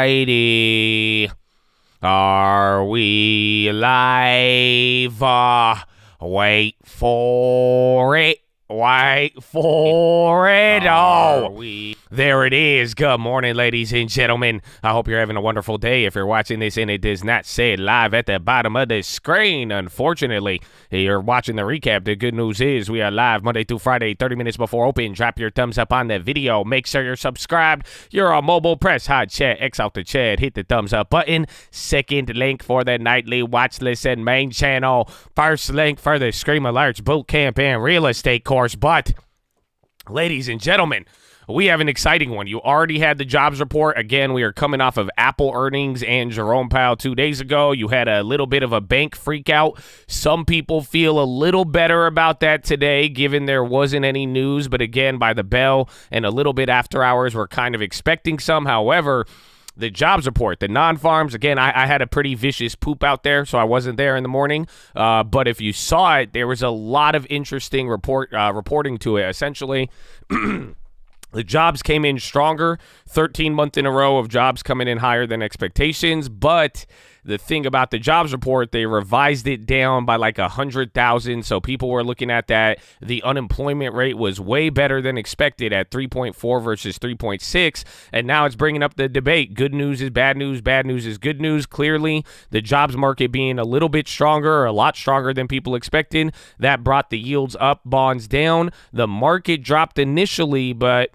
righty. Are we live? Wait for it. Wait for it. There it is. Good morning, ladies and gentlemen. I hope you're having a wonderful day. If you're watching this and it does not say it live at the bottom of the screen, unfortunately, you're watching the recap. The good news is we are live Monday through Friday, 30 minutes before open. Drop your thumbs up on the video. Make sure you're subscribed. You're on mobile. Press hot chat. X out the chat. Hit the thumbs up button. Second link for the nightly watch list and main channel. First link for the Scream Alerts boot camp and real estate course. But, ladies and gentlemen, we have an exciting one. You already had the jobs report. Again, we are coming off of Apple earnings and Jerome Powell 2 days ago. You had a little bit of a bank freak out. Some people feel a little better about that today, given there wasn't any news. But again, by the bell and a little bit after hours, we're kind of expecting some. However, the jobs report, the non-farms, again, I had a pretty vicious poop out there, so I wasn't there in the morning. But if you saw it, there was a lot of interesting reporting to it. Essentially, the jobs came in stronger, 13 months in a row of jobs coming in higher than expectations. But the thing about the jobs report, they revised it down by like 100,000. So people were looking at that. The unemployment rate was way better than expected at 3.4 versus 3.6. And now it's bringing up the debate. Good news is bad news. Bad news is good news. Clearly, the jobs market being a little bit stronger, or a lot stronger than people expected, that brought the yields up, bonds down. The market dropped initially, but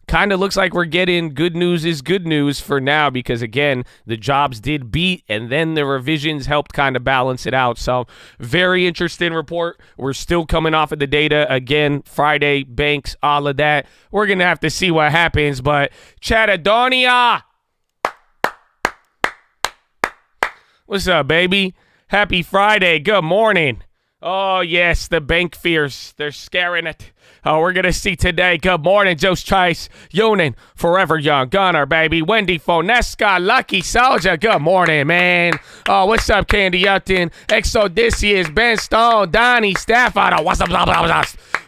kind of looks like we're getting good news is good news for now, because again, the jobs did beat and then the revisions helped kind of balance it out. So very interesting report. We're still coming off of the data. Again, Friday, banks, all of that. We're going to have to see what happens, but Chatadonia, what's up, baby? Happy Friday. Good morning. Oh, yes, the bank fears. They're scaring it. Oh, we're going to see today. Good morning, Joe Trice, Yonan, Forever Young, Gunner, baby, Wendy Fonesca, Lucky Soldier. Good morning, man. Oh, what's up, Candy Upton, Exodicius, Ben Stone, Donnie Stafford. What's up?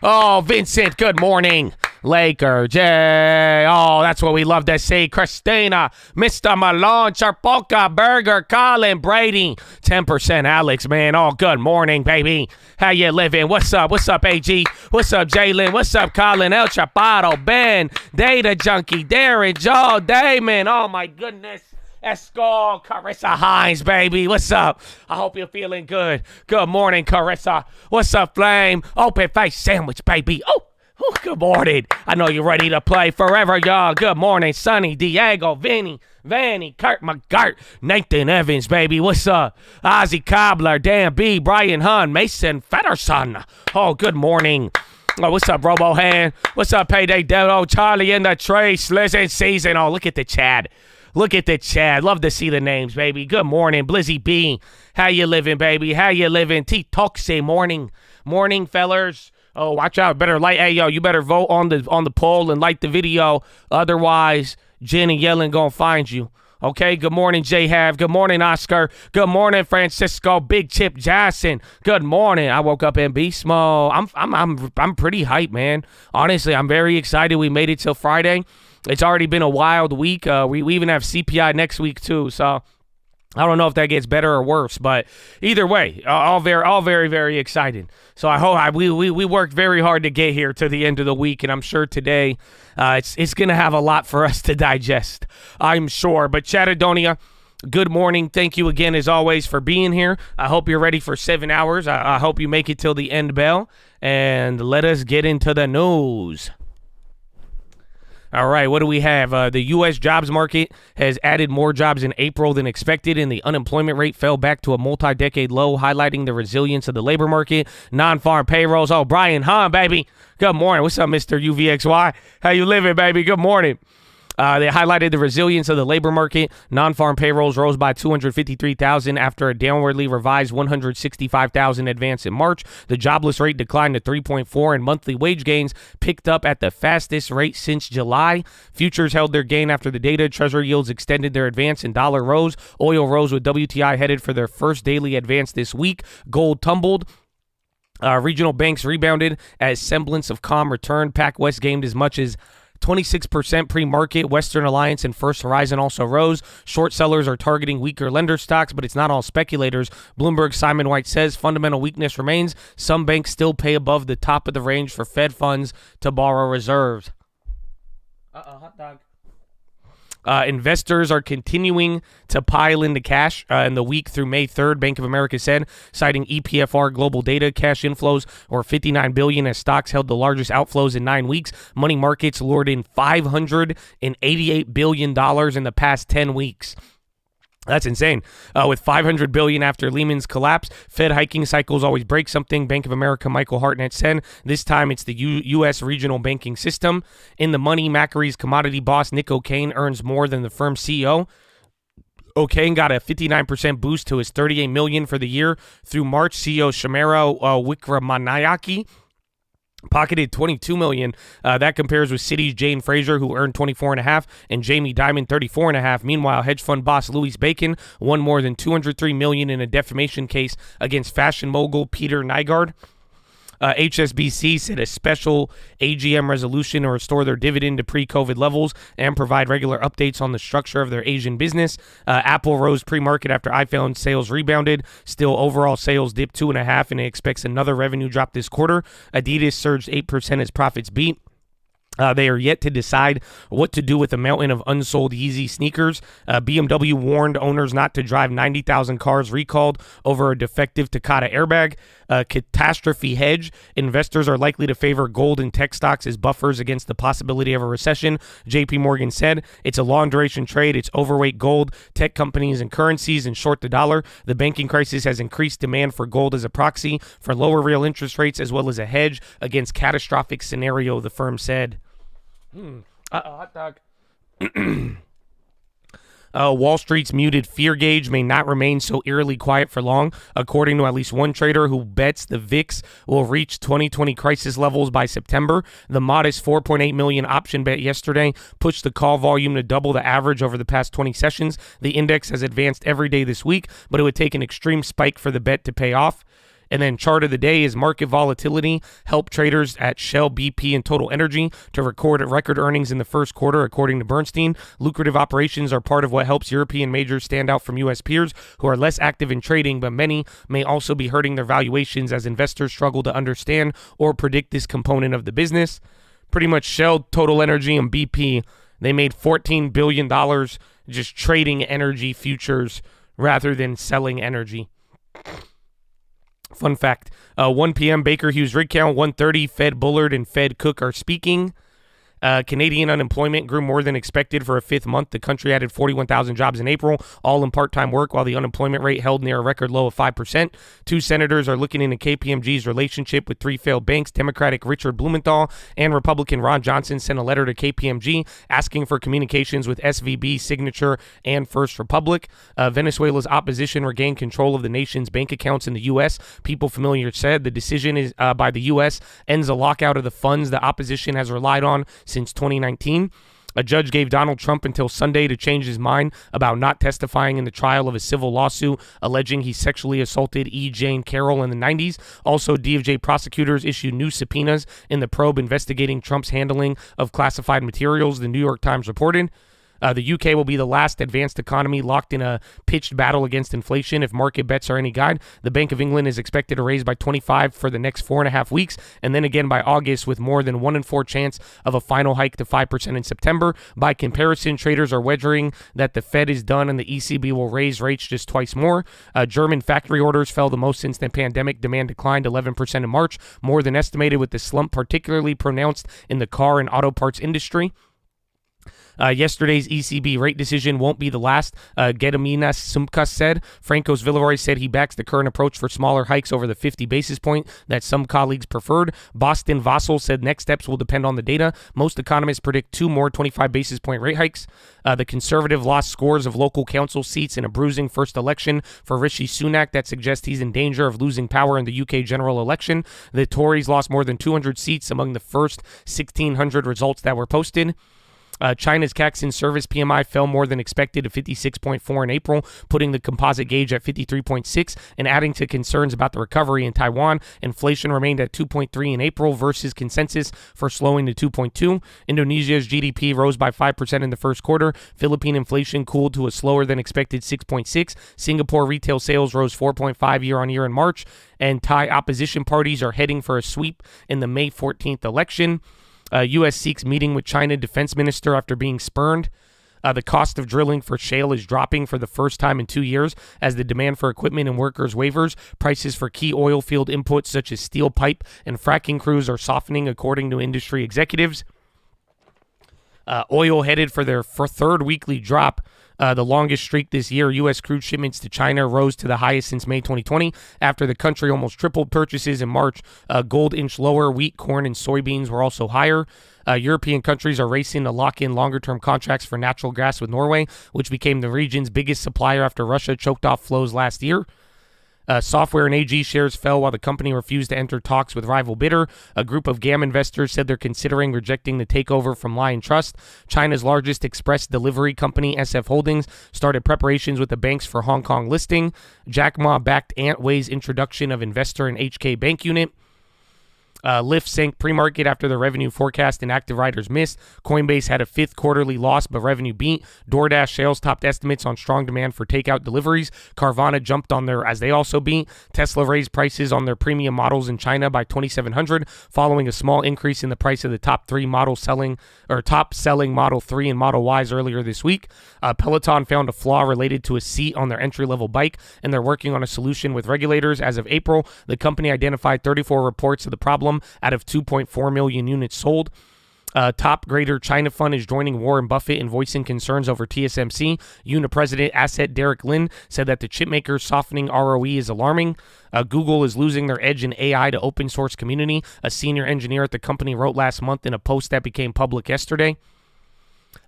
Oh, Vincent, good morning. Laker, Jay. Oh, that's what we love to see. Christina, Mr. Malone, Charpoka, Burger, Colin, Brady, 10% Alex, man. Oh, good morning, baby. How you living? What's up? What's up, AG? What's up, Jalen? What's up, Colin? El Chapato, Ben, Data Junkie, Darren, Joe, Damon. Oh, my goodness. Esco, Carissa Hines, baby. What's up? I hope you're feeling good. Good morning, Carissa. What's up, Flame? Open face sandwich, baby. Oh, good morning. I know you're ready to play. Forever, y'all. Good morning, Sonny, Diego, Vinny, Vanny, Kurt McGirt, Nathan Evans, baby. What's up? Ozzy Cobbler, Dan B, Brian Hunn, Mason Federson. Oh, good morning. Oh, what's up, Robohan? What's up, Payday Devil? Charlie in the Trace. Listen, season. Oh, look at the Chad. Look at the chat. Love to see the names, baby. Good morning, Blizzy B. How you living, baby? How you living? T-Toxe, morning. Morning, fellers. Oh, watch out. Better like, hey, yo, you better vote on the poll and like the video. Otherwise, Jen and Yellen gonna find you. Okay, good morning, J-Hav. Good morning, Oscar. Good morning, Francisco. Big Chip Johnson. Good morning. I woke up in beast mode. I'm pretty hyped, man. Honestly, I'm very excited. We made it till Friday. It's already been a wild week. We even have CPI next week too. So I don't know if that gets better or worse, but either way, all very, very excited. So I hope we worked very hard to get here to the end of the week, and I'm sure today it's gonna have a lot for us to digest, I'm sure. But Chatadonia, good morning. Thank you again, as always, for being here. I hope you're ready for 7 hours. I hope you make it till the end bell, and let us get into the news. All right, what do we have? The U.S. jobs market has added more jobs in April than expected, and the unemployment rate fell back to a multi-decade low, highlighting the resilience of the labor market. Non-farm payrolls. Oh, Brian Hahn, baby. Good morning. What's up, Mr. UVXY? How you living, baby? Good morning. They highlighted the resilience of the labor market. Non-farm payrolls rose by 253,000 after a downwardly revised 165,000 advance in March. The jobless rate declined to 3.4, and monthly wage gains picked up at the fastest rate since July. Futures held their gain after the data. Treasury yields extended their advance, and dollar rose. Oil rose, with WTI headed for their first daily advance this week. Gold tumbled. Regional banks rebounded as semblance of calm returned. PacWest gained as much as 26% pre-market. Western Alliance and First Horizon also rose. Short sellers are targeting weaker lender stocks, but it's not all speculators. Bloomberg's Simon White says fundamental weakness remains. Some banks still pay above the top of the range for Fed funds to borrow reserves. Hot dog. Investors are continuing to pile into cash in the week through May 3rd, Bank of America said, citing EPFR global data. Cash inflows were $59 billion as stocks held the largest outflows in 9 weeks. Money markets lured in $588 billion in the past 10 weeks. That's insane. With $500 billion after Lehman's collapse, Fed hiking cycles always break something. Bank of America Michael Hartnett said this time it's the U.S. regional banking system. In the money, Macary's commodity boss Nick O'Kane earns more than the firm's CEO. O'Kane got a 59% boost to his $38 million for the year. Through March, CEO Shamara Wikramanayake pocketed $22 million. That compares with Citi's Jane Fraser, who earned $24.5, and Jamie Dimon $34.5. Meanwhile, hedge fund boss Louis Bacon won more than $203 million in a defamation case against fashion mogul Peter Nygaard. HSBC said a special AGM resolution to restore their dividend to pre-COVID levels and provide regular updates on the structure of their Asian business. Apple rose pre-market after iPhone sales rebounded. Still, overall sales dipped 2.5%, and it expects another revenue drop this quarter. Adidas surged 8% as profits beat. They are yet to decide what to do with the mountain of unsold Yeezy sneakers. BMW warned owners not to drive 90,000 cars recalled over a defective Takata airbag. Catastrophe hedge. Investors are likely to favor gold and tech stocks as buffers against the possibility of a recession. JP Morgan said it's a long-duration trade. It's overweight gold, tech companies, and currencies, and short the dollar. The banking crisis has increased demand for gold as a proxy for lower real interest rates as well as a hedge against catastrophic scenario, the firm said. Hot dog. Wall Street's muted fear gauge may not remain so eerily quiet for long, according to at least one trader who bets the VIX will reach 2020 crisis levels by September. The modest 4.8 million option bet yesterday pushed the call volume to double the average over the past 20 sessions. The index has advanced every day this week, but it would take an extreme spike for the bet to pay off. And then chart of the day is market volatility helped traders at Shell, BP, and Total Energy to record record earnings in the first quarter, according to Bernstein. Lucrative operations are part of what helps European majors stand out from U.S. peers who are less active in trading, but many may also be hurting their valuations as investors struggle to understand or predict this component of the business. Pretty much Shell, Total Energy, and BP, they made $14 billion just trading energy futures rather than selling energy. Fun fact, 1 p.m. Baker Hughes rig count, 1:30, Fed Bullard and Fed Cook are speaking. Canadian unemployment grew more than expected for a fifth month. The country added 41,000 jobs in April, all in part-time work, while the unemployment rate held near a record low of 5%. Two senators are looking into KPMG's relationship with three failed banks. Democratic Richard Blumenthal and Republican Ron Johnson sent a letter to KPMG asking for communications with SVB, Signature, and First Republic. Venezuela's opposition regained control of the nation's bank accounts in the U.S. People familiar said the decision is by the U.S. ends a lockout of the funds the opposition has relied on since 2019. A judge gave Donald Trump until Sunday to change his mind about not testifying in the trial of a civil lawsuit alleging he sexually assaulted E. Jane Carroll in the 90s. Also, DOJ prosecutors issued new subpoenas in the probe investigating Trump's handling of classified materials, the New York Times reported. The UK will be the last advanced economy locked in a pitched battle against inflation if market bets are any guide. The Bank of England is expected to raise by 25 for the next 4.5 weeks, and then again by August with more than 1 in 4 chance of a final hike to 5% in September. By comparison, traders are wagering that the Fed is done and the ECB will raise rates just twice more. German factory orders fell the most since the pandemic. Demand declined 11% in March, more than estimated, with the slump particularly pronounced in the car and auto parts industry. Yesterday's ECB rate decision won't be the last, Gediminas Sumkas said. Francos Villeroy said he backs the current approach for smaller hikes over the 50 basis point that some colleagues preferred. Boston Vassal said next steps will depend on the data. Most economists predict 2 more 25 basis point rate hikes. The Conservative lost scores of local council seats in a bruising first election for Rishi Sunak that suggests he's in danger of losing power in the UK general election. The Tories lost more than 200 seats among the first 1,600 results that were posted. China's Caxton Service PMI fell more than expected to 56.4 in April, putting the composite gauge at 53.6 and adding to concerns about the recovery in Taiwan. Inflation remained at 2.3 in April versus consensus for slowing to 2.2. Indonesia's GDP rose by 5% in the first quarter. Philippine inflation cooled to a slower than expected 6.6. Singapore retail sales rose 4.5 year-on-year in March. And Thai opposition parties are heading for a sweep in the May 14th election. U.S. seeks meeting with China defense minister after being spurned. The cost of drilling for shale is dropping for the first time in 2 years as the demand for equipment and workers wavers. Prices for key oil field inputs such as steel pipe and fracking crews are softening, according to industry executives. Oil headed for their third weekly drop. The longest streak this year. U.S. crude shipments to China rose to the highest since May 2020 after the country almost tripled purchases in March. Gold inched lower. Wheat, corn, and soybeans were also higher. European countries are racing to lock in longer-term contracts for natural gas with Norway, which became the region's biggest supplier after Russia choked off flows last year. Software and AG shares fell while the company refused to enter talks with rival bidder. A group of GAM investors said they're considering rejecting the takeover from Lion Trust. China's largest express delivery company, SF Holdings, started preparations with the banks for Hong Kong listing. Jack Ma-backed Antway's introduction of investor in HK Bank unit. Lyft sank pre-market after the revenue forecast and active riders missed. Coinbase had a fifth quarterly loss, but revenue beat. DoorDash sales topped estimates on strong demand for takeout deliveries. Carvana jumped on their as they also beat. Tesla raised prices on their premium models in China by $2,700, following a small increase in the price of the top selling Model 3 and Model Ys earlier this week. Peloton found a flaw related to a seat on their entry-level bike, and they're working on a solution with regulators. As of April, the company identified 34 reports of the problem out of 2.4 million units sold. Top Greater China Fund is joining Warren Buffett in voicing concerns over TSMC. President Asset Derek Lin said that the chipmaker's softening ROE is alarming. Google is losing their edge in AI to open source community. A senior engineer at the company wrote last month in a post that became public yesterday.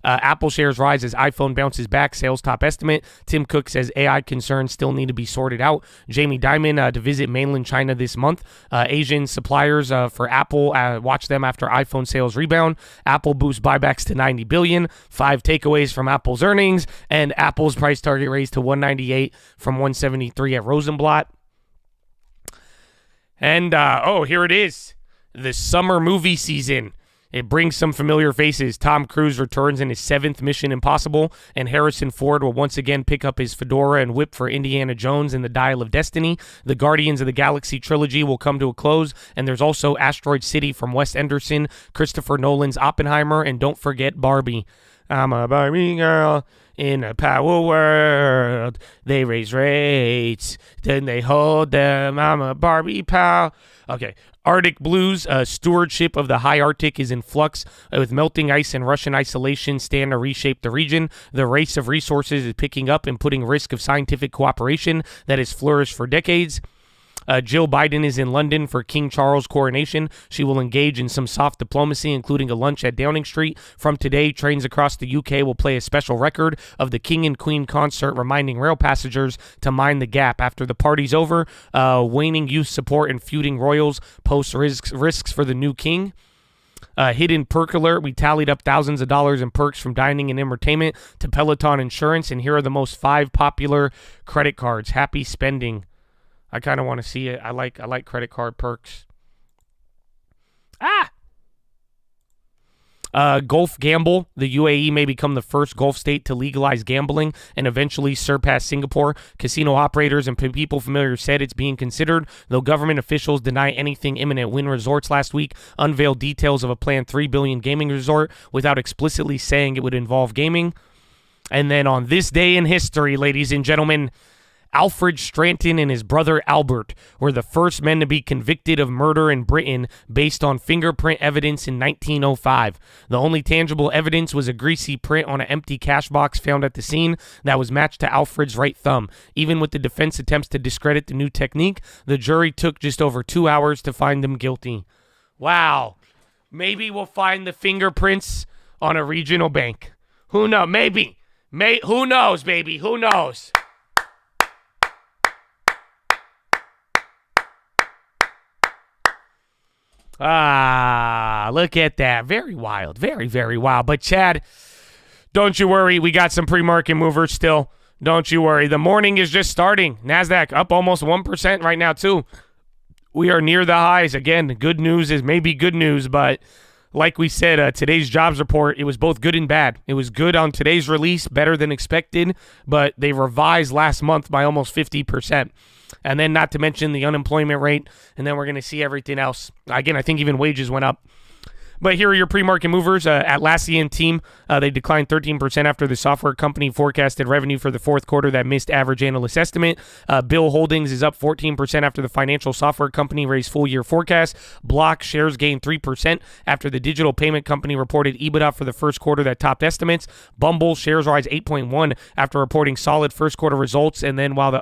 Apple shares rise as iPhone bounces back, sales top estimate. Tim Cook says AI concerns still need to be sorted out. Jamie Dimon to visit mainland China this month. Asian suppliers for Apple, watch them after iPhone sales rebound. Apple boosts buybacks to $90 billion. 5 takeaways from Apple's earnings. And Apple's price target raised to $198 from $173 at Rosenblatt. And, here it is. The summer movie season. It brings some familiar faces. Tom Cruise returns in his 7th Mission Impossible, and Harrison Ford will once again pick up his fedora and whip for Indiana Jones in the Dial of Destiny. The Guardians of the Galaxy trilogy will come to a close, and there's also Asteroid City from Wes Anderson, Christopher Nolan's Oppenheimer, and don't forget Barbie. I'm a Barbie girl in a power world. They raise rates, then they hold them. I'm a Barbie pal. Okay. Arctic Blues, stewardship of the high Arctic is in flux with melting ice and Russian isolation stand to reshape the region. The race of resources is picking up and putting risk of scientific cooperation that has flourished for decades. Jill Biden is in London for King Charles' coronation. She will engage in some soft diplomacy, including a lunch at Downing Street. From today, trains across the UK will play a special record of the King and Queen concert, reminding rail passengers to mind the gap. After the party's over, waning youth support and feuding royals pose risks for the new king. Hidden perk alert. We tallied up thousands of dollars in perks from dining and entertainment to Peloton insurance, and here are the most 5 popular credit cards. Happy spending. I kind of want to see it. I like credit card perks. Gulf Gamble. The UAE may become the first Gulf state to legalize gambling and eventually surpass Singapore. Casino operators and people familiar said it's being considered, though government officials deny anything imminent. Wynn Resorts last week unveiled details of a planned $3 billion gaming resort without explicitly saying it would involve gaming. And then on this day in history, ladies and gentlemen, Alfred Stranton and his brother Albert were the first men to be convicted of murder in Britain based on fingerprint evidence in 1905. The only tangible evidence was a greasy print on an empty cash box found at the scene that was matched to Alfred's right thumb. Even with the defense attempts to discredit the new technique, the jury took just over 2 hours to find them guilty. Wow. Maybe we'll find the fingerprints on a regional bank. Who knows? Maybe. Who knows, baby? Who knows? Look at that. Very wild. Very, very wild. But Chad, don't you worry. We got some pre-market movers still. Don't you worry. The morning is just starting. NASDAQ up almost 1% right now, too. We are near the highs. Again, good news is maybe good news, but like we said, today's jobs report, it was both good and bad. It was good on today's release, better than expected, but they revised last month by almost 50%. And then not to mention the unemployment rate, and then we're going to see everything else. Again, I think even wages went up. But here are your pre-market movers. Atlassian team, they declined 13% after the software company forecasted revenue for the fourth quarter that missed average analyst estimate. Bill Holdings is up 14% after the financial software company raised full-year forecast. Block shares gained 3% after the digital payment company reported EBITDA for the first quarter that topped estimates. Bumble shares rise 8.1 after reporting solid first quarter results. And then while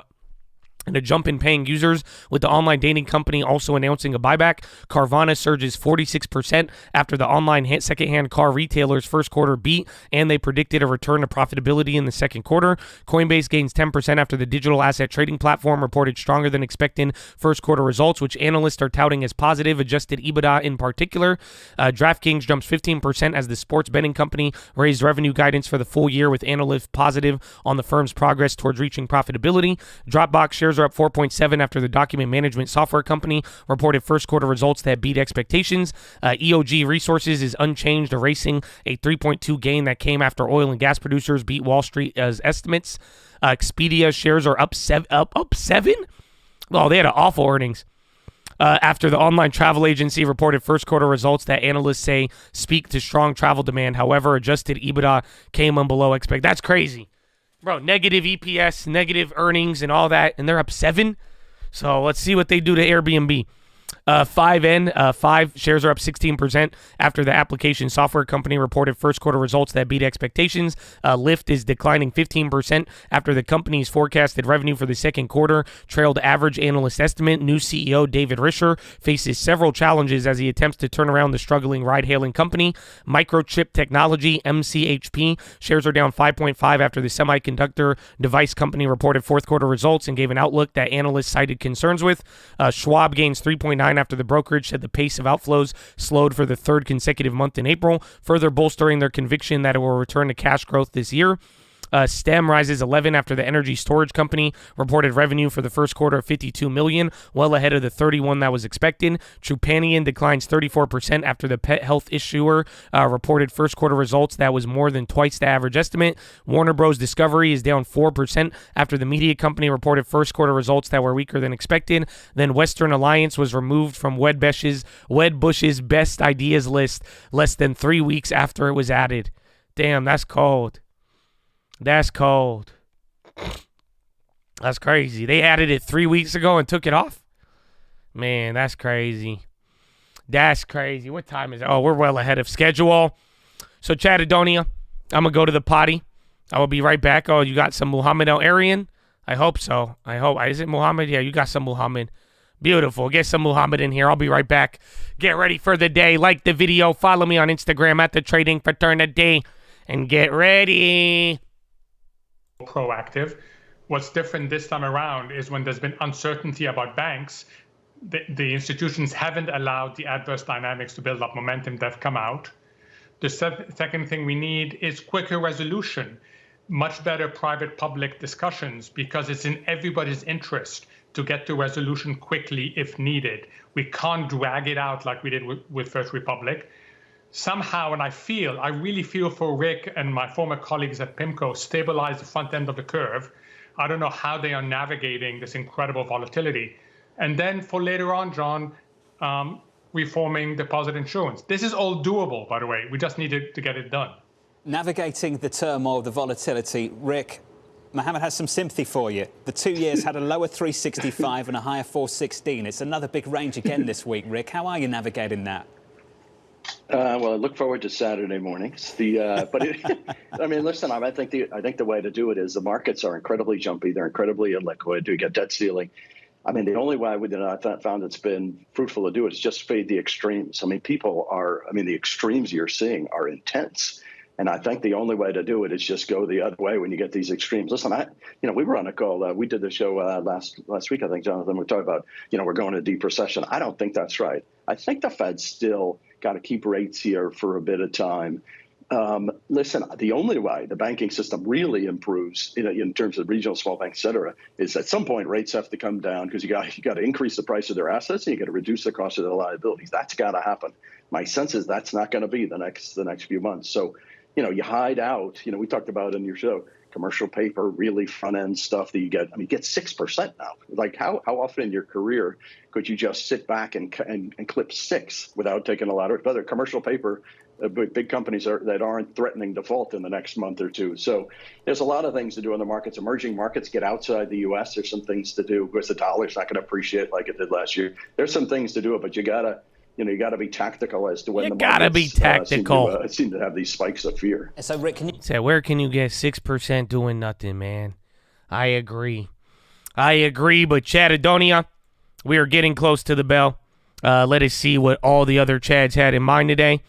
and a jump in paying users, with the online dating company also announcing a buyback. Carvana surges 46% after the online secondhand car retailer's first quarter beat, and they predicted a return to profitability in the second quarter. Coinbase gains 10% after the digital asset trading platform reported stronger than expected first quarter results, which analysts are touting as positive, adjusted EBITDA in particular. DraftKings jumps 15% as the sports betting company raised revenue guidance for the full year, with analysts positive on the firm's progress towards reaching profitability. Dropbox shares are up 4.7 after the document management software company reported first quarter results that beat expectations. EOG Resources is unchanged, erasing a 3.2 gain that came after oil and gas producers beat Wall Street as estimates. Expedia shares are up 7. Oh, they had an awful earnings. After the online travel agency reported first quarter results that analysts say speak to strong travel demand. However, adjusted EBITDA came in below expect. That's crazy. Bro, negative EPS, negative earnings, and all that, and they're up 7. So let's see what they do to Airbnb. 5 shares are up 16% after the application software company reported first quarter results that beat expectations. Lyft is declining 15% after the company's forecasted revenue for the second quarter trailed average analyst estimate. New CEO David Risher faces several challenges as he attempts to turn around the struggling ride-hailing company. Microchip Technology, MCHP, shares are down 5.5 after the semiconductor device company reported fourth quarter results and gave an outlook that analysts cited concerns with. Schwab gains 3.9 after the brokerage said the pace of outflows slowed for the third consecutive month in April, further bolstering their conviction that it will return to cash growth this year. STEM rises 11 after the energy storage company reported revenue for the first quarter of $52 million, well ahead of the $31 that was expected. Trupanion declines 34% after the pet health issuer reported first quarter results that was more than twice the average estimate. Warner Bros. Discovery is down 4% after the media company reported first quarter results that were weaker than expected. Then Western Alliance was removed from Wedbush's best ideas list less than 3 weeks after it was added. Damn, that's cold. That's cold. That's crazy. They added it 3 weeks ago and took it off? Man, that's crazy. That's crazy. What time is it? Oh, we're well ahead of schedule. So, Chattadonia, I'm going to go to the potty. I will be right back. Oh, you got some Muhammad El Arian? I hope so. I hope. Is it Muhammad? Yeah, you got some Muhammad. Beautiful. Get some Muhammad in here. I'll be right back. Get ready for the day. Like the video. Follow me on Instagram at The Trading Fraternity. And get ready. Proactive. What's different this time around is when there's been uncertainty about banks, the institutions haven't allowed the adverse dynamics to build up momentum. They've come out. The second thing we need is quicker resolution, much better private-public discussions, because it's in everybody's interest to get to resolution quickly if needed. We can't drag it out like we did with First Republic. Somehow, and I really feel for Rick and my former colleagues at PIMCO, stabilize the front end of the curve. I don't know how they are navigating this incredible volatility. And then for later on, John, reforming deposit insurance. This is all doable, by the way. We just need to get it done. Navigating the turmoil, the volatility. Rick, Mohammed has some sympathy for you. The 2 years had a lower 365 and a higher 416. It's another big range again this week, Rick. How are you navigating that? Well, I look forward to Saturday mornings. I mean, listen, I think the way to do it is the markets are incredibly jumpy. They're incredibly illiquid. You get debt ceiling. I mean, the only way I found it's been fruitful to do it is just fade the extremes. I mean, the extremes you're seeing are intense. And I think the only way to do it is just go the other way when you get these extremes. Listen, we were on a call. We did the show last week, I think, Jonathan. We talked about, we're going to deep recession. I don't think that's right. I think the Fed's still got to keep rates here for a bit of time. Listen, the only way the banking system really improves in terms of regional small banks, et cetera, is at some point rates have to come down because you got to increase the price of their assets and you got to reduce the cost of their liabilities. That's got to happen. My sense is that's not going to be the next few months. So, you hide out. We talked about in your show, commercial paper, really front end stuff that you get. You get 6% now. Like how often in your career could you just sit back and clip 6 without taking a lot of other commercial paper? Big companies that aren't threatening default in the next month or two. So there's a lot of things to do in the markets. Emerging markets get outside the U.S. There's some things to do because the dollar's not going to appreciate like it did last year. There's some things to do, but you gotta be tactical as to when the markets seem to have these spikes of fear. So Rick, where can you get 6% doing nothing, man? I agree, but Chattadonia, we are getting close to the bell. Let us see what all the other Chads had in mind today.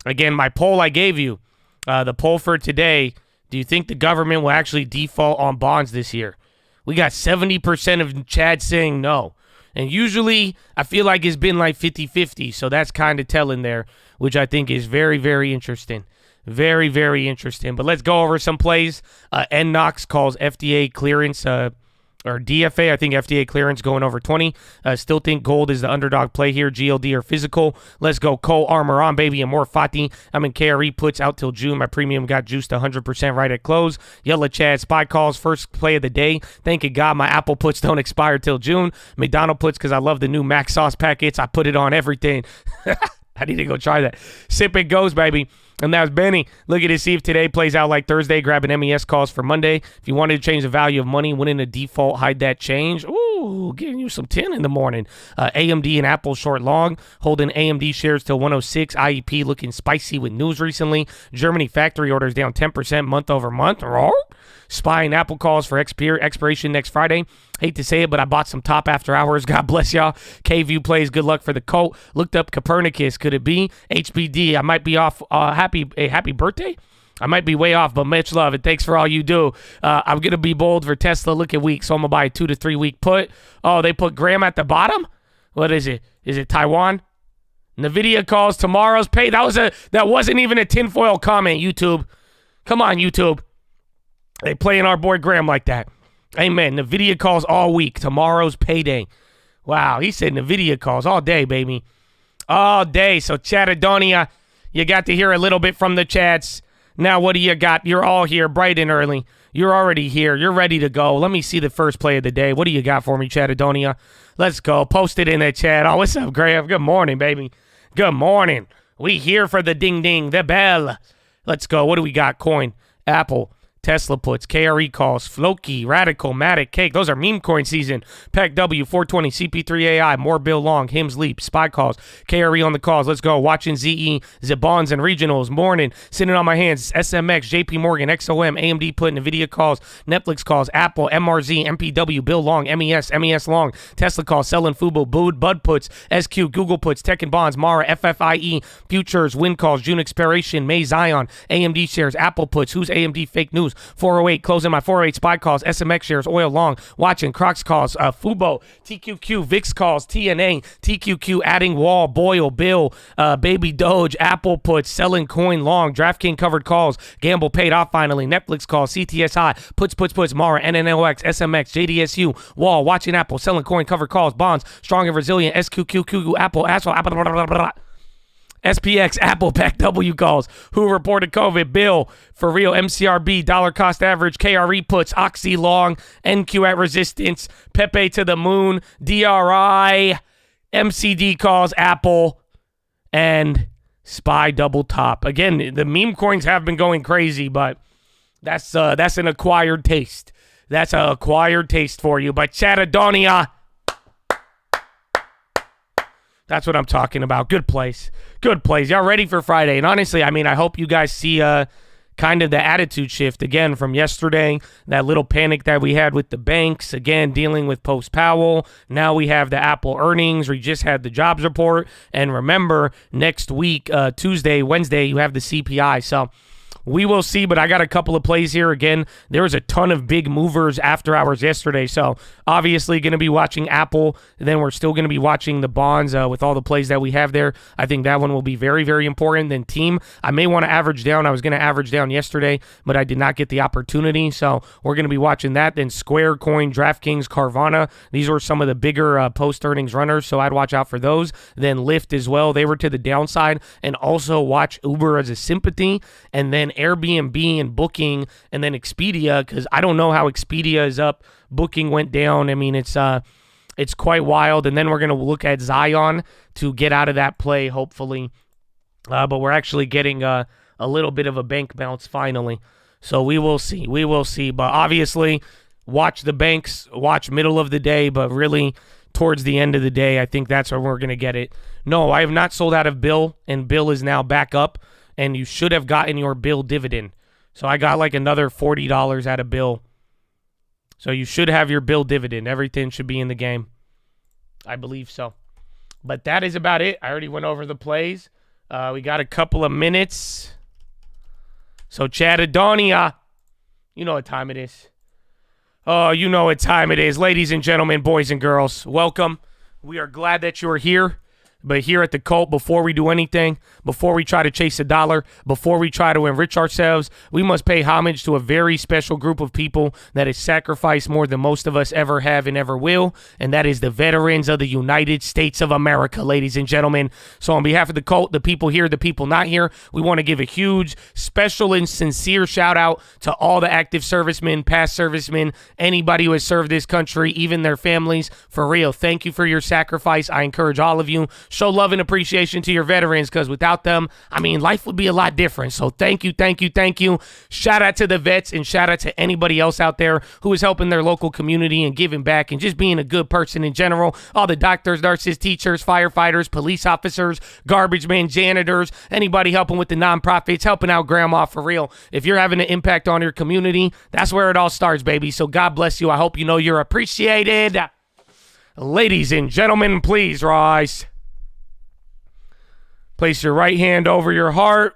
Again, my poll I gave you, the poll for today, do you think the government will actually default on bonds this year? We got 70% of Chad saying no. And usually, I feel like it's been like 50-50, so that's kind of telling there, which I think is very, very interesting. Very, very interesting. But let's go over some plays. NNOX calls FDA clearance, or DFA, I think FDA clearance going over 20. Still think gold is the underdog play here. GLD or physical. Let's go. Cole Armor on, baby, and more Fati. I'm in KRE puts out till June. My premium got juiced 100% right at close. Yellow Chad spy calls first play of the day. Thank you God my Apple puts don't expire till June. McDonald puts because I love the new Mac sauce packets. I put it on everything. I need to go try that. Sip it goes, baby. And that was Benny. Look at it, see if today plays out like Thursday. Grabbing MES calls for Monday. If you wanted to change the value of money, winning a default, hide that change. Ooh, giving you some 10 in the morning. AMD and Apple short long. Holding AMD shares till 106. IEP looking spicy with news recently. Germany factory orders down 10% month over month. Spy and Apple calls for expiration next Friday. Hate to say it, but I bought some top after hours. God bless y'all. KView plays. Good luck for the Colt. Looked up Copernicus. Could it be HBD? I might be off. Happy birthday? I might be way off, but much love and thanks for all you do. I'm going to be bold for Tesla. Look at week, so I'm going to buy a 2 to 3 week put. Oh, they put Graham at the bottom? What is it? Is it Taiwan? NVIDIA calls tomorrow's pay. That wasn't even a tinfoil comment, YouTube. Come on, YouTube. They playing our boy Graham like that. Amen. NVIDIA calls all week. Tomorrow's payday. Wow, he said NVIDIA calls all day, baby. All day. So, Chattadonia, you got to hear a little bit from the chats. Now, what do you got? You're all here bright and early. You're already here. You're ready to go. Let me see the first play of the day. What do you got for me, Chattadonia? Let's go. Post it in the chat. Oh, what's up, Graham? Good morning, baby. Good morning. We here for the ding-ding, the bell. Let's go. What do we got? Coin, Apple, Tesla puts, KRE calls, Floki, Radical, Matic, Cake. Those are meme coin season. PEC W, 420, CP3 AI, more Bill Long, Hims Leap, Spy calls, KRE on the calls. Let's go. Watching ZE, Zabons and regionals. Morning. Sitting on my hands. SMX, JP Morgan, XOM, AMD put, NVIDIA calls, Netflix calls, Apple, MRZ, MPW, Bill Long, MES Long, Tesla calls, selling Fubo, Bud puts, SQ, Google puts, Tech and Bonds, Mara, FFIE, Futures, Win calls, June expiration, May Zion, AMD shares, Apple puts, who's AMD fake news? 408, closing my 408 spy calls, SMX shares, oil long, watching, Crocs calls, Fubo, TQQ, VIX calls, TNA, TQQ, adding wall, Boyle, Bill, Baby Doge, Apple puts, selling coin long, DraftKings covered calls, Gamble paid off finally, Netflix calls, CTSI, puts, Mara, NNOX, SMX, JDSU, wall, watching Apple, selling coin covered calls, bonds, strong and resilient, SQQQ, Apple, asphalt, Apple, blah, blah, blah, blah. SPX, Apple, PAC W calls, who reported COVID, Bill, for real, MCRB, dollar cost average, KRE puts, Oxy long, NQ at resistance, Pepe to the moon, DRI, MCD calls, Apple, and SPY double top. Again, the meme coins have been going crazy, but that's an acquired taste. That's an acquired taste for you. But Chattadonia, that's what I'm talking about. Good plays. Good plays. Y'all ready for Friday? And honestly, I hope you guys see kind of the attitude shift again from yesterday, that little panic that we had with the banks, again, dealing with post-Powell. Now we have the Apple earnings. We just had the jobs report. And remember, next week, Tuesday, Wednesday, you have the CPI. So we will see, but I got a couple of plays here. Again, there was a ton of big movers after hours yesterday, so obviously going to be watching Apple. Then we're still going to be watching the bonds with all the plays that we have there. I think that one will be very, very important. Then team, I may want to average down. I was going to average down yesterday, but I did not get the opportunity, so we're going to be watching that. Then Square, Coin, DraftKings, Carvana. These were some of the bigger post-earnings runners, so I'd watch out for those. Then Lyft as well. They were to the downside, and also watch Uber as a sympathy, and then Airbnb and Booking, and then Expedia, because I don't know how Expedia is up. Booking went down. I mean, it's quite wild. And then we're going to look at Zion to get out of that play, hopefully. But we're actually getting a little bit of a bank bounce finally. So we will see. We will see. But obviously, watch the banks, watch middle of the day, but really towards the end of the day, I think that's where we're going to get it. No, I have not sold out of Bill, and Bill is now back up, and you should have gotten your Bill dividend. So I got like another $40 out of Bill. So you should have your Bill dividend. Everything should be in the game. I believe so. But that is about it. I already went over the plays. We got a couple of minutes. So Chatadonia, you know what time it is. Oh, you know what time it is. Ladies and gentlemen, boys and girls, welcome. We are glad that you're here. But here at the Cult, before we do anything, before we try to chase a dollar, before we try to enrich ourselves, we must pay homage to a very special group of people that has sacrificed more than most of us ever have and ever will, and that is the veterans of the United States of America, ladies and gentlemen. So on behalf of the Cult, the people here, the people not here, we want to give a huge, special, and sincere shout-out to all the active servicemen, past servicemen, anybody who has served this country, even their families. For real, thank you for your sacrifice. I encourage all of you, show love and appreciation to your veterans, because without them, I mean, life would be a lot different. So thank you, thank you, thank you. Shout out to the vets, and shout out to anybody else out there who is helping their local community and giving back and just being a good person in general. All the doctors, nurses, teachers, firefighters, police officers, garbage men, janitors, anybody helping with the nonprofits, helping out grandma, for real. If you're having an impact on your community, that's where it all starts, baby. So God bless you. I hope you know you're appreciated. Ladies and gentlemen, please rise. Place your right hand over your heart.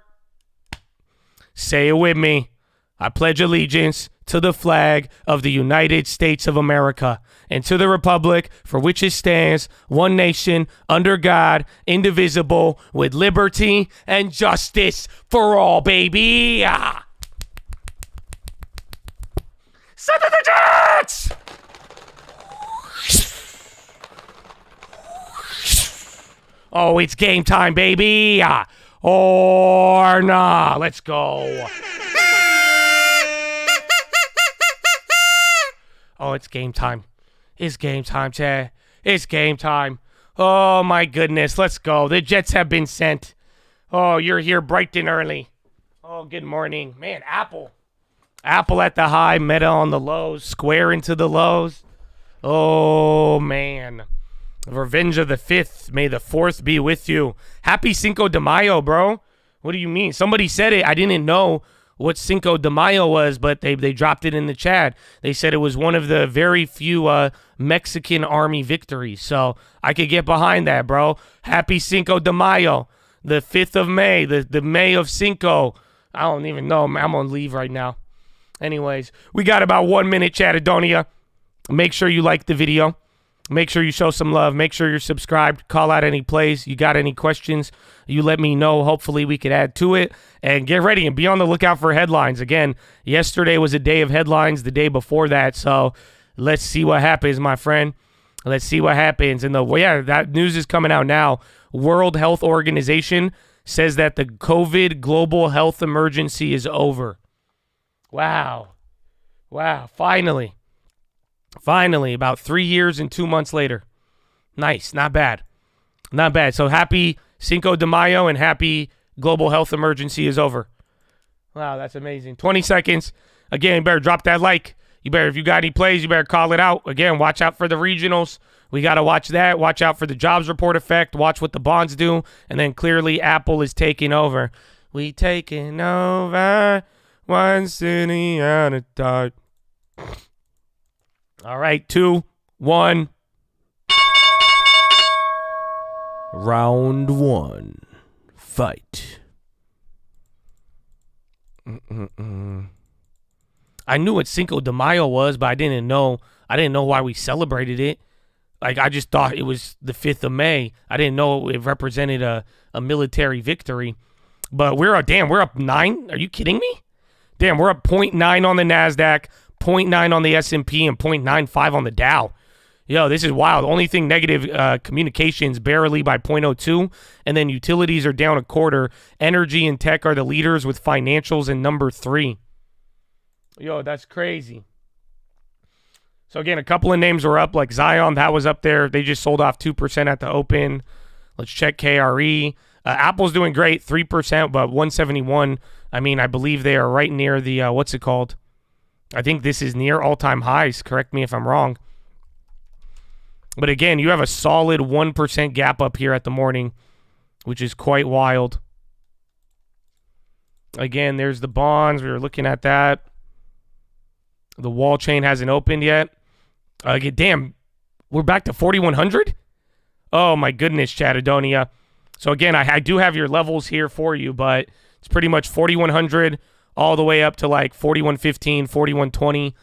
Say it with me. I pledge allegiance to the flag of the United States of America and to the republic for which it stands, one nation, under God, indivisible, with liberty and justice for all, baby. Ah. Son of the Jets! Oh, it's game time, baby. Or nah. Let's go. Oh, it's game time. It's game time, Chad. It's game time. Oh, my goodness. Let's go. The Jets have been sent. Oh, you're here bright and early. Oh, good morning. Man, Apple. Apple at the high, Meta on the lows, Square into the lows. Oh, man. Revenge of the 5th. May the 4th be with you. Happy Cinco de Mayo, bro. What do you mean? Somebody said it. I didn't know what Cinco de Mayo was, but they dropped it in the chat. They said it was one of the very few Mexican army victories. So I could get behind that, bro. Happy Cinco de Mayo. The 5th of May. The May of Cinco. I don't even know. I'm going to leave right now. Anyways, we got about 1 minute, Chatadonia. Make sure you like the video. Make sure you show some love. Make sure you're subscribed. Call out any plays. You got any questions, you let me know. Hopefully we could add to it. And get ready and be on the lookout for headlines. Again, yesterday was a day of headlines, the day before that. So let's see what happens, my friend. Let's see what happens. And that news is coming out now. World Health Organization says that the COVID global health emergency is over. Wow. Finally. Finally, about 3 years and 2 months later. Nice. Not bad. Not bad. So happy Cinco de Mayo and happy global health emergency is over. Wow, that's amazing. 20 seconds. Again, you better drop that like. You better, if you got any plays, you better call it out. Again, watch out for the regionals. We got to watch that. Watch out for the jobs report effect. Watch what the bonds do. And then clearly Apple is taking over. We taking over one city at a time. All right, 2, 1. Round 1. Fight. I knew what Cinco de Mayo was, but I didn't know why we celebrated it. Like, I just thought it was the 5th of May. I didn't know it represented a military victory. But we're up 9. Are you kidding me? Damn, we're up 0.9 on the NASDAQ, 0.9 on the S&P, and 0.95 on the Dow. Yo, this is wild. Only thing negative, communications barely by 0.02, and then utilities are down a quarter. Energy and tech are the leaders with financials in number 3. Yo, that's crazy. So again, a couple of names were up, like Zion, that was up there. They just sold off 2% at the open. Let's check KRE. Apple's doing great, 3%, but 171. I mean, I believe they are right near the, what's it called? I think this is near all-time highs. Correct me if I'm wrong. But again, you have a solid 1% gap up here at the morning, which is quite wild. Again, there's the bonds. We were looking at that. The wall chain hasn't opened yet. Damn, we're back to 4,100? Oh, my goodness, Chatadonia. So, again, I do have your levels here for you, but it's pretty much 4,100 all the way up to like 4,115, 4,120,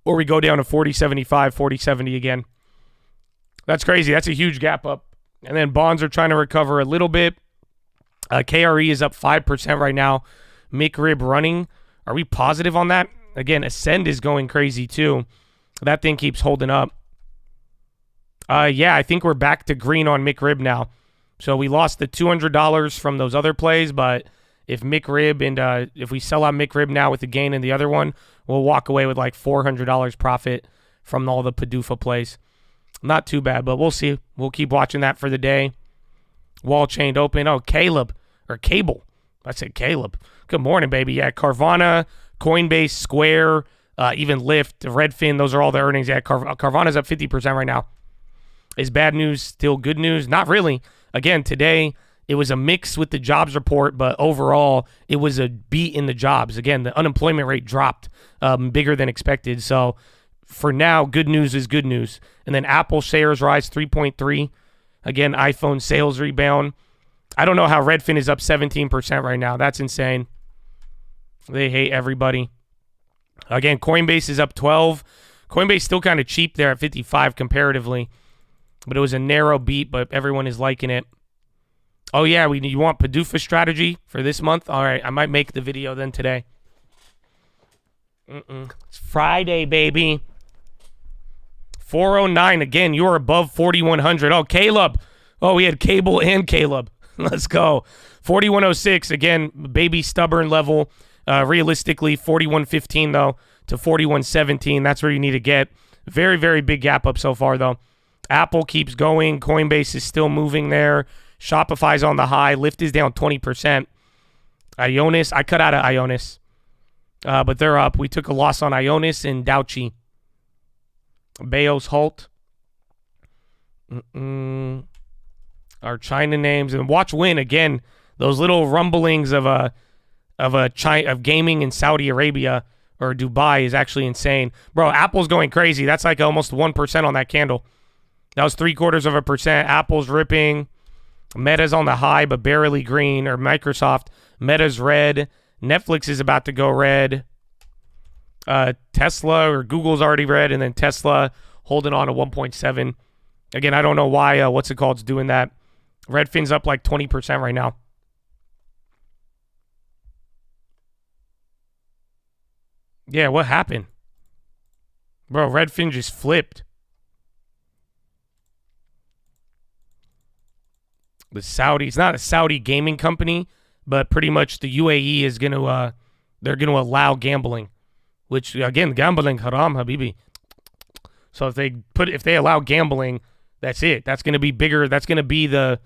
or we go down to 4,075, 4,070 again. That's crazy. That's a huge gap up. And then bonds are trying to recover a little bit. KRE is up 5% right now. McRib running. Are we positive on that? Again, Ascend is going crazy too. That thing keeps holding up. Yeah, I think we're back to green on McRib now. So we lost the $200 from those other plays, but if McRib and if we sell out McRib now with the gain in the other one, we'll walk away with like $400 profit from all the PDUFA plays. Not too bad, but we'll see. We'll keep watching that for the day. Wall chained open. Oh, Caleb. Or Cable. I said Caleb. Good morning, baby. Yeah, Carvana, Coinbase, Square, even Lyft, Redfin. Those are all the earnings. Yeah, Carvana's up 50% right now. Is bad news still good news? Not really. Again, today it was a mix with the jobs report, but overall it was a beat in the jobs. Again, the unemployment rate dropped bigger than expected. So for now, good news is good news. And then Apple shares rise 3.3. Again, iPhone sales rebound. I don't know how Redfin is up 17% right now. That's insane. They hate everybody. Again, Coinbase is up 12. Coinbase still kind of cheap there at 55 comparatively. But it was a narrow beat, but everyone is liking it. Oh, yeah, you want PDUFA strategy for this month? All right, I might make the video then today. It's Friday, baby. 409. Again, you're above 4,100. Oh, Caleb. Oh, we had Cable and Caleb. Let's go. 4,106. Again, baby stubborn level. Realistically, 4,115, though, to 4,117. That's where you need to get. Very, very big gap up so far, though. Apple keeps going. Coinbase is still moving there. Shopify's on the high. Lyft is down 20%. Ionis, I cut out of Ionis. But they're up. We took a loss on Ionis and Douchi. Bayos Halt. Our China names. And watch win again. Those little rumblings of gaming in Saudi Arabia or Dubai is actually insane. Bro, Apple's going crazy. That's like almost 1% on that candle. That was 0.75%. Apple's ripping. Meta's on the high, but barely green. Or Microsoft. Meta's red. Netflix is about to go red. Tesla or Google's already red. And then Tesla holding on to 1.7. Again, I don't know why, it's doing that. Redfin's up like 20% right now. Yeah, what happened? Bro, Redfin just flipped. The Saudi, it's not a Saudi gaming company, but pretty much the UAE is going to, they're going to allow gambling, which again, gambling haram, habibi. So if they allow gambling, that's it. That's going to be bigger. That's going to be the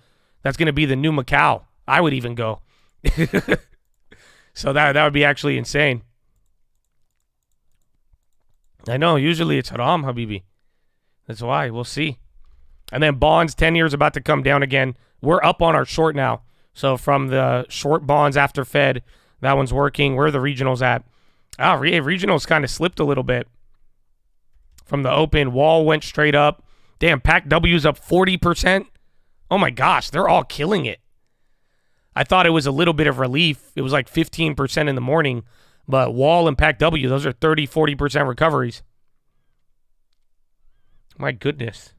new Macau. I would even go. So that would be actually insane. I know, usually it's haram, habibi. That's why. We'll see. And then bonds, 10 years about to come down again. We're up on our short now. So from the short bonds after Fed, that one's working. Where are the regionals at? Regionals kind of slipped a little bit. From the open, wall went straight up. Damn, PAC W's up 40%. Oh my gosh, they're all killing it. I thought it was a little bit of relief. It was like 15% in the morning, but Wall and Pac W, those are 30, 40% recoveries. My goodness.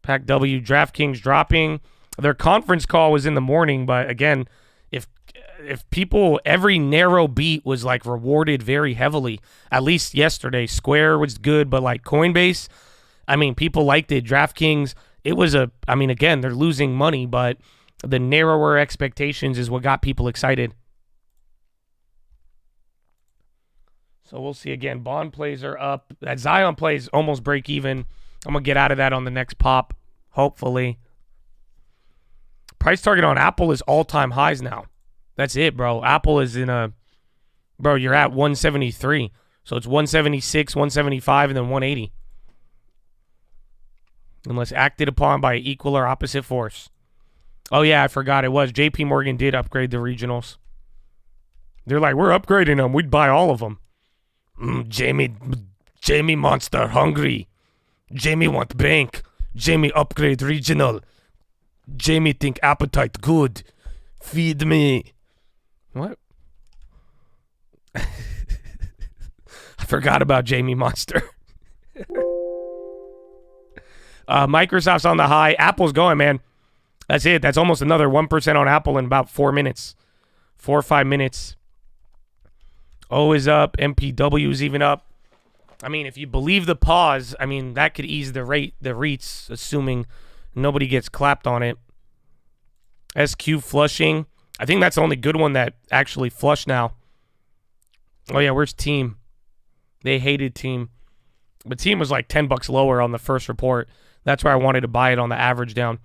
Pac W, DraftKings dropping. Their conference call was in the morning, but again, if people, every narrow beat was like rewarded very heavily, at least yesterday. Square was good, but like Coinbase, I mean, people liked it. DraftKings, it was again, they're losing money, but the narrower expectations is what got people excited. So we'll see again. Bond plays are up. That Zion plays almost break even. I'm going to get out of that on the next pop, hopefully. Price target on Apple is all-time highs now. That's it, bro. Apple is bro, you're at 173. So it's 176, 175, and then 180. Unless acted upon by equal or opposite force. Oh, yeah, I forgot it was. JP Morgan did upgrade the regionals. They're like, we're upgrading them. We'd buy all of them. Jamie monster hungry. Jamie want bank. Jamie upgrade regional. Jamie think appetite good. Feed me. What? I forgot about Jamie Monster. Microsoft's on the high. Apple's going, man. That's it. That's almost another 1% on Apple in about 4 minutes. 4 or 5 minutes. O is up. MPW is even up. I mean, if you believe the pause, I mean, that could ease the REITs, assuming nobody gets clapped on it. SQ flushing. I think that's the only good one that actually flushed now. Oh, yeah, where's Team? They hated Team. But Team was like $10 lower on the first report. That's where I wanted to buy it on the average down.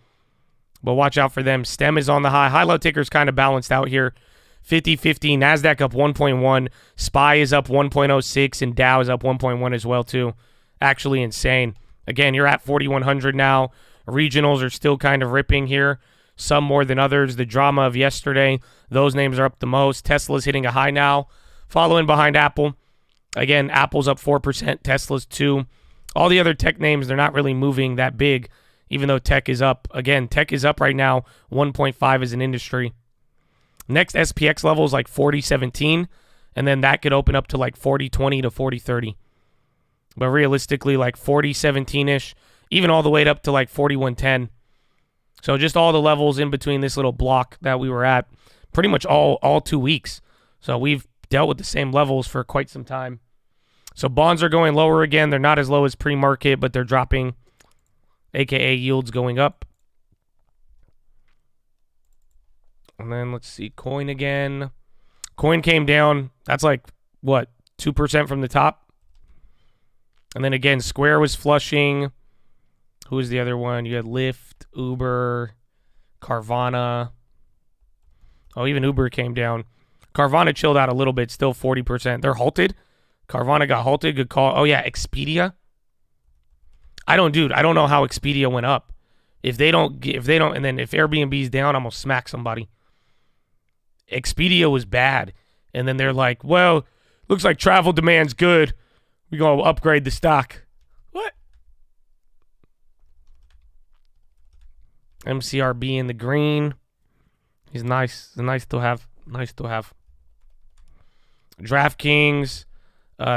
But watch out for them. STEM is on the high. High-low ticker's kind of balanced out here. 50-50. NASDAQ up 1.1. SPY is up 1.06. And Dow is up 1.1 as well, too. Actually insane. Again, you're at 4,100 now. Regionals are still kind of ripping here. Some more than others. The drama of yesterday, those names are up the most. Tesla's hitting a high now. Following behind Apple. Again, Apple's up 4%. Tesla's 2%. All the other tech names, they're not really moving that big, even though tech is up. Again, tech is up right now, 1.5 as an industry. Next SPX level is like 40.17, and then that could open up to like 40.20 to 40.30. But realistically, like 40.17-ish, even all the way up to like 41.10. So just all the levels in between this little block that we were at, pretty much all 2 weeks. So we've dealt with the same levels for quite some time. So bonds are going lower again. They're not as low as pre-market, but they're dropping, a.k.a. yields going up. And then let's see, coin again. Coin came down. That's like, what, 2% from the top? And then again, Square was flushing. Who was the other one? You had Lyft, Uber, Carvana. Oh, even Uber came down. Carvana chilled out a little bit, still 40%. They're halted. Carvana got halted. Good call. Oh, yeah, Expedia. I don't know how Expedia went up. If they don't, and then if Airbnb's down, I'm going to smack somebody. Expedia was bad. And then they're like, well, looks like travel demand's good. We're going to upgrade the stock. What? MCRB in the green. He's nice. Nice to have. DraftKings.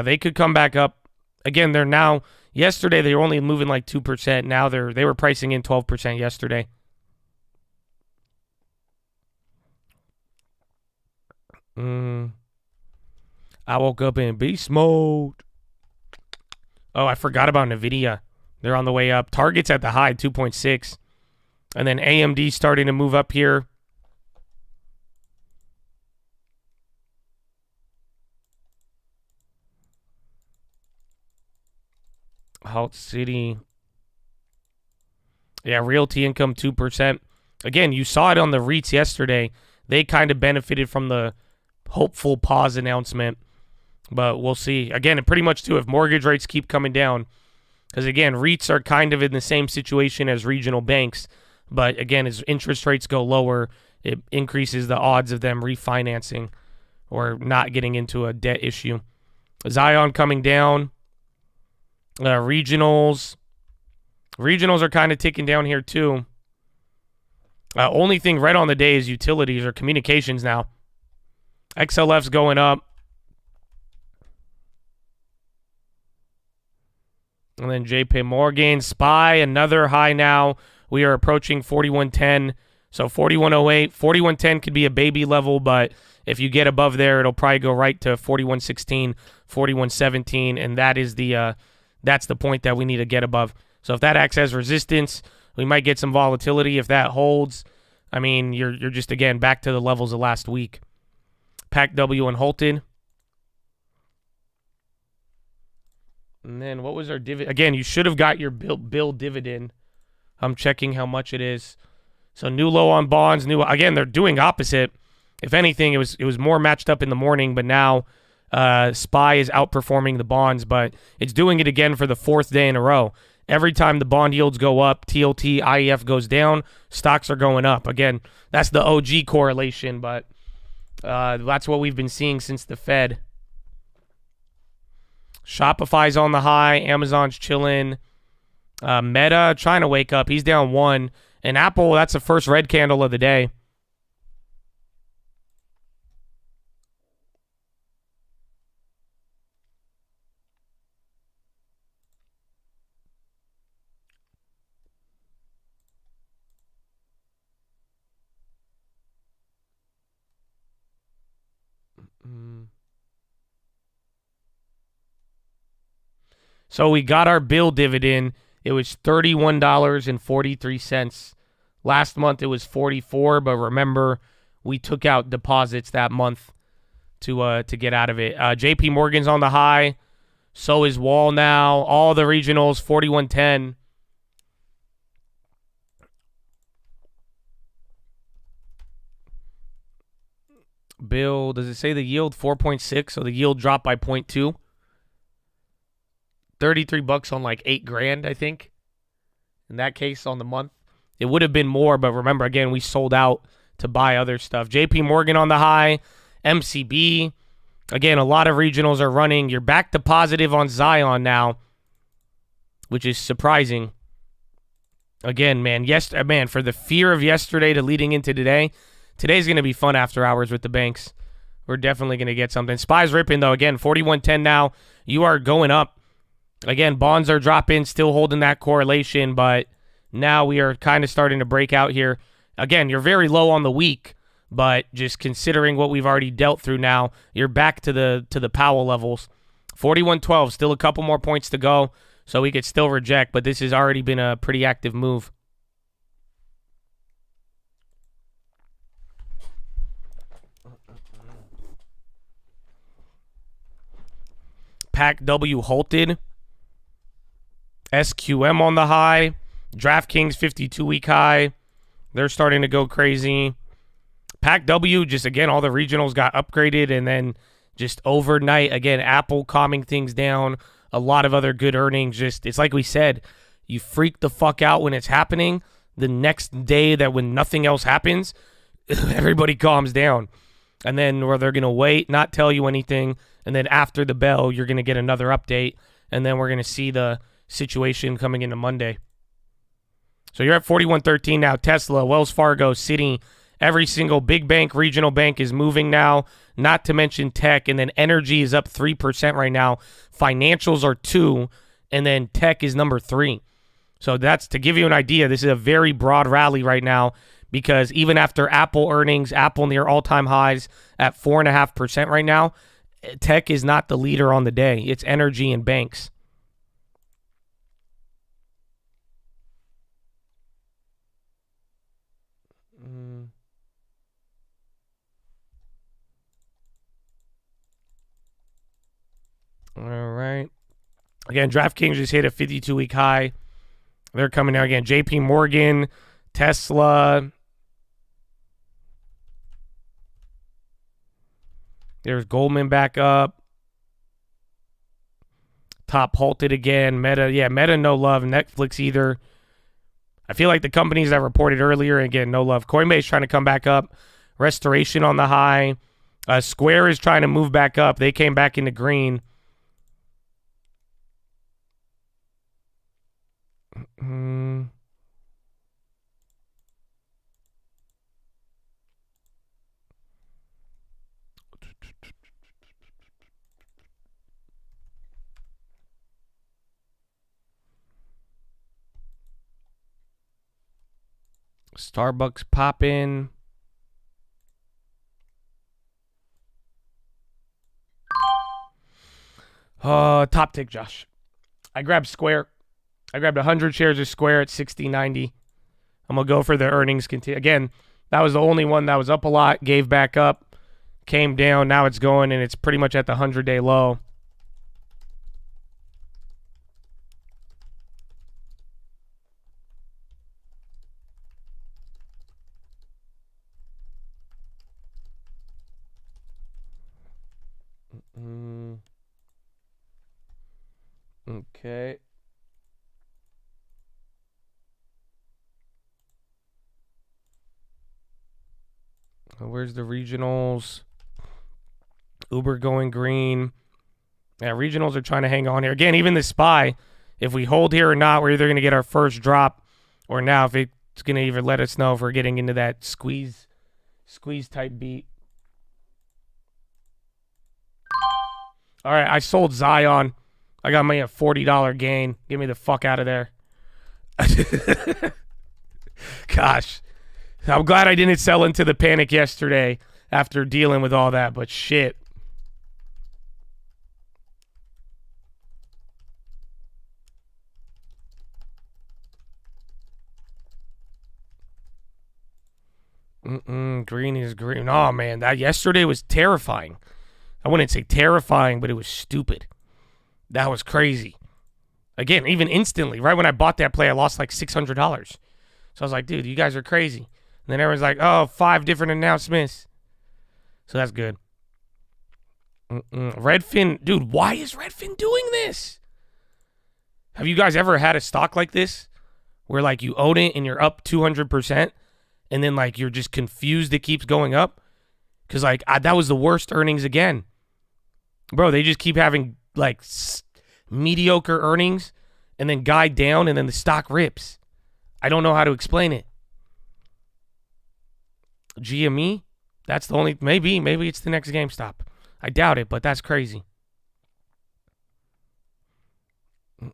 They could come back up. Again, they're now, yesterday they were only moving like 2%. Now they were pricing in 12% yesterday. I woke up in beast mode. Oh, I forgot about NVIDIA. They're on the way up. Target's at the high, 2.6. And then AMD starting to move up here. Halt City. Yeah, Realty Income 2%. Again, you saw it on the REITs yesterday. They kind of benefited from the hopeful pause announcement. But we'll see. Again, and pretty much too, if mortgage rates keep coming down. Because again, REITs are kind of in the same situation as regional banks. But again, as interest rates go lower, it increases the odds of them refinancing or not getting into a debt issue. Zion coming down. Regionals are kind of ticking down here too. Only thing red on the day is utilities or communications now. XLF's going up. And then JP Morgan, SPY, another high now. We are approaching 4110. So 4108, 4110 could be a baby level, but if you get above there, it'll probably go right to 4116, 4117, and that is that's the point that we need to get above. So if that acts as resistance, we might get some volatility. If that holds, I mean, you're just, again, back to the levels of last week. PACW and Holton. And then what was our dividend? Again, you should have got your bill dividend. I'm checking how much it is. So new low on bonds. Again, they're doing opposite. If anything, it was more matched up in the morning, but now SPY is outperforming the bonds, but it's doing it again for the fourth day in a row. Every time the bond yields go up, TLT, IEF goes down, stocks are going up. Again, that's the OG correlation, but that's what we've been seeing since the Fed. Shopify's on the high. Amazon's chilling. Meta trying to wake up. He's down 1. And Apple, that's the first red candle of the day. So we got our bill dividend. It was $31.43. Last month it was $44, but remember, we took out deposits that month to get out of it. JP Morgan's on the high. So is Wall now. All the regionals, 4110. Bill, does it say the yield? 4.6, so the yield dropped by 0.2. 33 bucks on like $8,000, I think. In that case, on the month. It would have been more, but remember, again, we sold out to buy other stuff. JP Morgan on the high. MCB. Again, a lot of regionals are running. You're back to positive on Zion now, which is surprising. Again, man, for the fear of yesterday to leading into today, today's going to be fun after hours with the banks. We're definitely going to get something. SPY's ripping, though. Again, 4110 now. You are going up. Again, bonds are dropping, still holding that correlation, but now we are kind of starting to break out here. Again, you're very low on the week, but just considering what we've already dealt through now, you're back to the Powell levels. 4112, still a couple more points to go, so we could still reject, but this has already been a pretty active move. PACW halted. SQM on the high. DraftKings 52-week high. They're starting to go crazy. PACW, just again, all the regionals got upgraded, and then just overnight, again, Apple calming things down. A lot of other good earnings. Just, it's like we said, you freak the fuck out when it's happening. The next day, that when nothing else happens, everybody calms down. And then where they're going to wait, not tell you anything, and then after the bell, you're going to get another update, and then we're going to see the situation coming into Monday. So you're at 4113 now. Tesla, Wells Fargo, Citi, every single big bank, regional bank is moving now, not to mention tech, and then energy is up 3% right now. Financials are 2%, and then tech is number 3. So that's to give you an idea. This is a very broad rally right now, because even after Apple earnings, Apple near all-time highs at 4.5% right now, tech is not the leader on the day. It's energy and banks. All right. Again, DraftKings just hit a 52-week high. They're coming out again. JP Morgan, Tesla. There's Goldman back up. Top halted again. Meta, Meta no love. Netflix either. I feel like the companies that reported earlier, again, no love. Coinbase trying to come back up. Restoration on the high. Square is trying to move back up. They came back into green. Starbucks popping. Top tick, Josh. I grabbed Square. I grabbed 100 shares of Square at 60.90. I'm going to go for the earnings. Again, that was the only one that was up a lot, gave back up, came down. Now it's going, and it's pretty much at the 100-day low. Okay. Where's the regionals? Uber going green. Yeah, regionals are trying to hang on here. Again, even the SPY, if we hold here or not, we're either going to get our first drop or now if it's going to either let us know if we're getting into that squeeze type beat. All right, I sold Zion. I got me a $40 gain. Get me the fuck out of there. Gosh. I'm glad I didn't sell into the panic yesterday after dealing with all that, but shit. Green is green. Oh, man, that yesterday was terrifying. I wouldn't say terrifying, but it was stupid. That was crazy. Again, even instantly, right when I bought that play, I lost like $600. So I was like, dude, you guys are crazy. And then everyone's like, oh, 5 different announcements. So that's good. Redfin, dude, why is Redfin doing this? Have you guys ever had a stock like this where like you own it and you're up 200% and then like you're just confused it keeps going up? Because like that was the worst earnings again. Bro, they just keep having like mediocre earnings and then guide down and then the stock rips. I don't know how to explain it. GME, that's the only, maybe it's the next GameStop. I doubt it, but that's crazy.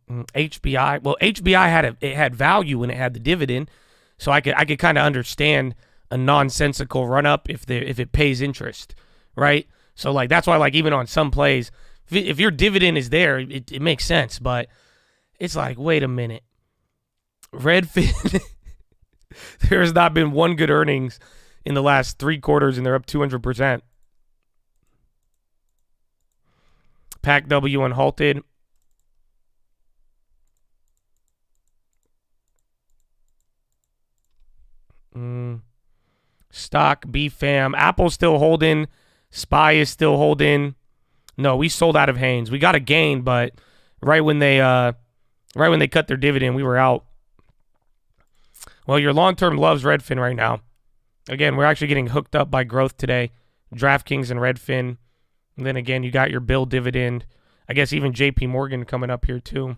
HBI, well, HBI had value when it had the dividend, so I could kind of understand a nonsensical run up if it pays interest, right? So like that's why like even on some plays, if your dividend is there, it makes sense, but it's like, wait a minute. Redfin, there has not been one good earnings in the last 3 quarters, and they're up 200%. Pack W unhalted. Stock, BFAM. Apple's still holding. SPY is still holding. No, we sold out of Haynes. We got a gain, but right when they cut their dividend, we were out. Well, your long-term loves Redfin right now. Again, we're actually getting hooked up by growth today. DraftKings and Redfin. And then again, you got your Bill dividend. I guess even JP Morgan coming up here too.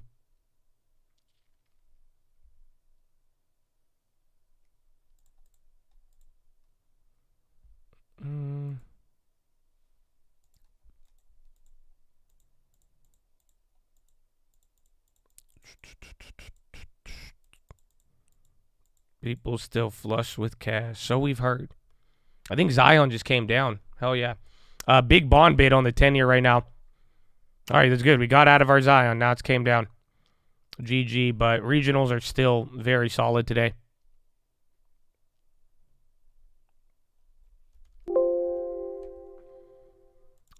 People still flush with cash. So we've heard. I think Zion just came down. Hell yeah. Big bond bid on the 10-year right now. All right, that's good. We got out of our Zion. Now it's came down. GG, but regionals are still very solid today.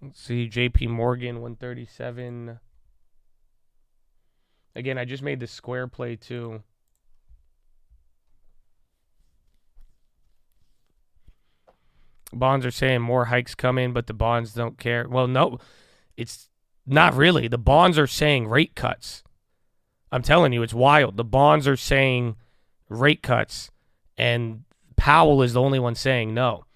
Let's see. JP Morgan, 137. Again, I just made the Square play too. Bonds are saying more hikes coming, but the bonds don't care. Well, no, it's not really. The bonds are saying rate cuts. I'm telling you, it's wild. The bonds are saying rate cuts, and Powell is the only one saying no.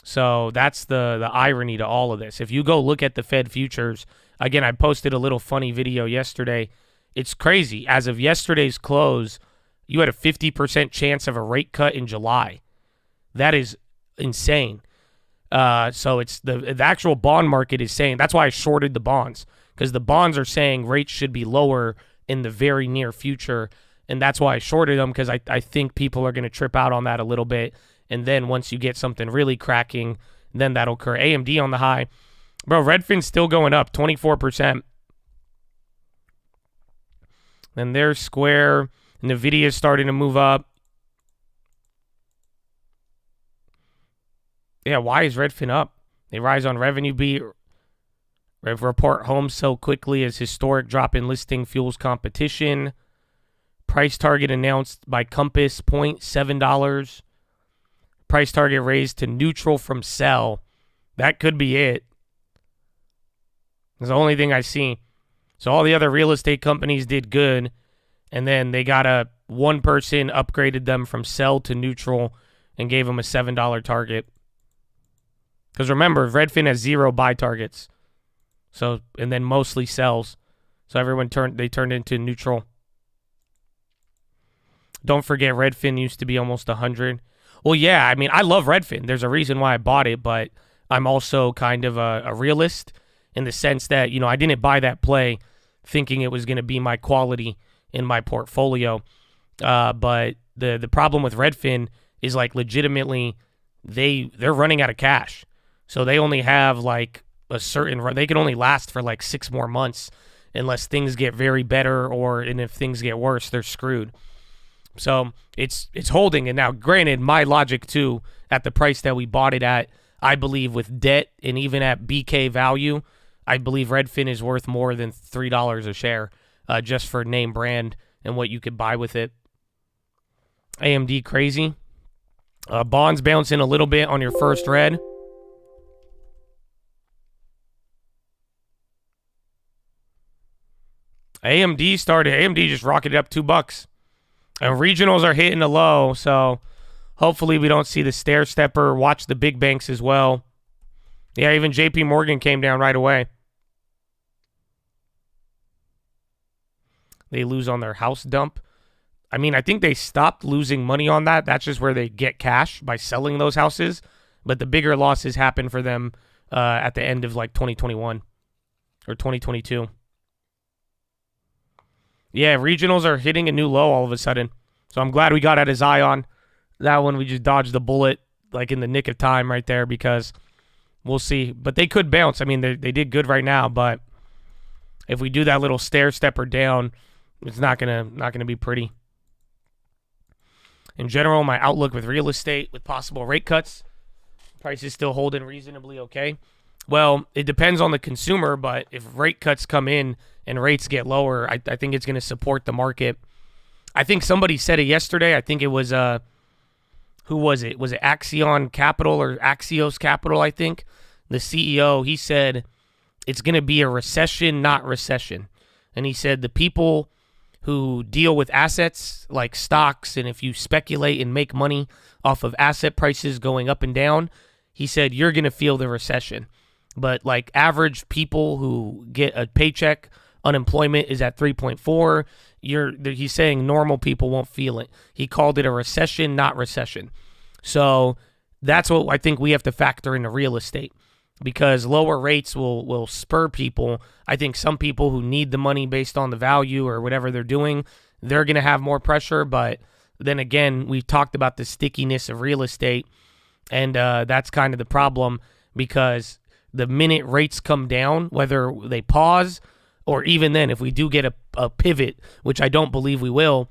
So that's the irony to all of this. If you go look at the Fed futures, again, I posted a little funny video yesterday. It's crazy. As of yesterday's close, you had a 50% chance of a rate cut in July. That is insane. So it's the actual bond market is saying, that's why I shorted the bonds, because the bonds are saying rates should be lower in the very near future, And that's why I shorted them, because I think people are going to trip out on that a little bit. And then once you get something really cracking, then that'll occur. AMD on the high. Bro, Redfin's still going up, 24%. Then there's Square. NVIDIA's starting to move up. Yeah, why is Redfin up? They rise on revenue beat. Report home sell quickly as historic drop in listing fuels competition. Price target announced by Compass, $0.7. Price target raised to neutral from sell. That could be it. That's the only thing I see. So all the other real estate companies did good, and then they got one person upgraded them from sell to neutral and gave them a $7 target. Because remember, Redfin has 0 buy targets. So, and then mostly sells. So everyone turned into neutral. Don't forget, Redfin used to be almost 100. Well, yeah, I mean, I love Redfin. There's a reason why I bought it, but I'm also kind of a realist in the sense that, you know, I didn't buy that play thinking it was going to be my quality in my portfolio. But the problem with Redfin is, like, legitimately they're running out of cash. So they only have like a certain, they can only last for like 6 more months unless things get very better, and if things get worse, they're screwed. So it's holding. And now, granted, my logic too, at the price that we bought it at, I believe with debt and even at BK value, I believe Redfin is worth more than $3 a share, just for name brand and what you could buy with it. AMD crazy. Bonds bouncing a little bit on your first red. AMD just rocketed up $2. And regionals are hitting a low, so hopefully we don't see the stair stepper. Watch the big banks as well. Yeah, even JP Morgan came down right away. They lose on their house dump. I mean, I think they stopped losing money on that. That's just where they get cash by selling those houses. But the bigger losses happen for them at the end of like 2021 or 2022. Yeah, regionals are hitting a new low all of a sudden. So I'm glad we got out of Zion. That one, we just dodged the bullet like in the nick of time right there, because we'll see. But they could bounce. I mean, they did good right now, but if we do that little stair stepper down, it's not gonna be pretty. In general, my outlook with real estate, with possible rate cuts, prices still holding reasonably okay. Well, it depends on the consumer, but if rate cuts come in and rates get lower, I think it's going to support the market. I think somebody said it yesterday. I think it was, who was it? Was it Axion Capital or Axios Capital, I think? The CEO, he said, it's going to be a recession, not recession. And he said the people who deal with assets like stocks, and if you speculate and make money off of asset prices going up and down, he said you're going to feel the recession. But like average people who get a paycheck, unemployment is at 3.4. He's saying normal people won't feel it. He called it a recession, not recession. So that's what I think we have to factor into real estate, because lower rates will spur people. I think some people who need the money based on the value or whatever they're doing, they're going to have more pressure. But then again, we've talked about the stickiness of real estate, and that's kind of the problem, because the minute rates come down, whether they pause or even then, if we do get a pivot, which I don't believe we will,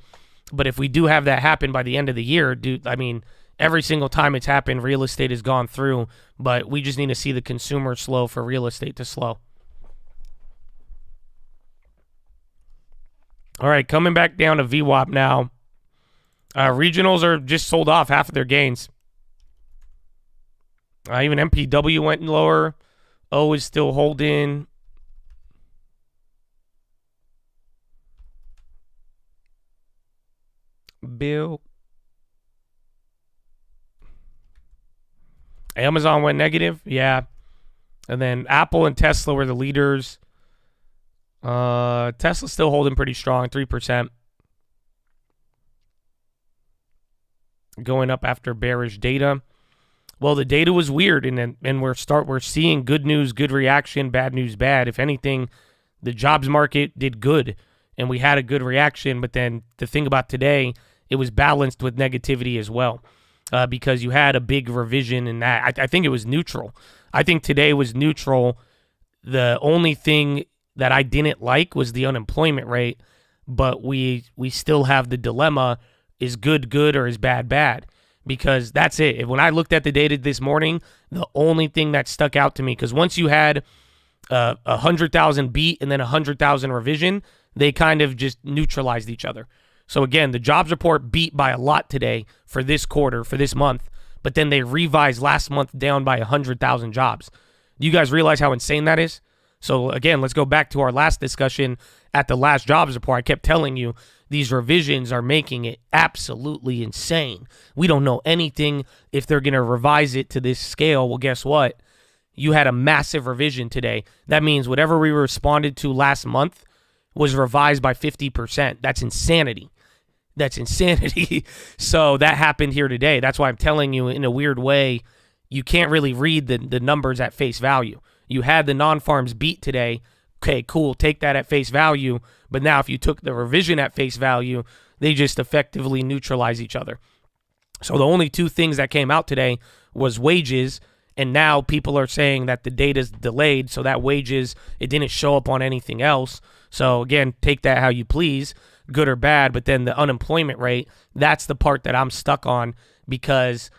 but if we do have that happen by the end of the year, dude, I mean, every single time it's happened, real estate has gone through, but we just need to see the consumer slow for real estate to slow. All right, coming back down to VWAP now. Regionals are just sold off half of their gains. Even MPW went lower. O is still holding. Bill. Amazon went negative. Yeah. And then Apple and Tesla were the leaders. Tesla's still holding pretty strong, 3%. Going up after bearish data. Well, the data was weird, and we're seeing good news, good reaction, bad news, bad. If anything, the jobs market did good, and we had a good reaction. But then the thing about today, it was balanced with negativity as well, because you had a big revision in that. I think it was neutral. I think today was neutral. The only thing that I didn't like was the unemployment rate, but we still have the dilemma, is good or is bad? Because that's it. When I looked at the data this morning, the only thing that stuck out to me, because once you had 100,000 beat and then 100,000 revision, they kind of just neutralized each other. So again, the jobs report beat by a lot today for this quarter, for this month, but then they revised last month down by 100,000 jobs. Do you guys realize how insane that is? So again, let's go back to our last discussion at the last jobs report. I kept telling you these revisions are making it absolutely insane. We don't know anything if they're going to revise it to this scale. Well, guess what? You had a massive revision today. That means whatever we responded to last month was revised by 50%. That's insanity. That's insanity. So that happened here today. That's why I'm telling you, in a weird way, you can't really read the numbers at face value. You had the non-farms beat today. Okay, cool, take that at face value. But now if you took the revision at face value, they just effectively neutralize each other. So the only two things that came out today was wages, and now people are saying that the data's delayed, so that wages, it didn't show up on anything else. So again, take that how you please, good or bad. But then the unemployment rate, that's the part that I'm stuck on, because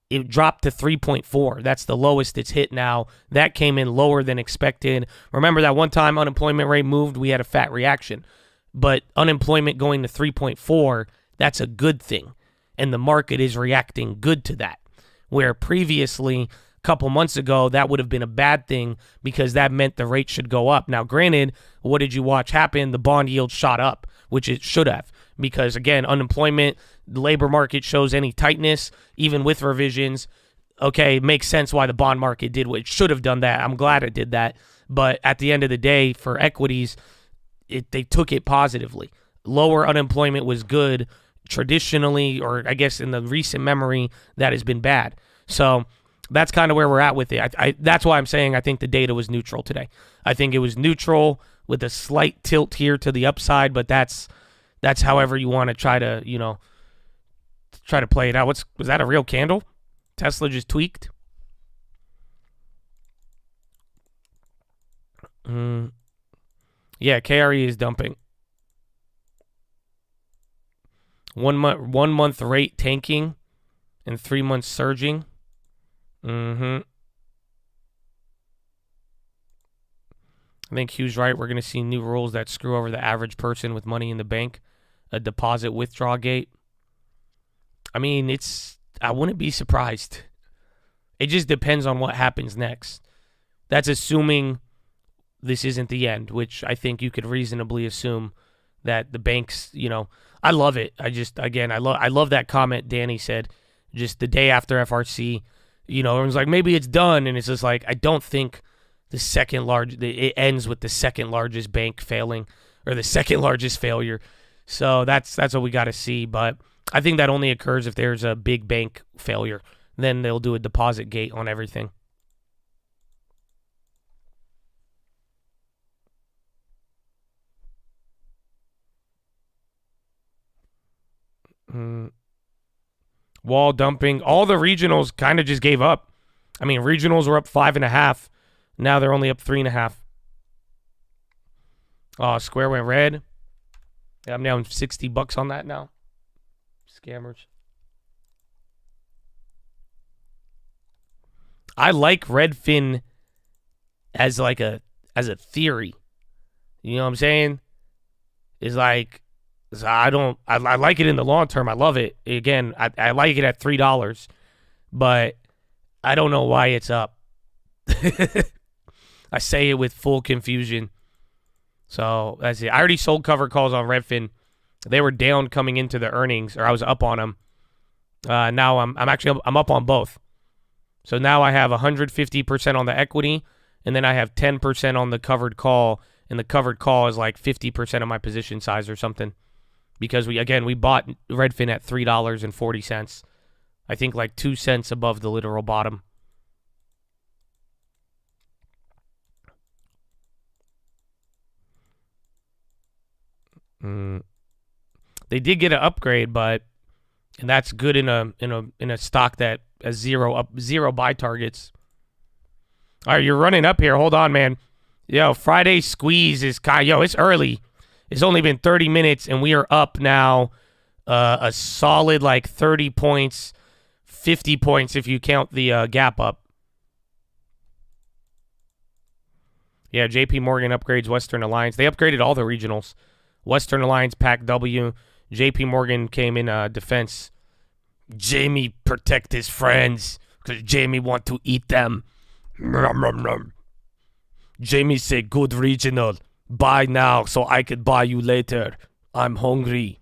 it dropped to 3.4. That's the lowest it's hit now. That came in lower than expected. Remember that one time unemployment rate moved, we had a fat reaction. But unemployment going to 3.4, that's a good thing. And the market is reacting good to that. Where previously, a couple months ago, that would have been a bad thing, because that meant the rate should go up. Now, granted, what did you watch happen? The bond yield shot up, which it should have. Because, again, unemployment, the labor market shows any tightness, even with revisions. Okay, it makes sense why the bond market did what it should have done that. I'm glad it did that. But at the end of the day, for equities, they took it positively. Lower unemployment was good traditionally, or I guess in the recent memory, that has been bad. So that's kind of where we're at with it. That's why I'm saying I think the data was neutral today. I think it was neutral with a slight tilt here to the upside, but that's however you want to try to, try to play it out. Was that a real candle? Tesla just tweaked? Yeah, KRE is dumping. 1 month rate tanking and 3 months surging. I think Hugh's right. We're going to see new rules that screw over the average person with money in the bank. A deposit withdrawal gate. I mean, I wouldn't be surprised. It just depends on what happens next. That's assuming this isn't the end, which I think you could reasonably assume that the banks, I love it. I love that comment Danny said just the day after FRC. Everyone's like, maybe it's done. And it's just like, I don't think it ends with the second largest bank failing, or the second largest failure. So that's what we got to see. But I think that only occurs if there's a big bank failure. Then they'll do a deposit gate on everything. Wall dumping. All the regionals kind of just gave up. I mean, regionals were up 5.5. Now they're only up 3.5. Oh, Square went red. Yeah, I'm down $60 on that now. Scammers. I like Redfin as a theory. You know what I'm saying? It's like, I like it in the long term. I love it. Again, I like it at $3, but I don't know why it's up. I say it with full confusion. So that's it. I already sold cover calls on Redfin. They were down coming into the earnings, or I was up on them. Now I'm up on both. So now I have 150% on the equity, and then I have 10% on the covered call, and the covered call is like 50% of my position size or something. Because we bought Redfin at $3.40. I think like 2 cents above the literal bottom. They did get an upgrade, and that's good in a stock that has zero buy targets. All right, you're running up here. Hold on, man. Yo, Friday squeeze is it's early. It's only been 30 minutes, and we are up now a solid like 30 points, 50 points if you count the gap up. Yeah, JP Morgan upgrades Western Alliance. They upgraded all the regionals. Western Alliance, Pac W. JP Morgan came in defense. Jamie protect his friends because Jamie want to eat them. Jamie say, good regional. Buy now so I could buy you later. I'm hungry.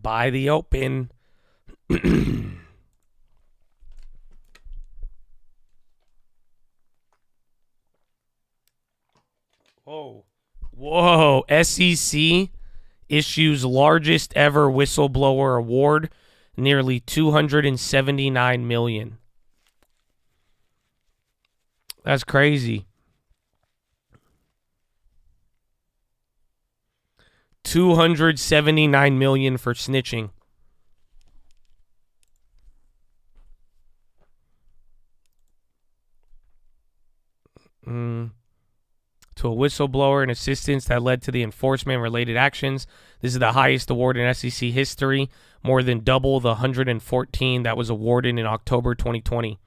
Buy the open. Whoa. SEC issues largest ever whistleblower award, nearly $279 million. That's crazy. $279 million for snitching. To a whistleblower and assistance that led to the enforcement-related actions. This is the highest award in SEC history, more than double the 114 that was awarded in October 2020.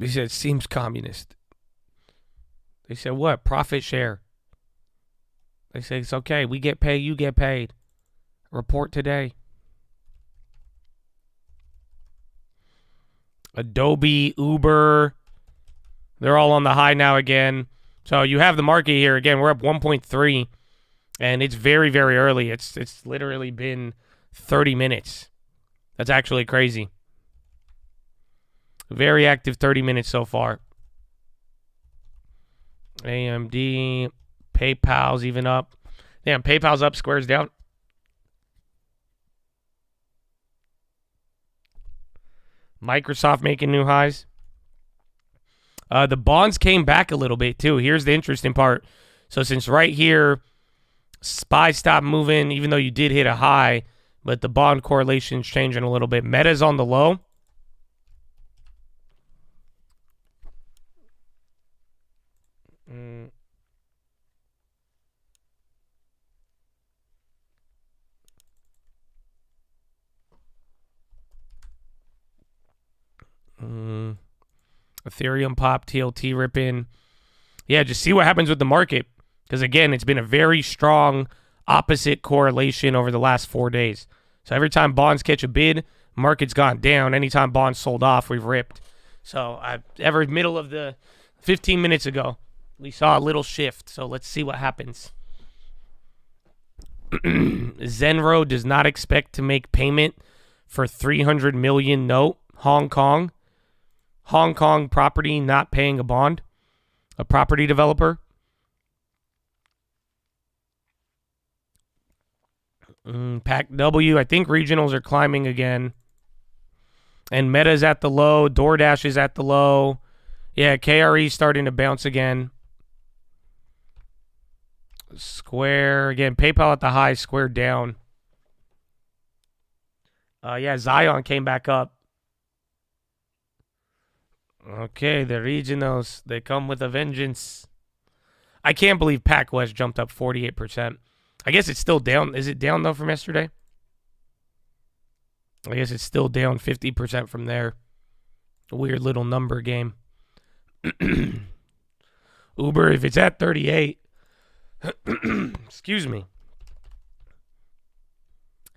They said, seems communist. They said, what? Profit share. They say, it's okay. We get paid. You get paid. Report today. Adobe, Uber. They're all on the high now again. So you have the market here. Again, we're up 1.3. And it's very, very early. It's literally been 30 minutes. That's actually crazy. Very active 30 minutes so far. AMD, PayPal's even up. Damn, PayPal's up, Square's down. Microsoft making new highs. The bonds came back a little bit too. Here's the interesting part. So since right here, SPY stopped moving, even though you did hit a high, but the bond correlation's changing a little bit. Meta's on the low. Ethereum pop, TLT ripping. Yeah, just see what happens with the market. Because again, it's been a very strong opposite correlation over the last 4 days. So every time bonds catch a bid, market's gone down. Anytime bonds sold off, we've ripped. So every middle of the 15 minutes ago, we saw a little shift. So let's see what happens. Zenro does not expect to make payment for $300 million note. Hong Kong property not paying a bond. A property developer. Pac W. I think regionals are climbing again. And Meta's at the low. DoorDash is at the low. Yeah, KRE starting to bounce again. Square. Again, PayPal at the high. Square down. Yeah, Zion came back up. Okay, the regionals. They come with a vengeance. I can't believe PacWest jumped up 48%. I guess it's still down. Is it down, though, from yesterday? I guess it's still down 50% from there. A weird little number game. Uber, if it's at 38. Excuse me.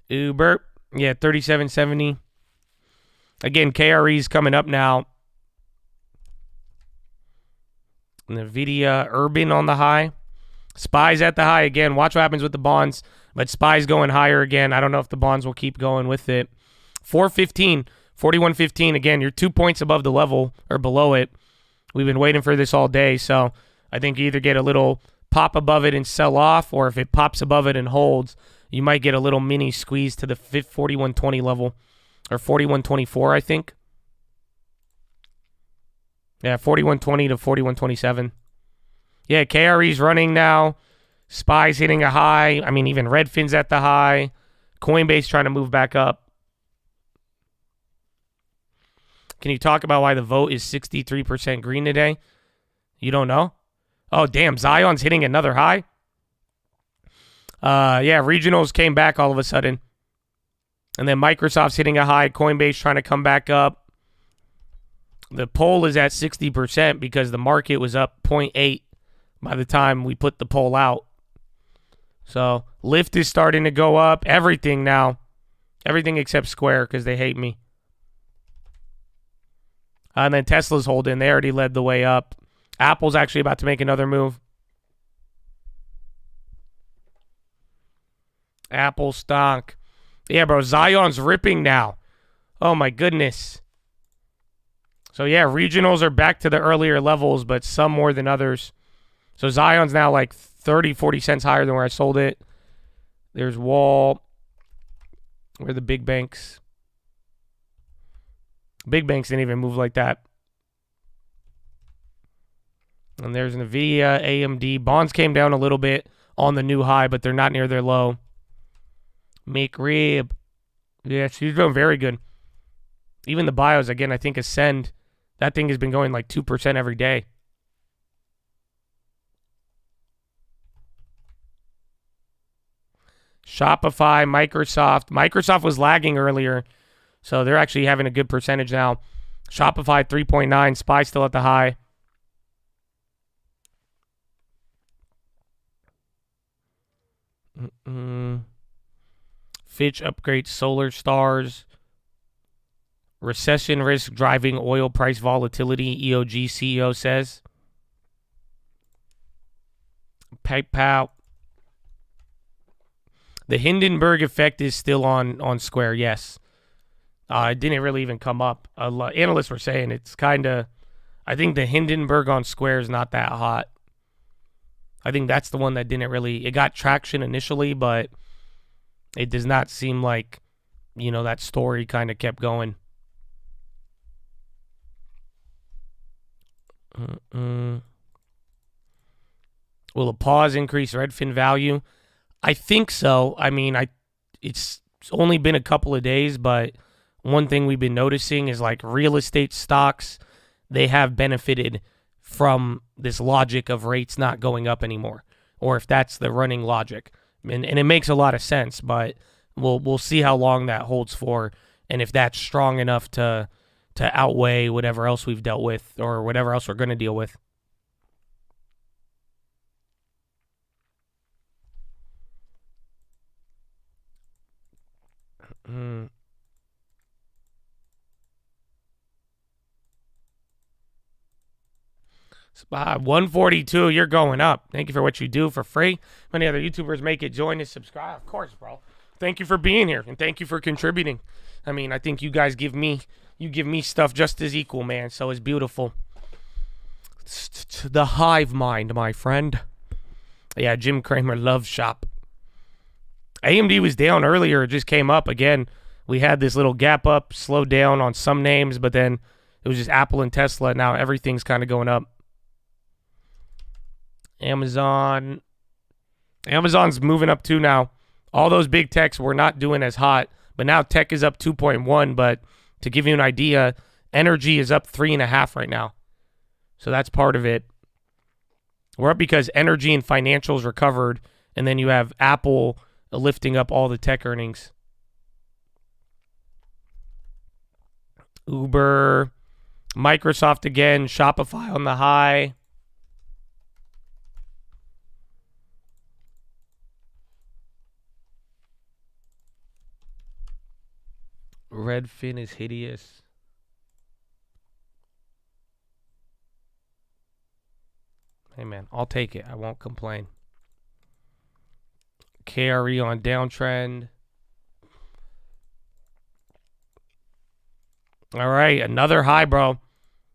Uber, yeah, 37.70. Again, KRE's coming up now. NVIDIA, Urban on the high. SPY's at the high again. Watch what happens with the bonds. But SPY's going higher again. I don't know if the bonds will keep going with it. 415, 41.15. Again, you're 2 points above the level or below it. We've been waiting for this all day, so I think you either get a little pop above it and sell off, or if it pops above it and holds, you might get a little mini squeeze to the 41.20 level, or 41.24, I think. Yeah, 41.20 to 41.27. Yeah, KRE's running now. SPY's hitting a high. I mean, even Redfin's at the high. Coinbase trying to move back up. Can you talk about why the vote is 63% green today? You don't know? Oh, damn. Zion's hitting another high. Yeah, regionals came back all of a sudden. And then Microsoft's hitting a high. Coinbase trying to come back up. The poll is at 60% because the market was up 0.8 by the time we put the poll out. So Lyft is starting to go up. Everything now. Everything except Square because they hate me. And then Tesla's holding. They already led the way up. Apple's actually about to make another move. Apple stock. Yeah, bro. Zion's ripping now. Oh, my goodness. So, yeah, regionals are back to the earlier levels, but some more than others. So, Zion's now like 30, 40 cents higher than where I sold it. There's Wall. Where are the big banks? Big banks didn't even move like that. And there's Nvidia, AMD. Bonds came down a little bit on the new high, but they're not near their low. McRib. Yeah, she's doing very good. Even the bios, again, I think Ascend. That thing has been going like 2% every day. Shopify, Microsoft. Microsoft was lagging earlier, so they're actually having a good percentage now. Shopify 3.9, SPY still at the high. Fitch upgrades Solar Stars. Recession risk driving oil price volatility, EOG CEO says. PayPal. The Hindenburg effect is still on Square, yes. It didn't really even come up. Analysts were saying it's kind of... I think the Hindenburg on Square is not that hot. I think that's the one that didn't really... It got traction initially, but it does not seem like, that story kind of kept going. Will a pause increase Redfin value? I think so. I mean, it's only been a couple of days, but one thing we've been noticing is like real estate stocks, they have benefited from this logic of rates not going up anymore, or if that's the running logic. And it makes a lot of sense, but we'll see how long that holds for, and if that's strong enough to outweigh whatever else we've dealt with or whatever else we're going to deal with. Spot 142, you're going up. Thank you for what you do for free. Many other YouTubers make it. Join us, subscribe. Of course, bro. Thank you for being here, and thank you for contributing. I mean, I think you guys give me stuff just as equal, man. So it's beautiful. It's the hive mind, my friend. Yeah, Jim Cramer loves shop. AMD was down earlier. It just came up again. We had this little gap up, slowed down on some names, but then it was just Apple and Tesla. Now everything's kind of going up. Amazon's moving up too now. All those big techs were not doing as hot, but now tech is up 2.1. But to give you an idea, energy is up 3.5 right now. So that's part of it. We're up because energy and financials recovered, and then you have Apple lifting up all the tech earnings. Uber, Microsoft again, Shopify on the high. Redfin is hideous. Hey, man, I'll take it. I won't complain. KRE on downtrend. All right, another high, bro.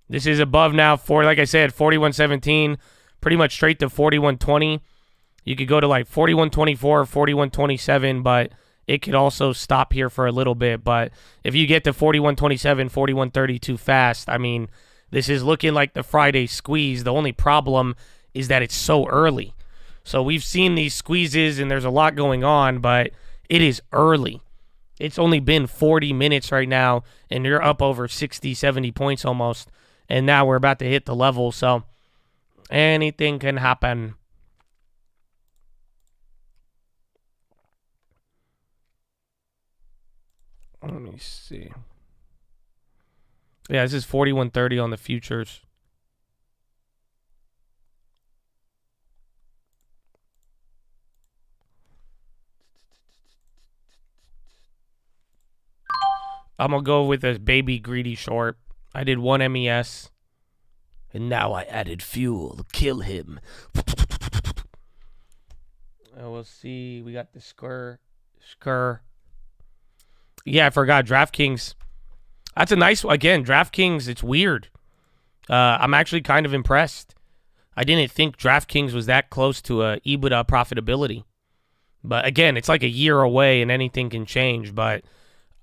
This is above now for, like I said, 41.17, pretty much straight to 41.20. You could go to like 41.24, 41.27, but it could also stop here for a little bit. But if you get to 41.27, 41.30 too fast, I mean, this is looking like the Friday squeeze. The only problem is that it's so early. So we've seen these squeezes and there's a lot going on, but it is early. It's only been 40 minutes right now, and you're up over 60, 70 points almost. And now we're about to hit the level, so anything can happen. Let me see. Yeah, this is 41.30 on the futures. I'm going to go with a baby greedy short. I did one MES. And now I added fuel. Kill him. We'll see. We got the Skr. Yeah, I forgot. DraftKings. That's a nice one. Again, DraftKings, it's weird. I'm actually kind of impressed. I didn't think DraftKings was that close to a EBITDA profitability. But again, it's like a year away and anything can change. But,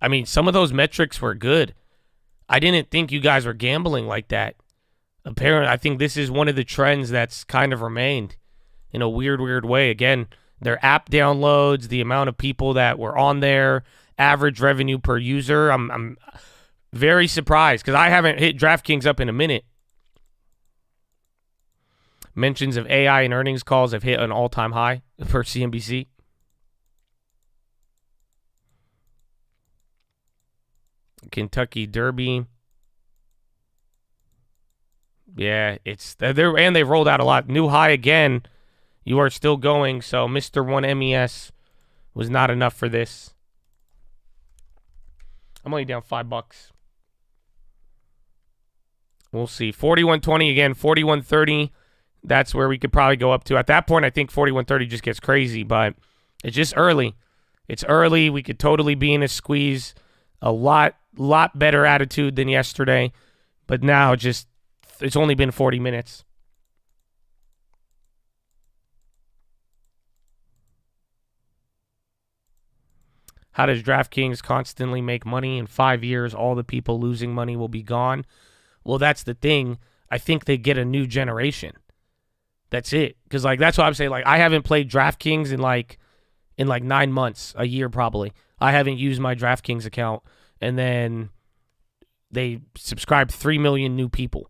I mean, some of those metrics were good. I didn't think you guys were gambling like that. Apparently, I think this is one of the trends that's kind of remained in a weird way. Again, their app downloads, the amount of people that were on there, average revenue per user. I'm very surprised because I haven't hit DraftKings up in a minute. Mentions of AI and earnings calls have hit an all-time high for CNBC. Kentucky Derby. Yeah, it's there, and they've rolled out a lot. New high again. You are still going, so Mr. 1 MES was not enough for this. I'm only down $5. We'll see. 41.20 again, 41.30. That's where we could probably go up to. At that point, I think 41.30 just gets crazy, but it's just early. It's early. We could totally be in a squeeze. A lot better attitude than yesterday, but now just it's only been 40 minutes. How does DraftKings constantly make money? In 5 years, all the people losing money will be gone. Well, that's the thing. I think they get a new generation. That's it. Because that's what I'm saying. I haven't played DraftKings in 9 months, a year probably. I haven't used my DraftKings account. And then they subscribed 3 million new people.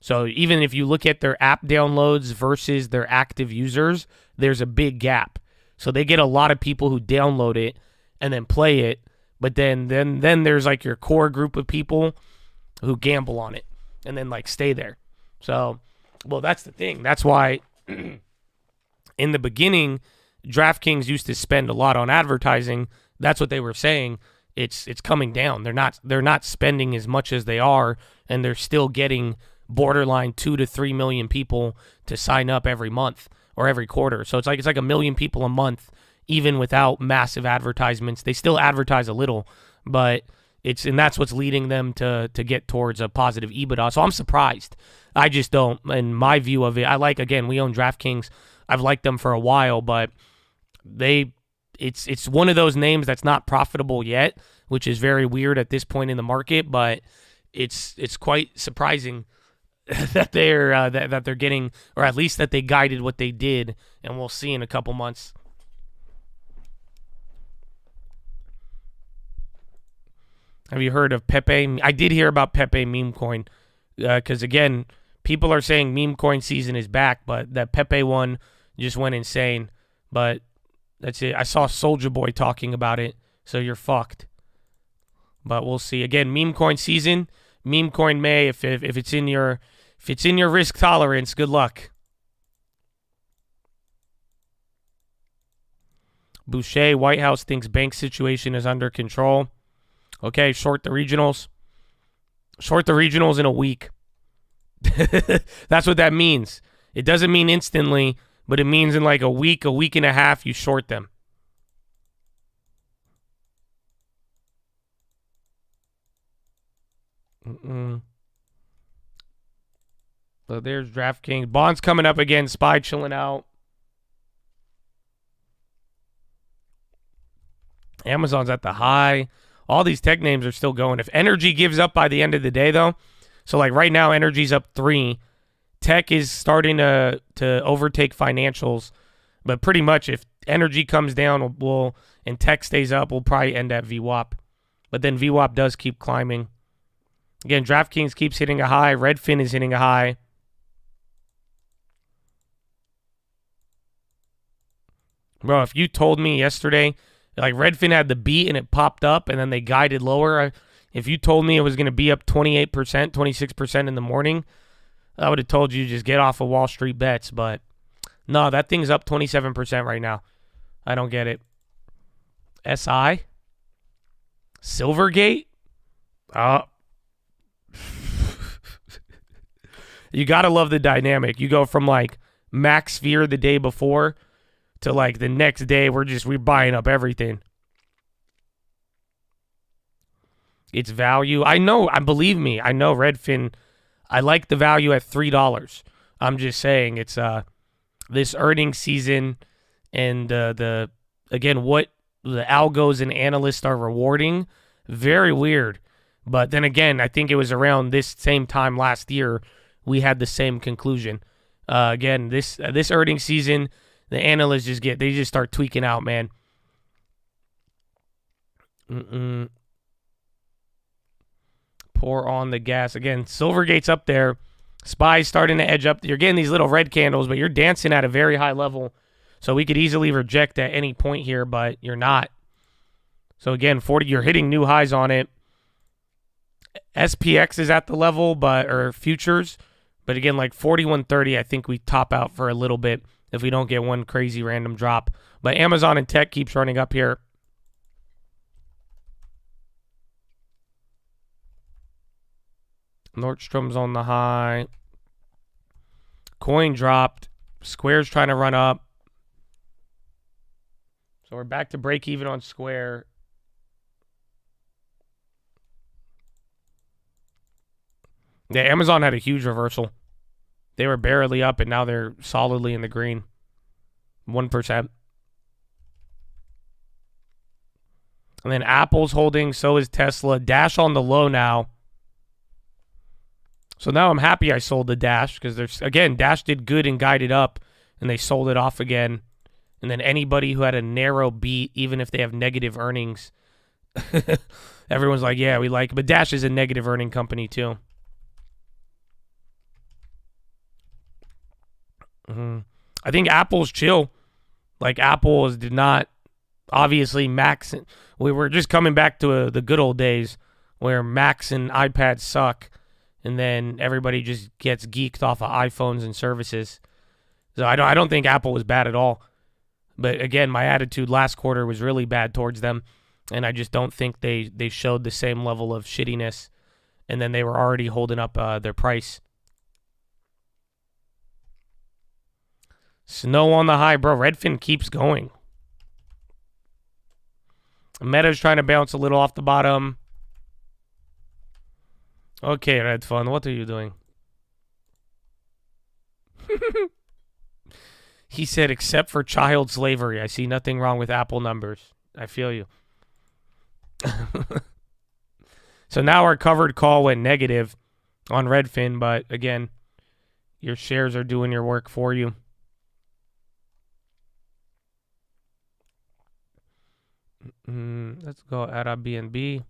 So even if you look at their app downloads versus their active users, there's a big gap. So they get a lot of people who download it and then play it. But then there's your core group of people who gamble on it and then stay there. So, well, that's the thing. That's why in the beginning, DraftKings used to spend a lot on advertising. That's what they were saying. It's coming down. They're not spending as much as they are, and they're still getting borderline 2 to 3 million people to sign up every month or every quarter. So it's like 1 million people a month, even without massive advertisements. They still advertise a little, but that's what's leading them to get towards a positive EBITDA. So I'm surprised. I just don't. In my view of it, we own DraftKings. I've liked them for a while, but it's one of those names that's not profitable yet, which is very weird at this point in the market, but it's quite surprising that they're getting, or at least that they guided what they did, and we'll see in a couple months. Have you heard of Pepe? I did hear about Pepe meme coin because, again, people are saying meme coin season is back, but that Pepe one just went insane. But that's it. I saw Soulja Boy talking about it, so you're fucked. But we'll see. Again, meme coin season, meme coin May. If it's in your risk tolerance, good luck. Boucher, White House thinks bank situation is under control. Okay, short the regionals. Short the regionals in a week. That's what that means. It doesn't mean instantly, but it means in a week and a half, you short them. So there's DraftKings. Bonds coming up again. SPY chilling out. Amazon's at the high. All these tech names are still going. If energy gives up by the end of the day, though, so like right now, energy's up 3. Tech is starting to overtake financials. But pretty much if energy comes down and tech stays up, we'll probably end at VWAP. But then VWAP does keep climbing. Again, DraftKings keeps hitting a high. Redfin is hitting a high. Bro, if you told me yesterday, like Redfin had the beat and it popped up and then they guided lower, if you told me it was going to be up 28%, 26% in the morning, I would have told you just get off of Wall Street bets. But no, that thing's up 27% right now. I don't get it. SI? Silvergate? You got to love the dynamic. You go from like max fear the day before to like the next day we're buying up everything. It's value. Believe me, I know Redfin. I like the value at $3. I'm just saying it's this earnings season and again what the algos and analysts are rewarding. Very weird. But then again, I think it was around this same time last year we had the same conclusion. Again, this earnings season, the analysts just start tweaking out, man. Pour on the gas. Again, Silvergate's up there. SPY's starting to edge up. You're getting these little red candles, but you're dancing at a very high level. So we could easily reject at any point here, but you're not. So again, 40, you're hitting new highs on it. SPX is at the level, or futures. But again, like 41.30, I think we top out for a little bit if we don't get one crazy random drop. But Amazon and tech keeps running up here. Nordstrom's on the high. Coin dropped. Square's trying to run up. So we're back to break even on Square. Yeah, Amazon had a huge reversal. They were barely up, and now they're solidly in the green. 1%. And then Apple's holding, so is Tesla. Dash on the low now. So now I'm happy I sold the Dash because Dash did good and guided up, and they sold it off again. And then anybody who had a narrow beat, even if they have negative earnings, everyone's like, yeah, we like it. But Dash is a negative earning company too. I think Apple's chill. Like Apple did not, obviously Macs. We were just coming back to the good old days where Macs and iPads suck. And then everybody just gets geeked off of iPhones and services. So I don't think Apple was bad at all. But again, my attitude last quarter was really bad towards them. And I just don't think they showed the same level of shittiness. And then they were already holding up their price. Snow on the high, bro. Redfin keeps going. Meta's trying to bounce a little off the bottom. Okay, Redfin, what are you doing? He said, except for child slavery, I see nothing wrong with Apple numbers. I feel you. So now our covered call went negative on Redfin, but again, your shares are doing your work for you. Let's go Airbnb.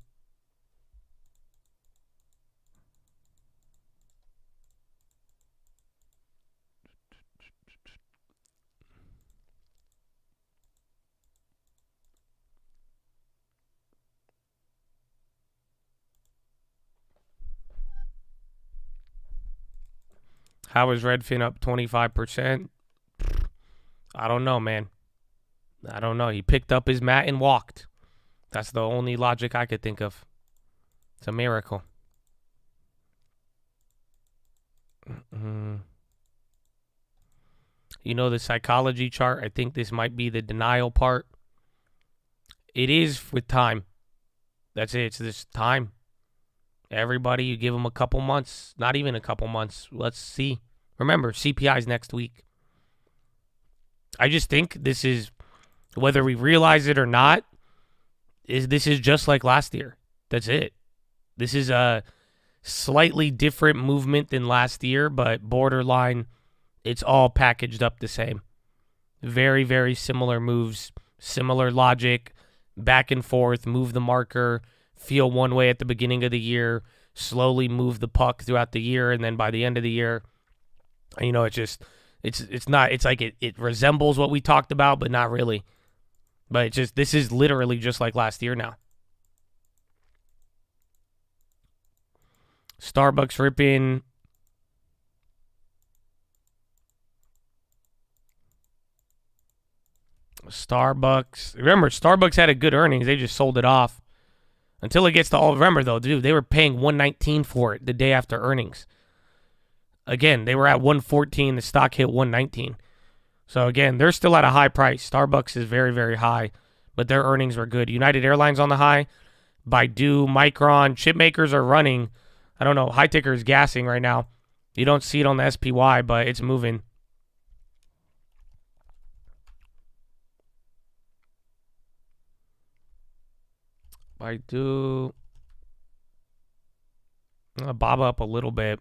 How is Redfin up 25%? I don't know, man. I don't know. He picked up his mat and walked. That's the only logic I could think of. It's a miracle. You know the psychology chart? I think this might be the denial part. It is with time. That's it. It's this time. Everybody, you give them a couple months, not even a couple months. Let's see. Remember, CPI's next week. I just think this is, whether we realize it or not, this is just like last year. That's it. This is a slightly different movement than last year, but borderline, it's all packaged up the same. Very, very similar moves, similar logic, back and forth, move the marker, feel one way at the beginning of the year, slowly move the puck throughout the year, and then by the end of the year, it's like it resembles what we talked about, but not really. But this is literally just like last year now. Starbucks ripping. Starbucks. Remember, Starbucks had a good earnings. They just sold it off. Until it gets to all. Remember, though, dude, they were paying $119 for it the day after earnings. Again, they were at $114. The stock hit $119. So, again, they're still at a high price. Starbucks is very, very high, but their earnings were good. United Airlines on the high. Baidu, Micron, chip makers are running. I don't know. High ticker is gassing right now. You don't see it on the SPY, but it's moving. Baidu. Bob up a little bit.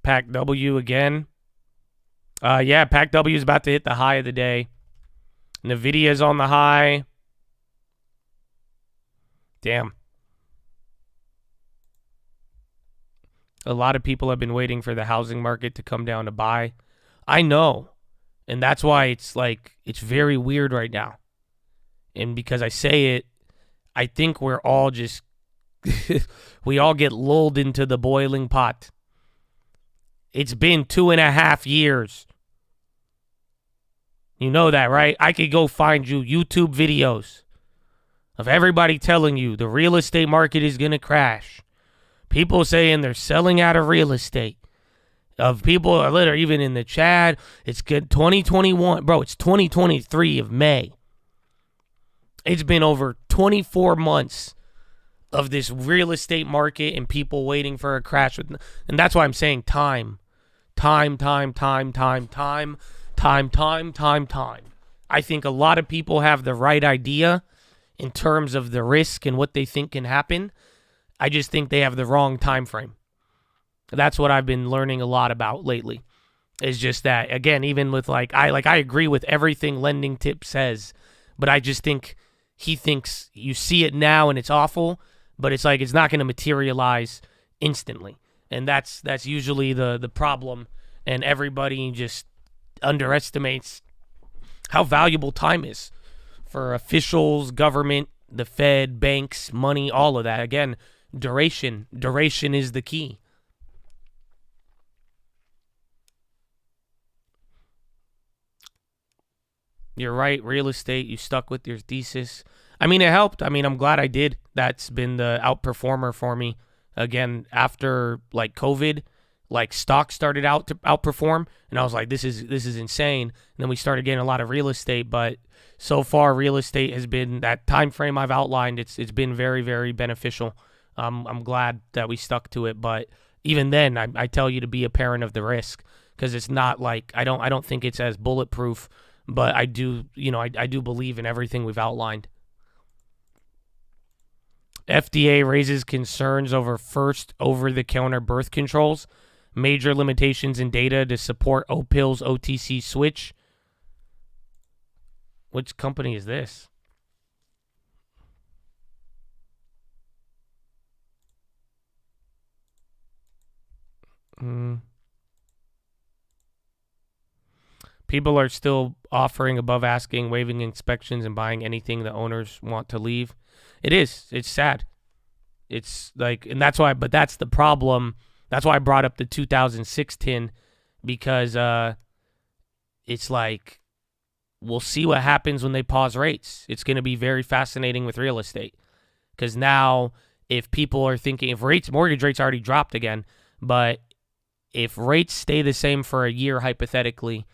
Pac W again. Yeah, Pac W is about to hit the high of the day. Nvidia's on the high. Damn. A lot of people have been waiting for the housing market to come down to buy. I know. And that's why it's very weird right now. And because I say it, I think we're all just, we all get lulled into the boiling pot. It's been 2.5 years. You know that, right? I could go find you YouTube videos of everybody telling you the real estate market is going to crash. People saying they're selling out of real estate. Of people that are even in the chat, it's good 2021. Bro, it's 2023 of May. It's been over 24 months of this real estate market and people waiting for a crash. And that's why I'm saying time. Time. I think a lot of people have the right idea in terms of the risk and what they think can happen. I just think they have the wrong time frame. That's what I've been learning a lot about lately. Is just that, again, even with I agree with everything Lending Tip says, but I just think he thinks you see it now and it's awful, but it's like it's not going to materialize instantly. And that's usually the problem, and everybody just underestimates how valuable time is for officials, government, the Fed, banks, money, all of that. Again, duration is the key. You're right, real estate, you stuck with your thesis. I mean, it helped. I mean, I'm glad I did. That's been the outperformer for me. Again, after COVID, stocks started out to outperform, and I was like, this is insane. And then we started getting a lot of real estate, but so far real estate has been that time frame I've outlined. It's been very, very beneficial. I'm glad that we stuck to it, but even then, I tell you to be a parent of the risk, because it's not I don't think it's as bulletproof, but I do believe in everything we've outlined. FDA raises concerns over first over-the-counter birth controls. Major limitations in data to support Opil's OTC switch. Which company is this? People are still offering above asking, waiving inspections, and buying anything the owners want to leave. It is. It's sad. It's and that's why, but that's the problem. That's why I brought up the 2006 tin, because it's we'll see what happens when they pause rates. It's going to be very fascinating with real estate, because now if people are thinking, if mortgage rates already dropped again, but if rates stay the same for a year, hypothetically,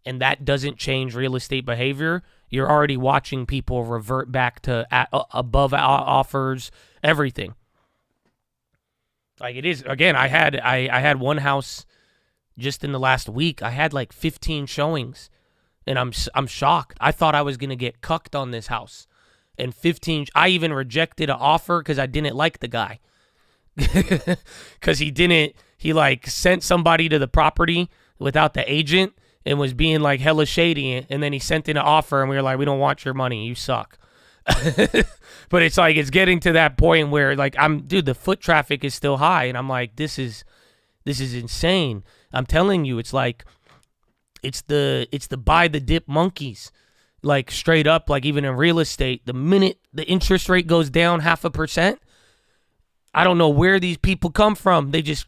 and that doesn't change real estate behavior, you're already watching people revert back to above offers, everything. Like it is, again, I had one house just in the last week. I had like 15 showings, and I'm shocked. I thought I was going to get cucked on this house. And 15, I even rejected an offer because I didn't like the guy. Because he like sent somebody to the property without the agent and was being like hella shady. And then he sent in an offer and we were like, we don't want your money. You suck. But it's like, it's getting to that point where like, dude, the foot traffic is still high. And I'm like, this is insane. I'm telling you, it's like, it's the buy the dip monkeys. Like straight up, like even in real estate, the minute the interest rate goes down 0.5%, I don't know where these people come from. They just,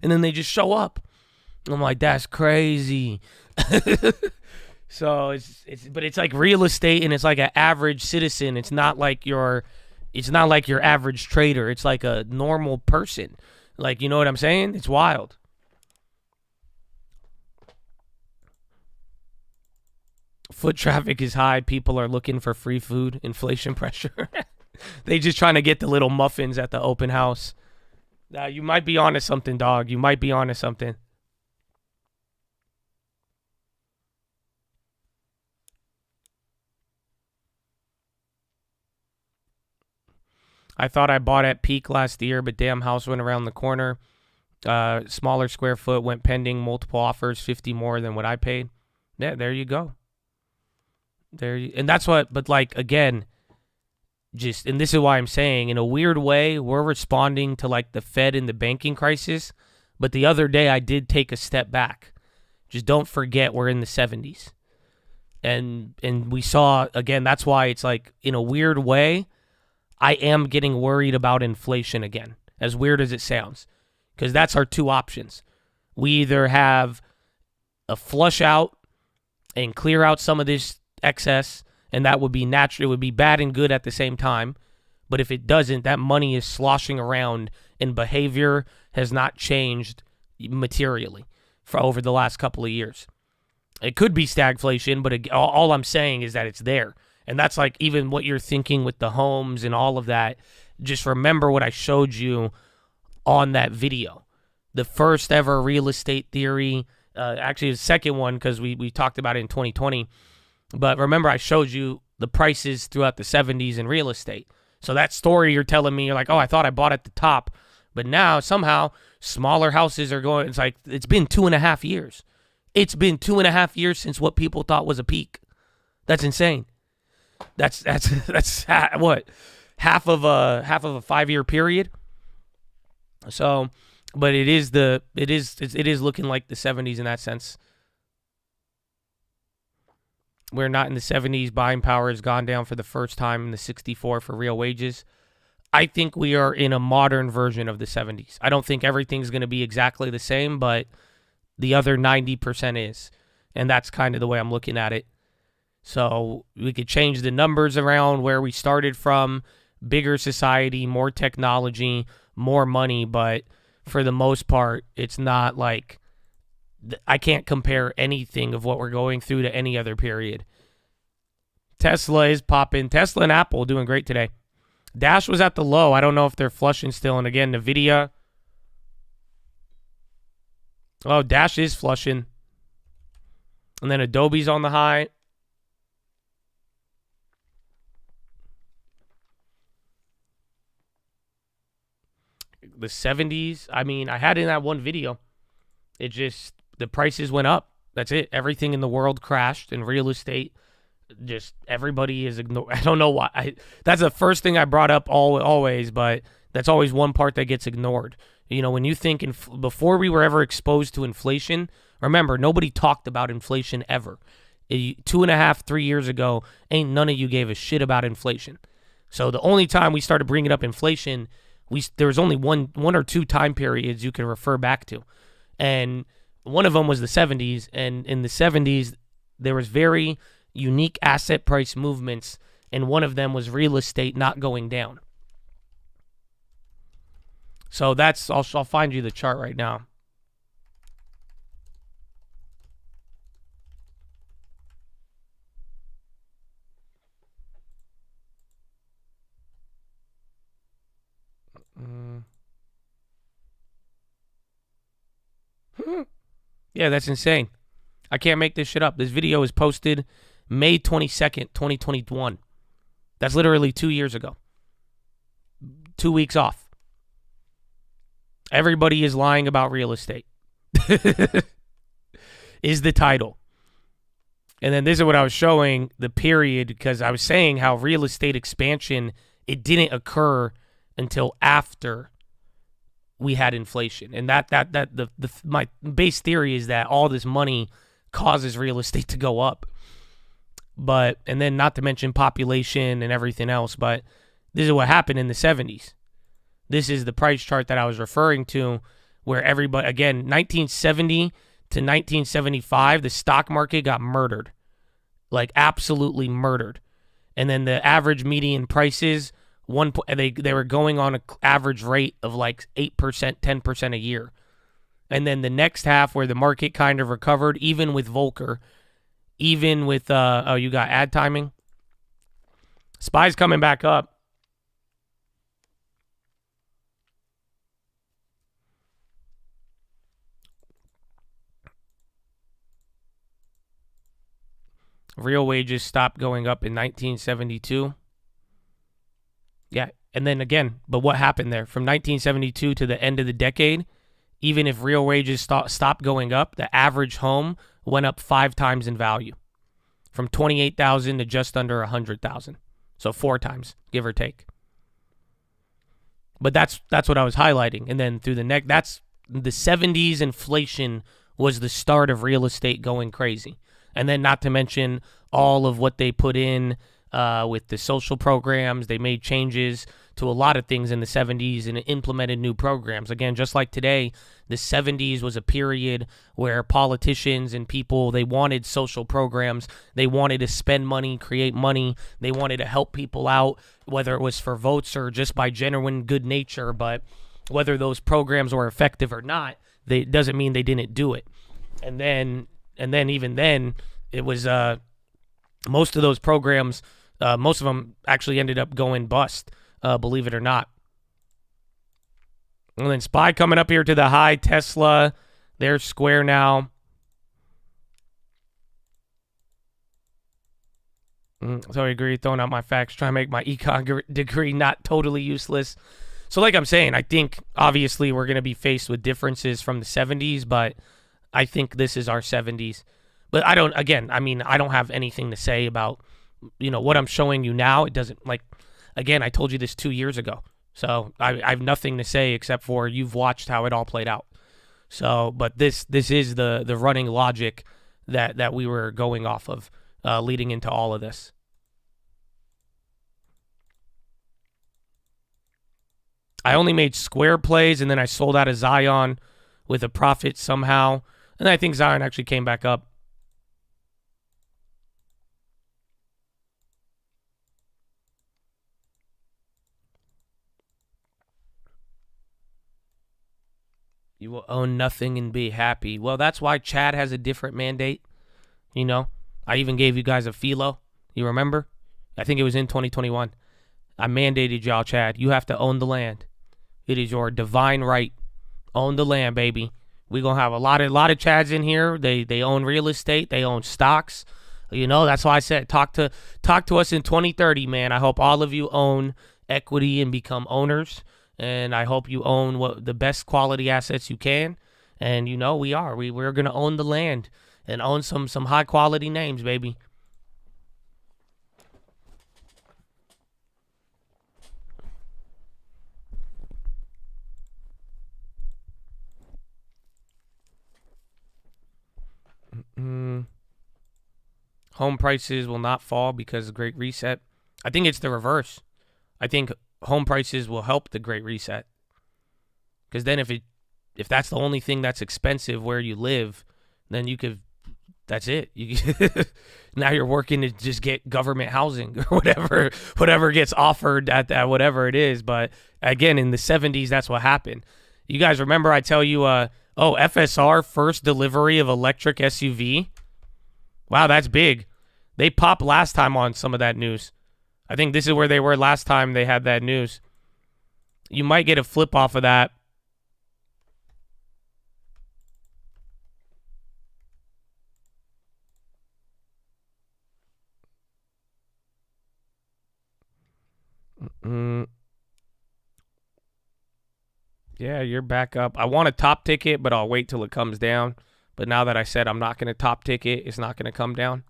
and then they just show up. I'm like, that's crazy. So but it's like real estate, and it's like an average citizen. It's not like your average trader. It's like a normal person. Like, you know what I'm saying? It's wild. Foot traffic is high. People are looking for free food. Inflation pressure. They just trying to get the little muffins at the open house. You might be onto something, dog. You might be onto something. I thought I bought at peak last year, but damn, house went around the corner. Smaller square foot, went pending, multiple offers, 50 more than what I paid. Yeah, there you go. And that's what, but like, again, and this is why I'm saying, in a weird way, we're responding to like the Fed and the banking crisis. But the other day I did take a step back. Just don't forget we're in the 70s. And we saw, again, that's why it's like, in a weird way, I am getting worried about inflation again, as weird as it sounds. Because that's our two options. We either have a flush out and clear out some of this excess, and that would be natural. It would be bad and good at the same time. But if it doesn't, that money is sloshing around, and behavior has not changed materially for over the last couple of years. It could be stagflation, but all I'm saying is that it's there. And that's like even what you're thinking with the homes and all of that. Just remember what I showed you on that video. The first ever real estate theory, actually the second one, because we talked about it in 2020. But remember, I showed you the prices throughout the 70s in real estate. So that story you're telling me, you're like, oh, I thought I bought at the top. But now somehow smaller houses are going, it's like, it's been 2.5 years. It's been 2.5 years since what people thought was a peak. That's insane. That's what? Half of a 5-year period. So, but it is looking like the 70s in that sense. We're not in the 70s. Buying power has gone down for the first time in the 64 for real wages. I think we are in a modern version of the 70s. I don't think everything's going to be exactly the same, but the other 90% is. And that's kind of the way I'm looking at it. So we could change the numbers around where we started from. Bigger society, more technology, more money. But for the most part, it's not like... I can't compare anything of what we're going through to any other period. Tesla is popping. Tesla and Apple doing great today. Dash was at the low. I don't know if they're flushing still. And again, NVIDIA. Oh, Dash is flushing. And then Adobe's on the high. The 70s. I mean, I had in that one video. It just... the prices went up. That's it. Everything in the world crashed in real estate. Just everybody is ignored. I don't know why. That's the first thing I brought up always, but that's always one part that gets ignored. You know, when you think before we were ever exposed to inflation, remember, nobody talked about inflation ever. 2.5, 3 years ago, ain't none of you gave a shit about inflation. So the only time we started bringing up inflation, there was only one or two time periods you can refer back to. And one of them was the 70s, and in the 70s, there was very unique asset price movements, and one of them was real estate not going down. So I'll find you the chart right now. Yeah, that's insane. I can't make this shit up. This video is posted May 22nd, 2021. That's literally 2 years ago. 2 weeks off. Everybody is lying about real estate. Is the title. And then this is what I was showing, the period, because I was saying how real estate expansion, it didn't occur until after we had inflation. And my base theory is that all this money causes real estate to go up. But, and then not to mention population and everything else, but this is what happened in the 70s. This is the price chart that I was referring to, where everybody, again, 1970 to 1975, the stock market got murdered. Like, absolutely murdered. And then the average median prices, they were going on an average rate of like 8%, 10% a year. And then the next half where the market kind of recovered, even with Volcker, even with, oh, you got ad timing? SPY's coming back up. Real wages stopped going up in 1972. Yeah, and then again, but what happened there? From 1972 to the end of the decade, even if real wages stopped going up, the average home went up 5 times in value. From 28,000 to just under 100,000. So 4 times, give or take. But that's what I was highlighting. And then through that's the 70s inflation was the start of real estate going crazy. And then not to mention all of what they put in with the social programs. They made changes to a lot of things in the 70s and implemented new programs. Again, just like today, the 70s was a period where politicians and people, they wanted social programs. They wanted to spend money, create money. They wanted to help people out, whether it was for votes or just by genuine good nature. But whether those programs were effective or not, it doesn't mean they didn't do it. And then even then, it was most of those programs, most of them actually ended up going bust, believe it or not. And then SPY coming up here to the high. Tesla, they're square now. So I agree, throwing out my facts, trying to make my econ degree not totally useless. So like I'm saying, I think obviously we're going to be faced with differences from the 70s, but I think this is our 70s. But I don't have anything to say about, what I'm showing you now. It doesn't, again, I told you this 2 years ago. So I have nothing to say except for you've watched how it all played out. So, but this is the running logic that we were going off of leading into all of this. I only made square plays, and then I sold out of Zion with a profit somehow. And I think Zion actually came back up. You will own nothing and be happy. Well, that's why Chad has a different mandate. I even gave you guys a PHILO. You remember? I think it was in 2021. I mandated y'all, Chad. You have to own the land. It is your divine right. Own the land, baby. We're going to have a lot of Chads in here. They own real estate. They own stocks. That's why I said talk to us in 2030, man. I hope all of you own equity and become owners. And I hope you own the best quality assets you can. And we are. We're going to own the land and own some high quality names, baby. Home prices will not fall because of the Great Reset. I think it's the reverse. I think home prices will help the Great Reset. Because then if that's the only thing that's expensive where you live, then that's it. Now you're working to just get government housing or whatever gets offered at that, whatever it is. But again, in the 70s, that's what happened. You guys remember I tell you, FSR, first delivery of electric SUV. Wow, that's big. They popped last time on some of that news. I think this is where they were last time they had that news. You might get a flip off of that. Yeah, you're back up. I want to top ticket, but I'll wait till it comes down. But now that I said I'm not going to top ticket, it's not going to come down.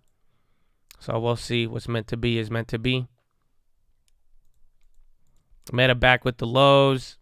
So we'll see. What's meant to be is meant to be. Meta back with the lows.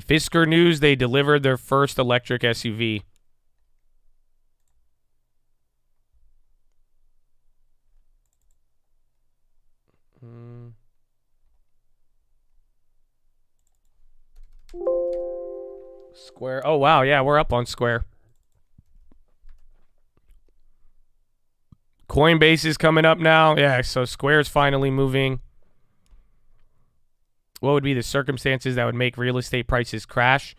Fisker News, they delivered their first electric SUV. Square. Oh, wow. Yeah, we're up on Square. Coinbase is coming up now. Yeah, so Square's finally moving. What would be the circumstances that would make real estate prices crash?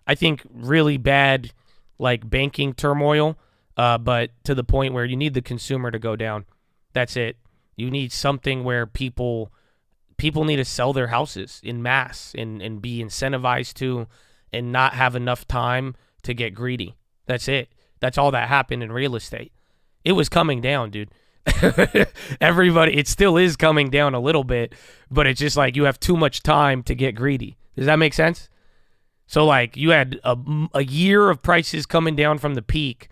I think really bad, like banking turmoil, but to the point where you need the consumer to go down. That's it. You need something where people need to sell their houses in mass and be incentivized to, and not have enough time to get greedy. That's it. That's all that happened in real estate. It was coming down, dude. Everybody, it still is coming down a little bit, but it's just like you have too much time to get greedy. Does that make sense? So like you had a year of prices coming down from the peak,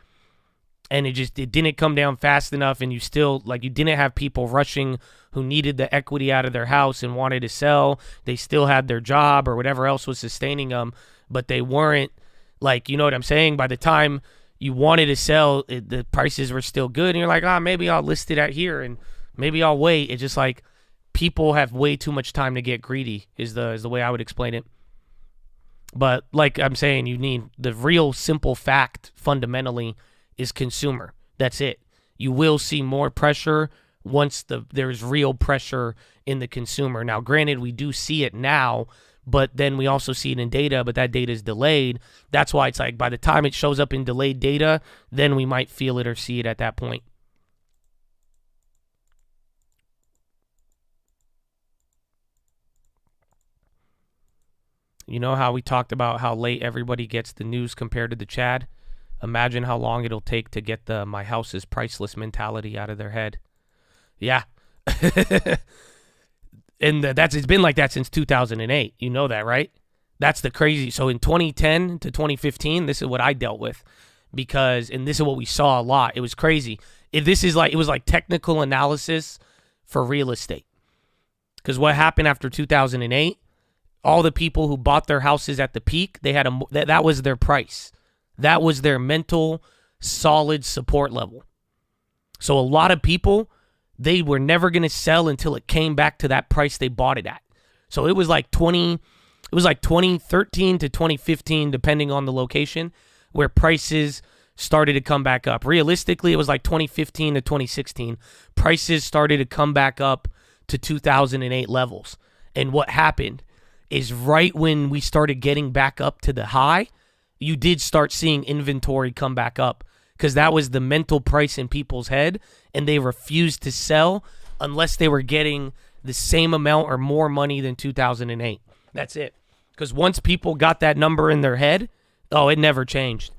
and it didn't come down fast enough, and you still, like, you didn't have people rushing who needed the equity out of their house and wanted to sell. They still had their job or whatever else was sustaining them, but they weren't, like, you know what I'm saying? By the time you wanted to sell, the prices were still good, and you're like, maybe I'll list it at here, and maybe I'll wait. It's just like people have way too much time to get greedy is the way I would explain it. But like I'm saying, you need the real simple fact fundamentally is consumer. That's it. You will see more pressure once there's real pressure in the consumer. Now, granted, we do see it now, but then we also see it in data, but that data is delayed. That's why it's like by the time it shows up in delayed data, then we might feel it or see it at that point. You know how we talked about how late everybody gets the news compared to the Chad? Imagine how long it'll take to get the my house is priceless mentality out of their head. Yeah. And it's been like that since 2008. You know that, right? That's the crazy. So in 2010 to 2015, this is what I dealt with, and this is what we saw a lot. It was crazy. It was like technical analysis for real estate. Because what happened after 2008, all the people who bought their houses at the peak, they had that was their price. That was their mental solid support level. So a lot of people, they were never going to sell until it came back to that price they bought it at. So it was like 2013 to 2015, depending on the location, where prices started to come back up. Realistically, it was like 2015 to 2016. Prices started to come back up to 2008 levels. And what happened is right when we started getting back up to the high, you did start seeing inventory come back up, because that was the mental price in people's head, and they refused to sell unless they were getting the same amount or more money than 2008. That's it. Because once people got that number in their head, it never changed.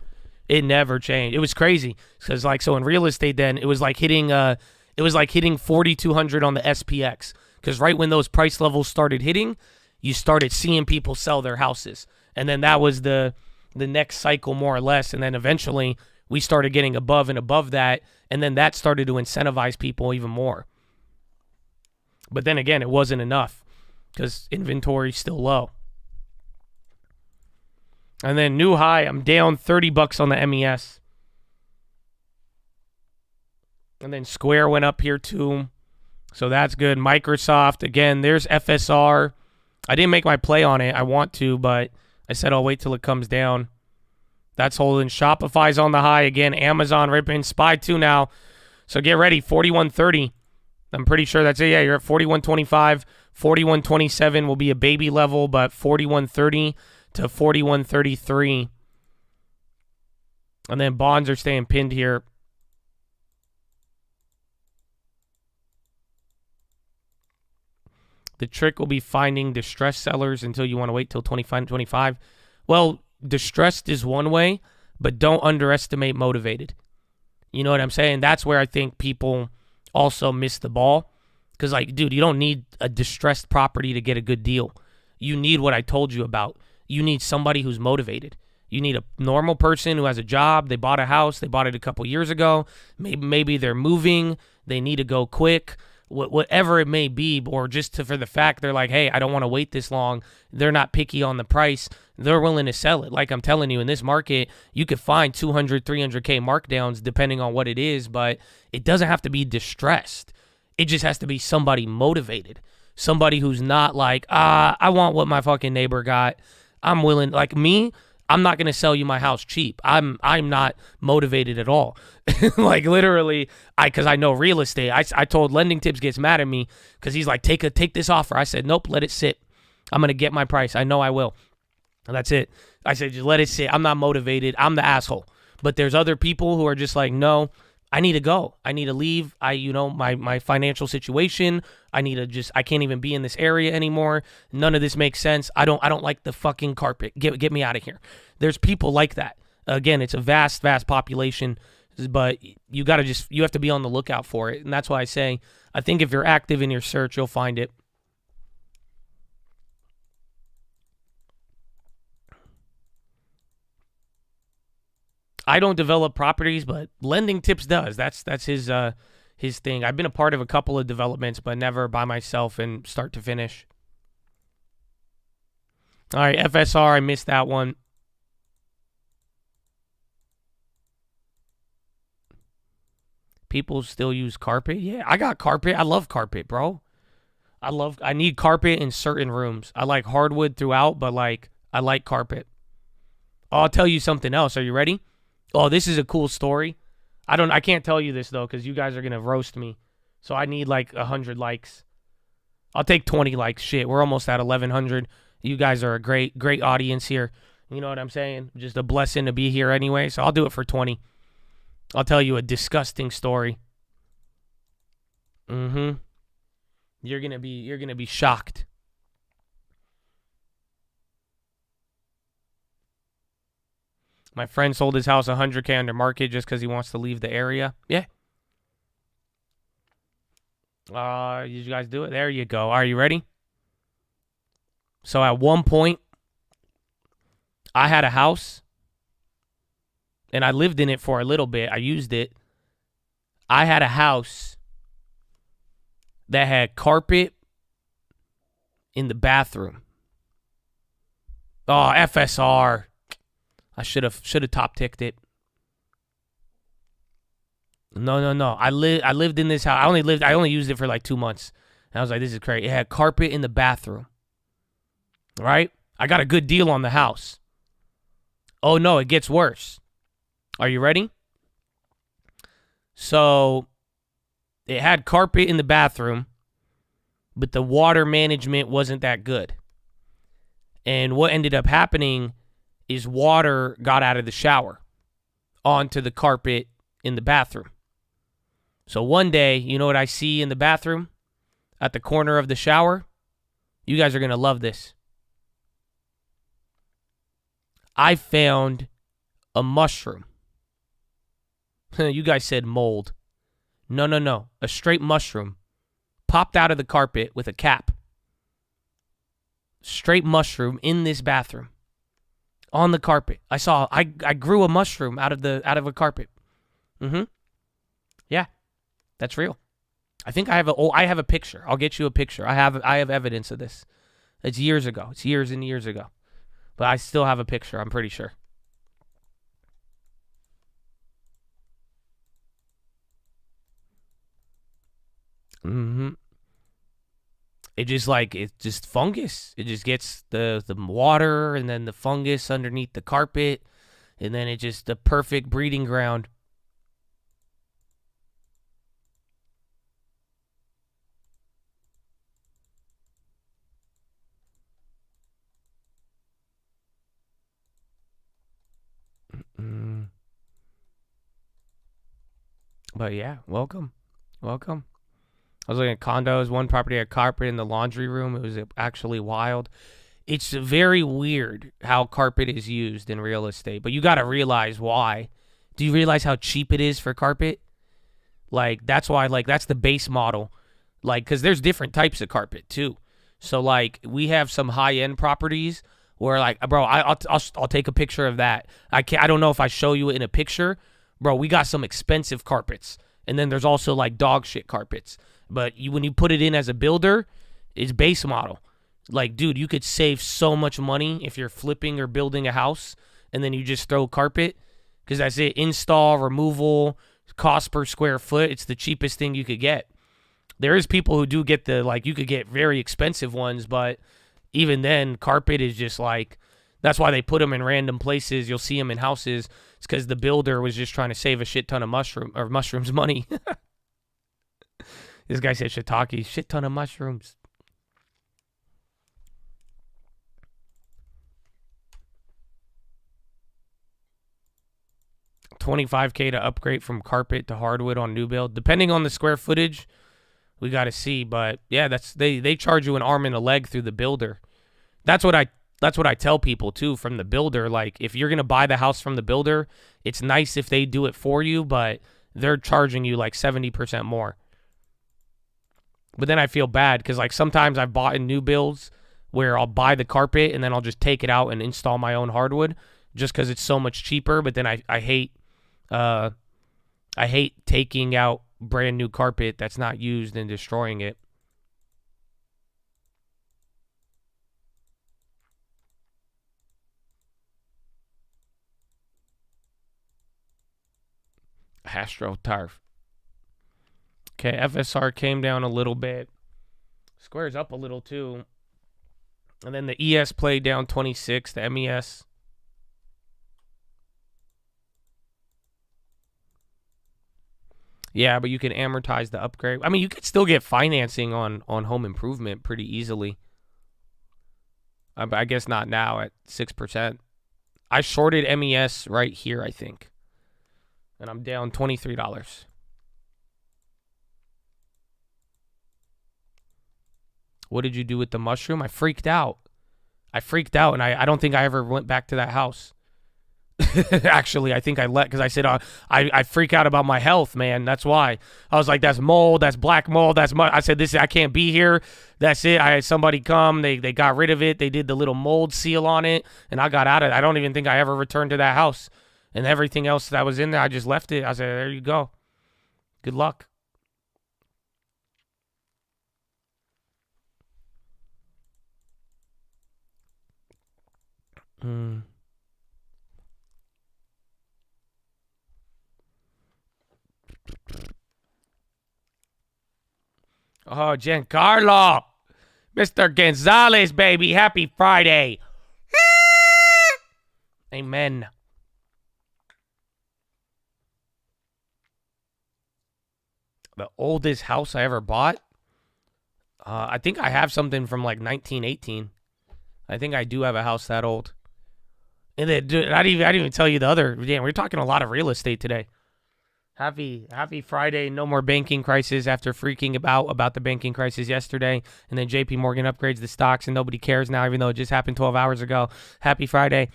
It never changed. It was crazy. Because so in real estate then, it was like hitting 4,200 on the SPX. Because right when those price levels started hitting, you started seeing people sell their houses. And then that was the next cycle, more or less. And then eventually we started getting above and above that. And then that started to incentivize people even more. But then again, it wasn't enough because inventory's still low. And then new high, I'm down $30 on the MES. And then Square went up here too. So that's good. Microsoft, again, there's FSR. I didn't make my play on it. I want to, but I said I'll wait till it comes down. That's holding. Shopify's on the high again. Amazon ripping. SPY 2 now. So get ready. 41.30. I'm pretty sure that's it. Yeah, you're at 41.25. 41.27 will be a baby level, but 41.30 to 41.33 And then bonds are staying pinned here. The trick will be finding distressed sellers until you want to wait till 25. Well, distressed is one way, but don't underestimate motivated. You know what I'm saying? That's where I think people also miss the ball. Because, like, dude, you don't need a distressed property to get a good deal. You need what I told you about. You need somebody who's motivated. You need a normal person who has a job. They bought a house. They bought it a couple years ago. Maybe they're moving. They need to go quick. Whatever it may be, or just for the fact they're like, hey, I don't want to wait this long. They're not picky on the price. They're willing to sell it. Like I'm telling you, in this market, you could find 200, 300K markdowns depending on what it is, but it doesn't have to be distressed. It just has to be somebody motivated. Somebody who's not like, I want what my fucking neighbor got. I'm willing, like me, I'm not going to sell you my house cheap. I'm not motivated at all. Like literally, because I know real estate. I told Lending Tips gets mad at me because he's like, take this offer. I said, nope, let it sit. I'm going to get my price. I know I will. And that's it. I said, just let it sit. I'm not motivated. I'm the asshole. But there's other people who are just like, no, I need to go. I need to leave. My financial situation. I can't even be in this area anymore. None of this makes sense. I don't like the fucking carpet. Get me out of here. There's people like that. Again, it's a vast population, but you have to be on the lookout for it. And that's why I say, I think if you're active in your search, you'll find it. I don't develop properties, but Lending Tips does. That's his thing. I've been a part of a couple of developments, but never by myself and start to finish. All right, FSR, I missed that one. People still use carpet? Yeah, I got carpet. I love carpet, bro. I need carpet in certain rooms. I like hardwood throughout, but like I like carpet. Oh, I'll tell you something else. Are you ready? Oh, this is a cool story. I can't tell you this though, because you guys are gonna roast me. So I need like 100 likes. I'll take 20 likes. Shit, we're almost at 1,100. You guys are a great audience here. You know what I'm saying? Just a blessing to be here anyway. So I'll do it for 20. I'll tell you a disgusting story. You're gonna be shocked. My friend sold his house 100K under market just because he wants to leave the area. Yeah. Did you guys do it? There you go. Are you ready? So at one point, I had a house, and I lived in it for a little bit. I used it. I had a house that had carpet in the bathroom. Oh, FSR. I should have top ticked it. No. I lived in this house. I only used it for like 2 months. And I was like, this is crazy. It had carpet in the bathroom. Right? I got a good deal on the house. Oh no, it gets worse. Are you ready? So it had carpet in the bathroom, but the water management wasn't that good. And what ended up happening is water got out of the shower onto the carpet in the bathroom. So one day, you know what I see in the bathroom at the corner of the shower? You guys are going to love this. I found a mushroom. You guys said mold. No. A straight mushroom popped out of the carpet with a cap. Straight mushroom in this bathroom. On the carpet. I grew a mushroom out of a carpet. Yeah. That's real. I think I have a picture. I'll get you a picture. I have evidence of this. It's years ago. It's years and years ago. But I still have a picture, I'm pretty sure. It's just fungus. It just gets the water and then the fungus underneath the carpet, and then it's just the perfect breeding ground. But yeah, welcome. Welcome. I was looking at condos. One property had carpet in the laundry room. It was actually wild. It's very weird how carpet is used in real estate, but you got to realize why. Do you realize how cheap it is for carpet? Like, that's why, like, that's the base model. Like, because there's different types of carpet, too. So, like, we have some high-end properties where, like, bro, I'll take a picture of that. I don't know if I show you it in a picture. Bro, we got some expensive carpets. And then there's also, like, dog shit carpets. But when you put it in as a builder, it's base model. Like, dude, you could save so much money if you're flipping or building a house, and then you just throw carpet. Because that's it. Install, removal, cost per square foot. It's the cheapest thing you could get. There is people who do get the, like, you could get very expensive ones, but even then, carpet is just like, that's why they put them in random places. You'll see them in houses. It's because the builder was just trying to save a shit ton of mushrooms money. This guy said shiitake, shit ton of mushrooms. $25K to upgrade from carpet to hardwood on new build, depending on the square footage. We got to see, but yeah, they charge you an arm and a leg through the builder. That's what I tell people too from the builder. Like, if you're gonna buy the house from the builder, it's nice if they do it for you, but they're charging you like 70% more. But then I feel bad because, like, sometimes I've bought in new builds where I'll buy the carpet and then I'll just take it out and install my own hardwood just because it's so much cheaper. But then I hate taking out brand new carpet that's not used and destroying it. AstroTurf. Okay, FSR came down a little bit. Square's up a little too. And then the ES played down 26, the MES. Yeah, but you can amortize the upgrade. I mean, you could still get financing on home improvement pretty easily. I guess not now at 6%. I shorted MES right here, I think. And I'm down $23. What did you do with the mushroom? I freaked out. And I don't think I ever went back to that house. Actually, I think I because I said I freak out about my health, man. That's why. I was like, that's mold, that's black mold, that's mud. I said, I can't be here. That's it. I had somebody come, they got rid of it. They did the little mold seal on it, and I got out of it. I don't even think I ever returned to that house. And everything else that was in there, I just left it. I said, there you go. Good luck. Oh, Giancarlo. Mr. Gonzalez, baby. Happy Friday. Amen. The oldest house I ever bought? I think I have something from like 1918. I think I do have a house that old. And then, dude, I didn't even tell you the other. Damn, we're talking a lot of real estate today. Happy Friday. No more banking crisis after freaking about the banking crisis yesterday. And then JP Morgan upgrades the stocks and nobody cares now, even though it just happened 12 hours ago. Happy Friday.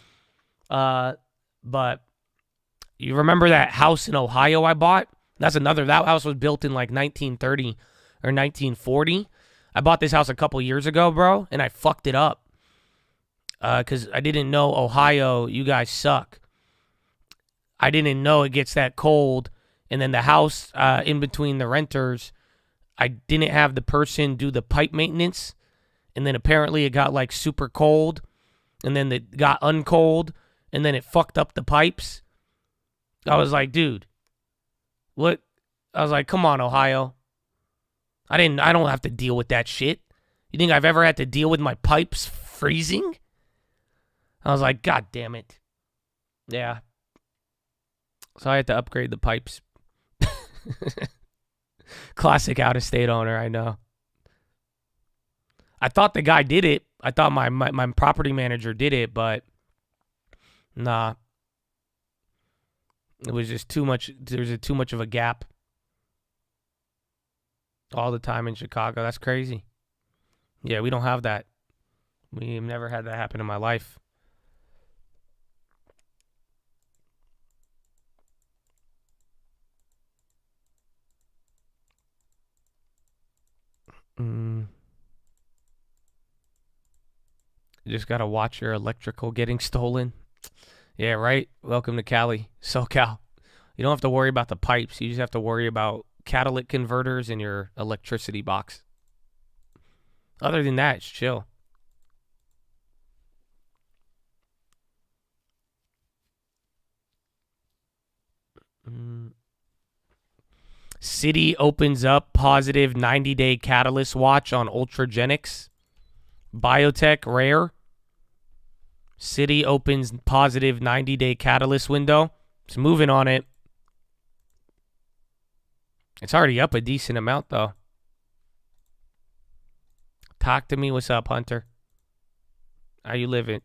But you remember that house in Ohio I bought? That house was built in like 1930 or 1940. I bought this house a couple years ago, bro, and I fucked it up. Because I didn't know Ohio, you guys suck. I didn't know it gets that cold. And then the house in between the renters, I didn't have the person do the pipe maintenance. And then apparently it got like super cold. And then it got uncold. And then it fucked up the pipes. I was like, dude, what? I was like, come on, Ohio. I don't have to deal with that shit. You think I've ever had to deal with my pipes freezing? I was like, God damn it. Yeah. So I had to upgrade the pipes. Classic out-of-state owner, I know. I thought the guy did it. I thought my property manager did it, but nah. It was just too much. There's too much of a gap. all the time in Chicago. That's crazy. Yeah, we don't have that. We've never had that happen in my life. You just got to watch your electrical getting stolen. Yeah, right? Welcome to Cali, SoCal. You don't have to worry about the pipes. You just have to worry about catalytic converters in your electricity box. Other than that, it's chill. Citi opens up positive 90-day catalyst watch on Ultragenics. Biotech rare. Citi opens positive 90-day catalyst window. It's moving on it. It's already up a decent amount, though. Talk to me. What's up, Hunter? How you living?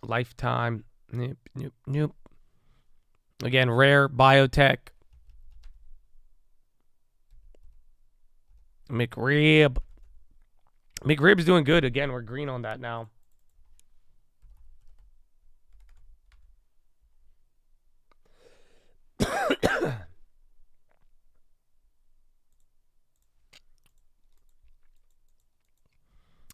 Lifetime. Nope. Again, rare biotech. McRib. McRib's doing good. Again, we're green on that now.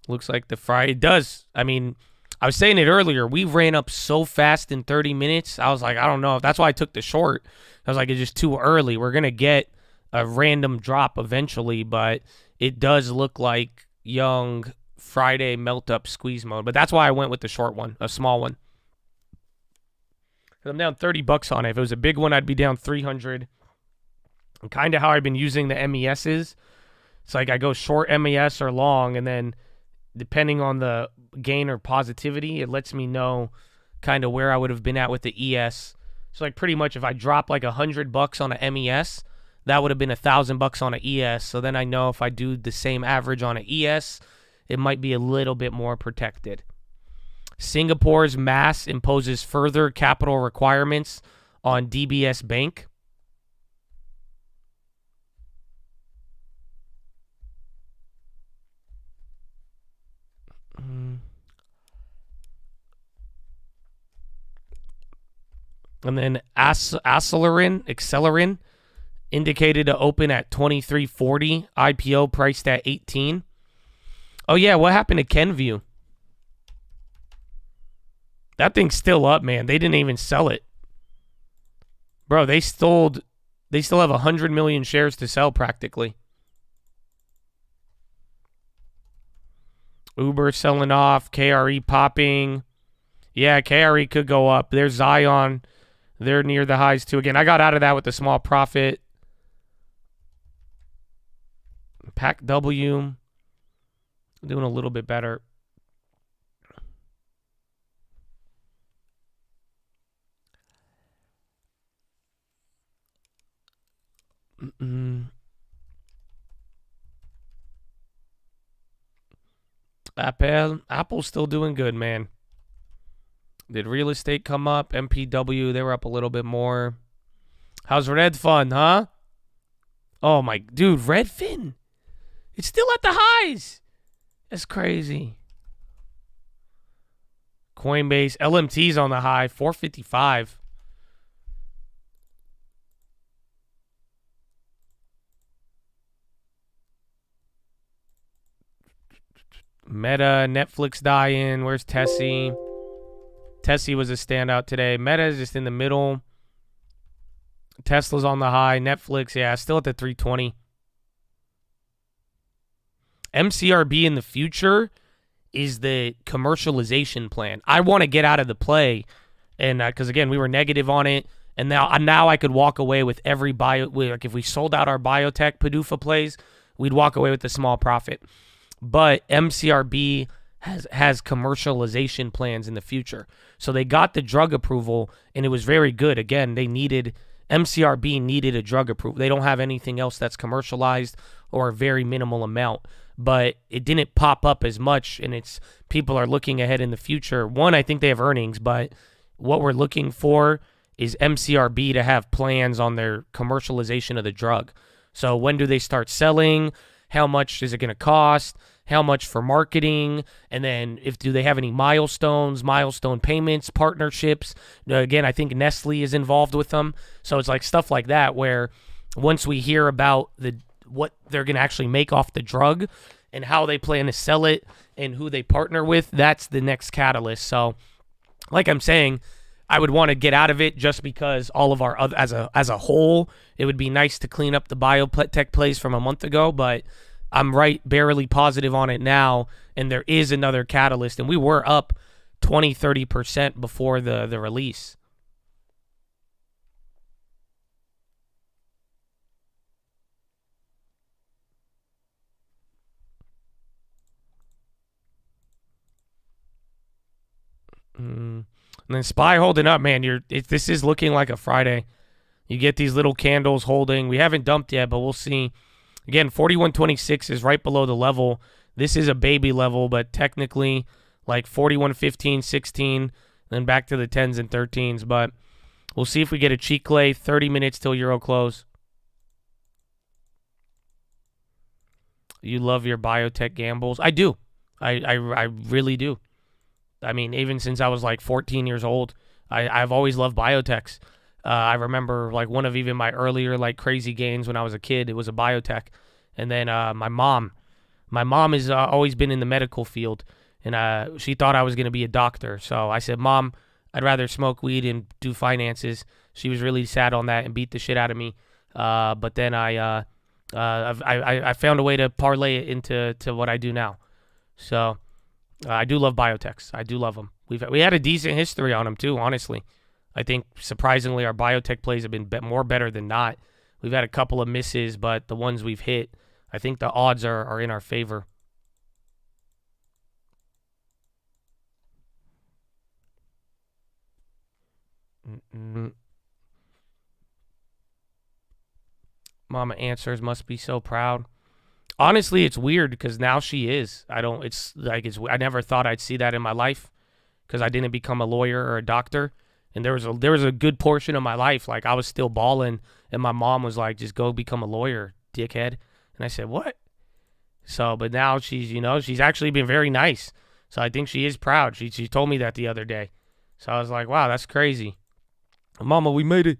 Looks like the Friday does. I mean, I was saying it earlier. We ran up so fast in 30 minutes. I was like, I don't know. That's why I took the short. I was like, it's just too early. We're going to get a random drop eventually, but it does look like young Friday melt up squeeze mode. But that's why I went with the short one, a small one. I'm down $30 on it. If it was a big one, I'd be down 300. And kind of how I've been using the MESs. It's like I go short MES or long, and then depending on the gain or positivity, it lets me know kind of where I would have been at with the ES. So like pretty much if I drop like $100 on a MES, that would have been $1,000 on an ES. So then I know if I do the same average on an ES, it might be a little bit more protected. Singapore's MAS imposes further capital requirements on DBS Bank. And then Acelerin indicated to open at 23.40, IPO priced at 18. Oh yeah, what happened to Kenvue? That thing's still up, man. They didn't even sell it. Bro, they still have 100 million shares to sell practically. Uber selling off, KRE popping. Yeah, KRE could go up. There's Zion. They're near the highs too. Again, I got out of that with a small profit. Pack W. Doing a little bit better. Apple's still doing good, man. Did real estate come up? MPW, they were up a little bit more. How's Red Fund, huh? Oh my, dude, Redfin. It's still at the highs. That's crazy. Coinbase, LMT's on the high, 455. Meta, Netflix dying. Where's Tessie? Tessie was a standout today. Meta is just in the middle. Tesla's on the high. Netflix, yeah, still at the 320. MCRB in the future is the commercialization plan. I want to get out of the play, and because again we were negative on it, and now I could walk away with every like if we sold out our biotech PDUFA plays, we'd walk away with a small profit. But MCRB has commercialization plans in the future. So they got the drug approval, and it was very good. Again, MCRB needed a drug approval. They don't have anything else that's commercialized or a very minimal amount, but it didn't pop up as much, and it's people are looking ahead in the future. One, I think they have earnings, but what we're looking for is MCRB to have plans on their commercialization of the drug. So when do they start selling? How much is it going to cost? How much for marketing? And then do they have any milestone payments, partnerships? Again, I think Nestle is involved with them. So it's like stuff like that where once we hear about what they're going to actually make off the drug and how they plan to sell it and who they partner with, that's the next catalyst. So like I'm saying, I would want to get out of it just because all of our other, as a whole, it would be nice to clean up the biotech plays from a month ago, but I'm barely positive on it now, and there is another catalyst, and we were up 20-30% before the release. And then SPY holding up, man. This is looking like a Friday. You get these little candles holding. We haven't dumped yet, but we'll see. Again, 41.26 is right below the level. This is a baby level, but technically like 41.15, 16, then back to the 10s and 13s. But we'll see if we get a cheat clay. 30 minutes till Euro close. You love your biotech gambles. I do. I really do. I mean, even since I was like 14 years old, I've always loved biotechs. I remember like one of even my earlier like crazy gains when I was a kid, it was a biotech. And then my mom has always been in the medical field, and she thought I was going to be a doctor. So I said, Mom, I'd rather smoke weed and do finances. She was really sad on that and beat the shit out of me. But then I found a way to parlay it into what I do now. So I do love biotechs. I do love them. We had a decent history on them too, honestly. I think surprisingly our biotech plays have been more better than not. We've had a couple of misses, but the ones we've hit, I think the odds are in our favor. Mama Answers must be so proud. Honestly, it's weird because now she is. I never thought I'd see that in my life because I didn't become a lawyer or a doctor. And there was a good portion of my life, like I was still balling, and my mom was like, just go become a lawyer, dickhead. And I said, what? So, but now she's actually been very nice. So I think she is proud. She told me that the other day. So I was like, wow, that's crazy. Mama, we made it.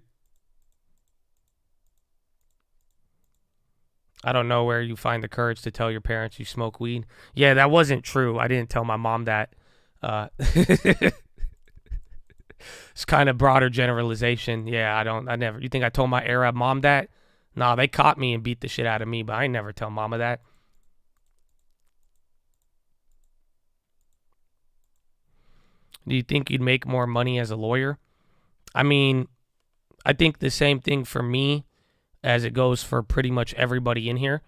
I don't know where you find the courage to tell your parents you smoke weed. Yeah, that wasn't true. I didn't tell my mom that. It's kind of broader generalization. Yeah, I never. You think I told my Arab mom that? Nah, they caught me and beat the shit out of me, but I never tell mama that. Do you think you'd make more money as a lawyer? I mean, I think the same thing for me as it goes for pretty much everybody in here.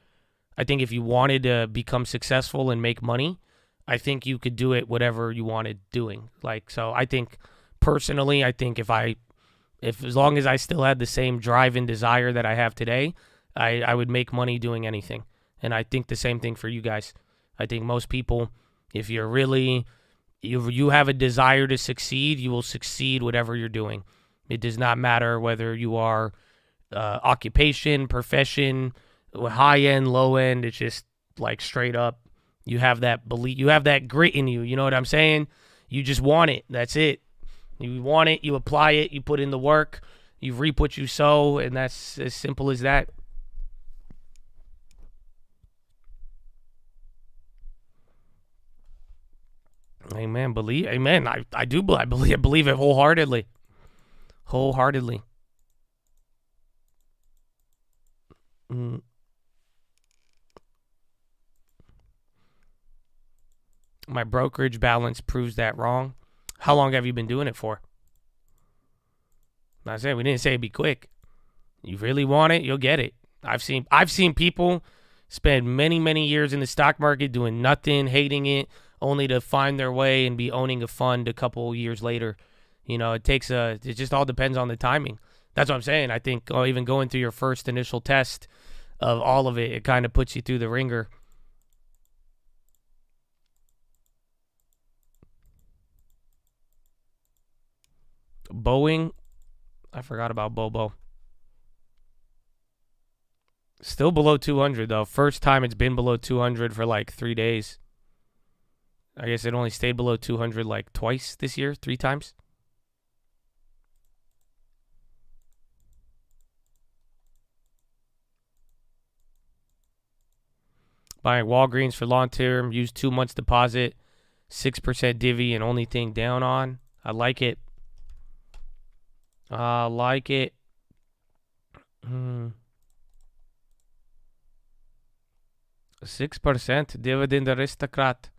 I think if you wanted to become successful and make money, I think you could do it whatever you wanted doing. Like, so I think personally, I think if as long as I still had the same drive and desire that I have today, I would make money doing anything. And I think the same thing for you guys. I think most people, if you're really, you have a desire to succeed, you will succeed whatever you're doing. It does not matter whether you are occupation, profession, high end, low end. It's just like straight up. You have that belief, you have that grit in you. You know what I'm saying? You just want it. That's it. You want it, you apply it, you put in the work, you reap what you sow, and that's as simple as that. Amen. Amen. I believe it wholeheartedly. Wholeheartedly. My brokerage balance proves that wrong. How long have you been doing it for? I said we didn't say it'd be quick. You really want it, you'll get it. I've seen people spend many, many years in the stock market doing nothing, hating it, only to find their way and be owning a fund a couple years later. You know, it just all depends on the timing. That's what I'm saying. I think even going through your first initial test of all of it. It kind of puts you through the ringer. Boeing, I forgot about Bobo. Still below 200 though. First time it's been below 200 for like 3 days. I guess it only stayed below 200 like twice this year, 3 times. Buying Walgreens for long term, use 2 months deposit, 6% divvy, and only thing down on. I like it. I like it. 6% dividend aristocrat.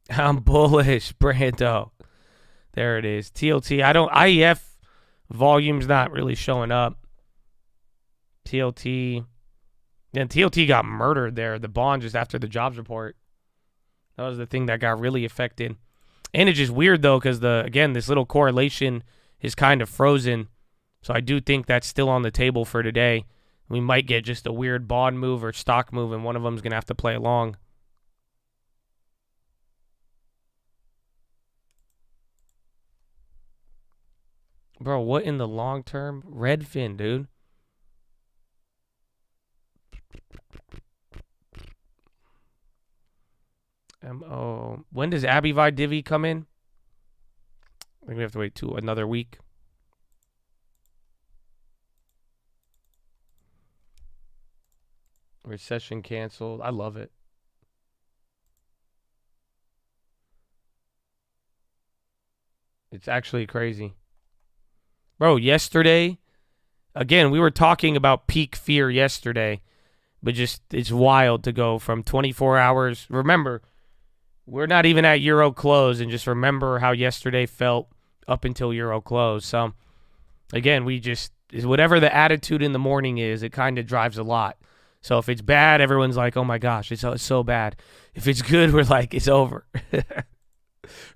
I'm bullish, Brando. There it is. TLT. IEF volume's not really showing up. TLT. Then TLT got murdered there. The bond just after the jobs report. That was the thing that got really affected. And it's just weird though, because this little correlation is kind of frozen. So I do think that's still on the table for today. We might get just a weird bond move or stock move, and one of them's gonna have to play along. Bro, what in the long term? Redfin, dude. When does Abivi Divi come in? I think we have to wait another week. Recession canceled. I love it. It's actually crazy. Bro, yesterday, again, we were talking about peak fear yesterday, but just it's wild to go from 24 hours. Remember, we're not even at Euro close, and just remember how yesterday felt up until Euro close. So, again, whatever the attitude in the morning is, it kind of drives a lot. So if it's bad, everyone's like, oh my gosh, it's so bad. If it's good, we're like, it's over.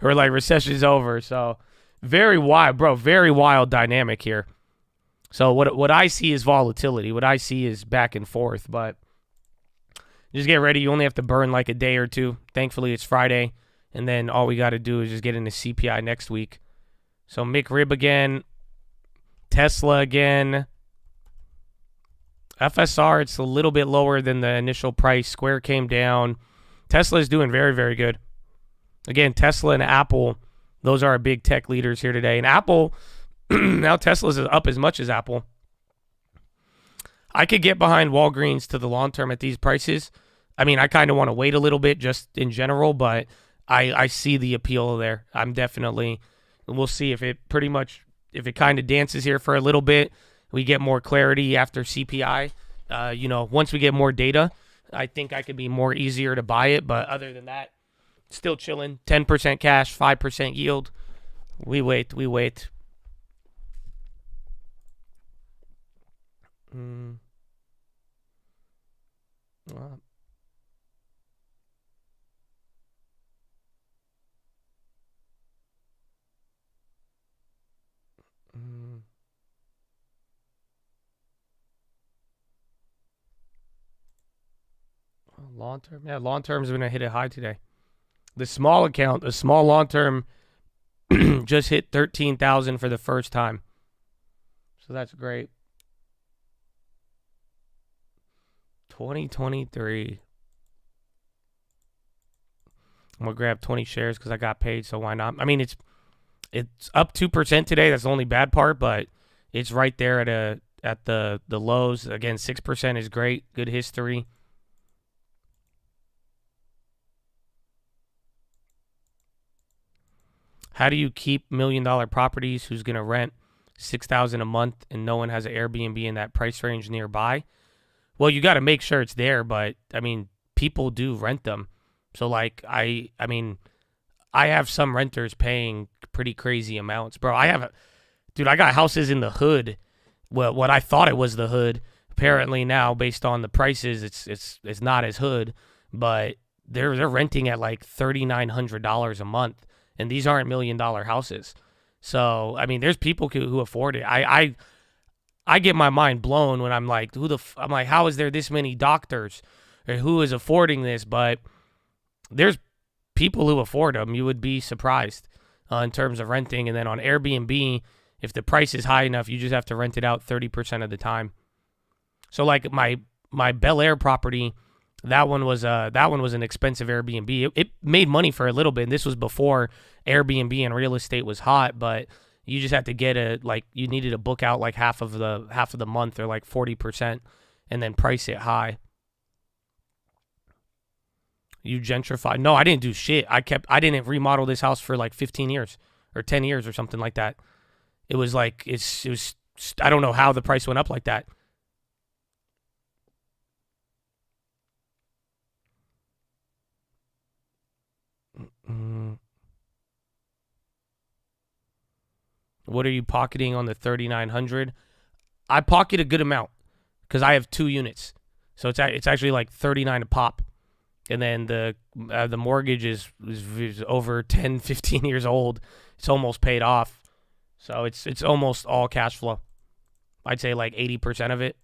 Or like, recession's over. So very wild, bro. Very wild dynamic here. So what I see is volatility. What I see is back and forth. But just get ready. You only have to burn like a day or two. Thankfully, it's Friday. And then all we got to do is just get into CPI next week. So McRib again. Tesla again. FSR, it's a little bit lower than the initial price. Square came down. Tesla is doing very, very good. Again, Tesla and Apple, those are our big tech leaders here today. And Apple, now Tesla's is up as much as Apple. I could get behind Walgreens to the long term at these prices. I mean, I kind of want to wait a little bit just in general, but I see the appeal there. We'll see if it kind of dances here for a little bit. We get more clarity after CPI. Once we get more data, I think I could be more easier to buy it. But other than that, still chilling. 10% cash, 5% yield. We wait. Long term, yeah, long term is going to hit a high today. The small long term, just hit 13,000 for the first time, so that's great. 2023. I'm gonna grab 20 shares because I got paid, so why not? I mean, it's up 2% today. That's the only bad part, but it's right there at the lows. Again, 6% is great. Good history. How do you keep $1 million properties who's going to rent $6,000 a month and no one has an Airbnb in that price range nearby? Well, you got to make sure it's there, but I mean, people do rent them. So like, I mean, I have some renters paying pretty crazy amounts, bro. I got houses in the hood. Well, what I thought it was the hood. Apparently now, based on the prices, it's not as hood, but they're renting at like $3,900 a month, and these aren't $1 million houses. So I mean, there's people who afford it. I get my mind blown when I'm like, I'm like, how is there this many doctors, or who is affording this? But there's people who afford them. You would be surprised in terms of renting. And then on Airbnb, if the price is high enough, you just have to rent it out 30% of the time. So like my Bel Air property, that one was an expensive Airbnb. It made money for a little bit. And this was before Airbnb and real estate was hot, but you just had to get you needed to book out like half of the month, or like 40%, and then price it high. You gentrify? No, I didn't do shit. I didn't remodel this house for like 15 years or 10 years or something like that. It was like, it was, I don't know how the price went up like that. What are you pocketing on the 3,900? I pocket a good amount because I have 2 units. So it's actually like 39 a pop. And then the mortgage is over 10, 15 years old. It's almost paid off. So it's almost all cash flow. I'd say like 80% of it.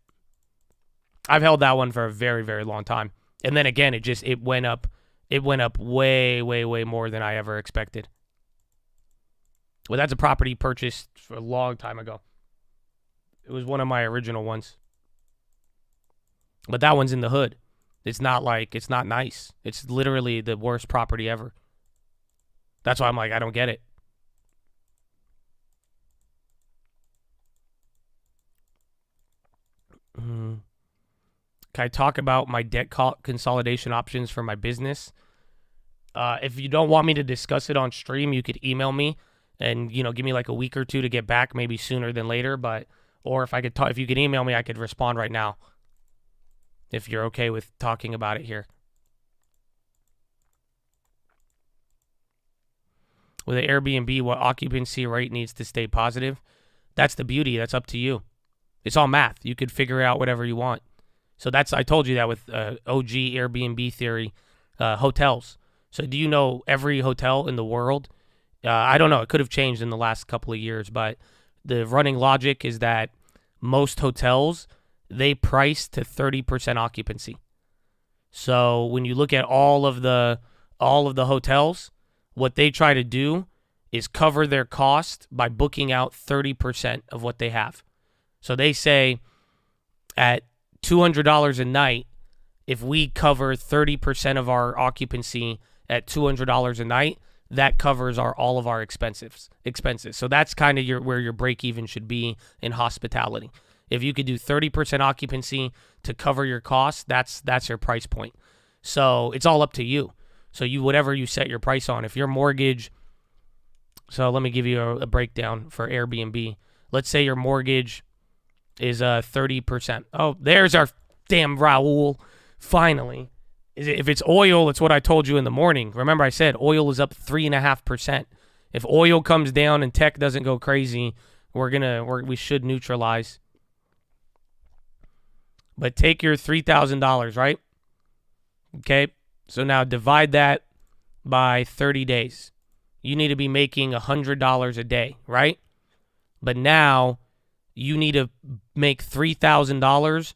I've held that one for a very, very long time. And then again, it went up. It went up way, way, way more than I ever expected. Well, that's a property purchased for a long time ago. It was one of my original ones. But that one's in the hood. It's not nice. It's literally the worst property ever. That's why I'm like, I don't get it. Can I talk about my debt consolidation options for my business? If you don't want me to discuss it on stream, you could email me and, give me like a week or two to get back, maybe sooner than later. Or if you could email me, I could respond right now. If you're okay with talking about it here. With an Airbnb, what occupancy rate needs to stay positive? That's the beauty. That's up to you. It's all math. You could figure out whatever you want. So I told you that with OG Airbnb theory, hotels. So do you know every hotel in the world? I don't know. It could have changed in the last couple of years, but the running logic is that most hotels, they price to 30% occupancy. So when you look at all of the hotels, what they try to do is cover their cost by booking out 30% of what they have. So they say at $200 a night, if we cover 30% of our occupancy at $200 a night, that covers all of our expenses. So that's kind of where your break even should be in hospitality. If you could do 30% occupancy to cover your costs, that's your price point. So it's all up to you. So whatever you set your price on. If your mortgage, so let me give you a breakdown for Airbnb. Let's say your mortgage is 30%. Oh, there's our damn Raul. Finally. If it's oil, it's what I told you in the morning. Remember I said oil is up 3.5%. If oil comes down and tech doesn't go crazy, we should neutralize. But take your $3,000, right? Okay. So now divide that by 30 days. You need to be making $100 a day, right? But now you need to make $3,000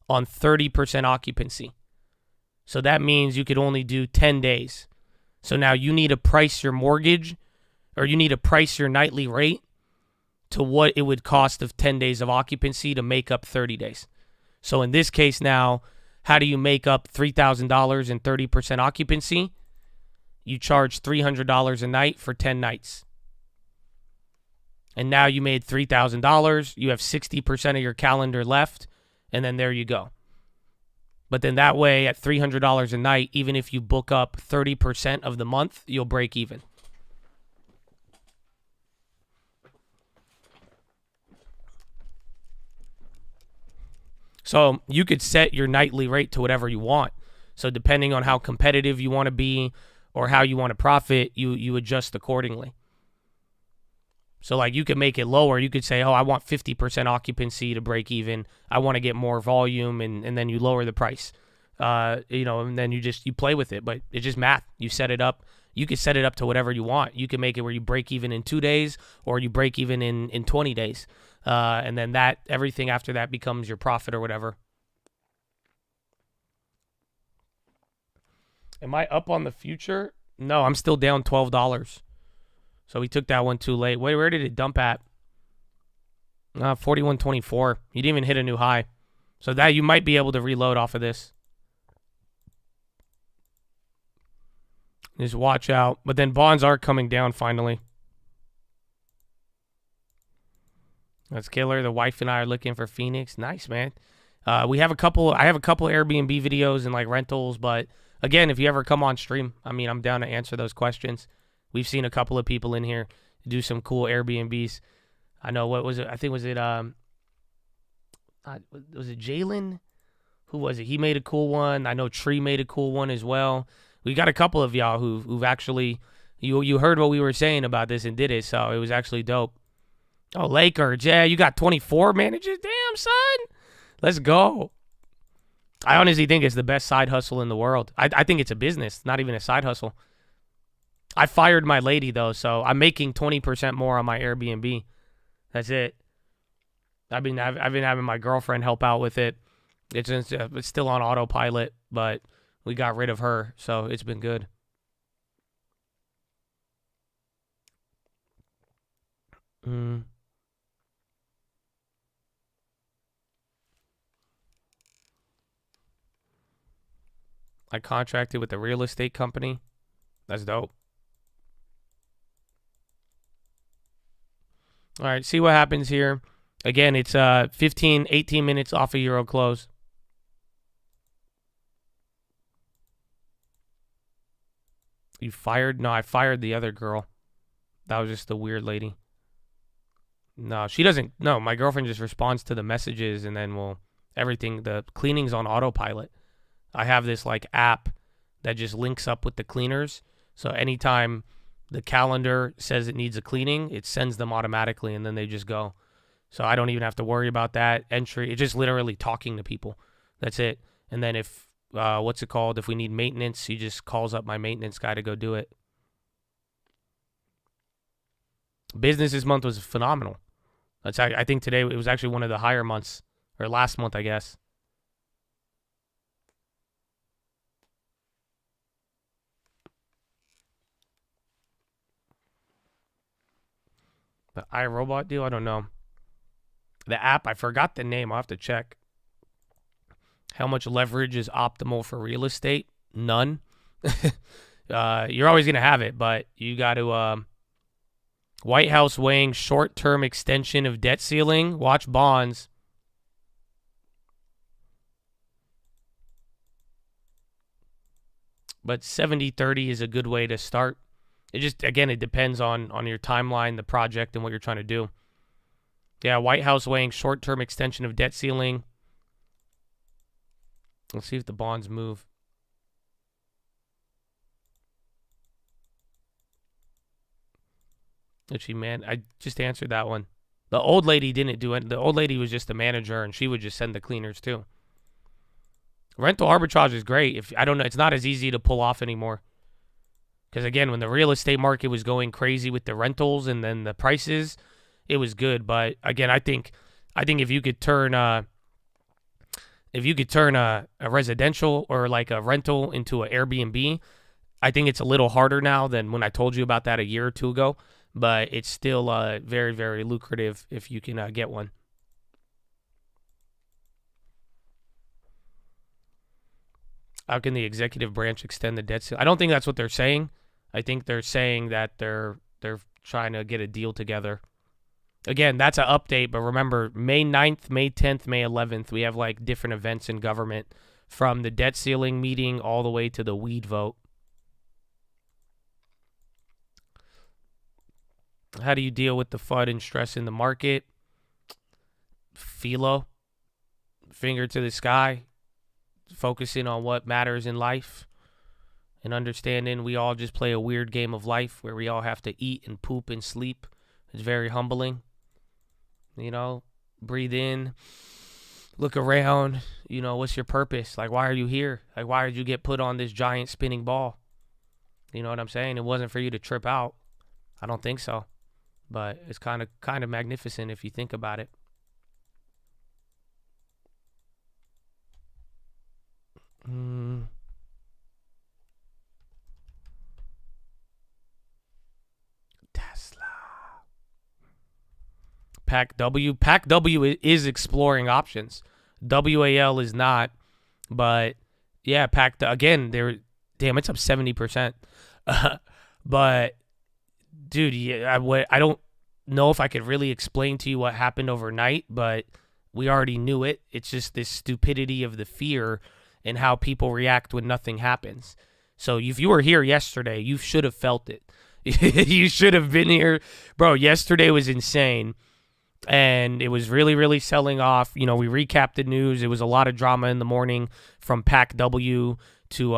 on 30% occupancy. So that means you could only do 10 days. So now you need to price your mortgage, or you need to price your nightly rate to what it would cost of 10 days of occupancy to make up 30 days. So in this case now, how do you make up $3,000 and 30% occupancy? You charge $300 a night for 10 nights. And now you made $3,000. You have 60% of your calendar left, and then there you go. But then that way, at $300 a night, even if you book up 30% of the month, you'll break even. So you could set your nightly rate to whatever you want. So depending on how competitive you want to be, or how you want to profit, you adjust accordingly. So like you could make it lower. You could say, oh, I want 50% occupancy to break even. I want to get more volume, and then you lower the price. And then you play with it. But it's just math. You set it up. You can set it up to whatever you want. You can make it where you break even in 2 days, or you break even in 20 days. And then everything after that becomes your profit or whatever. Am I up on the future? No, I'm still down $12. So we took that one too late. Wait, where did it dump at? 41.24. You didn't even hit a new high. So that you might be able to reload off of this. Just watch out. But then bonds are coming down finally. That's killer. The wife and I are looking for Phoenix. Nice, man. I have a couple Airbnb videos and like rentals, but again, if you ever come on stream, I mean, I'm down to answer those questions. We've seen a couple of people in here do some cool Airbnbs. I know, what was it? I think was it Jalen? Who was it? He made a cool one. I know Tree made a cool one as well. We got a couple of y'all who've actually you heard what we were saying about this and did it, so it was actually dope. Oh, Lakers, yeah, you got 24 managers? Damn, son. Let's go. I honestly think it's the best side hustle in the world. I think it's a business, not even a side hustle. I fired my lady, though, so I'm making 20% more on my Airbnb. That's it. I've been having my girlfriend help out with it. It's still on autopilot, but we got rid of her, so it's been good. I contracted with a real estate company. That's dope. All right, see what happens here. Again, it's 18 minutes off of Euro close. You fired? No, I fired the other girl. That was just the weird lady. No, she doesn't. No, my girlfriend just responds to the messages, and then the cleaning's on autopilot. I have this like app that just links up with the cleaners. So anytime the calendar says it needs a cleaning, it sends them automatically, and then they just go. So I don't even have to worry about that entry. It's just literally talking to people. That's it. And then if, if we need maintenance, he just calls up my maintenance guy to go do it. Business this month was phenomenal. I think today it was actually one of the higher months, or last month, I guess. The iRobot deal? I don't know. The app, I forgot the name. I'll have to check. How much leverage is optimal for real estate? None. You're always going to have it, but you got to... White House weighing short-term extension of debt ceiling. Watch bonds. But 70-30 is a good way to start. It just, again, it depends on your timeline, the project, and what you're trying to do. Yeah, White House weighing short-term extension of debt ceiling. Let's see if the bonds move. Actually, man, I just answered that one. The old lady didn't do it. The old lady was just the manager, and she would just send the cleaners too. Rental arbitrage is great. I don't know, it's not as easy to pull off anymore. Because again, when the real estate market was going crazy with the rentals and then the prices, it was good. But again, I think if you could turn a residential or like a rental into an Airbnb, I think it's a little harder now than when I told you about that a year or two ago. But it's still very, very lucrative if you can get one. How can the executive branch extend the debt ceiling? I don't think that's what they're saying. I think they're saying that they're trying to get a deal together. Again, that's an update, but remember, May 9th, May 10th, May 11th, we have like different events in government, from the debt ceiling meeting all the way to the weed vote. How do you deal with the FUD and stress in the market? PHILO, finger to the sky, focusing on what matters in life. and understanding we all just play a weird game of life where we all have to eat and poop and sleep. It's very humbling. You know, breathe in, look around. You know, what's your purpose? Like, why are you here? Like, why did you get put on this giant spinning ball? You know what I'm saying? It wasn't for you to trip out. I don't think so. But it's kind of magnificent if you think about it. Tesla. Pack W is exploring options. WAL is not. But yeah, again, damn, it's up 70%. But dude, yeah, I don't know if I could really explain to you what happened overnight, but we already knew it. It's just this stupidity of the fear and how people react when nothing happens. So if you were here yesterday, you should have felt it. You should have been here. Bro, yesterday was insane. And it was really, really selling off. You know, we recapped the news. It was a lot of drama in the morning from Pack W to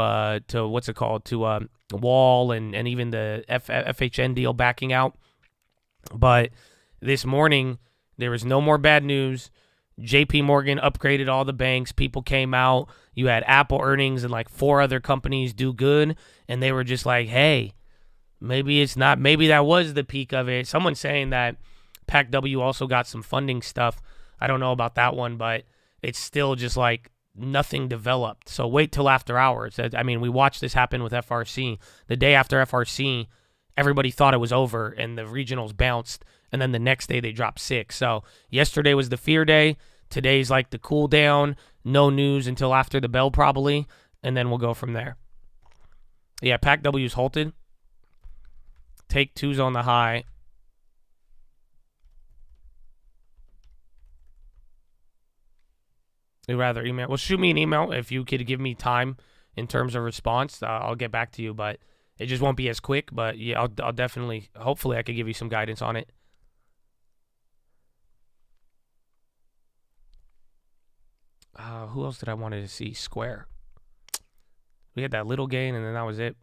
what's it called? To Wall and even the FHN deal backing out. But this morning, there was no more bad news. JP Morgan upgraded all the banks. People came out. You had Apple earnings and like 4 other companies do good. And they were just like, hey, maybe it's not. Maybe that was the peak of it. Someone's saying that Pac W also got some funding stuff. I don't know about that one, but it's still just like nothing developed. So wait till after hours. I mean, we watched this happen with FRC. The day after FRC, everybody thought it was over and the regionals bounced. And then the next day they dropped 6. So yesterday was the fear day. Today's like the cool down. No news until after the bell probably. And then we'll go from there. Yeah, Pac W's halted. Take 2's on the high. You'd rather email? Well, shoot me an email if you could give me time in terms of response. I'll get back to you, but it just won't be as quick. But yeah, I'll definitely, hopefully I could give you some guidance on it. Who else did I want to see? Square. We had that little gain, and then that was it.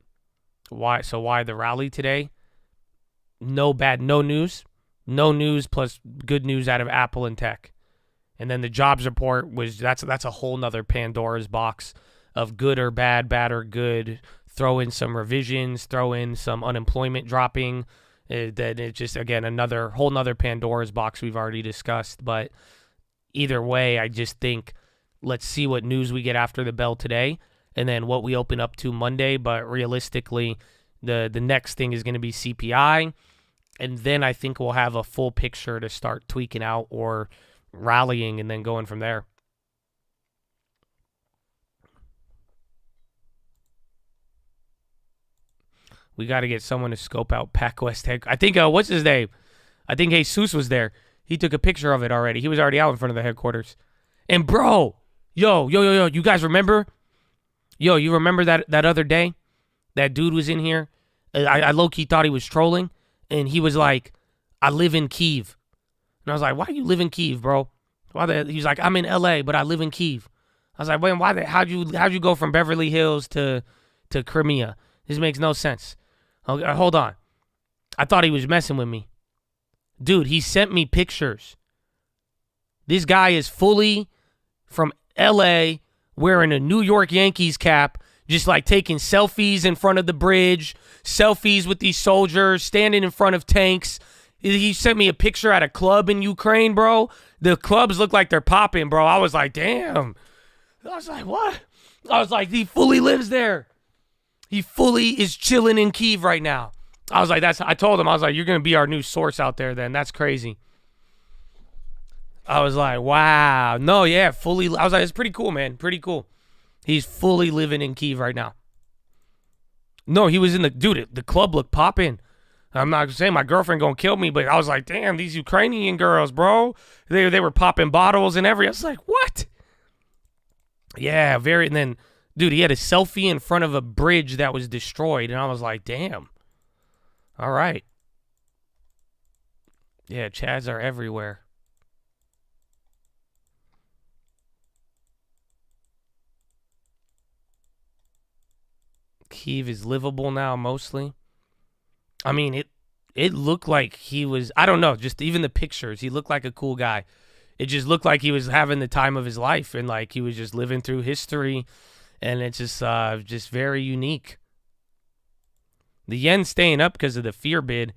Why? So why the rally today? No news. No news plus good news out of Apple and tech. And then the jobs report was that's a whole nother Pandora's box of good or bad, bad or good. Throw in some revisions, throw in some unemployment dropping. Then it's just, again, another whole nother Pandora's box we've already discussed. But either way, I just think let's see what news we get after the bell today and then what we open up to Monday. But realistically, the next thing is going to be CPI. And then I think we'll have a full picture to start tweaking out or rallying and then going from there. We got to get someone to scope out PacWest head. I think, what's his name? I think Jesus was there. He took a picture of it already. He was already out in front of the headquarters. And bro, yo, you guys remember? Yo, you remember that other day? That dude was in here. I low-key thought he was trolling. And he was like, I live in Kyiv. And I was like, why do you live in Kyiv, bro? He's like, I'm in LA, but I live in Kyiv. I was like, wait, how'd you go from Beverly Hills to Crimea? This makes no sense. Okay, hold on. I thought he was messing with me. Dude, he sent me pictures. This guy is fully from LA wearing a New York Yankees cap, just like taking selfies in front of the bridge, selfies with these soldiers, standing in front of tanks. He sent me a picture at a club in Ukraine, bro. The clubs look like they're popping, bro. I was like, damn. I was like, what? I was like, he fully lives there. He fully is chilling in Kyiv right now. I was like, I told him, I was like, you're going to be our new source out there then. That's crazy. I was like, wow. No, yeah, fully. I was like, it's pretty cool, man. Pretty cool. He's fully living in Kyiv right now. No, he was in the club looked popping. I'm not saying my girlfriend gonna kill me, but I was like, damn, these Ukrainian girls, bro. They were popping bottles and everything. I was like, what? Yeah, and then, dude, he had a selfie in front of a bridge that was destroyed, and I was like, damn. All right. Yeah, Chads are everywhere. Kyiv is livable now, mostly. I mean, it looked like he was, I don't know, just even the pictures, he looked like a cool guy. It just looked like he was having the time of his life, and like he was just living through history, and it's just very unique. The yen's staying up because of the fear bid,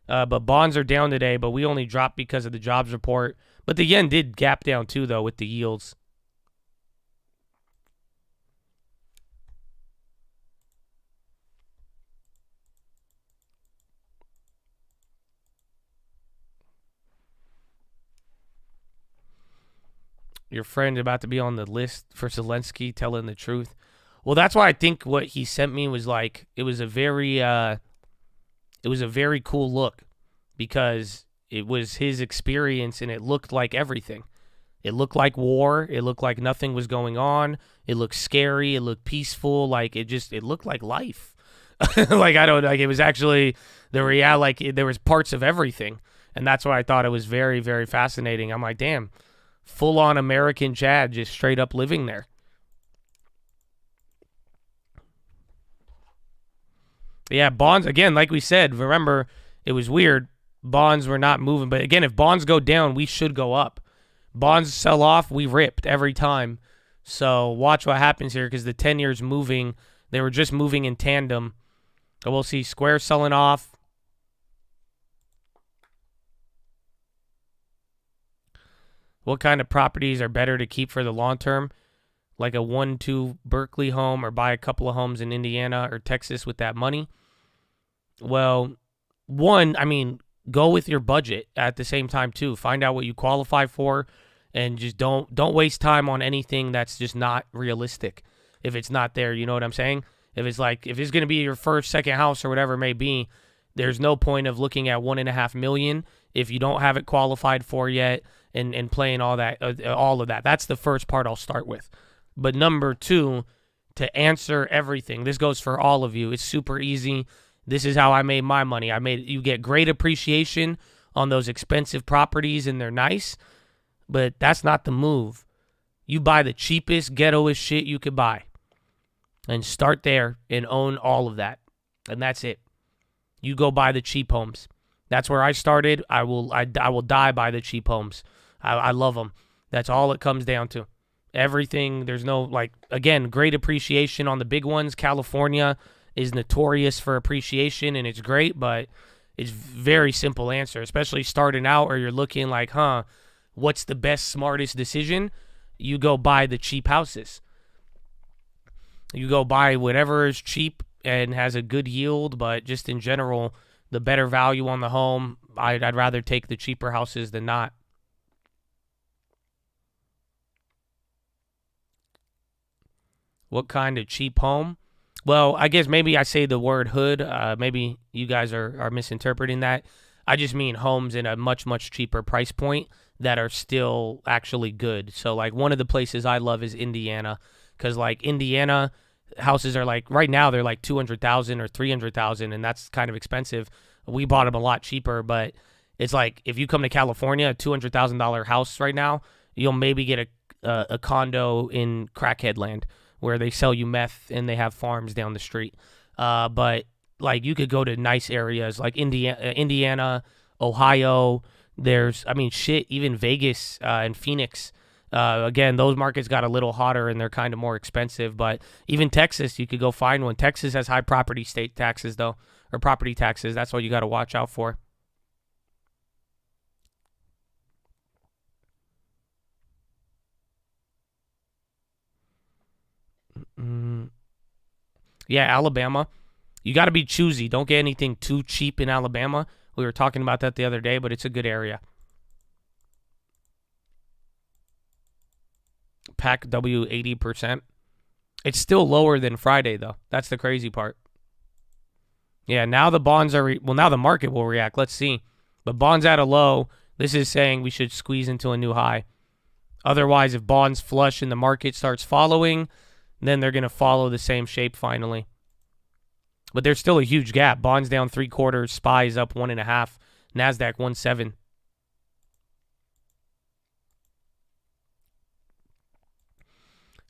but bonds are down today, but we only dropped because of the jobs report. But the yen did gap down too, though, with the yields. Your friend about to be on the list for Zelensky telling the truth. Well, that's why I think what he sent me was like, it was a very cool look, because it was his experience and it looked like everything. It looked like war. It looked like nothing was going on. It looked scary. It looked peaceful. Like it looked like life. Like it was actually the reality. Like there was parts of everything, and that's why I thought it was very, very fascinating. I'm like, damn. Full-on American Chad just straight up living there. Yeah, bonds, again, like we said, remember, it was weird. Bonds were not moving. But again, if bonds go down, we should go up. Bonds sell off, we ripped every time. So watch what happens here, because the 10-year's moving. They were just moving in tandem. So we'll see Square selling off. What kind of properties are better to keep for the long term? Like a 1-2 Berkeley home, or buy a couple of homes in Indiana or Texas with that money? Well, one, I mean, go with your budget at the same time too. Find out what you qualify for, and just don't waste time on anything that's just not realistic. If it's not there, you know what I'm saying? If it's going to be your first, second house or whatever it may be, there's no point of looking at $1.5 million if you don't have it qualified for yet. And playing all of that. That's the first part I'll start with. But number two, to answer everything. This goes for all of you. It's super easy. This is how I made my money. You get great appreciation on those expensive properties, and they're nice, but that's not the move. You buy the cheapest, ghettoest shit you could buy, and start there and own all of that, and that's it. You go buy the cheap homes. That's where I started. I will die by the cheap homes. I love them. That's all it comes down to. Everything, there's no, like, again, great appreciation on the big ones. California is notorious for appreciation, and it's great, but it's very simple answer, especially starting out, or you're looking like, what's the best, smartest decision? You go buy the cheap houses. You go buy whatever is cheap and has a good yield, but just in general, the better value on the home, I'd rather take the cheaper houses than not. What kind of cheap home? Well, I guess maybe I say the word hood. Maybe you guys are misinterpreting that. I just mean homes in a much, much cheaper price point that are still actually good. So, like, one of the places I love is Indiana, because, like, Indiana houses are, like, right now they're like $200,000 or $300,000, and that's kind of expensive. We bought them a lot cheaper, but it's like if you come to California, a $200,000 house right now, you'll maybe get a condo in crackhead land, where they sell you meth and they have farms down the street. But like you could go to nice areas like Indiana, Ohio. There's, even Vegas and Phoenix. Again, those markets got a little hotter and they're kind of more expensive. But even Texas, you could go find one. Texas has high property state taxes though, or property taxes. That's what you got to watch out for. Yeah, Alabama. You got to be choosy. Don't get anything too cheap in Alabama. We were talking about that the other day, but it's a good area. Pack W 80%. It's still lower than Friday, though. That's the crazy part. Yeah, now the bonds are... now the market will react. Let's see. But bonds at a low. This is saying we should squeeze into a new high. Otherwise, if bonds flush and the market starts following, then they're going to follow the same shape finally. But there's still a huge gap. Bonds down 3/4. SPY is up 1.5. NASDAQ 1.7.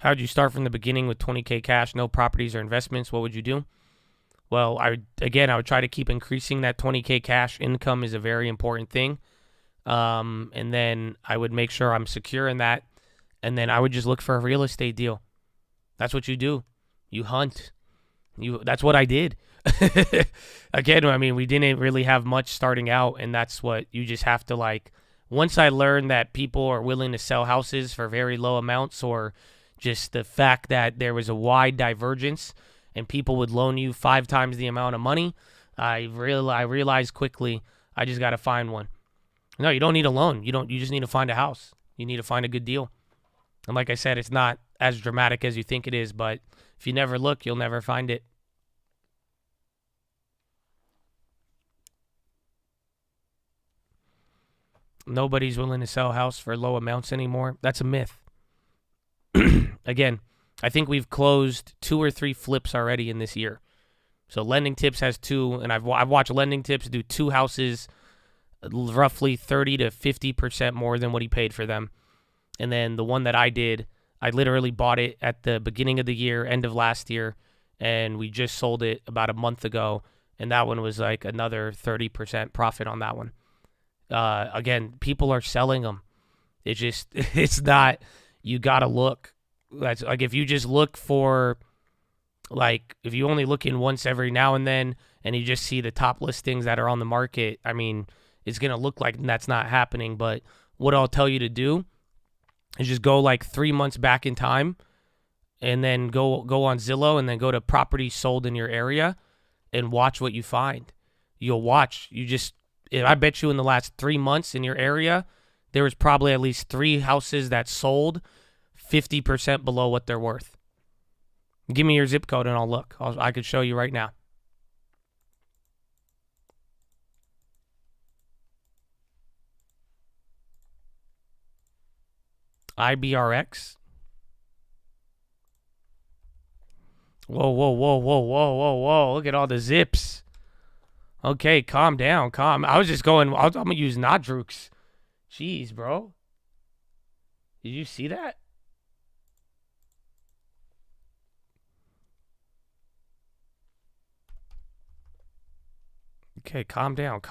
How'd you start from the beginning with 20K cash, no properties or investments? What would you do? Well, I would try to keep increasing that 20K cash. Income is a very important thing. And then I would make sure I'm secure in that. And then I would just look for a real estate deal. That's what you do. You hunt. That's what I did. Again, I mean, we didn't really have much starting out, and that's what you just have to like. Once I learned that people are willing to sell houses for very low amounts, or just the fact that there was a wide divergence and people would loan you 5 times the amount of money, I realized quickly I just got to find one. No, you don't need a loan. You just need to find a house. You need to find a good deal. And like I said, it's not as dramatic as you think it is, but if you never look, you'll never find it. Nobody's willing to sell a house for low amounts anymore. That's a myth. Again, I think we've closed 2 or 3 flips already in this year. So Lending Tips has 2, and I've watched Lending Tips do 2 houses roughly 30 to 50% more than what he paid for them. And then the one that I did, I literally bought it at the beginning of the year, end of last year, and we just sold it about a month ago, and that one was like another 30% profit on that one. Again, people are selling them. It's not, you gotta look. That's like, if you just look for, like, if you only look in once every now and then and you just see the top listings that are on the market, I mean, it's going to look like that's not happening. But what I'll tell you to do is just go like 3 months back in time and then go on Zillow and then go to properties sold in your area and watch what you find. You'll watch. I bet you in the last 3 months in your area, there was probably at least 3 houses that sold 50% below what they're worth. Give me your zip code and I'll look. I could show you right now. IBRX. Whoa. Look at all the zips. Okay, calm down. I was just going, I'm going to use Nadrooks. Jeez, bro. Did you see that? Okay, calm down.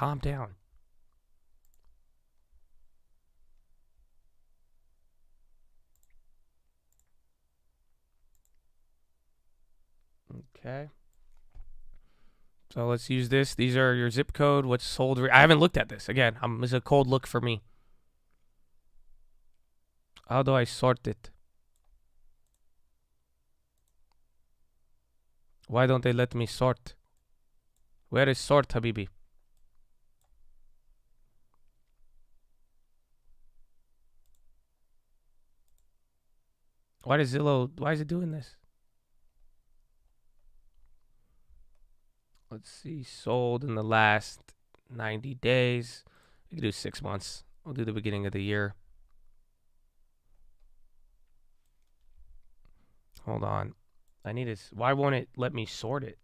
Okay. So let's use this. These are your zip code. What's sold? I haven't looked at this. Again, it's a cold look for me. How do I sort it? Why don't they let me sort? Where is sort, Habibi? Why is it doing this? Let's see, sold in the last 90 days. We can do 6 months. We'll do the beginning of the year. Hold on. Why won't it let me sort it?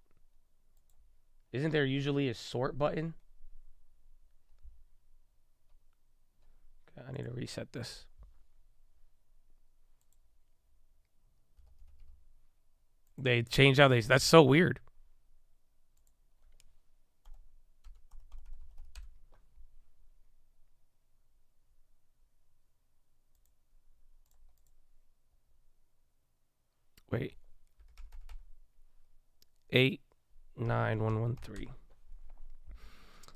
Isn't there usually a sort button? Okay, I need to reset this. They changed how that's so weird. Wait. 89113.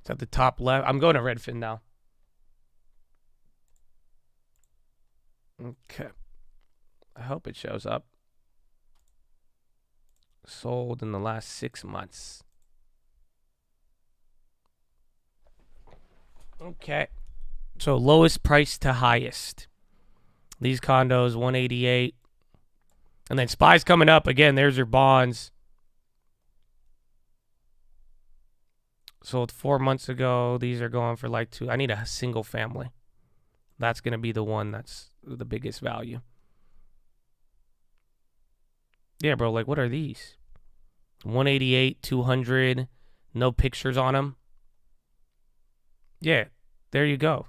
It's at the top left. I'm going to Redfin now. Okay. I hope it shows up. Sold in the last 6 months. Okay. So lowest price to highest. These condos, 188. And then SPY's coming up. Again, there's your bonds. Sold 4 months ago. These are going for like 2. I need a single family. That's going to be the one that's the biggest value. Yeah, bro, like what are these? 188, 200, no pictures on them. Yeah, there you go.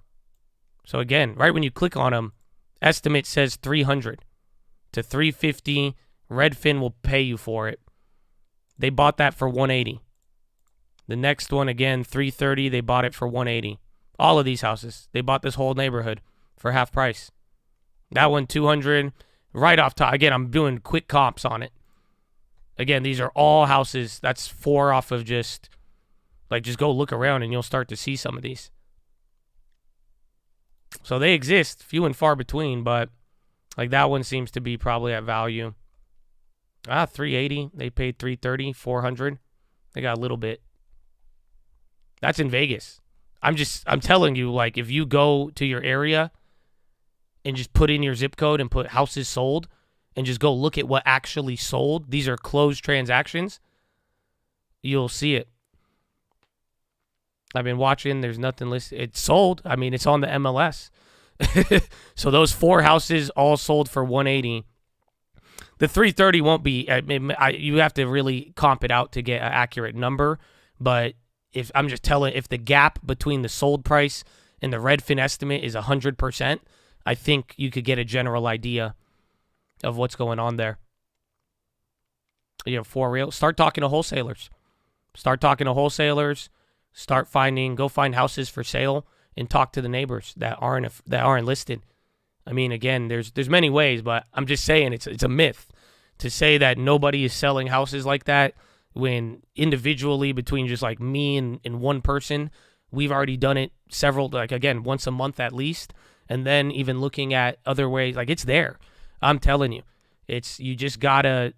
So again, right when you click on them, estimate says 300. to 350. Redfin will pay you for it. They bought that for 180. The next one, again, 330. They bought it for 180. All of these houses, they bought this whole neighborhood for half price. That one, 200. Right off top. Again, I'm doing quick comps on it. Again, these are all houses. That's 4 off of just go look around and you'll start to see some of these. So they exist, few and far between, but like that one seems to be probably at value. 380. They paid 330, 400. They got a little bit. That's in Vegas. I'm telling you, like, if you go to your area and just put in your zip code and put houses sold and just go look at what actually sold, these are closed transactions, you'll see it. I've been watching. There's nothing listed. It's sold. I mean, it's on the MLS. So those 4 houses all sold for 180. The 330 won't be. You have to really comp it out to get an accurate number. But if I'm just telling, if the gap between the sold price and the Redfin estimate is 100%, I think you could get a general idea of what's going on there. For real. Start talking to wholesalers. Go find houses for sale and talk to the neighbors that aren't listed. I mean, again, there's many ways, but I'm just saying it's a myth to say that nobody is selling houses like that when individually between just like me and one person, we've already done it several, like again, once a month at least. And then even looking at other ways, like it's there. I'm telling you, you just gotta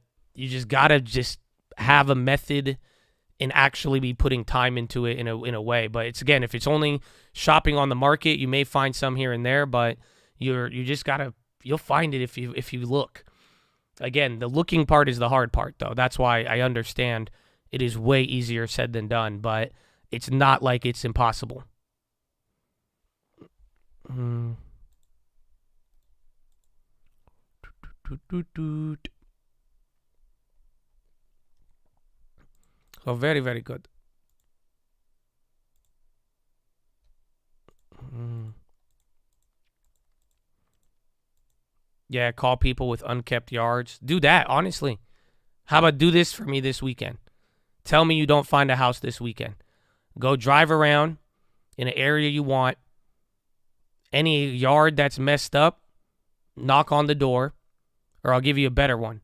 have a method and actually be putting time into it in a way. But it's, again, if it's only shopping on the market, you may find some here and there, but you'll find it if you look. Again, the looking part is the hard part, though. That's why I understand it is way easier said than done, but it's not like it's impossible. So very, very good. Yeah, call people with unkept yards. Do that, honestly. How about do this for me this weekend? Tell me you don't find a house this weekend. Go drive around in an area you want. Any yard that's messed up, knock on the door, or I'll give you a better one.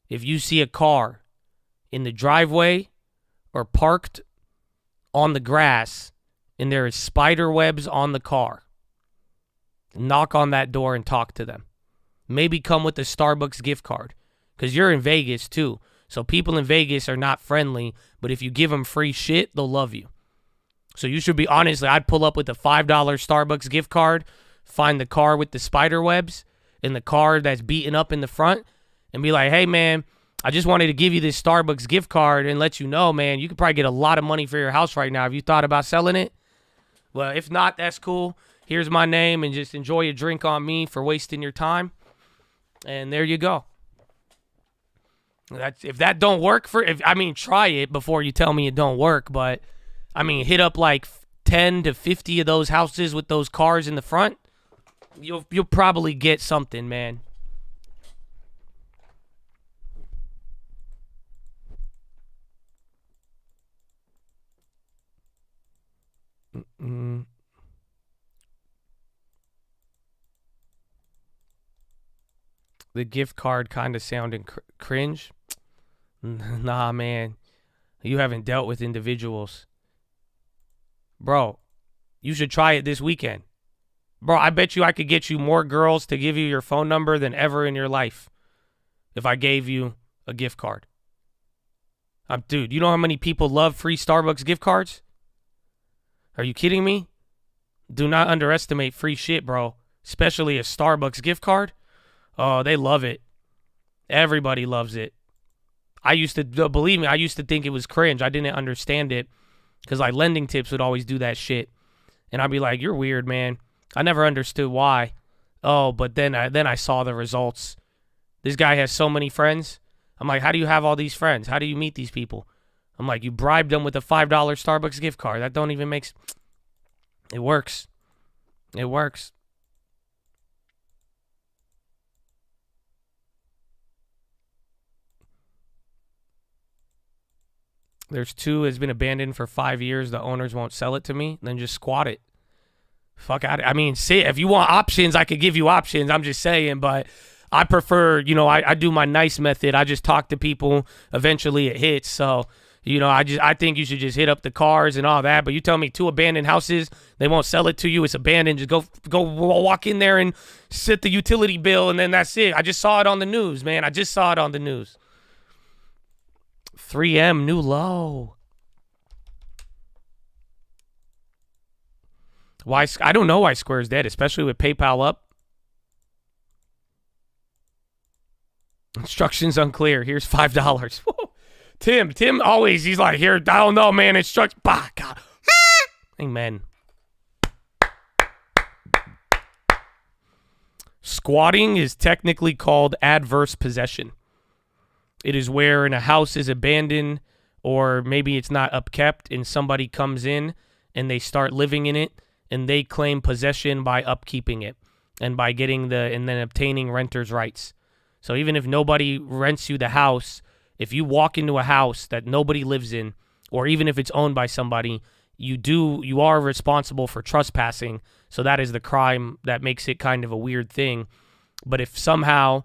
If you see a car in the driveway or parked on the grass and there is spider webs on the car, knock on that door and talk to them. Maybe come with a Starbucks gift card because you're in Vegas too. So people in Vegas are not friendly, but if you give them free shit, they'll love you. So you should be, honestly, I'd pull up with a $5 Starbucks gift card, find the car with the spider webs and the car that's beaten up in the front and be like, hey, man, I just wanted to give you this Starbucks gift card and let you know, man, you could probably get a lot of money for your house right now. Have you thought about selling it? Well, if not, that's cool. Here's my name and just enjoy a drink on me for wasting your time. And there you go. If that don't work try it before you tell me it don't work. But, hit up like 10 to 50 of those houses with those cars in the front. You'll probably get something, man. The gift card kind of sounding cringe. Nah, man. You haven't dealt with individuals. Bro, you should try it this weekend. Bro, I bet you I could get you more girls to give you your phone number than ever in your life if I gave you a gift card. Dude, you know how many people love free Starbucks gift cards? Are you kidding me? Do not underestimate free shit, bro. Especially a Starbucks gift card. Oh, they love it. Everybody loves it. Believe me, I used to think it was cringe. I didn't understand it because like Lending Tips would always do that shit. And I'd be like, you're weird, man. I never understood why. Oh, but then I saw the results. This guy has so many friends. I'm like, how do you have all these friends? How do you meet these people? I'm like, you bribed them with a $5 Starbucks gift card. That don't even make sense. It works. It works. There's 2 has been abandoned for 5 years. The owners won't sell it to me. Then just squat it. Fuck out. I mean, see, if you want options, I could give you options. I'm just saying, but I prefer, I do my nice method. I just talk to people. Eventually it hits. So, I think you should just hit up the cars and all that. But you tell me 2 abandoned houses, they won't sell it to you. It's abandoned. Just go walk in there and sit the utility bill, and then that's it. I just saw it on the news, man. I just saw it on the news. 3M new low. Why? I don't know why Square's dead, especially with PayPal up. Instructions unclear. Here's $5. Tim always, he's like, here, I don't know, man. Instructions. Bah, God. Amen. Squatting is technically called adverse possession. It is where a house is abandoned, or maybe it's not upkept, and somebody comes in and they start living in it, and they claim possession by upkeeping it and by getting and then obtaining renters' rights. So even if nobody rents you the house, if you walk into a house that nobody lives in, or even if it's owned by somebody, you are responsible for trespassing. So that is the crime that makes it kind of a weird thing. But if somehow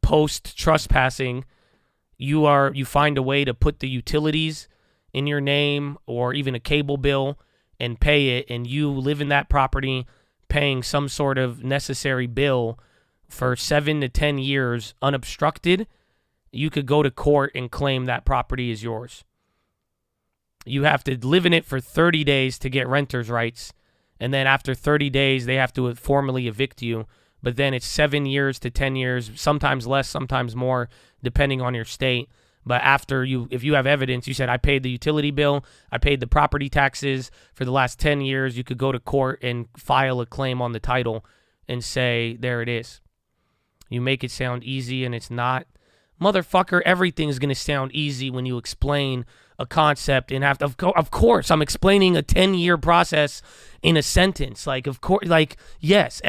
post trespassing, you find a way to put the utilities in your name, or even a cable bill, and pay it, and you live in that property paying some sort of necessary bill for 7 to 10 years unobstructed, you could go to court and claim that property is yours. You have to live in it for 30 days to get renters' rights, and then after 30 days, they have to formally evict you. But then it's 7 years to 10 years, sometimes less, sometimes more, depending on your state. But if you have evidence, you said, I paid the utility bill, I paid the property taxes for the last 10 years, you could go to court and file a claim on the title and say, there it is. You make it sound easy, and it's not. Motherfucker, everything's going to sound easy when you explain a concept, and of course, I'm explaining a 10-year process in a sentence. Yes,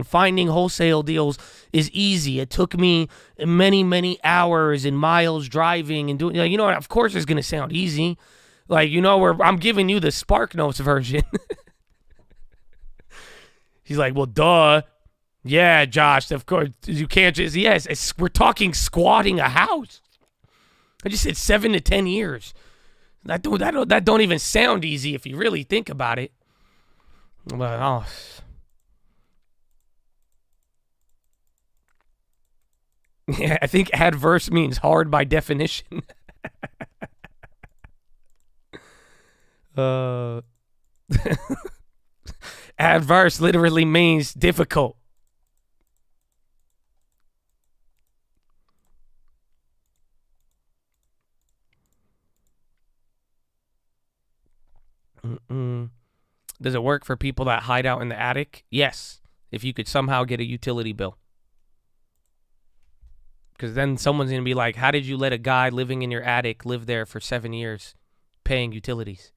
finding wholesale deals is easy. It took me many, many hours and miles driving and doing, of course it's going to sound easy. Where I'm giving you the Spark Notes version. He's like, well, duh. Yeah, Josh, of course, you can't just, we're talking squatting a house. I just said 7 to 10 years. That don't even sound easy if you really think about it. But, yeah, I think adverse means hard by definition. Adverse literally means difficult. Does it work for people that hide out in the attic? Yes, if you could somehow get a utility bill. Because then someone's going to be like, how did you let a guy living in your attic live there for 7 years paying utilities?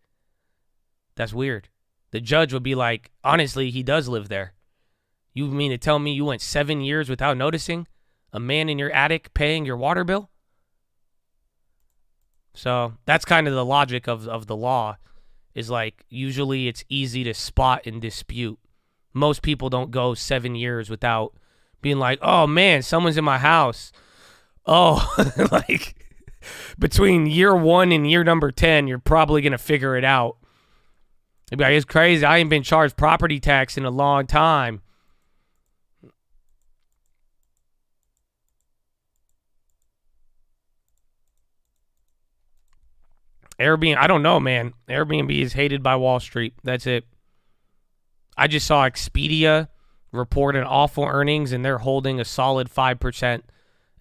That's weird. The judge would be like, honestly, he does live there. You mean to tell me you went 7 years without noticing a man in your attic paying your water bill? So that's kind of the logic of the law. Is usually it's easy to spot and dispute. Most people don't go 7 years without being like, oh man, someone's in my house. Oh, between year 1 and year number 10, you're probably going to figure it out. They'd be like, it's crazy. I ain't been charged property tax in a long time. Airbnb, I don't know, man. Airbnb is hated by Wall Street. That's it. I just saw Expedia report an awful earnings, and they're holding a solid 5%.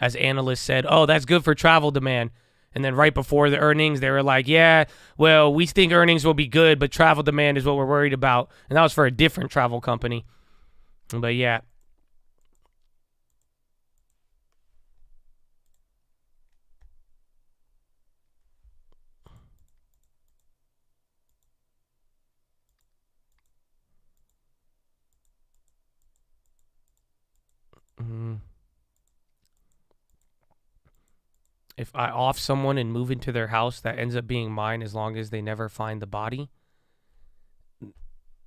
As analysts said, oh, that's good for travel demand. And then right before the earnings, they were like, yeah, well, we think earnings will be good, but travel demand is what we're worried about. And that was for a different travel company. But yeah. if I off someone and move into their house, that ends up being mine as long as they never find the body.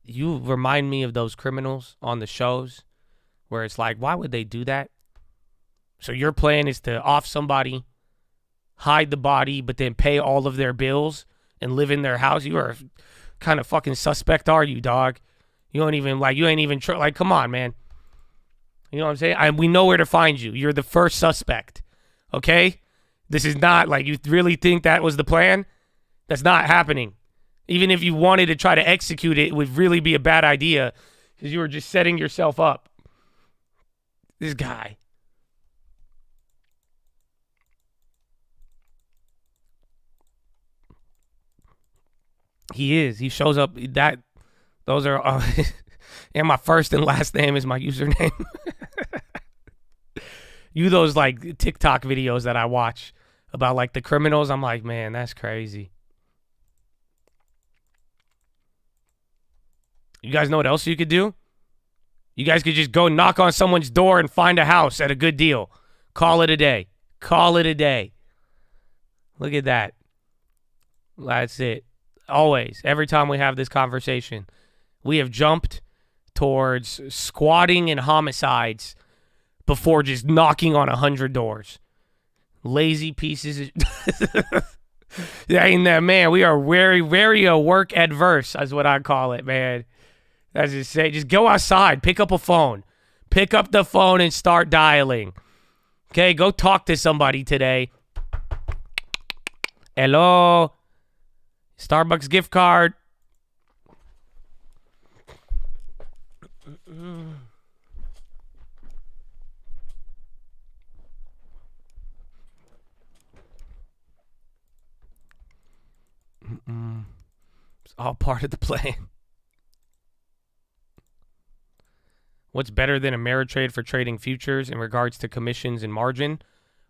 You remind me of those criminals on the shows where it's like, why would they do that? So your plan is to off somebody, hide the body, but then pay all of their bills and live in their house. You are kind of fucking suspect, are you, dog? You ain't even come on, man. You know what I'm saying? We know where to find you. You're the first suspect, okay? This is not like you really think that was the plan. That's not happening. Even if you wanted to try to execute it, it would really be a bad idea because you were just setting yourself up. This guy. He is. He shows up. Those are, and my first and last name is my username. Those like TikTok videos that I watch about like the criminals. I'm like, man, that's crazy. You guys know what else you could do? You guys could just go knock on someone's door and find a house at a good deal. Call it a day. Call it a day. Look at that. That's it. Always. Every time we have this conversation, we have jumped towards squatting and homicides before just knocking on 100 doors. Lazy pieces. Yeah, ain't that, man? We are very, very work adverse, is what I call it, man. As I say, just go outside, pick up a phone. Pick up the phone and start dialing. Okay, go talk to somebody today. Hello? Starbucks gift card. It's all part of the plan. What's better than Ameritrade for trading futures in regards to commissions and margin?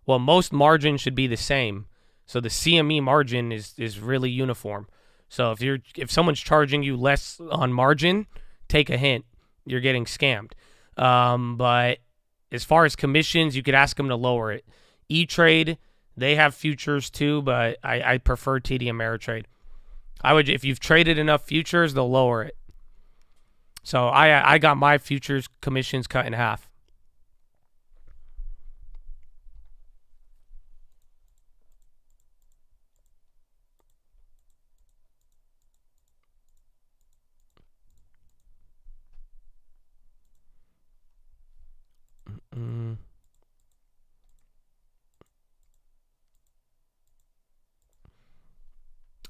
Well, most margin should be the same. So the CME margin is really uniform. So if someone's charging you less on margin, take a hint. You're getting scammed. But as far as commissions, you could ask them to lower it. E-Trade, they have futures too, but I prefer TD Ameritrade. If you've traded enough futures, they'll lower it. So I got my futures commissions cut in half.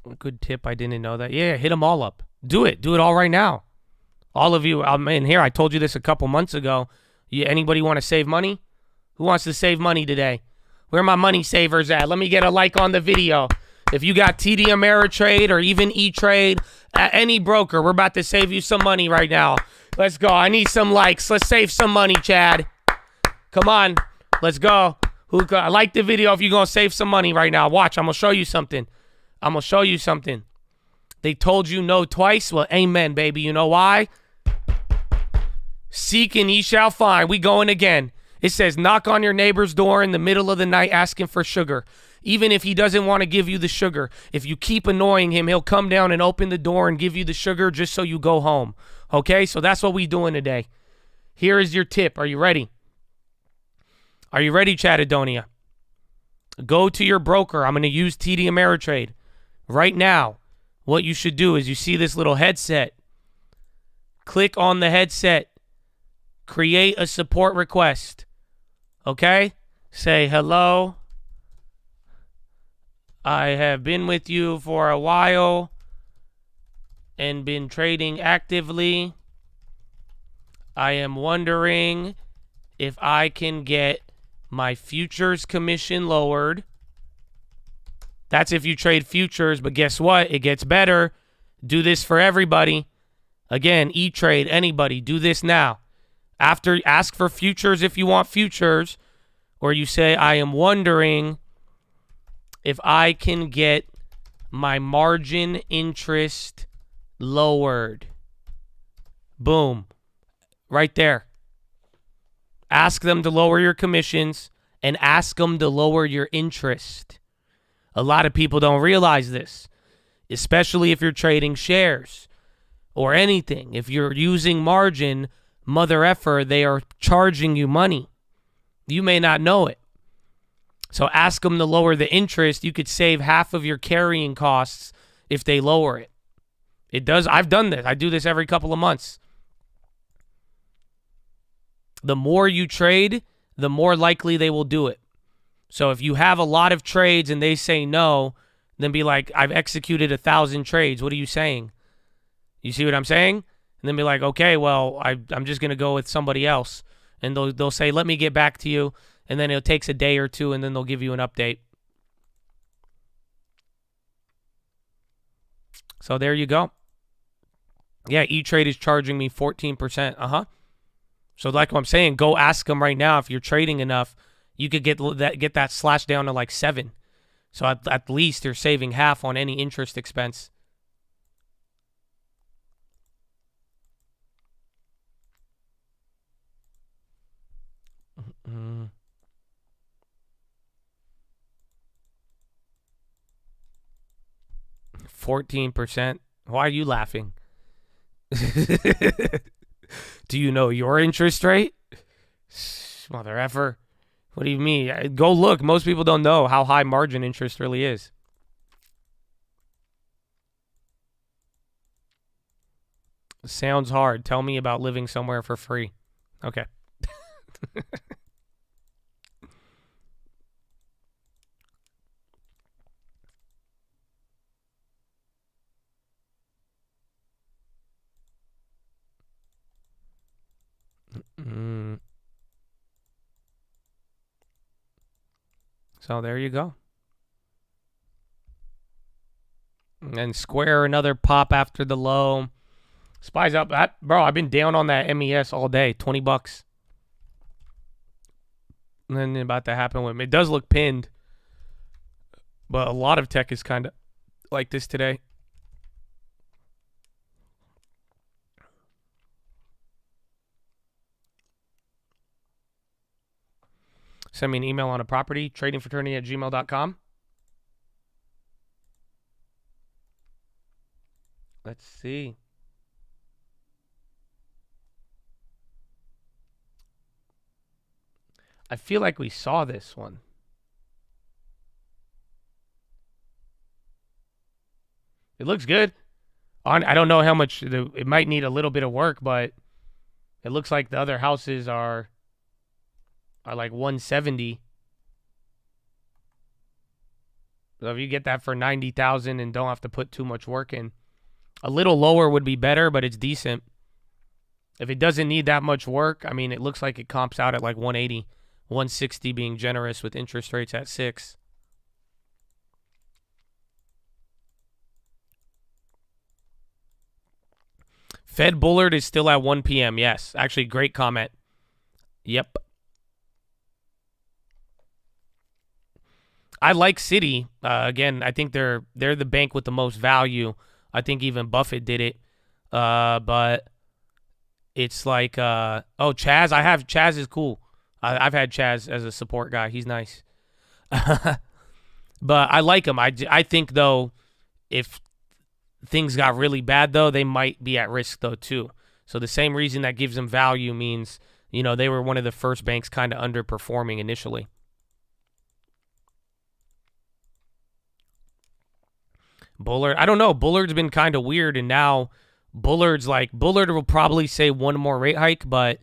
A good tip. I didn't know that. Yeah, hit them all up. Do it. Do it all right now. All of you, I'm in here. I told you this a couple months ago. Anybody want to save money? Who wants to save money today? Where are my money savers at? Let me get a like on the video. If you got TD Ameritrade or even E-Trade, at any broker, we're about to save you some money right now. Let's go. I need some likes. Let's save some money, Chad. Come on. Let's go. I like the video if you're going to save some money right now. Watch. I'm going to show you something. I'm going to show you something. They told you no twice. Well, amen, baby. You know why? Seek and ye shall find. We going again. It says, knock on your neighbor's door in the middle of the night asking for sugar. Even if he doesn't want to give you the sugar, if you keep annoying him, he'll come down and open the door and give you the sugar just so you go home. Okay? So that's what we doing today. Here is your tip. Are you ready? Are you ready, Chattadonia? Go to your broker. I'm going to use TD Ameritrade. Right now, what you should do is you see this little headset. Click on the headset. Create a support request. Okay? Say, hello. I have been with you for a while and been trading actively. I am wondering if I can get my futures commission lowered. That's if you trade futures, but guess what? It gets better. Do this for everybody. Again, E-Trade, anybody, do this now. After, ask for futures if you want futures, or you say, I am wondering if I can get my margin interest lowered. Boom. Right there. Ask them to lower your commissions. and ask them to lower your interest. A lot of people don't realize this, especially if you're trading shares or anything. If you're using margin, mother effer, they are charging you money. You may not know it. So ask them to lower the interest. You could save half of your carrying costs if they lower it. It does. I've done this. I do this every couple of months. The more you trade, the more likely they will do it. So if you have a lot of trades and they say no, then be like, I've executed 1,000 trades. What are you saying? You see what I'm saying? And then be like, okay, well, I'm just going to go with somebody else. And they'll say, let me get back to you. And then it takes a day or two, and then they'll give you an update. So there you go. Yeah, E-Trade is charging me 14%. So like I'm saying, go ask them right now if you're trading enough. You could get that slashed down to like 7. So at least you're saving half on any interest expense. Mm. 14%. Why are you laughing? Do you know your interest rate? Mother effer. What do you mean? Go look. Most people don't know how high margin interest really is. Sounds hard. Tell me about living somewhere for free. Okay. So there you go. And Square, another pop after the low. Spies up. Bro, I've been down on that MES all day. $20. And then about to happen with me. It does look pinned. But a lot of tech is kind of like this today. Send me an email on a property, tradingfraternity@gmail.com. Let's see. I feel like we saw this one. It looks good. I don't know how much, it might need a little bit of work, but it looks like the other houses are like 170. So if you get that for 90,000 and don't have to put too much work in, a little lower would be better, but it's decent. If it doesn't need that much work, I mean, it looks like it comps out at like 180, 160 being generous with interest rates at 6. Fed Bullard is still at 1 p.m. Yes, actually, great comment. Yep. I like Citi. Again, I think they're the bank with the most value. I think even Buffett did it. But it's like, oh, Chaz. Chaz is cool. I've had Chaz as a support guy. He's nice. But I like him. I think, though, if things got really bad, though, they might be at risk, though, too. So the same reason that gives them value means, you know, they were one of the first banks kind of underperforming initially. Bullard, I don't know. Bullard's been kind of weird, and now Bullard will probably say one more rate hike, but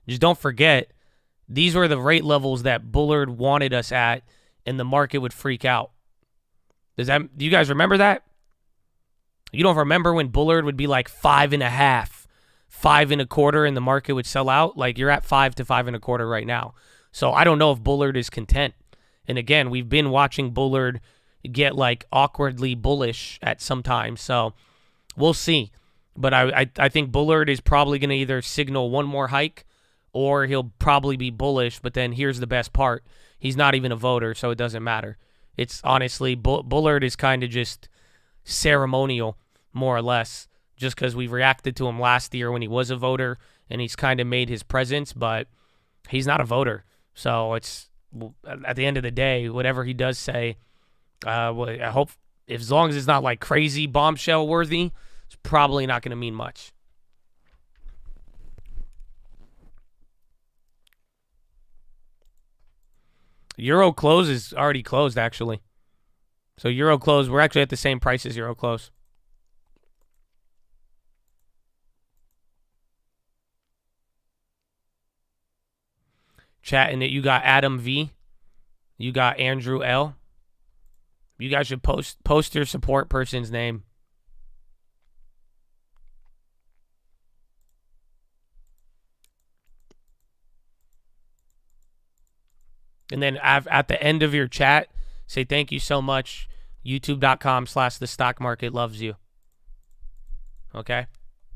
just don't forget, these were the rate levels that Bullard wanted us at, and the market would freak out. Do you guys remember that? You don't remember when Bullard would be like 5.5, 5.25, and the market would sell out? Like, you're at 5 to 5.25 right now. So I don't know if Bullard is content. And again, we've been watching Bullard get like awkwardly bullish at some time. So we'll see. But I think Bullard is probably going to either signal one more hike or he'll probably be bullish. But then here's the best part. He's not even a voter, so it doesn't matter. It's honestly, Bullard is kind of just ceremonial, more or less, just because we reacted to him last year when he was a voter and he's kind of made his presence, but he's not a voter. So at the end of the day, whatever he does say, well, I hope as long as it's not like crazy bombshell worthy, it's probably not going to mean much. Euro close is already closed, actually. So Euro close, we're actually at the same price as Euro close. Chatting it, you got Adam V. You got Andrew L. You guys should post your support person's name. And then at the end of your chat, say thank you so much. YouTube.com/the stock market loves you. Okay?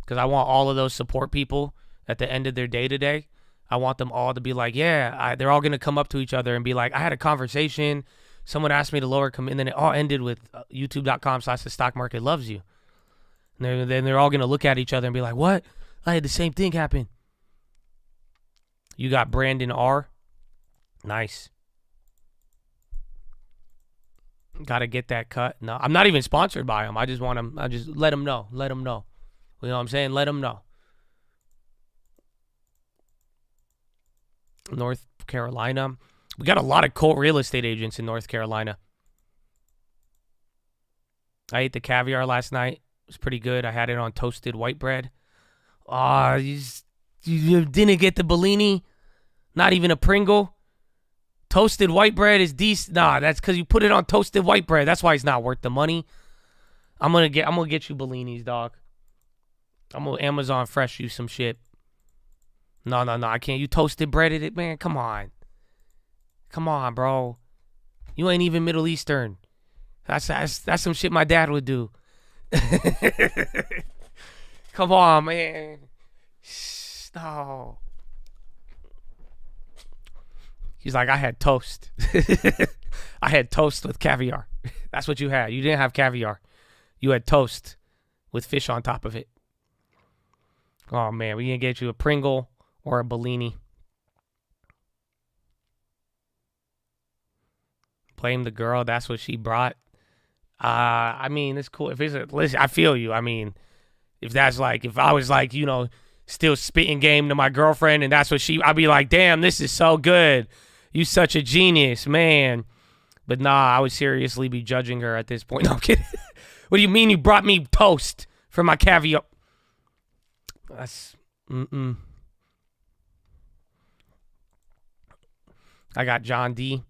Because I want all of those support people at the end of their day today. I want them all to be like, yeah, they're all going to come up to each other and be like, I had a conversation. Someone asked me to lower, and then it all ended with youtube.com/the stock market loves you. And then they're all going to look at each other and be like, what? I had the same thing happen. You got Brandon R. Nice. Got to get that cut. No, I'm not even sponsored by them. I just want them. I just let them know. Let them know. You know what I'm saying? Let them know. North Carolina. We got a lot of cool real estate agents in North Carolina. I ate the caviar last night. It was pretty good. I had it on toasted white bread. You didn't get the Bellini? Not even a Pringle? Toasted white bread is decent. Nah, that's because you put it on toasted white bread. That's why it's not worth the money. I'm gonna get you Bellinis, dog. I'm gonna Amazon Fresh you some shit. No, I can't. You toasted breaded it, man. Come on, bro. You ain't even Middle Eastern. That's some shit my dad would do. Come on, man. No. He's like, I had toast. I had toast with caviar. That's what you had. You didn't have caviar. You had toast with fish on top of it. Oh, man. We can get you a Pringle or a Bellini. Blame the girl. That's what she brought. I mean, it's cool. Listen, I feel you. I mean, if I was like, still spitting game to my girlfriend and that's what I'd be like, damn, this is so good. You such a genius, man. But nah, I would seriously be judging her at this point. No, I'm kidding. What do you mean you brought me toast for my caviar? That's, I got John D.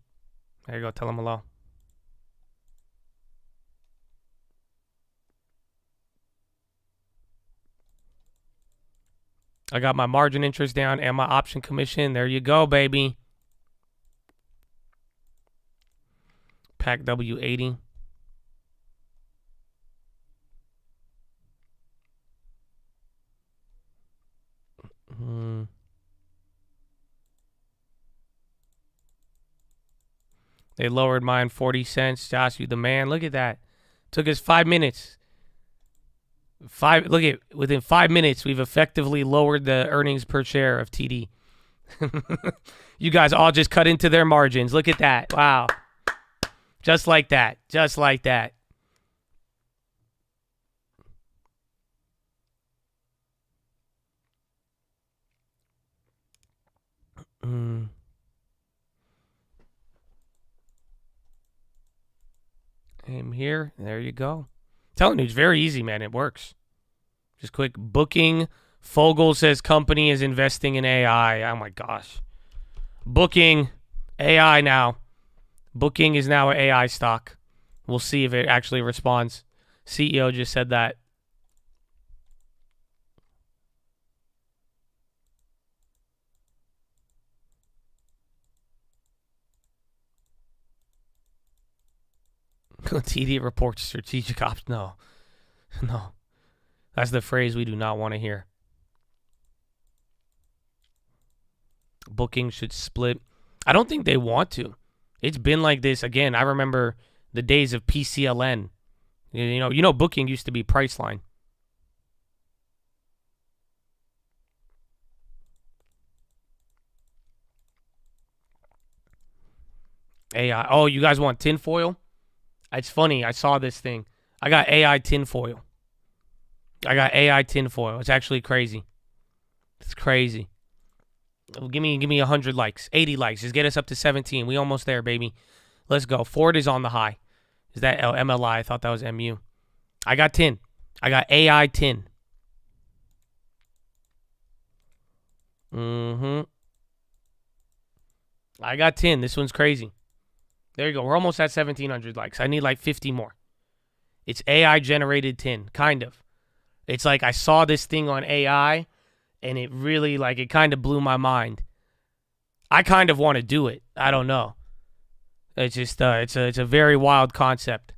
There you go. Tell him hello. I got my margin interest down and my option commission. There you go, baby. Pack W80. They lowered mine 40 cents. Josh, you the man. Look at that. Took us 5 minutes. Within 5 minutes, we've effectively lowered the earnings per share of TD. You guys all just cut into their margins. Look at that. Wow. Just like that. Just like that. I'm here. There you go. Telling you, it's very easy, man. It works. Just quick booking. Fogel says company is investing in AI. Oh my gosh. Booking. AI now. Booking is now an AI stock. We'll see if it actually responds. CEO just said that. TD reports strategic ops. No. That's the phrase we do not want to hear. Booking should split. I don't think they want to. It's been like this. Again, I remember the days of PCLN. You know, booking used to be Priceline. AI. Oh, you guys want tinfoil? It's funny. I saw this thing. I got AI tinfoil. It's actually crazy. It's crazy. Give me 100 likes, 80 likes. Just get us up to 17. We almost there, baby. Let's go. Ford is on the high. Is that MLI? I thought that was MU. I got 10. I got AI 10. I got 10. This one's crazy. There you go. We're almost at 1,700 likes. I need like 50 more. It's AI generated 10, kind of. It's like I saw this thing on AI, and it really, like, it kind of blew my mind. I kind of want to do it. I don't know. It's just, it's a very wild concept.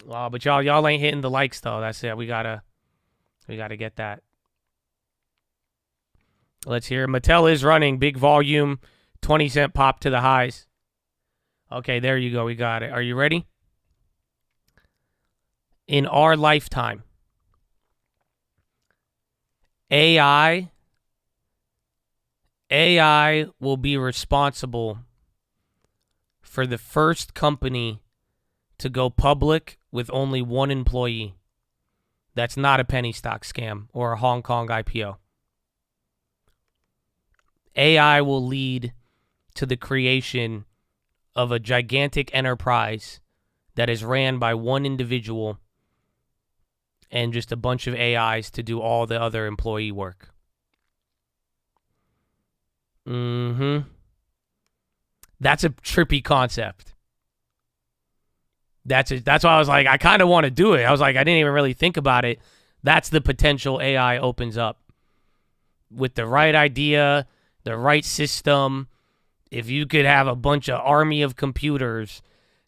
But y'all ain't hitting the likes though. That's it. We gotta get that. Let's hear. Mattel is running big volume, 20-cent pop to the highs. Okay, there you go. We got it. Are you ready? In our lifetime, AI will be responsible for the first company to go public with only one employee. That's not a penny stock scam or a Hong Kong IPO. AI will lead to the creation of a gigantic enterprise that is ran by one individual and just a bunch of AIs to do all the other employee work. That's a trippy concept. That's why I was like, I kind of want to do it. I was like, I didn't even really think about it. That's the potential AI opens up. With the right idea, the right system, if you could have a bunch of army of computers,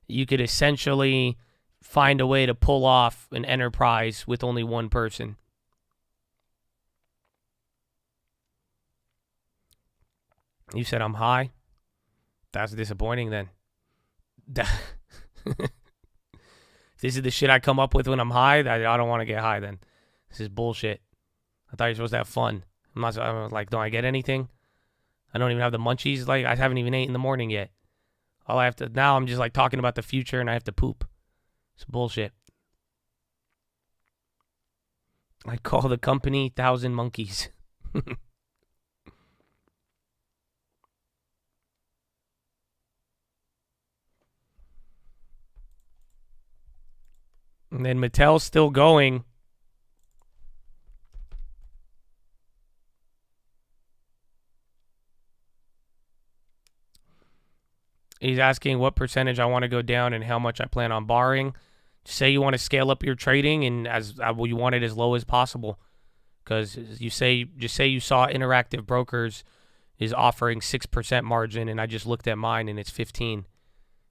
you could essentially find a way to pull off an enterprise with only one person. You said I'm high? That's disappointing then. This is the shit I come up with when I'm high. I don't want to get high then. This is bullshit. I thought you were supposed to have fun. I'm like, don't I get anything? I don't even have the munchies. Like, I haven't even ate in the morning yet. Now I'm just like talking about the future and I have to poop. It's bullshit. I'd call the company 1,000 Monkeys. And then Mattel's still going. He's asking what percentage I want to go down and how much I plan on borrowing. Say you want to scale up your trading and you want it as low as possible. Because just say you saw Interactive Brokers is offering 6% margin and I just looked at mine and it's 15%.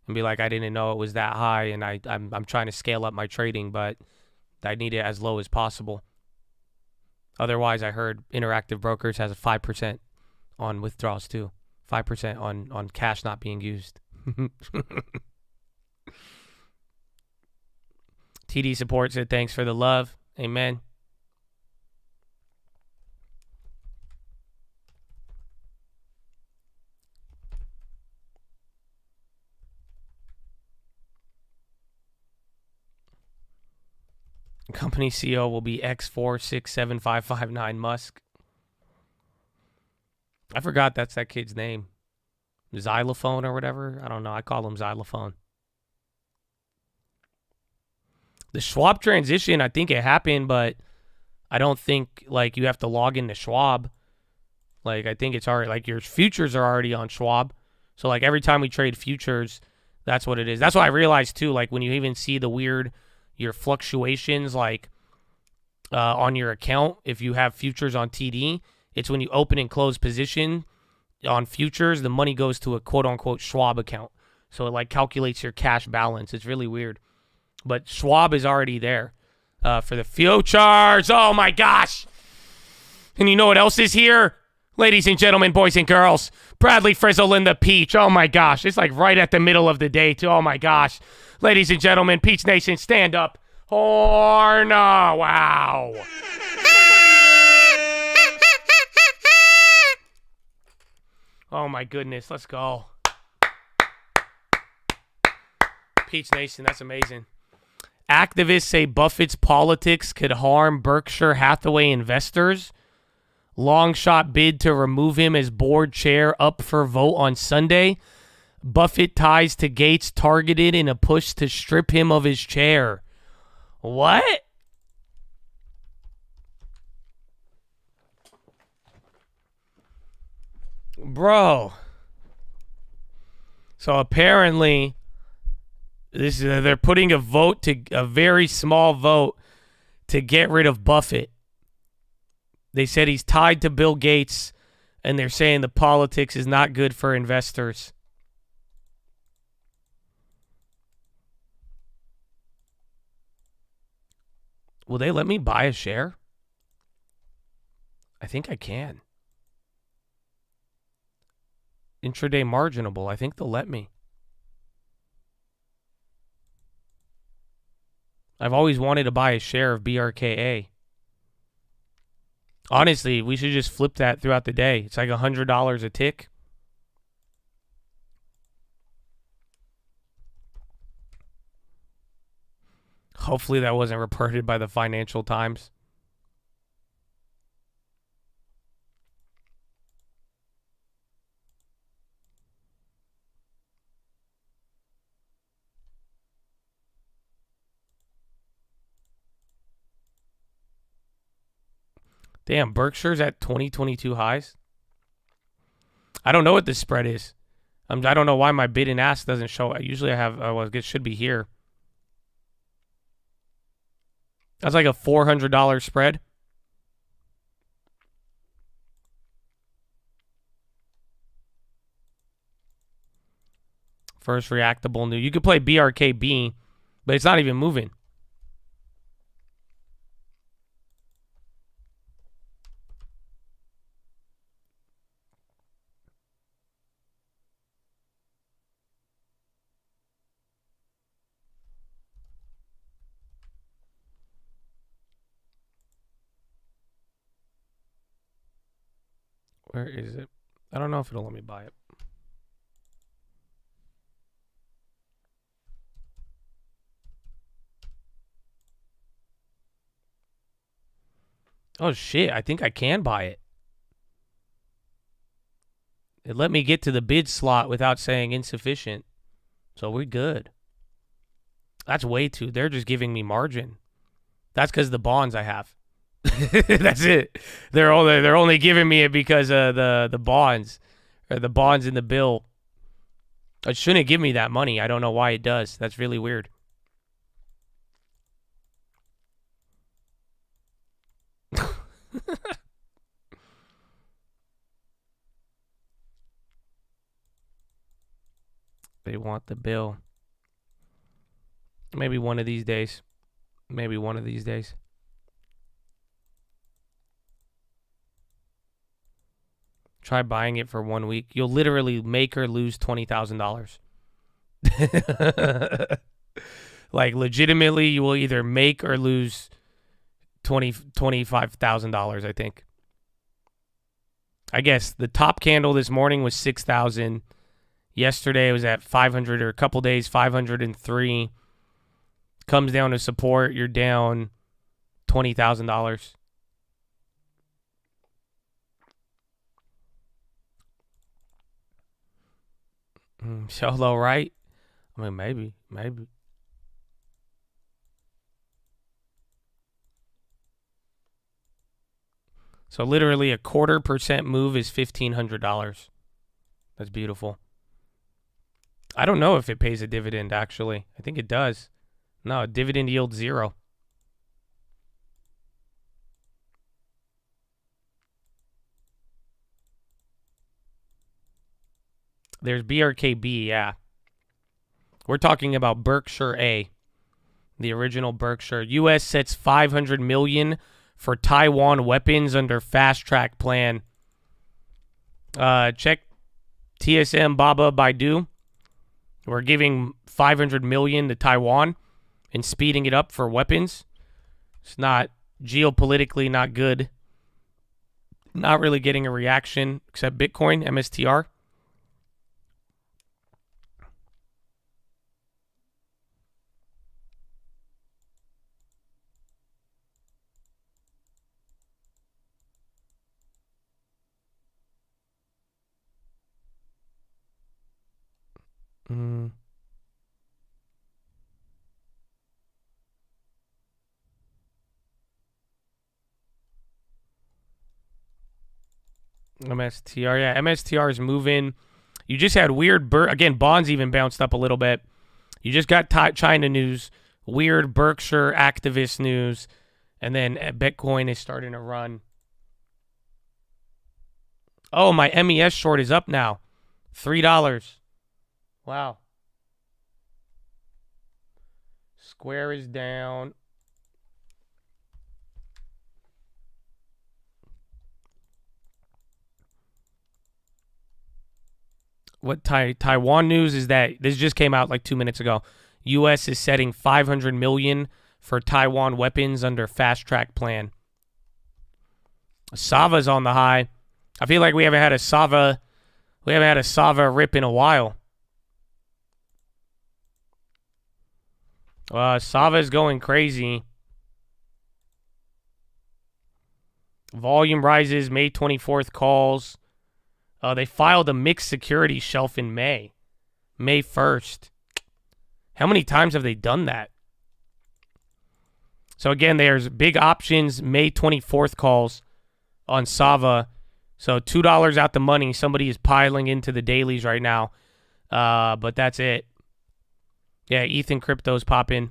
And be like, I didn't know it was that high, and I'm trying to scale up my trading, but I need it as low as possible. Otherwise, I heard Interactive Brokers has a 5% on withdrawals too, 5% on cash not being used. TD Support said thanks for the love, amen. Company CEO will be X467559 Musk. I forgot that's that kid's name. Xylophone or whatever. I don't know. I call him Xylophone. The Schwab transition, I think it happened, but I don't think like you have to log into Schwab. Like I think it's already like your futures are already on Schwab. So like every time we trade futures, that's what it is. That's what I realized too. Like when you even see the weird your fluctuations like on your account, if you have futures on TD, it's when you open and close position on futures, the money goes to a quote-unquote Schwab account. So it like calculates your cash balance. It's really weird. But Schwab is already there for the futures. Oh, my gosh. And you know what else is here? Ladies and gentlemen, boys and girls, Bradley Frizzle and the Peach. Oh, my gosh. It's like right at the middle of the day, too. Oh, my gosh. Ladies and gentlemen, Peach Nation, stand up. Horn. Oh, wow. Oh, my goodness. Let's go. Peach Nation, that's amazing. Activists say Buffett's politics could harm Berkshire Hathaway investors. Long shot bid to remove him as board chair up for vote on Sunday. Buffett ties to Gates targeted in a push to strip him of his chair. What? Bro. So apparently, they're putting a very small vote to get rid of Buffett. They said he's tied to Bill Gates, and they're saying the politics is not good for investors. Will they let me buy a share? I think I can. Intraday marginable. I think they'll let me. I've always wanted to buy a share of BRKA. Honestly, we should just flip that throughout the day. It's like $100 a tick. Hopefully that wasn't reported by the Financial Times. Damn, Berkshire's at 2022 highs. I don't know what the spread is. I don't know why my bid and ask doesn't show. Usually I have, well, it should be here. That's like a $400 spread. First reactable new. You could play BRKB, but it's not even moving. Where is it? I don't know if it'll let me buy it. Oh shit, I think I can buy it. It let me get to the bid slot without saying insufficient. So we're good. That's way too. They're just giving me margin. That's because the bonds I have. That's it. They're only giving me it because of the bonds, or the bonds in the bill. It shouldn't give me that money. I don't know why it does. That's really weird. They want the bill. Maybe one of these days. Maybe one of these days. Try buying it for 1 week. You'll literally make or lose $20,000. Like, legitimately, you will either make or lose $25,000, I think. I guess the top candle this morning was 6,000. Yesterday it was at 500, or a couple days, 503. Comes down to support, you're down $20,000. So low, right? I mean, maybe. So literally a 0.25% move is $1,500. That's beautiful. I don't know if it pays a dividend, actually. I think it does. No, dividend yield 0. There's BRKB, yeah. We're talking about Berkshire A, the original Berkshire. U.S. sets $500 million for Taiwan weapons under fast track plan. Check TSM Baba Baidu. We're giving $500 million to Taiwan and speeding it up for weapons. It's not geopolitically not good. Not really getting a reaction except Bitcoin, MSTR. MSTR, yeah, MSTR is moving. You just had weird, again, bonds even bounced up a little bit. You just got China news, weird Berkshire activist news, and then Bitcoin is starting to run. Oh, my MES short is up now. $3. Wow. Square is down. What Taiwan news is that this just came out like 2 minutes ago. U.S. is setting $500 million for Taiwan weapons under fast track plan. Sava's on the high. I feel like we haven't had a Sava rip in a while. Sava's going crazy. Volume rises. May 24th calls. They filed a mixed security shelf in May 1st. How many times have they done that? So again, there's big options, May 24th calls on Sava. So $2 out the money. Somebody is piling into the dailies right now. But that's it. Yeah, Ethan Crypto's popping.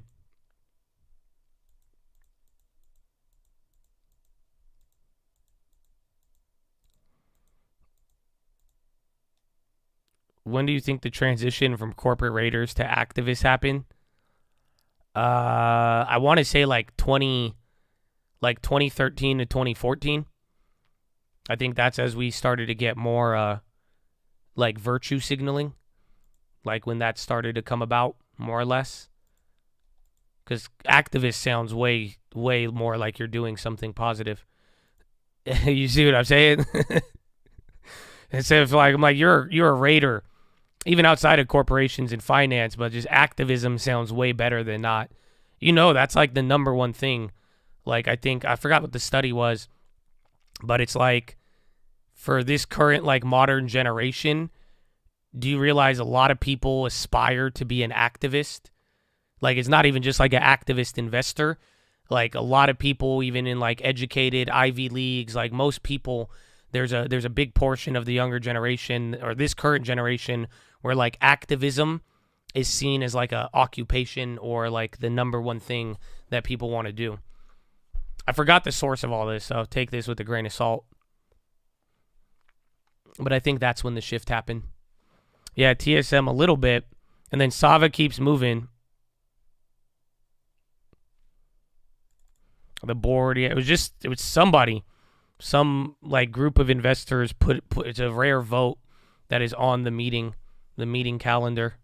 When do you think the transition from corporate raiders to activists happened? I want to say like 2013 to 2014. I think that's as we started to get more like virtue signaling, like when that started to come about, more or less. Because activist sounds way more like you're doing something positive. You see what I'm saying? Instead of like, I'm like, you're a raider. Even outside of corporations and finance, but just activism sounds way better than not. You know, that's like the number one thing. Like, I forgot what the study was, but it's like, for this current, like, modern generation, do you realize a lot of people aspire to be an activist? Like, it's not even just like an activist investor. Like, a lot of people, even in like educated Ivy Leagues, like most people, there's a big portion of the younger generation or this current generation where like activism is seen as like a occupation or like the number one thing that people want to do. I forgot the source of all this, so take this with a grain of salt. But I think that's when the shift happened. Yeah, TSM a little bit, and then Sava keeps moving. The board, yeah, it was somebody, some like group of investors put it's a rare vote that is on the meeting calendar.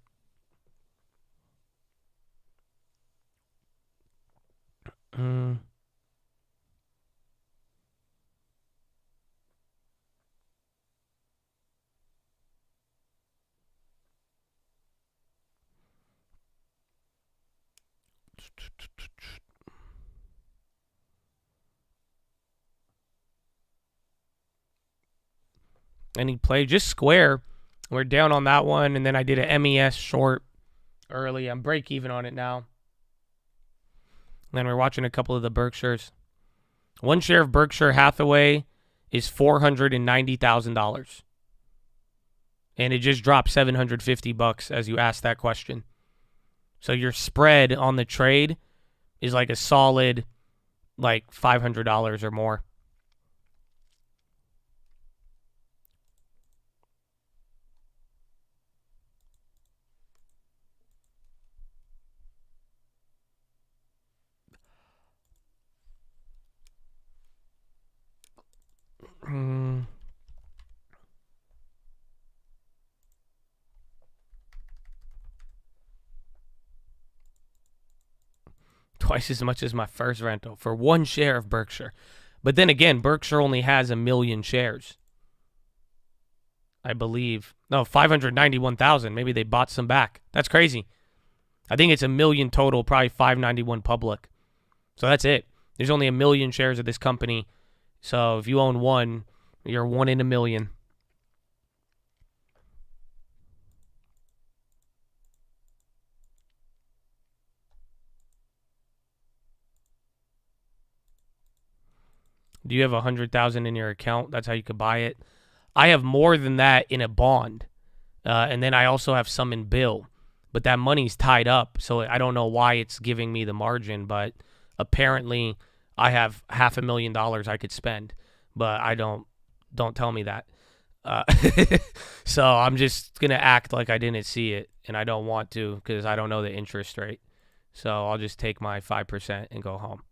Any play? Just Square. We're down on that one, and then I did a MES short early. I'm break even on it now. And then we're watching a couple of the Berkshires. One share of Berkshire Hathaway is $490,000. And it just dropped $750 as you asked that question. So your spread on the trade is like a solid like $500 or more. Twice as much as my first rental for one share of Berkshire. But then again, Berkshire only has 1 million shares. I believe. No, 591,000. Maybe they bought some back. That's crazy. I think it's 1 million total, probably 591 public. So that's it. There's only 1 million shares of this company. So if you own one, you're 1 in 1 million. Do you have 100,000 in your account? That's how you could buy it. I have more than that in a bond, and then I also have some in bill, but that money's tied up, so I don't know why it's giving me the margin, but apparently I have $500,000 I could spend, but I don't tell me that. So I'm just going to act like I didn't see it, and I don't want to because I don't know the interest rate. So I'll just take my 5% and go home.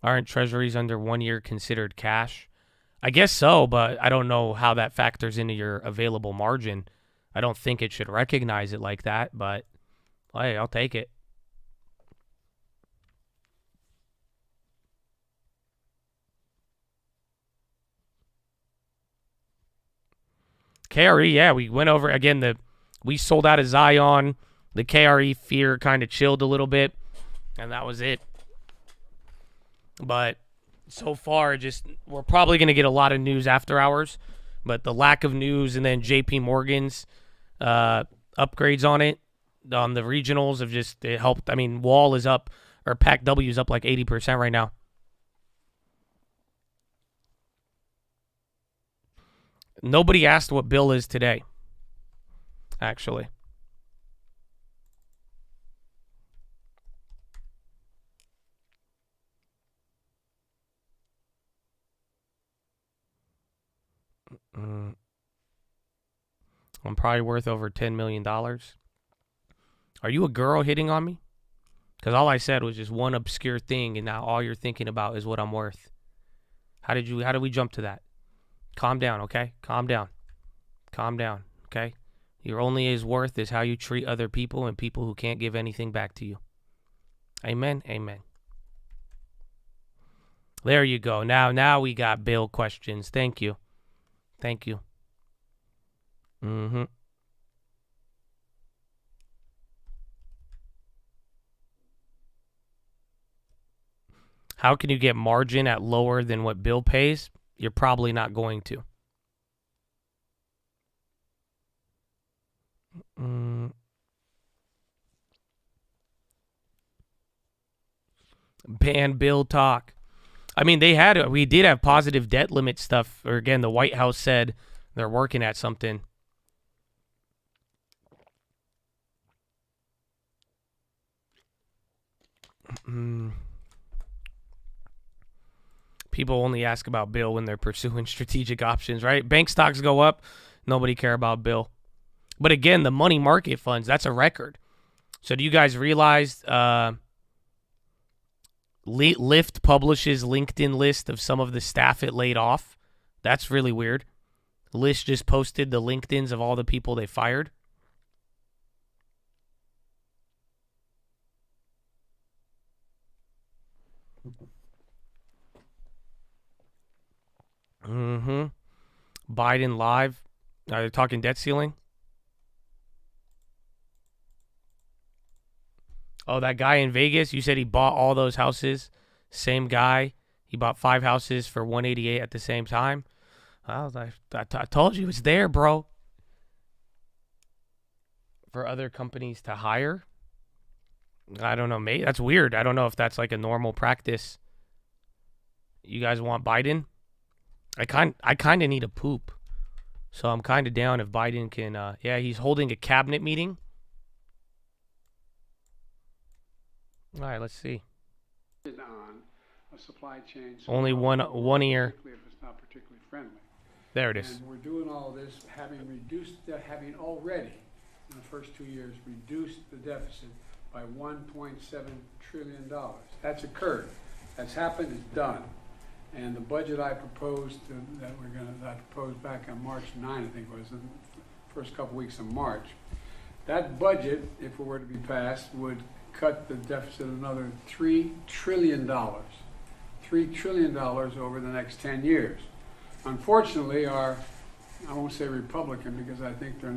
Aren't treasuries under 1 year considered cash? I guess so, but I don't know how that factors into your available margin. I don't think it should recognize it like that, but hey, I'll take it. KRE, yeah, we went over again. We sold out of Zion. The KRE fear kind of chilled a little bit, and that was it. But so far, we're probably going to get a lot of news after hours. But the lack of news and then JP Morgan's upgrades on it, on the regionals, it helped. I mean, Wall is up, or PAC-W is up like 80% right now. Nobody asked what Bill is today, actually. I'm probably worth over $10 million. Are you a girl hitting on me? Because all I said was just one obscure thing, and now all you're thinking about is what I'm worth. How did we jump to that? Calm down, okay? Calm down, okay? Your only is worth is how you treat other people and people who can't give anything back to you. Amen, amen. There you go. Now we got Bill questions. Thank you. Mm-hmm. How can you get margin at lower than what Bill pays? You're probably not going to. Ban Bill talk. I mean, we did have positive debt limit stuff. Or again, the White House said they're working at something. People only ask about Bill when they're pursuing strategic options, right? Bank stocks go up. Nobody care about Bill. But again, the money market funds, that's a record. So do you guys realize Lyft publishes LinkedIn list of some of the staff it laid off? That's really weird. Lyft just posted the LinkedIns of all the people they fired. Biden live. Are they talking debt ceiling? Oh, that guy in Vegas, you said he bought all those houses. Same guy. He bought 5 houses for 188 at the same time. I told you it's there, bro. For other companies to hire. I don't know, mate. That's weird. I don't know if that's like a normal practice. You guys want Biden? I kind of need a poop. So I'm kind of down if Biden can. Yeah, he's holding a cabinet meeting. All right, let's see. On a supply chain. Only one ear. If it's not particularly friendly. There it is. And we're doing all this, having already in the first 2 years reduced the deficit by $1.7 trillion. That's occurred. That's happened. It's done. And the budget I proposed I proposed back on March 9, I think it was, the first couple weeks of March. That budget, if it were to be passed, would cut the deficit another $3 trillion. $3 trillion over the next 10 years. Unfortunately, I won't say Republican because I think they're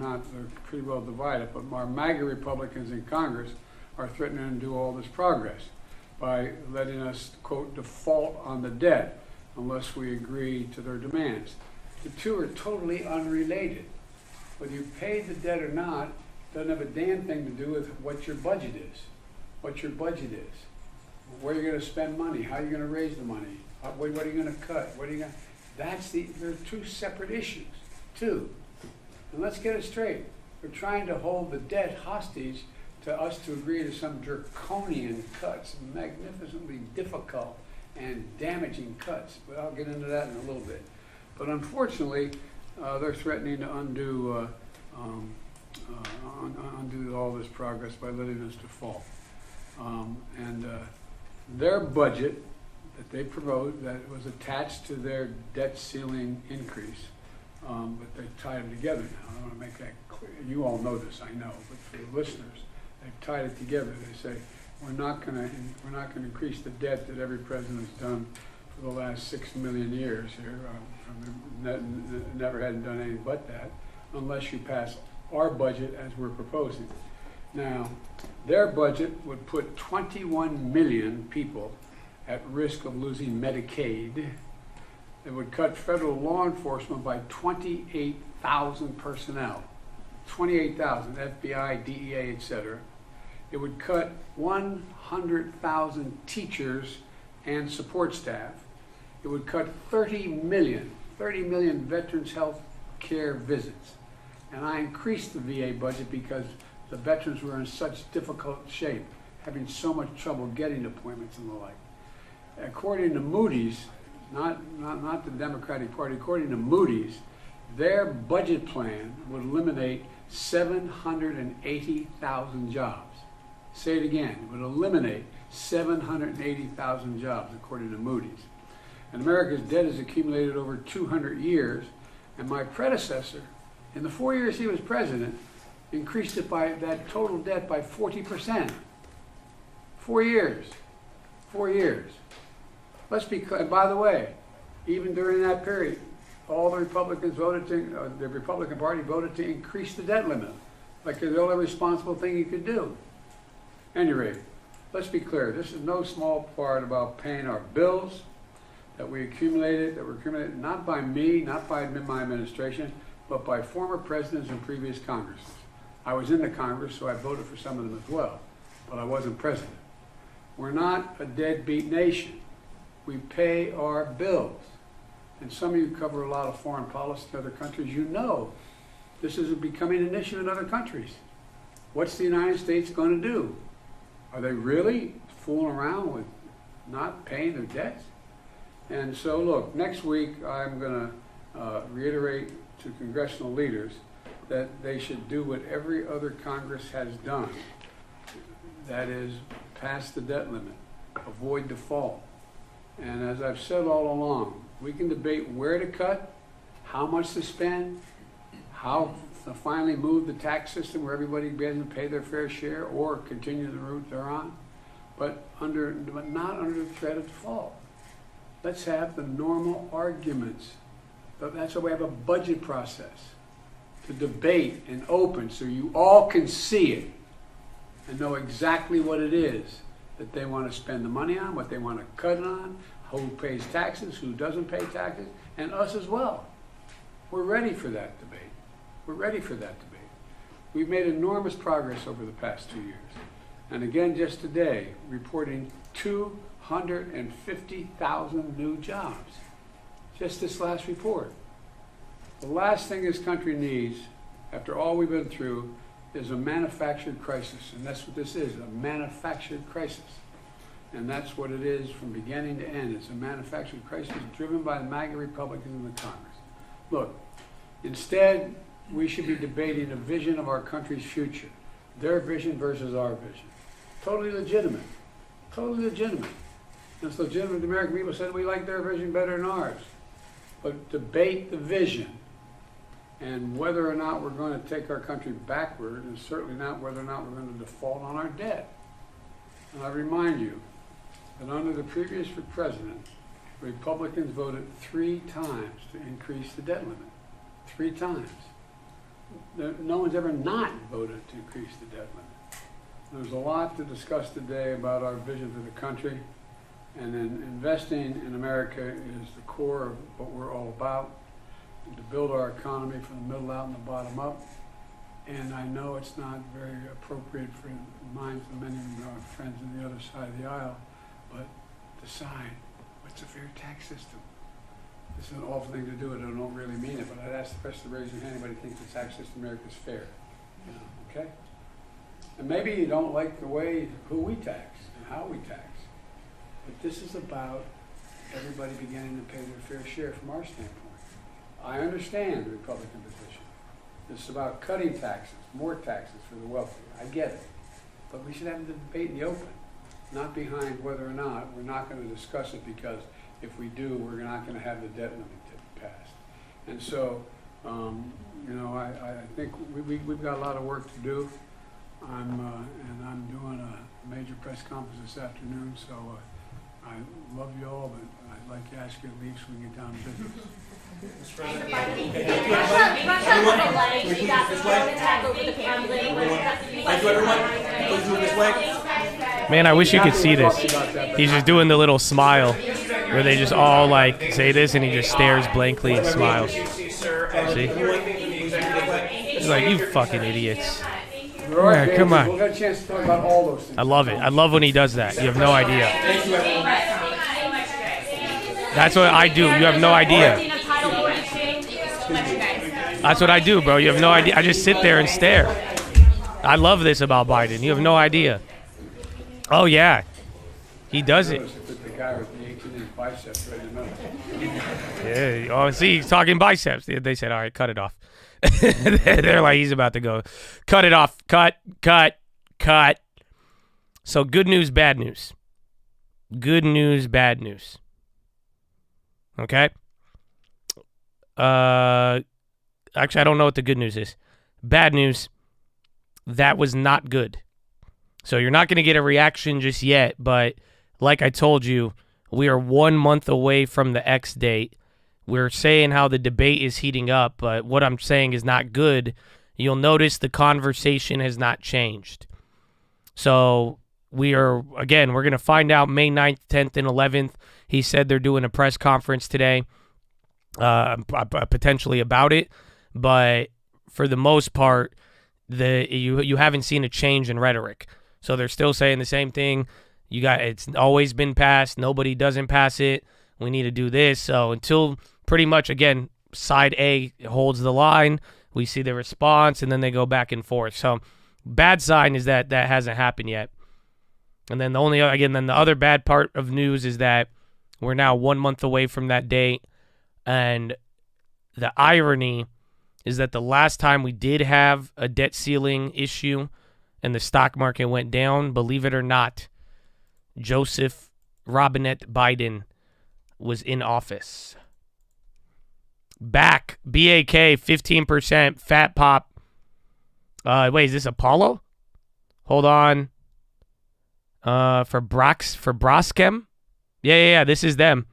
pretty well divided, but our MAGA Republicans in Congress are threatening to do all this progress by letting us, quote, default on the debt unless we agree to their demands. The two are totally unrelated. Whether you pay the debt or not doesn't have a damn thing to do with what your budget is. What your budget is. Where you're going to spend money, how you're going to raise the money, what are you going to cut, what are you going to... They're two separate issues, too. And let's get it straight. We're trying to hold the debt hostage to us to agree to some draconian cuts, magnificently difficult and damaging cuts. But I'll get into that in a little bit. But unfortunately, they're threatening to undo all this progress by letting us default. Their budget that they proposed, that was attached to their debt ceiling increase, but they tied them together now. I want to make that clear. You all know this, I know, but for the listeners, they've tied it together. They say we're not going to increase the debt that every president has done for the last 6 million years here. Never hadn't done anything but that, unless you pass our budget as we're proposing. Now, their budget would put 21 million people at risk of losing Medicaid. It would cut federal law enforcement by 28,000 personnel. 28,000, FBI, DEA, etc. It would cut 100,000 teachers and support staff. It would cut 30 million veterans health care visits. And I increased the VA budget because the veterans were in such difficult shape, having so much trouble getting appointments and the like. According to Moody's, not the Democratic Party, according to Moody's, their budget plan would eliminate 780,000 jobs. Say it again, it would eliminate 780,000 jobs, according to Moody's. And America's debt has accumulated over 200 years, and my predecessor, in the 4 years he was president, increased it by that total debt by 40%. 4 years. 4 years. Let's be clear. And by the way, even during that period, all the Republicans voted to, the Republican Party voted to increase the debt limit, like the only responsible thing you could do. At any rate, let's be clear. This is no small part about paying our bills that were accumulated not by me, not by my administration, but by former presidents and previous Congresses. I was in the Congress, so I voted for some of them as well, but I wasn't president. We're not a deadbeat nation. We pay our bills. And some of you cover a lot of foreign policy in other countries. You know this is becoming an issue in other countries. What's the United States going to do? Are they really fooling around with not paying their debts? And so, look, next week I'm going to reiterate to congressional leaders that they should do what every other Congress has done. That is, pass the debt limit, avoid default. And as I've said all along, we can debate where to cut, how much to spend, how to finally move the tax system where everybody doesn't pay their fair share or continue the route they're on, but not under the threat of default. Let's have the normal arguments. That's why we have a budget process, to debate and open so you all can see it and know exactly what it is that they want to spend the money on, what they want to cut on, who pays taxes, who doesn't pay taxes, and us as well. We're ready for that debate. We're ready for that debate. We've made enormous progress over the past 2 years. And again, just today, reporting 250,000 new jobs. Just this last report. The last thing this country needs, after all we've been through, is a manufactured crisis. And that's what this is, a manufactured crisis. And that's what it is from beginning to end. It's a manufactured crisis driven by the MAGA Republicans in the Congress. Look, instead, we should be debating a vision of our country's future. Their vision versus our vision. Totally legitimate. Totally legitimate. And it's legitimate. The American people said we like their vision better than ours. But debate the vision. And whether or not we're going to take our country backward, and certainly not whether or not we're going to default on our debt. And I remind you that under the previous president, Republicans voted 3 times to increase the debt limit. 3 times. No one's ever not voted to increase the debt limit. There's a lot to discuss today about our vision for the country, and then investing in America is the core of what we're all about. to build our economy from the middle out and the bottom up. And I know it's not very appropriate for the minds of many of our friends on the other side of the aisle, but decide what's a fair tax system. This is an awful thing to do, and I don't really mean it, but I'd ask the person to raise their hand, anybody thinks the tax system in America is fair. You know, okay? And maybe you don't like the way, who we tax and how we tax, but this is about everybody beginning to pay their fair share from our standpoint. I understand the Republican position. This is about cutting taxes, more taxes for the wealthy. I get it. But we should have the debate in the open, not behind whether or not we're not going to discuss it, because if we do, we're not going to have the debt limit passed. And so, you know, I think we've got a lot of work to do. And I'm doing a major press conference this afternoon, so I love you all, but I'd like to ask you to leave so we can get down to business. Man, I wish you could see this. He's just doing the little smile where they just all like say this and he just stares blankly and smiles. See? He's like, you fucking idiots. Yeah, come on. We'll get a chance to talk about all those things. I love it. I love when he does that. You have no idea. That's what I do. You have no idea. That's what I do, bro. You have no idea. I just sit there and stare. I love this about Biden. You have no idea. Oh, yeah. He does it. The guy with the 18-inch biceps right in the middle. Yeah. Oh, see, he's talking biceps. They said, all right, cut it off. They're like, he's about to go. Cut it off. Cut. So good news, bad news. Good news, bad news. Okay? Actually, I don't know what the good news is. Bad news, that was not good. So you're not going to get a reaction just yet, but like I told you, we are 1 month away from the X date. We're saying how the debate is heating up, but what I'm saying is not good. You'll notice the conversation has not changed. So we're going to find out May 9th, 10th, and 11th. He said they're doing a press conference today, potentially about it. But for the most part, you haven't seen a change in rhetoric. So they're still saying the same thing. It's always been passed. Nobody doesn't pass it. We need to do this. So until pretty much, again, side A holds the line, we see the response, and then they go back and forth. So bad sign is that hasn't happened yet. And then the other bad part of news is that we're now 1 month away from that date. And the irony is that the last time we did have a debt ceiling issue and the stock market went down, believe it or not, Joseph Robinette Biden was in office. BAK, 15%, Fat Pop. Wait, is this Apollo? Hold on. For Braskem? Yeah, this is them.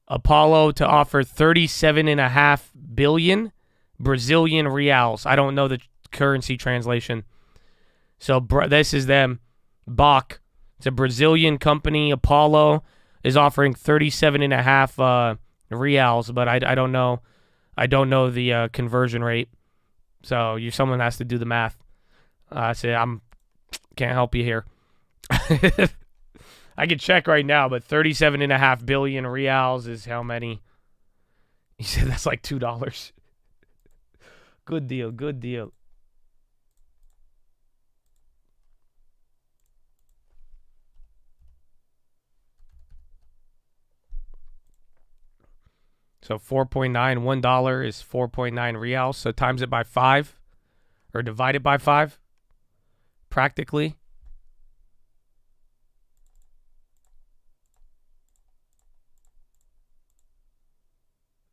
Apollo to offer 37.5 billion Brazilian reals. I don't know the currency translation. So this is them. BAK. It's a Brazilian company. Apollo is offering 37.5 reals, but I don't know. I don't know the conversion rate. So someone has to do the math. I can't help you here. I could check right now, but 37.5 billion reals is how many? He said that's like $2. Good deal. So 4.9, $1 is 4.9 reals. So times it by 5 or divide it by 5 practically.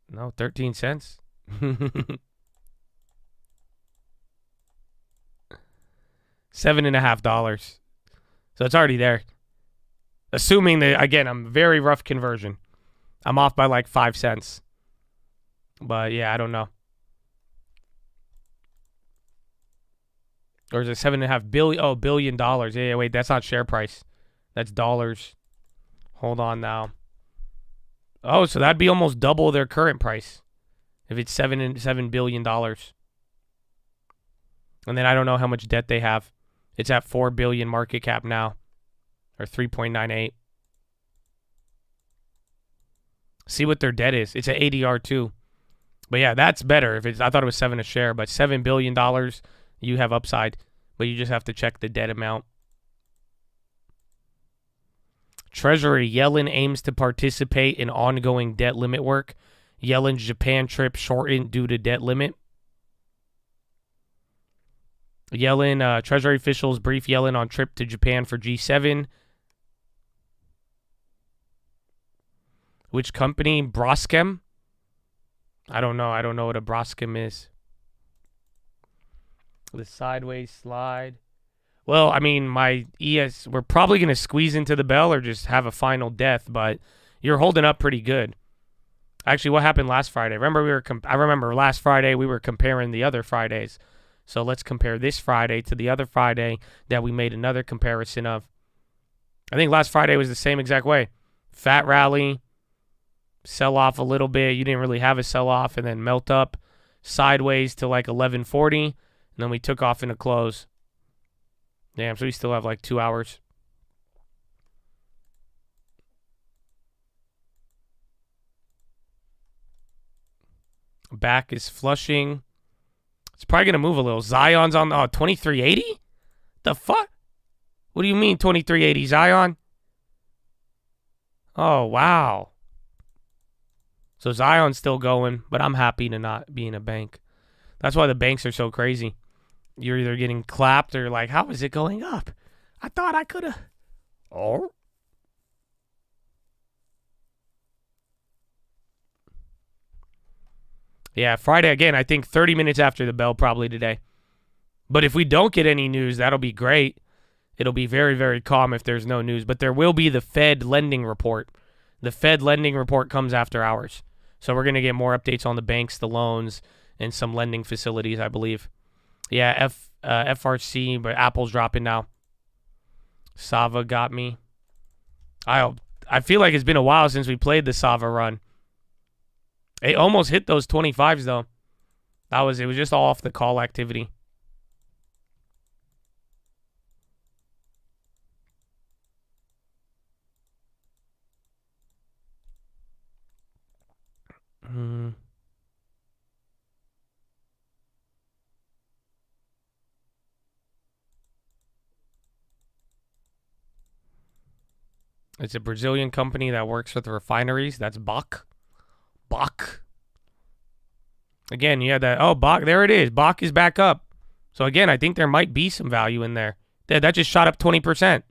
No, 13 cents. $7.50. So it's already there. Assuming that, again, I'm very rough conversion. I'm off by like 5 cents. But yeah, I don't know. Or is it $7.5 billion? Oh, $1 billion. Yeah, wait, that's not share price. That's dollars. Hold on now. Oh, so that'd be almost double their current price. If it's $7 billion. And then I don't know how much debt they have. It's at $4 billion market cap now, or 3.98. See what their debt is. It's at ADR too. But yeah, that's better. I thought it was 7 a share, but $7 billion, you have upside. But you just have to check the debt amount. Treasury, Yellen aims to participate in ongoing debt limit work. Yellen's Japan trip shortened due to debt limit. Treasury officials brief Yellen on trip to Japan for G7. Which company? Braskem? I don't know. I don't know what a Braskem is. The sideways slide. Well, I mean, we're probably going to squeeze into the bell or just have a final death, but you're holding up pretty good. Actually, what happened last Friday? I remember last Friday we were comparing the other Fridays. So let's compare this Friday to the other Friday that we made another comparison of. I think last Friday was the same exact way. Fat rally, sell off a little bit. You didn't really have a sell off, and then melt up sideways to like 1140, and then we took off in a close. Damn, so we still have like 2 hours. Back is flushing. It's probably going to move a little. Zion's on 2380? The fuck? What do you mean 2380 Zion? Oh, wow. So Zion's still going, but I'm happy to not be in a bank. That's why the banks are so crazy. You're either getting clapped or like, how is it going up? I thought I could have. Oh. Yeah, Friday again, I think 30 minutes after the bell probably today. But if we don't get any news, that'll be great. It'll be very, very calm if there's no news. But there will be the Fed lending report. The Fed lending report comes after hours. So we're going to get more updates on the banks, the loans, and some lending facilities, I believe. Yeah, FRC, but Apple's dropping now. Sava got me. I feel like it's been a while since we played the Sava run. It almost hit those 25s, though. It was just all off the call activity. It's a Brazilian company that works with refineries. That's Bach. Again, you had that. Oh, Bach. There it is. Bach is back up. So, again, I think there might be some value in there. That just shot up 20%.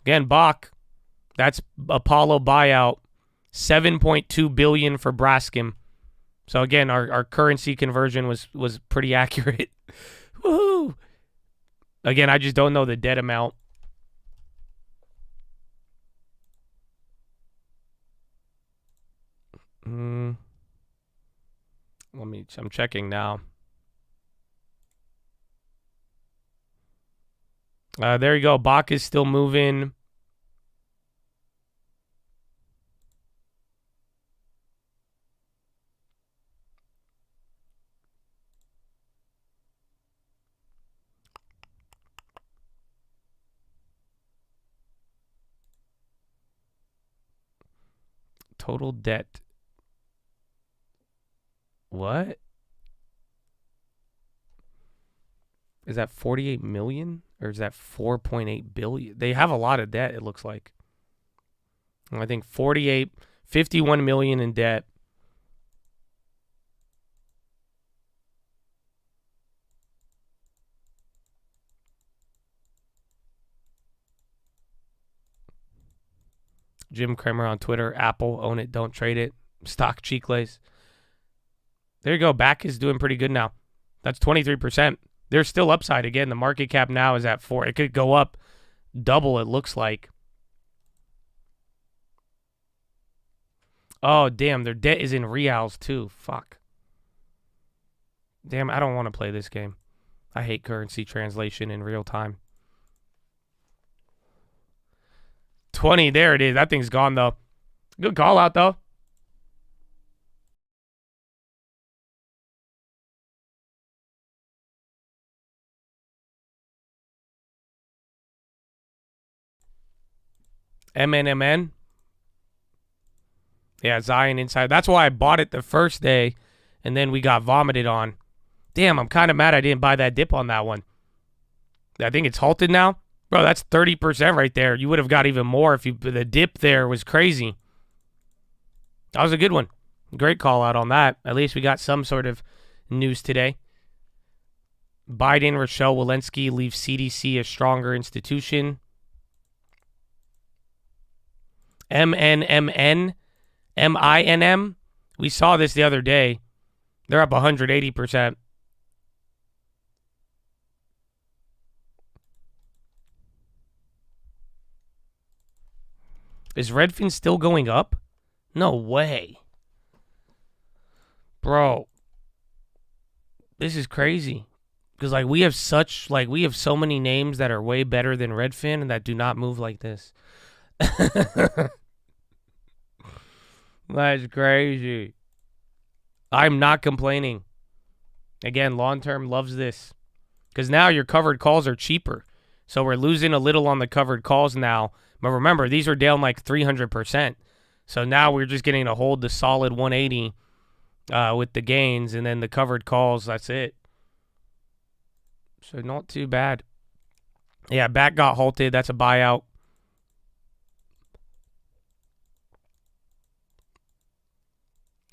Again, Bach. That's Apollo buyout. $7.2 billion for Braskem. So, again, our currency conversion was pretty accurate. Woohoo! Again, I just don't know the debt amount. I'm checking now. There you go. Bach is still moving. Total debt. What? Is that 48 million or is that 4.8 billion? They have a lot of debt, it looks like. I think 51 million in debt. Jim Cramer on Twitter. Apple, own it, don't trade it. Stock Chicles. There you go. Back is doing pretty good now. That's 23%. There's still upside. Again, the market cap now is at 4. It could go up double, it looks like. Oh, damn. Their debt is in reals, too. Fuck. Damn, I don't want to play this game. I hate currency translation in real time. 20. There it is. That thing's gone, though. Good call out, though. MNMN. Yeah, Zion inside. That's why I bought it the first day, and then we got vomited on. Damn, I'm kind of mad I didn't buy that dip on that one. I think it's halted now. Bro, that's 30% right there. You would have got even more if the dip there was crazy. That was a good one. Great call out on that. At least we got some sort of news today. Biden, Rochelle Walensky leaves CDC a stronger institution. MNMN, MINM. We saw this the other day. They're up 180%. Is Redfin still going up? No way. Bro. This is crazy. Because we have so many names that are way better than Redfin and that do not move like this. That's crazy. I'm not complaining. Again, long term loves this. Because now your covered calls are cheaper. So we're losing a little on the covered calls now. But remember, these are down 300%. So now we're just getting to hold the solid 180 with the gains. And then the covered calls, that's it. So not too bad. Yeah, back got halted. That's a buyout.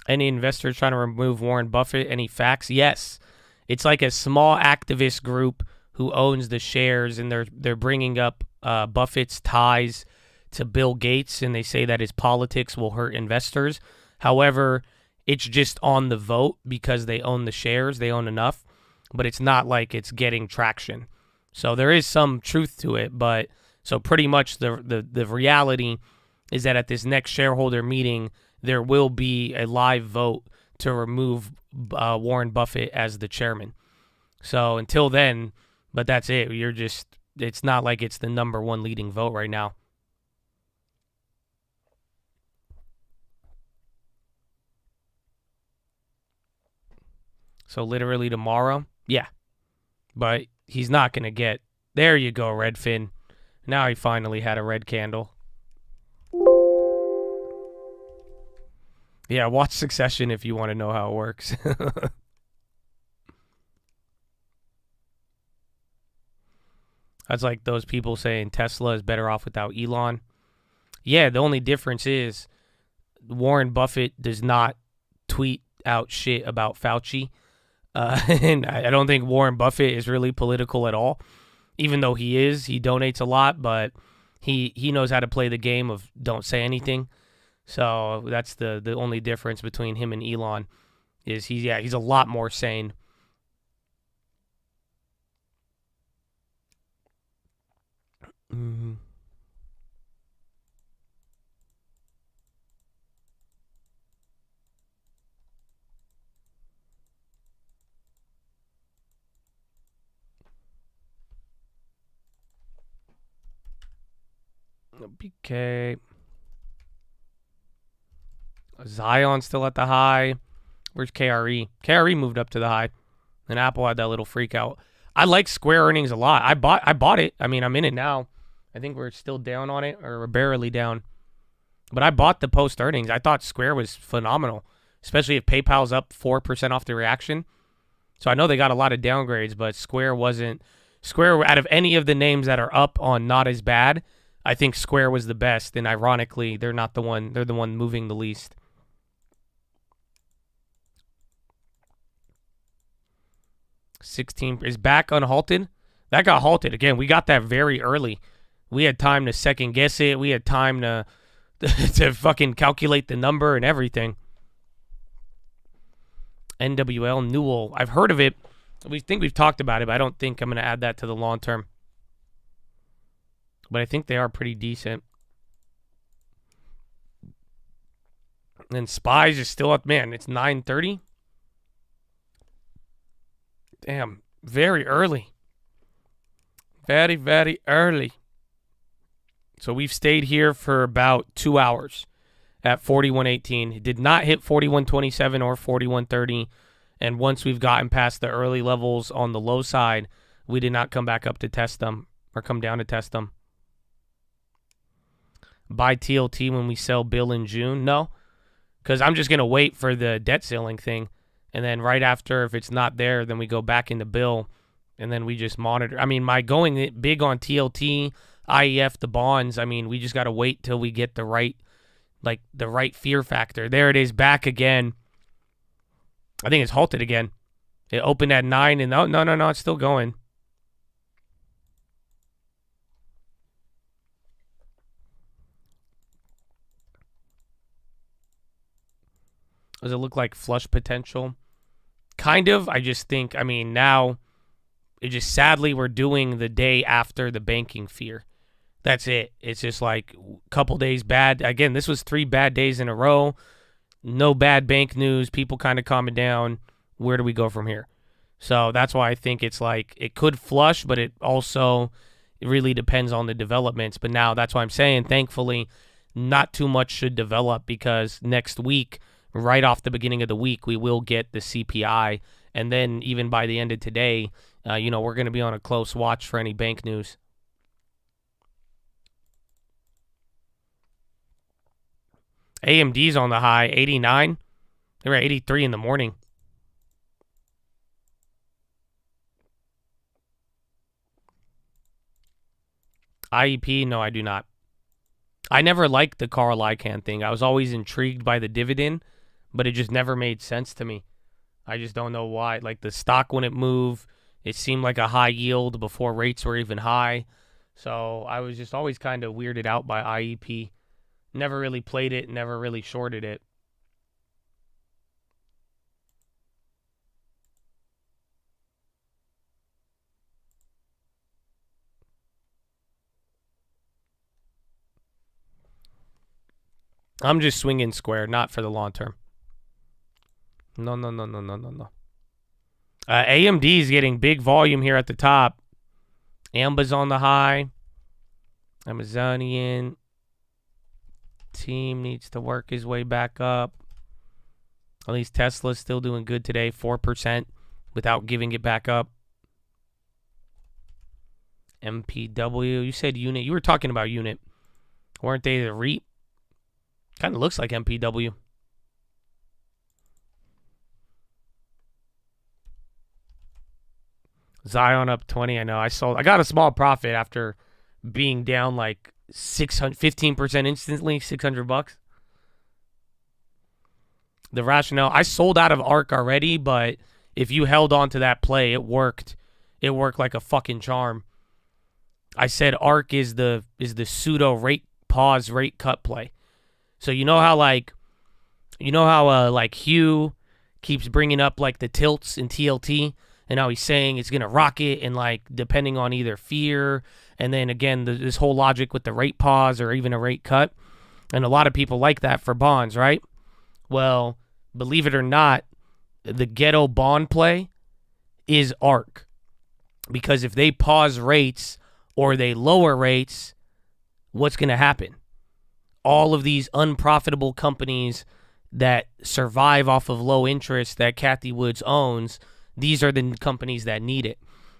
Any investors trying to remove Warren Buffett? Any facts? Yes. It's like a small activist group who owns the shares, and they're bringing up Buffett's ties to Bill Gates, and they say that his politics will hurt investors. However, it's just on the vote because they own the shares. They own enough, but it's not like it's getting traction. So there is some truth to it, but so pretty much the reality is that at this next shareholder meeting, there will be a live vote to remove Warren Buffett as the chairman. So until then, but that's it. It's not like it's the number one leading vote right now. So literally tomorrow? Yeah. But he's not going to get... There you go, Redfin. Now he finally had a red candle. Yeah, watch Succession if you want to know how it works. That's like those people saying Tesla is better off without Elon. Yeah, the only difference is Warren Buffett does not tweet out shit about Fauci. And I don't think Warren Buffett is really political at all. Even though he is, he donates a lot, but he knows how to play the game of don't say anything. So that's the only difference between him and Elon is he's a lot more sane. Mm-hmm. BK. Zion still at the high. Where's KRE? KRE moved up to the high. And Apple had that little freak out. I like Square earnings a lot. I bought it. I mean, I'm in it now. I think we're still down on it, or we're barely down. But I bought the post earnings. I thought Square was phenomenal, especially if PayPal's up 4% off the reaction. So I know they got a lot of downgrades, but Square wasn't. Square, out of any of the names that are up on not as bad, I think Square was the best. And ironically, they're not the one. They're the one moving the least. $16 is back unhalted. That got halted again. We got that very early. We had time to second guess it. We had time to fucking calculate the number and everything. NWL Newell. I've heard of it. We think we've talked about it, but I don't think I'm going to add that to the long term. But I think they are pretty decent. And Spies is still up. Man, it's 9:30. Damn, very early. Very, very early. So we've stayed here for about 2 hours at 41.18. It did not hit 41.27 or 41.30. And once we've gotten past the early levels on the low side, we did not come back up to test them or come down to test them. buy TLT when we sell bill in June? No, because I'm just going to wait for the debt ceiling thing. And then right after, if it's not there, then we go back into bill, and then we just monitor. I mean, my going big on TLT, IEF, the bonds, I mean, we just got to wait till we get the right fear factor. There it is, back again. I think it's halted again. It opened at 9, and no, it's still going. Does it look like flush potential? Kind of. I just think, I mean, now, it just sadly we're doing the day after the banking fear. That's it. It's just like a couple days bad. Again, this was 3 bad days in a row. No bad bank news. People kind of calming down. Where do we go from here? So that's why I think it's like it could flush, but it really depends on the developments. But now that's why I'm saying, thankfully, not too much should develop, because next week, right off the beginning of the week, we will get the CPI. And then even by the end of today, we're going to be on a close watch for any bank news. AMD's on the high, 89. They were at 83 in the morning. IEP, no, I do not. I never liked the Carl Icahn thing. I was always intrigued by the dividend, but it just never made sense to me. I just don't know why. Like, the stock wouldn't move. It seemed like a high yield before rates were even high. So I was just always kind of weirded out by IEP. Never really played it, never really shorted it. I'm just swinging square, not for the long term. No. AMD is getting big volume here at the top. Amba's on the high. Amazonian team needs to work his way back up. At least Tesla's still doing good today, 4% without giving it back up. MPW, you said unit. You were talking about unit. Weren't they the REIT? Kind of looks like MPW. Zion up 20. I know. I got a small profit after being down like 15% instantly, $600. The rationale, I sold out of ARK already, but if you held on to that play, it worked. It worked like a fucking charm. I said ARK is the pseudo rate pause rate cut play. So you know how Hugh keeps bringing up like the tilts in TLT, and how he's saying it's gonna rocket, and like depending on either fear, and then again this whole logic with the rate pause or even a rate cut, and a lot of people like that for bonds, right? Well, believe it or not, the ghetto bond play is ARK, because if they pause rates or they lower rates, what's gonna happen? All of these unprofitable companies that survive off of low interest that Cathie Woods owns, these are the companies that need it.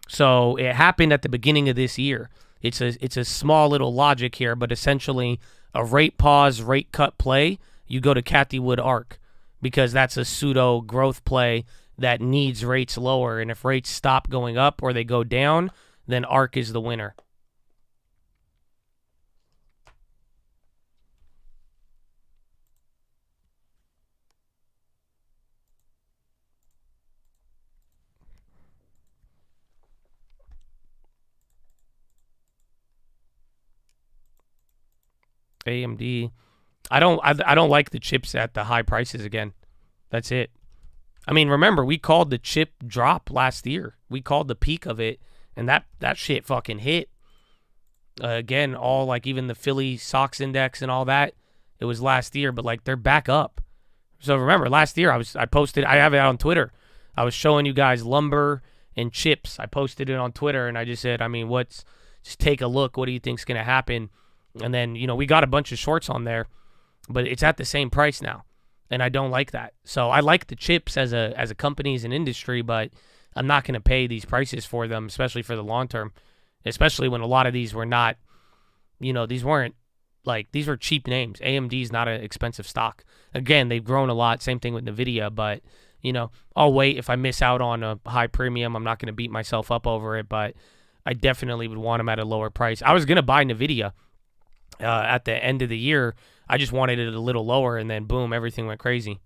So it happened at the beginning of this year. It's a small little logic here, but essentially a rate pause, rate cut play, you go to Cathie Wood ARK, because that's a pseudo growth play that needs rates lower. And if rates stop going up or they go down, then ARK is the winner. AMD. I don't like the chips at the high prices again. That's it. I mean, remember, we called the chip drop last year. We called the peak of it, and that shit fucking hit. Again, all like even the Philly Sox index and all that, it was last year, but like they're back up. So remember, last year I posted, I have it on Twitter. I was showing you guys lumber and chips. I posted it on Twitter, and I just said, I mean, just take a look. What do you think's going to happen? And then, we got a bunch of shorts on there, but it's at the same price now, and I don't like that. So I like the chips as a company, as an industry, but I'm not going to pay these prices for them, especially for the long term, especially when a lot of these were not, these weren't like, these were cheap names. AMD is not an expensive stock. Again, they've grown a lot. Same thing with NVIDIA, but, you know, I'll wait. If I miss out on a high premium, I'm not going to beat myself up over it, but I definitely would want them at a lower price. I was going to buy NVIDIA at the end of the year. I just wanted it a little lower, and then boom, everything went crazy.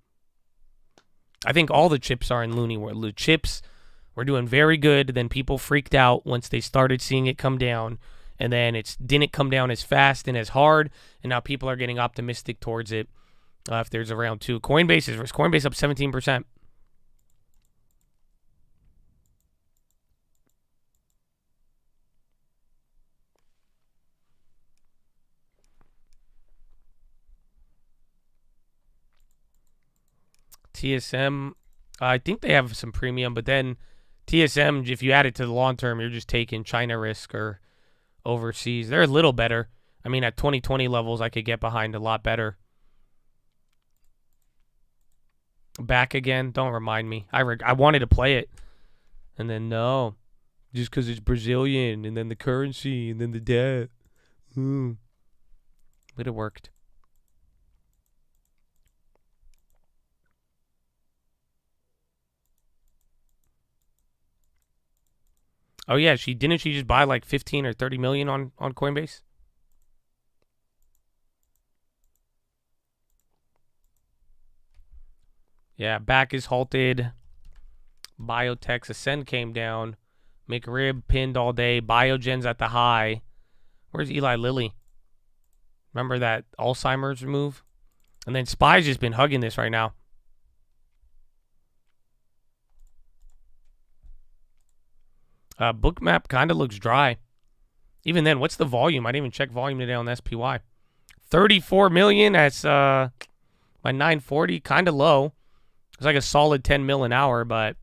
I think all the chips are in loony world. The chips were doing very good. Then people freaked out once they started seeing it come down, and then it didn't come down as fast and as hard, and now people are getting optimistic towards it if there's a round two. Coinbase up 17%. TSM, I think they have some premium, but then TSM, if you add it to the long term, you're just taking China risk or overseas. They're a little better. I mean, at 2020 levels, I could get behind a lot better. Back again? Don't remind me. I wanted to play it, and then no. Just because it's Brazilian, and then the currency, and then the debt. But it worked. Oh yeah, didn't she just buy like 15 or 30 million on Coinbase? Yeah, back is halted. Biotech's Ascend came down. McRib pinned all day. Biogen's at the high. Where's Eli Lilly? Remember that Alzheimer's move? And then SPY's just been hugging this right now. Bookmap kind of looks dry. Even then, what's the volume? I didn't even check volume today on SPY. 34 million. That's my 940. Kind of low. It's like a solid 10 mil an hour, but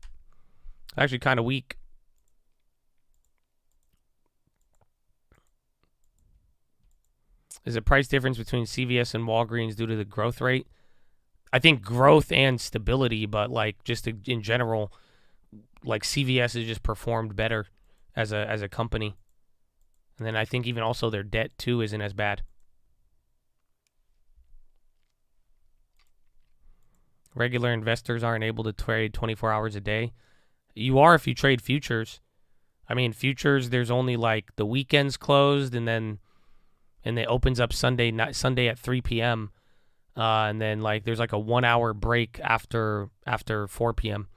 actually kind of weak. Is a price difference between CVS and Walgreens due to the growth rate? I think growth and stability, but like just in general, like CVS has just performed better as a company. And then I think even also their debt too isn't as bad. Regular investors aren't able to trade 24 hours a day. You are if you trade futures. I mean, futures, there's only like the weekends closed, and it opens up Sunday at 3 p.m. And then like there's like a 1 hour break after 4 p.m.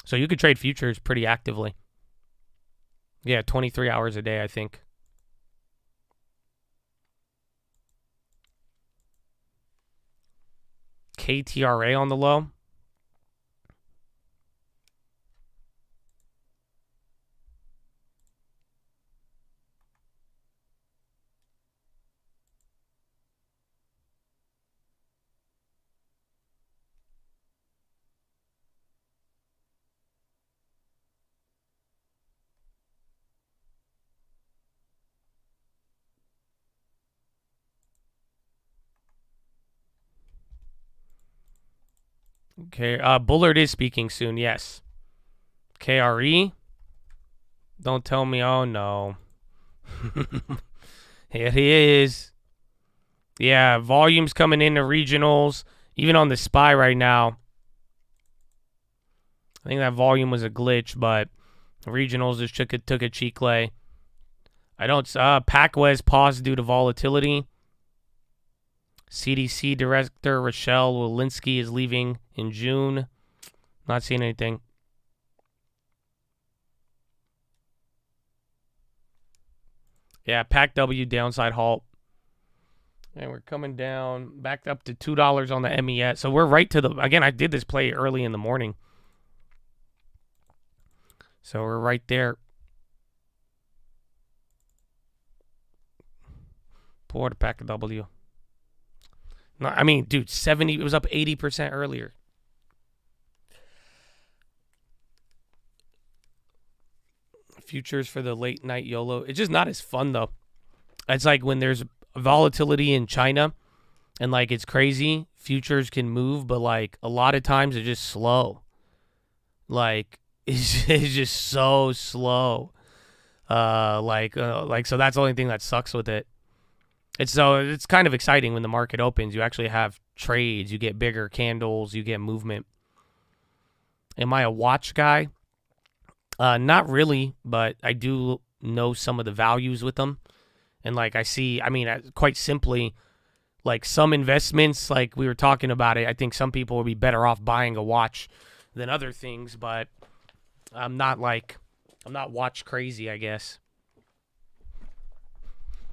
So you could trade futures pretty actively. Yeah, 23 hours a day, I think. KTRA on the low. Okay, Bullard is speaking soon, yes. KRE? Don't tell me, oh no. Here he is. Yeah, volume's coming into regionals, even on the SPY right now. I think that volume was a glitch, but regionals just took a cheek lay. I don't, PacWes paused due to volatility. CDC Director Rochelle Walensky is leaving in June. Not seeing anything. Yeah, PACW downside halt. And we're coming down back up to $2 on the MES. So we're right to the, again, I did this play early in the morning. So we're right there. Poor the PACW. No, I mean, dude, 70, it was up 80% earlier. Futures for the late night YOLO. It's just not as fun, though. It's like when there's volatility in China and, like, it's crazy, futures can move, but, like, a lot of times they're just slow. Like, it's just so slow. So that's the only thing that sucks with it. It's kind of exciting when the market opens. You actually have trades. You get bigger candles. You get movement. Am I a watch guy? Not really, but I do know some of the values with them. And like quite simply, like some investments, like we were talking about it, I think some people would be better off buying a watch than other things, but I'm not watch crazy, I guess.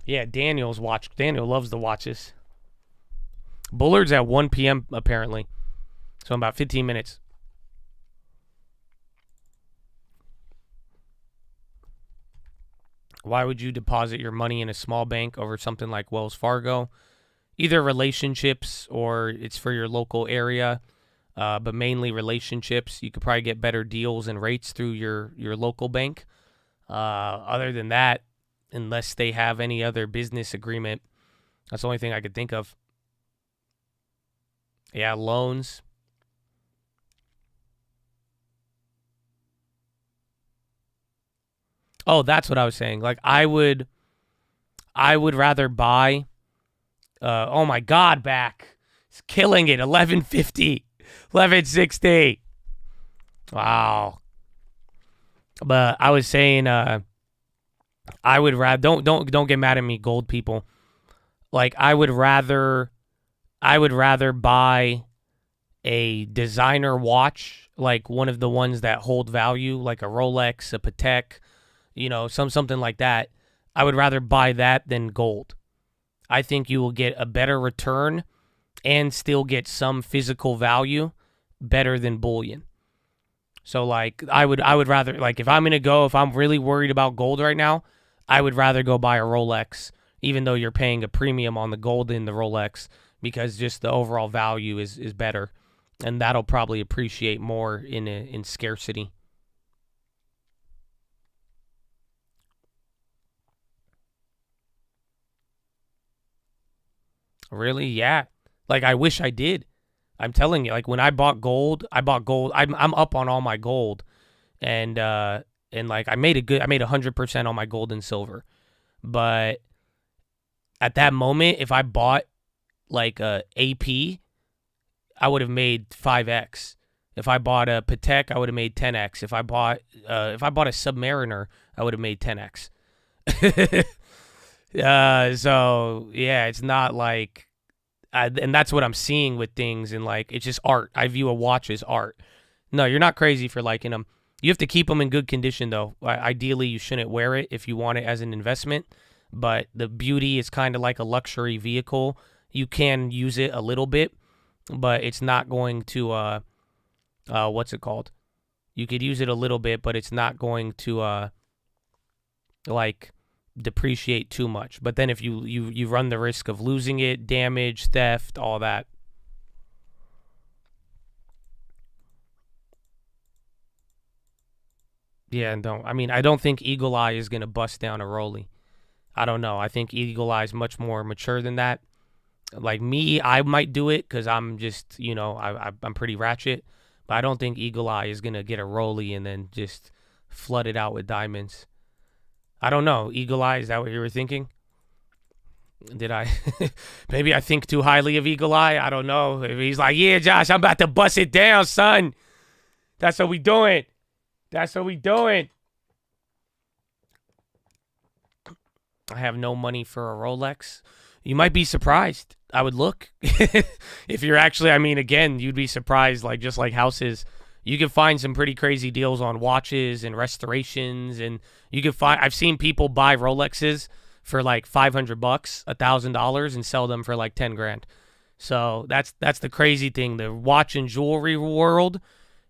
Yeah, Daniel loves the watches. Bullard's at 1 p.m. apparently. So in about 15 minutes. Why would you deposit your money in a small bank over something like Wells Fargo? Either relationships or it's for your local area, but mainly relationships. You could probably get better deals and rates through your local bank. Other than that, unless they have any other business agreement, that's the only thing I could think of. Yeah, loans. Oh, that's what I was saying. Like I would rather buy. Oh my God, back. It's killing it. 1150, 1160. Wow. But I was saying, I would rather don't get mad at me, gold people. Like I would rather buy a designer watch, like one of the ones that hold value, like a Rolex, a Patek, something like that. I would rather buy that than gold. I think you will get a better return and still get some physical value better than bullion. So like I would rather, like if I'm really worried about gold right now, I would rather go buy a Rolex, even though you're paying a premium on the gold in the Rolex, because just the overall value is better, and that'll probably appreciate more in scarcity. Really? Yeah. Like I wish I did. I'm telling you, like when I bought gold. I'm up on all my gold, and like I made 100% on my gold and silver. But at that moment, if I bought like a AP, I would have made 5x. If I bought a Patek, I would have made 10x. If I bought a Submariner, I would have made 10x. So yeah, it's not like, and that's what I'm seeing with things, and like it's just art. I view a watch as art. No, you're not crazy for liking them. You have to keep them in good condition though. Ideally, you shouldn't wear it if you want it as an investment. But the beauty is kind of like a luxury vehicle. You can use it a little bit, but it's not going to what's it called? You could use it a little bit, but it's not going to like depreciate too much. But then if you run the risk of losing it, damage, theft, all that. Yeah, and I don't think Eagle Eye is going to bust down a Rolly. I don't know. I think Eagle Eye is much more mature than that. Like me, I might do it because I'm just, I'm pretty ratchet. But I don't think Eagle Eye is going to get a Rolly and then just flood it out with diamonds. I don't know. Eagle Eye, is that what you were thinking? Did I? Maybe I think too highly of Eagle Eye. I don't know. He's like, yeah, Josh, I'm about to bust it down, son. That's what we doing. That's what we doing. I have no money for a Rolex. You might be surprised. I would look. If you're actually, again, you'd be surprised, like just like houses. You can find some pretty crazy deals on watches and restorations, and you can find, I've seen people buy Rolexes for like $500, $1,000, and sell them for like 10 grand. So that's the crazy thing. The watch and jewelry world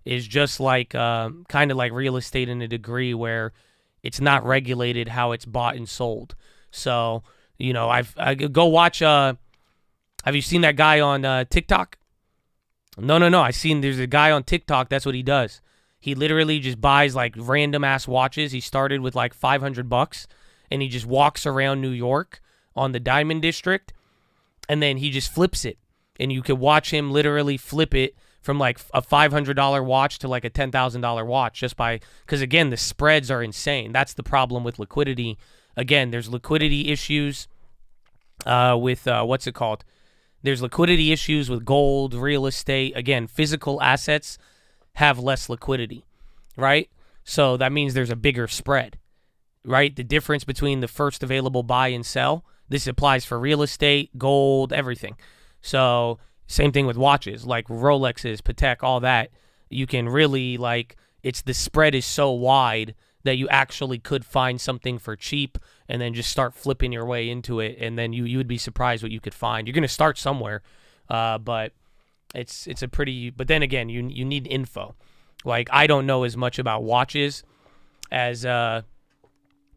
is just like kind of like real estate in a degree, where it's not regulated how it's bought and sold. So, I go watch, have you seen that guy on TikTok? No. There's a guy on TikTok, that's what he does. He literally just buys like random ass watches. He started with like $500, and he just walks around New York on the Diamond District, and then he just flips it. And you can watch him literally flip it from like a $500 watch to like a $10,000 watch, just by, because again, the spreads are insane. That's the problem with liquidity. Again, there's liquidity issues. with what's it called? There's liquidity issues with gold, real estate. Again, physical assets have less liquidity, right? So that means there's a bigger spread, right? The difference between the first available buy and sell. This applies for real estate, gold, everything. So same thing with watches, like Rolexes, Patek, all that. You can really, like, it's the spread is so wide that you actually could find something for cheap and then just start flipping your way into it, and then you would be surprised what you could find. You're going to start somewhere, but it's a pretty. But then again, you need info. Like, I don't know as much about watches as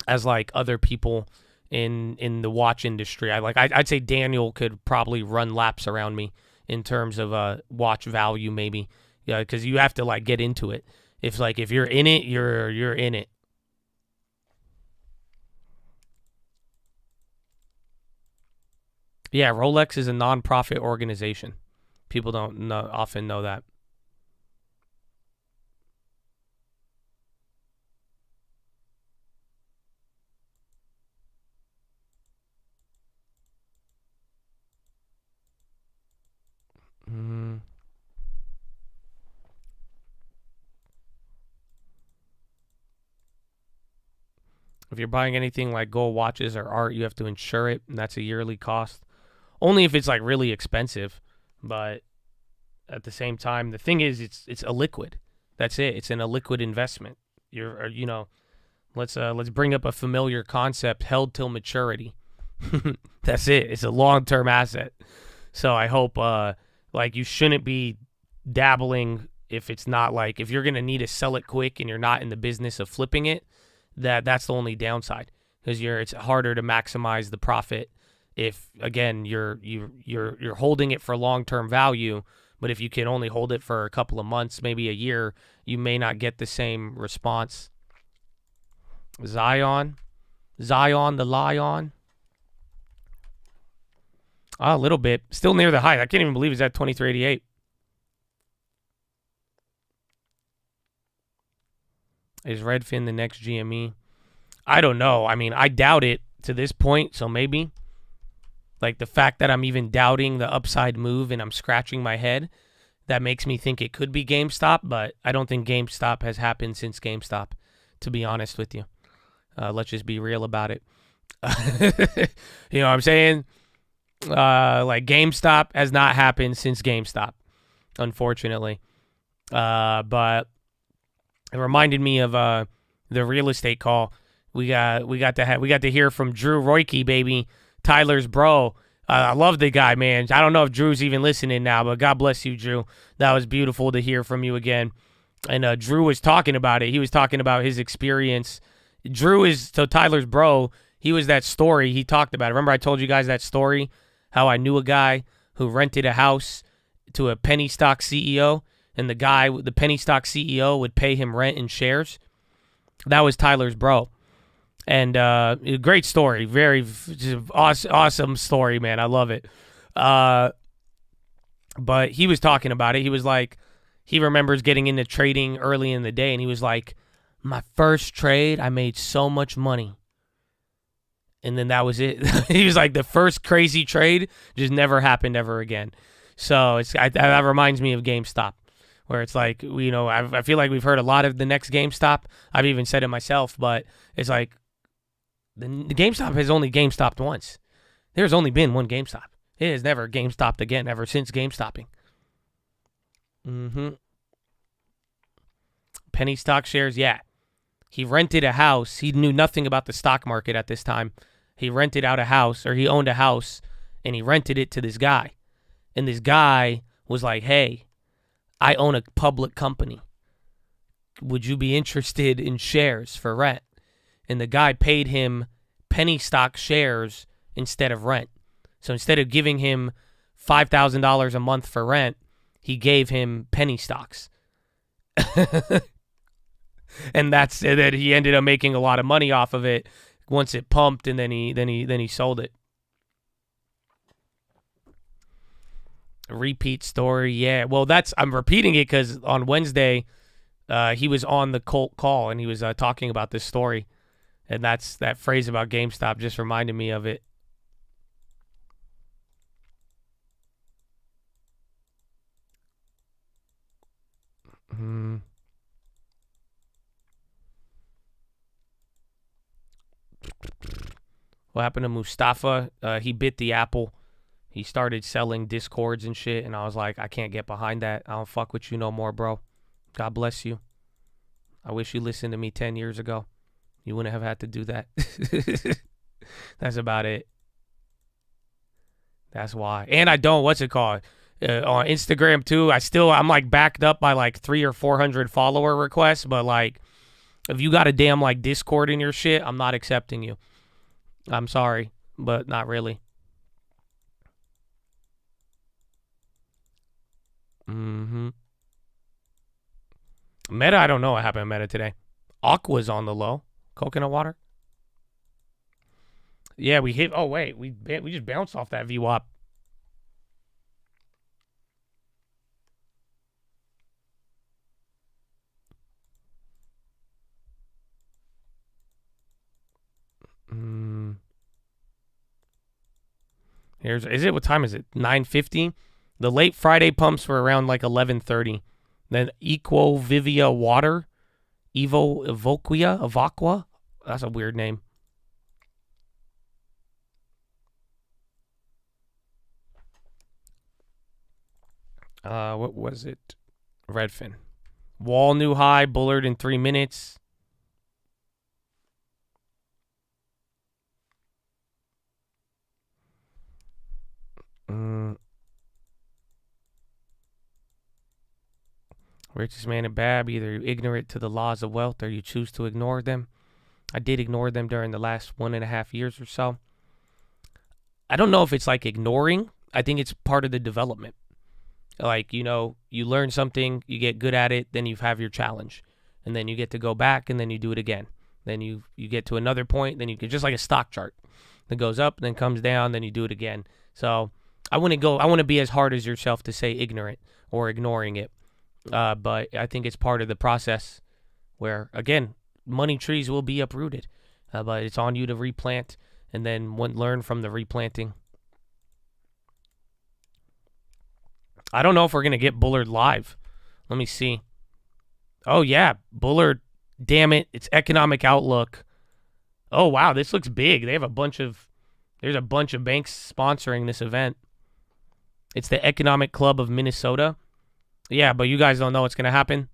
like other people in the watch industry. I'd say Daniel could probably run laps around me in terms of watch value, maybe. Yeah, because you have to like get into it. If you're in it, you're in it. Yeah, Rolex is a non-profit organization. People don't often know that. If you're buying anything like gold watches or art, you have to insure it, and that's a yearly cost. Only if it's like really expensive, but at the same time, the thing is, it's illiquid. That's it. It's an illiquid investment. Let's bring up a familiar concept: held till maturity. That's it. It's a long-term asset. So I hope, you shouldn't be dabbling if it's not like if you're gonna need to sell it quick and you're not in the business of flipping it. That's the only downside because it's harder to maximize the profit if again you're holding it for long-term value, but if you can only hold it for a couple of months, maybe a year, you may not get the same response. Zion the Lion. A little bit, still near the high. I can't even believe it's at 2388. Is Redfin the next GME? I don't know. I mean, I doubt it to this point, so maybe. Like, the fact that I'm even doubting the upside move and I'm scratching my head, that makes me think it could be GameStop, but I don't think GameStop has happened since GameStop, to be honest with you. Let's just be real about it. You know what I'm saying? Like, GameStop has not happened since GameStop, unfortunately. But it reminded me of the real estate call. We got to hear from Drew Royke, baby, Tyler's bro. I love the guy, man. I don't know if Drew's even listening now, but God bless you, Drew. That was beautiful to hear from you again. And Drew was talking about it. He was talking about his experience. Drew is Tyler's bro. He was that story he talked about. Remember I told you guys that story, how I knew a guy who rented a house to a penny stock CEO, and the penny stock CEO would pay him rent in shares. That was Tyler's bro. And great story. Very awesome story, man. I love it. But he was talking about it. He was like, he remembers getting into trading early in the day, and he was like, my first trade, I made so much money. And then that was it. He was like, the first crazy trade just never happened ever again. So that reminds me of GameStop, where it's like, I feel like we've heard a lot of the next GameStop. I've even said it myself, but it's like the GameStop has only GameStopped once. There's only been one GameStop. It has never GameStopped again ever since GameStopping. Penny stock shares, yeah. He rented a house. He knew nothing about the stock market at this time. He rented out a house, or he owned a house, and he rented it to this guy. And this guy was like, hey, I own a public company. Would you be interested in shares for rent? And the guy paid him penny stock shares instead of rent. So instead of giving him $5,000 a month for rent, he gave him penny stocks. And that he ended up making a lot of money off of it once it pumped, and then he sold it. A repeat story, yeah. Well, I'm repeating it because on Wednesday, he was on the Colt call and he was talking about this story, and that phrase about GameStop just reminded me of it. What happened to Mustafa? He bit the apple. He started selling Discords and shit, and I was like, I can't get behind that. I don't fuck with you no more, bro. God bless you. I wish you listened to me 10 years ago. You wouldn't have had to do that. That's about it. That's why. And I don't, what's it called? On Instagram too, I'm like backed up by like 300 or 400 follower requests, but like, if you got a damn like Discord in your shit, I'm not accepting you. I'm sorry, but not really. Meta, I don't know what happened to Meta today. Aqua's on the low. Coconut water. Yeah, we hit. Oh wait, we just bounced off that VWAP. Is it, what time is it? 9:50. The late Friday pumps were around like 11:30. Then Equovivia Water, Evaqua. That's a weird name. What was it? Redfin. Wall new high, Bullard in 3 minutes. Richest man in Bab, either you're ignorant to the laws of wealth or you choose to ignore them. I did ignore them during the last 1.5 years or so. I don't know if it's like ignoring. I think it's part of the development. Like, you know, you learn something, you get good at it, then you have your challenge. And then you get to go back and then you do it again. Then you get to another point, then you get just like a stock chart. It goes up, then comes down, then you do it again. So I wouldn't be as hard as yourself to say ignorant or ignoring it. But I think it's part of the process where, again, money trees will be uprooted. But it's on you to replant and then learn from the replanting. I don't know if we're going to get Bullard live. Let me see. Oh, yeah. Bullard. Damn it. It's Economic Outlook. Oh, wow. This looks big. They have there's a bunch of banks sponsoring this event. It's the Economic Club of Minnesota. Yeah, but you guys don't know what's going to happen.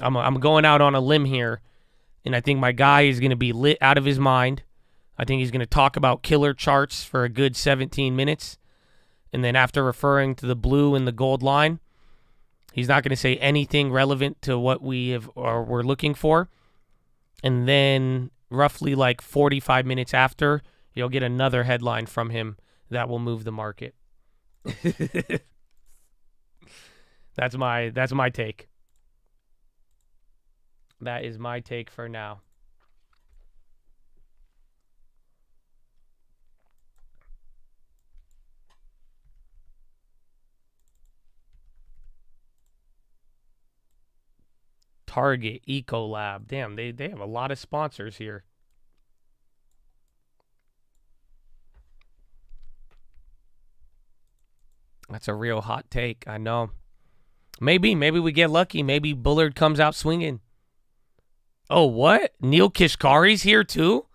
I'm going out on a limb here, and I think my guy is going to be lit out of his mind. I think he's going to talk about killer charts for a good 17 minutes, and then after referring to the blue and the gold line, he's not going to say anything relevant to what we're looking for. And then roughly like 45 minutes after, you'll get another headline from him that will move the market. That's my take. That is my take for now. Target, Ecolab. Damn, they have a lot of sponsors here. That's a real hot take, I know. Maybe we get lucky. Maybe Bullard comes out swinging. Oh, what? Neil Kashkari's here too?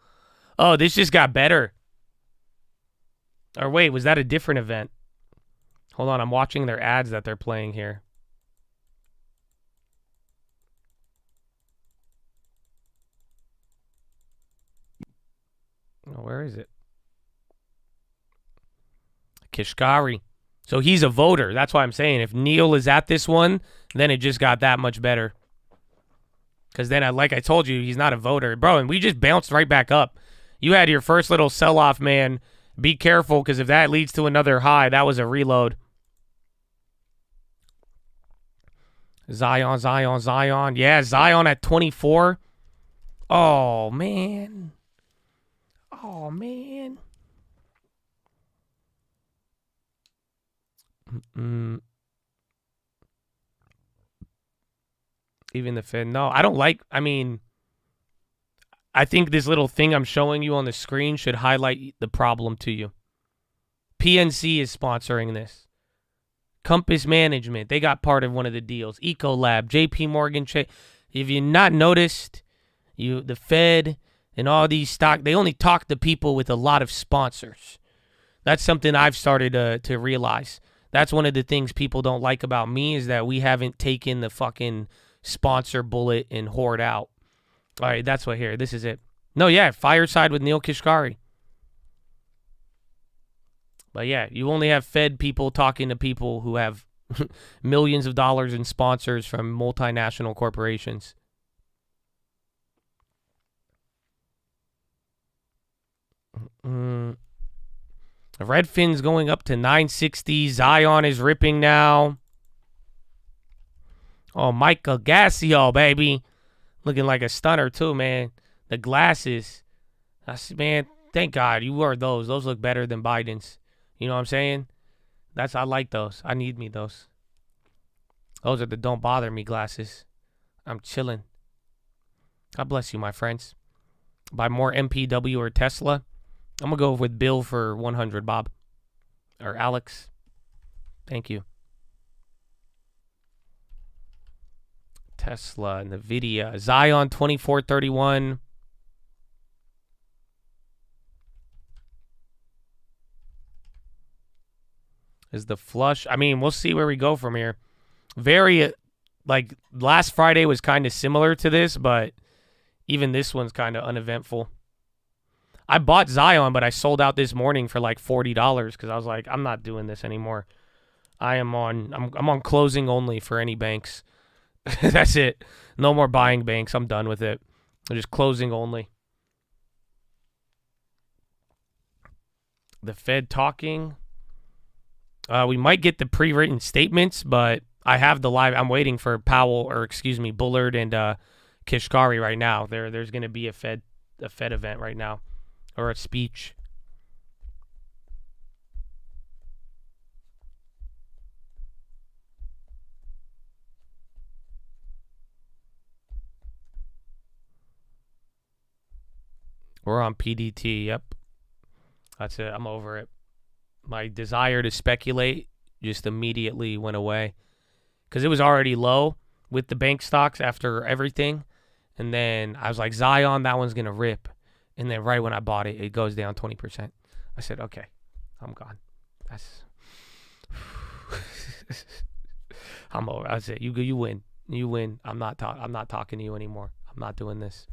Oh, this just got better. Or wait, was that a different event? Hold on, I'm watching their ads that they're playing here. Oh, where is it? Kashkari. So he's a voter. That's why I'm saying if Neil is at this one, then it just got that much better. Because then, like I told you, he's not a voter. Bro, and we just bounced right back up. You had your first little sell-off, man. Be careful, because if that leads to another high, that was a reload. Zion. Yeah, Zion at 24. Oh, man. Even the Fed. No, I don't like. I mean, I think this little thing I'm showing you on the screen should highlight the problem to you. PNC is sponsoring this. Compass Management, they got part of one of the deals. Ecolab, JP Morgan. If you not noticed, the Fed And all these stock, they only talk to people with a lot of sponsors. That's something I've started to realize. That's one of the things people don't like about me is that we haven't taken the fucking sponsor bullet and hoard out. All right, that's what here. This is it. No, yeah, Fireside with Neil Kashkari. But yeah, you only have Fed people talking to people who have millions of dollars in sponsors from multinational corporations. Redfin's going up to 960. Zion is ripping now. Oh, Michael Gassio, baby. Looking like a stunner, too, man. The glasses. Man, thank God you wore those. Those look better than Biden's. You know what I'm saying? I like those. I need me those. Those are the don't bother me glasses. I'm chilling. God bless you, my friends. Buy more MPW or Tesla. I'm going to go with Bill for 100, Bob. Or Alex. Thank you. Tesla, Nvidia, Zion 2431. Is the flush. I mean, we'll see where we go from here. Very, like, last Friday was kind of similar to this, but even this one's kind of uneventful. I bought Zion, but I sold out this morning for like $40 because I was like, I'm not doing this anymore. I'm on closing only for any banks. That's it. No more buying banks. I'm done with it. I'm just closing only. The Fed talking. We might get the pre-written statements, but I have the live. I'm waiting for Bullard and Kashkari right now. There's going to be a Fed event right now, or a speech. We're on PDT. Yep, that's it. I'm over it. My desire to speculate just immediately went away because it was already low with the bank stocks after everything. And then I was like, Zion, that one's going to rip. And then right when I bought it, it goes down 20%. I said, okay, I'm gone. That's I'm over. That's it. You win. You win. I'm not talking to you anymore. I'm not doing this.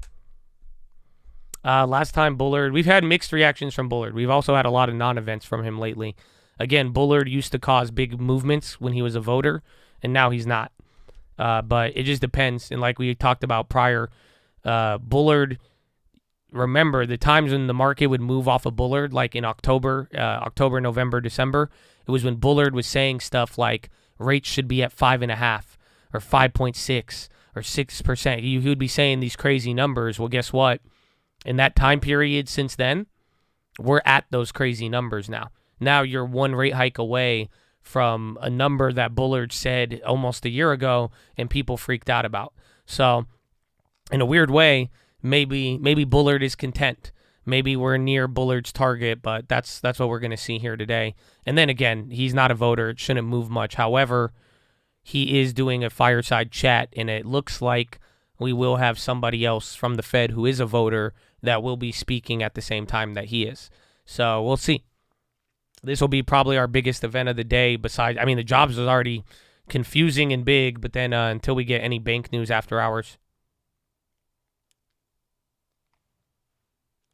Last time Bullard, we've had mixed reactions from Bullard. We've also had a lot of non-events from him lately. Again, Bullard used to cause big movements when he was a voter, and now he's not. But it just depends. And like we talked about prior, Bullard, remember the times when the market would move off of Bullard, like in October, November, December, it was when Bullard was saying stuff like rates should be at 5.5 or 5.6 or 6%. He would be saying these crazy numbers. Well, guess what? In that time period since then, we're at those crazy numbers now. Now you're one rate hike away from a number that Bullard said almost a year ago and people freaked out about. So in a weird way, maybe Bullard is content. Maybe we're near Bullard's target, but that's what we're going to see here today. And then again, he's not a voter. It shouldn't move much. However, he is doing a fireside chat, and it looks like we will have somebody else from the Fed who is a voter that will be speaking at the same time that he is. So we'll see. This will be probably our biggest event of the day. Besides, I mean, the jobs was already confusing and big, but then until we get any bank news after hours.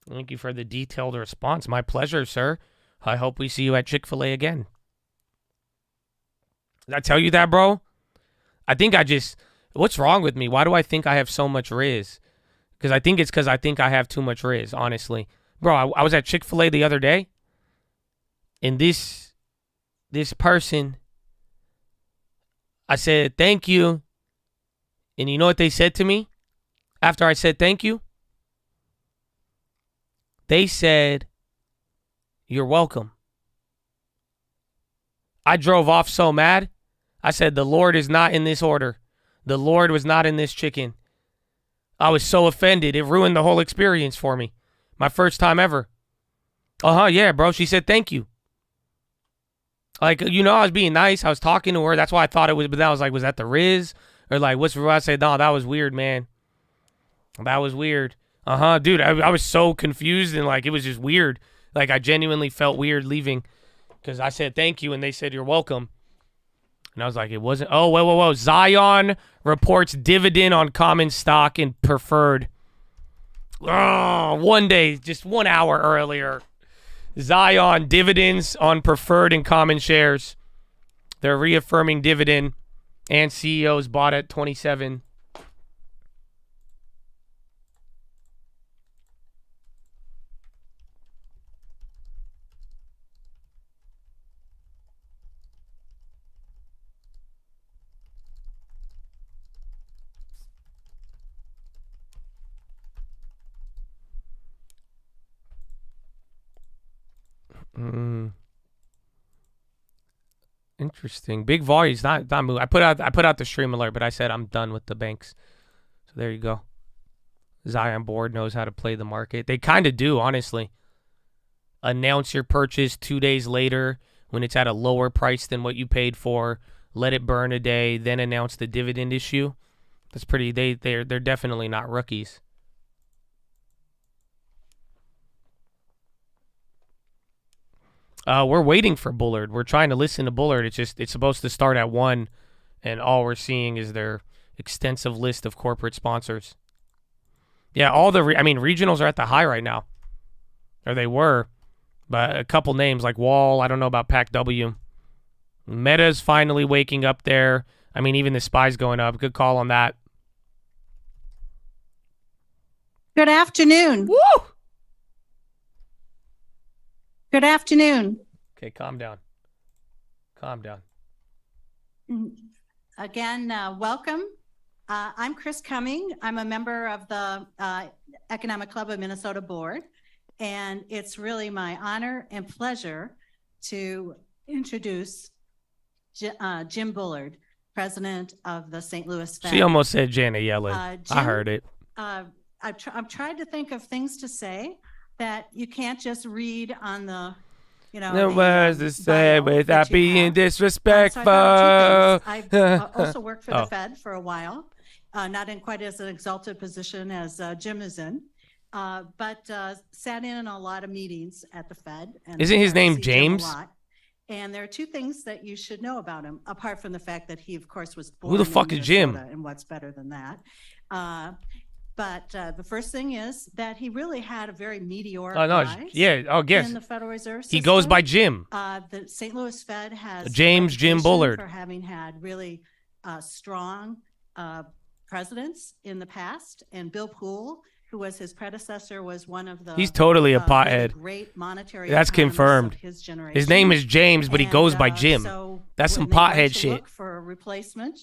Thank you for the detailed response. My pleasure, sir. I hope we see you at Chick-fil-A again. Did I tell you that, bro? I think what's wrong with me? Why do I think I have so much Riz? Because I think I have too much Riz, honestly. Bro, I was at Chick-fil-A the other day, and this person, I said, thank you. And you know what they said to me after I said thank you? They said, you're welcome. I drove off so mad. I said, the Lord is not in this order. The Lord was not in this chicken. I was so offended. It ruined the whole experience for me. My first time ever. Yeah, bro. She said, thank you. Like, I was being nice. I was talking to her. That's why I thought it was, but then I was like, was that the Riz? Or like, I said, no, that was weird, man. That was weird. Dude, I was so confused and like it was just weird. Like I genuinely felt weird leaving because I said thank you and they said you're welcome. And I was like, it wasn't. Oh, whoa. Zion reports dividend on common stock and preferred. Oh, one day, just 1 hour earlier. Zion dividends on preferred and common shares. They're reaffirming dividend and CEOs bought at 27. Interesting. Big volumes, not moving. I put out the stream alert, but I said I'm done with the banks. So there you go. Zion board knows how to play the market. They kind of do, honestly. Announce your purchase 2 days later when it's at a lower price than what you paid for. Let it burn a day, then announce the dividend issue. That's pretty. They're definitely not rookies. We're waiting for Bullard. We're trying to listen to Bullard. It's supposed to start at 1, and all we're seeing is their extensive list of corporate sponsors. Yeah, regionals are at the high right now, or they were, but a couple names like Wall. I don't know about PAC-W. Meta's finally waking up there. I mean, even the SPY's going up. Good call on that. Good afternoon. Woo! Good afternoon. Okay, calm down. Calm down. Again, welcome. I'm Chris Cumming. I'm a member of the Economic Club of Minnesota Board, and it's really my honor and pleasure to introduce Jim Bullard, president of the St. Louis Fed. She almost said Janet Yellen. Jim, I heard it. I've tried to think of things to say that you can't just read on the, No words to say without being disrespectful. So I've also worked for the Fed for a while, not in quite as an exalted position as Jim is in, but sat in a lot of meetings at the Fed. And isn't his name see Jim James? a lot. And there are two things that you should know about him, apart from the fact that he, of course, was born Who the fuck in is Jim? Minnesota, and what's better than that? But the first thing is that he really had a very meteoric rise yes. in the Federal Reserve System. He goes by Jim. The St. Louis Fed has Jim Bullard for having had really strong presidents in the past, and Bill Poole, who was his predecessor, was one of the. He's totally a pothead. Great monetary. That's confirmed. His generation. His name is James, but he goes by Jim. So that's some pothead shit. Look for a replacement.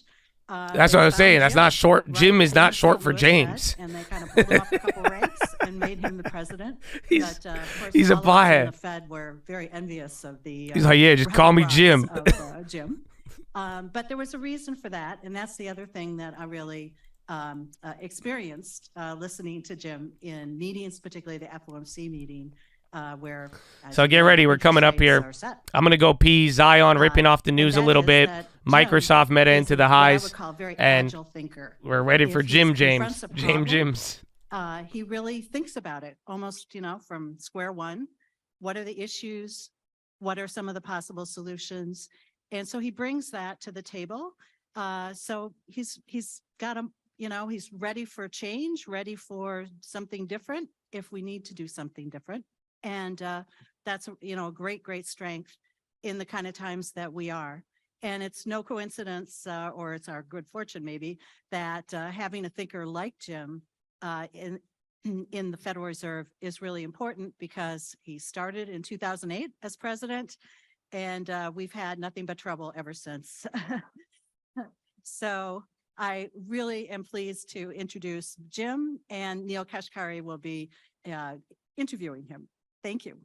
That's what I was saying. That's not short. Jim is not short for James. And they kind of pulled him up a couple ranks and made him the president. He's a pothead. The Fed were very envious of the. He's like, yeah, just call me Jim. Jim. But there was a reason for that, and that's the other thing that I really experienced listening to Jim in meetings, particularly the FOMC meeting. Where so get ready, we're coming up here. I'm gonna go pee. Zion ripping off the news a little bit. Microsoft Meta into the highs, and we're ready for Jim James. James. He really thinks about it almost, from square one. What are the issues? What are some of the possible solutions? And so he brings that to the table. So he's got a, he's ready for change, ready for something different if we need to do something different. And that's, a great strength in the kind of times that we are. And it's no coincidence, or it's our good fortune maybe, that having a thinker like Jim in the Federal Reserve is really important, because he started in 2008 as president, and we've had nothing but trouble ever since. So I really am pleased to introduce Jim, and Neil Kashkari will be interviewing him. Thank you.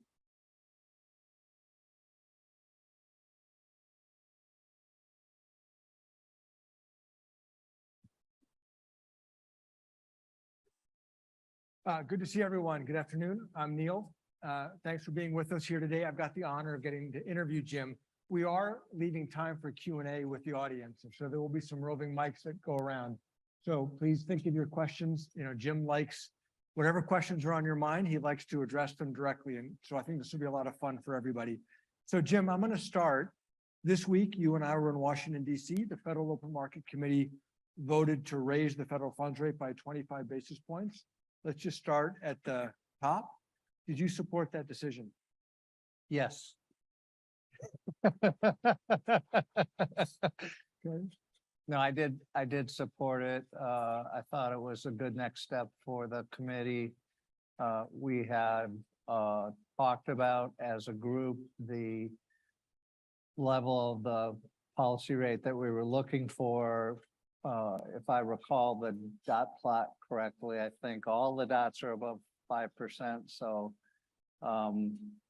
Good to see everyone. Good afternoon. I'm Neil. Thanks for being with us here today. I've got the honor of getting to interview Jim. We are leaving time for Q&A with the audience, so there will be some roving mics that go around. So please think of your questions. Jim likes whatever questions are on your mind, he likes to address them directly. And so I think this will be a lot of fun for everybody. So Jim, I'm going to start. This week, you and I were in Washington, D.C. The Federal Open Market Committee voted to raise the federal funds rate by 25 basis points. Let's just start at the top. Did you support that decision? Yes. Okay. No, I did support it. I thought it was a good next step for the committee. We had talked about as a group the level of the policy rate that we were looking for. If I recall the dot plot correctly, I think all the dots are above 5%. So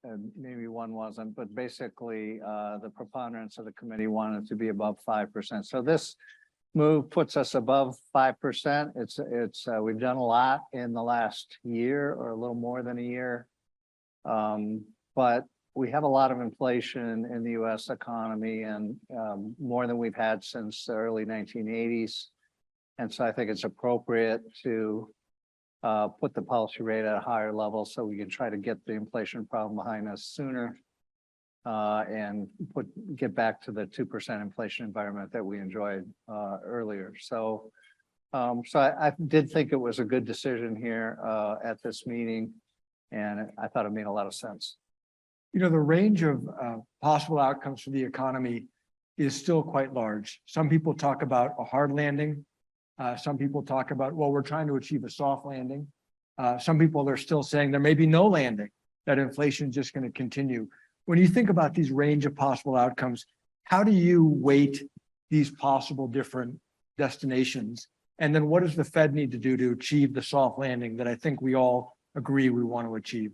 and maybe one wasn't, but basically the preponderance of the committee wanted to be above 5%. So this move puts us above 5%. We've done a lot in the last year or a little more than a year. But we have a lot of inflation in the US economy and more than we've had since the early 1980s. And so I think it's appropriate to put the policy rate at a higher level so we can try to get the inflation problem behind us sooner and get back to the 2% inflation environment that we enjoyed earlier. So I did think it was a good decision here at this meeting, and I thought it made a lot of sense. You know, the range of possible outcomes for the economy is still quite large. Some people talk about a hard landing. Some people talk about, well, we're trying to achieve a soft landing. Some people are still saying there may be no landing, that inflation is just going to continue. When you think about these range of possible outcomes, how do you weight these possible different destinations? And then what does the Fed need to do to achieve the soft landing that I think we all agree we want to achieve?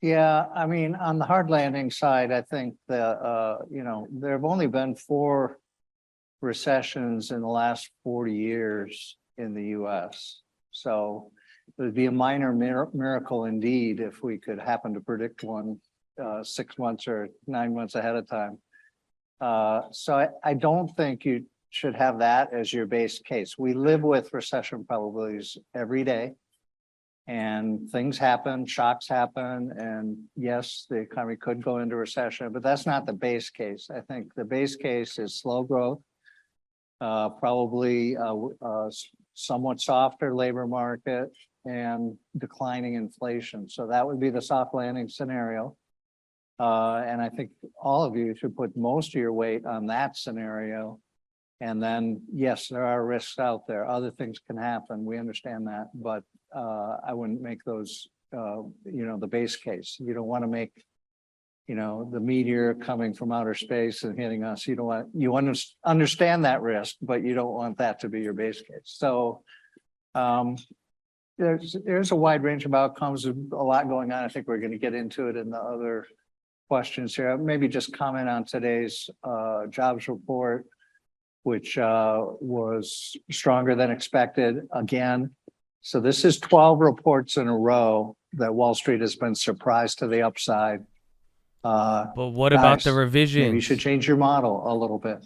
Yeah, I mean, on the hard landing side, I think there have only been 4 recessions in the last 40 years in the US. So it would be a minor miracle indeed if we could happen to predict one 6 months or 9 months ahead of time. So I don't think you should have that as your base case. We live with recession probabilities every day. And things happen, shocks happen, and yes, the economy could go into recession, but that's not the base case. I think the base case is slow growth, probably somewhat softer labor market and declining inflation. So that would be the soft landing scenario. And I think all of you should put most of your weight on that scenario. And then, yes, there are risks out there. Other things can happen. We understand that, but I wouldn't make those, the base case. You don't want to make, the meteor coming from outer space and hitting us. You understand that risk, but you don't want that to be your base case. So there's a wide range of outcomes, a lot going on. I think we're going to get into it in the other questions here. Maybe just comment on today's jobs report, which was stronger than expected again. So this is 12 reports in a row that Wall Street has been surprised to the upside. But what about the revisions? Maybe you should change your model a little bit.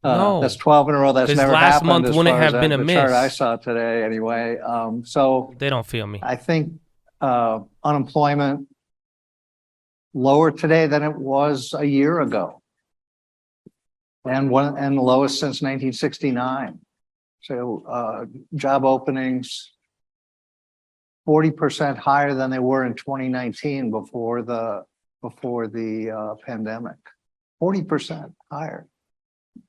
No, that's 12 in a row. That's never last happened. month wouldn't have been a miss. Chart I saw today, anyway. So they don't feel me. I think unemployment lower today than it was a year ago, and the lowest since 1969. So job openings 40% higher than they were in 2019 before the pandemic. 40% higher.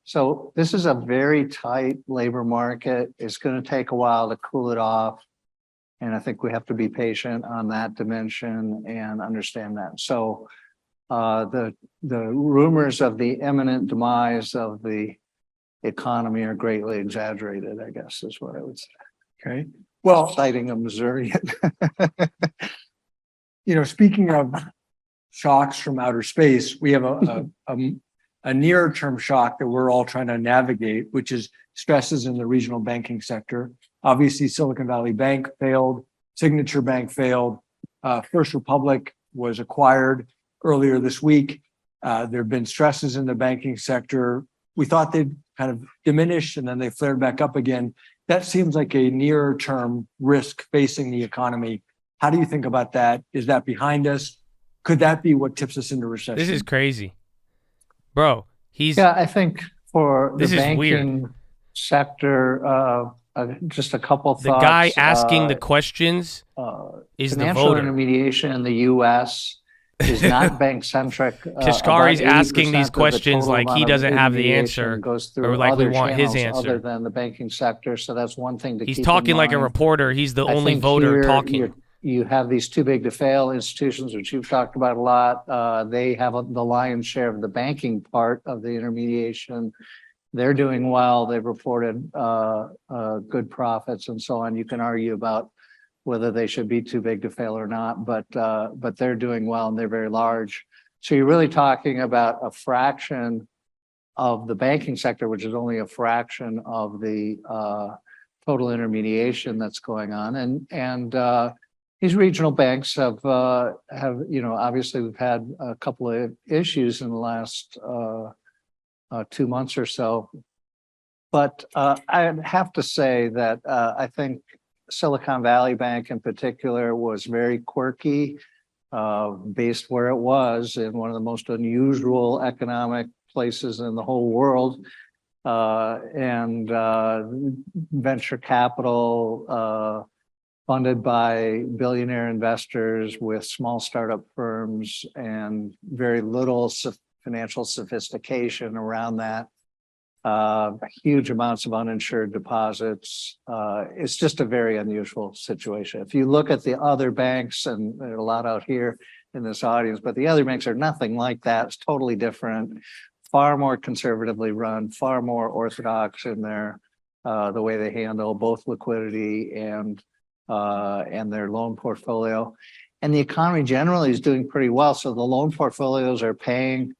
So this is a very tight labor market. It's going to take a while to cool it off. And I think we have to be patient on that dimension and understand that. So the rumors of the imminent demise of the economy are greatly exaggerated, I guess is what I would say. Okay. Well, Citing a Missourian. Speaking of shocks from outer space, we have a near-term shock that we're all trying to navigate, which is stresses in the regional banking sector. Obviously, Silicon Valley Bank failed, Signature Bank failed, First Republic was acquired earlier this week. There have been stresses in the banking sector. We thought they'd kind of diminished and then they flared back up again. That seems like a nearer term risk facing the economy. How do you think about that? Is that behind us? Could that be what tips us into recession? This is crazy. Bro, Yeah, I think for the This is weird. banking sector, just a couple the thoughts. guy asking the questions is the Financial voter. intermediation in the U.S. is not bank centric. Kashkari's asking these questions like he doesn't have the answer, goes through or like we other want his channels answer. other than the banking sector. So that's one thing to He's keep talking in like a mind. reporter. He's the I only think voter here talking. You have these too big to fail institutions, which you've talked about a lot. They have the lion's share of the banking part of the intermediation. They're doing well. They've reported good profits and so on. You can argue about whether they should be too big to fail or not, but they're doing well and they're very large. So you're really talking about a fraction of the banking sector, which is only a fraction of the total intermediation that's going on. And these regional banks have obviously we've had a couple of issues in the last 2 months or so. But I have to say that I think Silicon Valley Bank in particular was very quirky, based where it was in one of the most unusual economic places in the whole world. And venture capital funded by billionaire investors with small startup firms and very little financial sophistication around that. Huge amounts of uninsured deposits. It's just a very unusual situation. If you look at the other banks, and there are a lot out here in this audience, but the other banks are nothing like that. It's totally different, far more conservatively run, far more orthodox in their the way they handle both liquidity and their loan portfolio. And the economy generally is doing pretty well. So the loan portfolios are paying.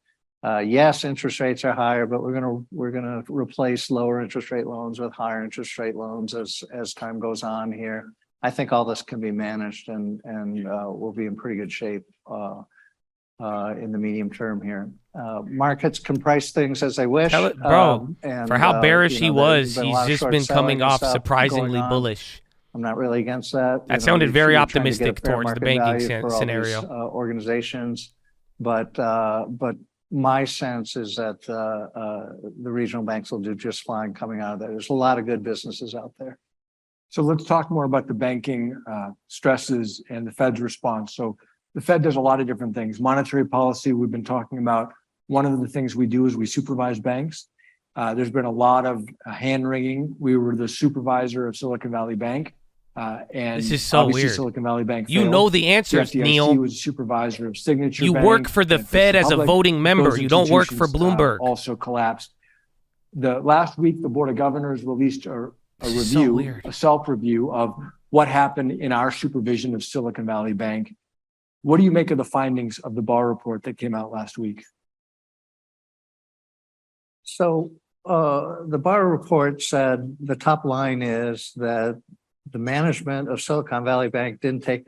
Yes, interest rates are higher, but we're gonna replace lower interest rate loans with higher interest rate loans as time goes on here. I think all this can be managed and we'll be in pretty good shape in the medium term here. Markets can price things as they wish. Tell it, bro. And for how bearish he was, there's been a he's lot of just short been coming selling off stuff surprisingly going on. bullish. I'm not really against that. That sounded very you're trying to get a optimistic fair towards the market banking value for all scenario. these, organizations, but my sense is that the regional banks will do just fine coming out of there. There's a lot of good businesses out there. So let's talk more about the banking stresses and the Fed's response. So the Fed does a lot of different things. Monetary policy, we've been talking about. One of the things we do is we supervise banks. There's been a lot of hand wringing. We were the supervisor of Silicon Valley Bank. And this is so obviously weird. Silicon Valley Bank You failed. know the answers, The FDIC Neil. was a supervisor of Signature You Bank, work for the and Fed First as a Republic. voting member. Those You don't work for institutions, Bloomberg. Also collapsed. The last week, the Board of Governors released a This is review, so weird. a self-review of what happened in our supervision of Silicon Valley Bank. What do you make of the findings of the Barr report that came out last week? So the Barr report said the top line is that the management of Silicon Valley Bank didn't take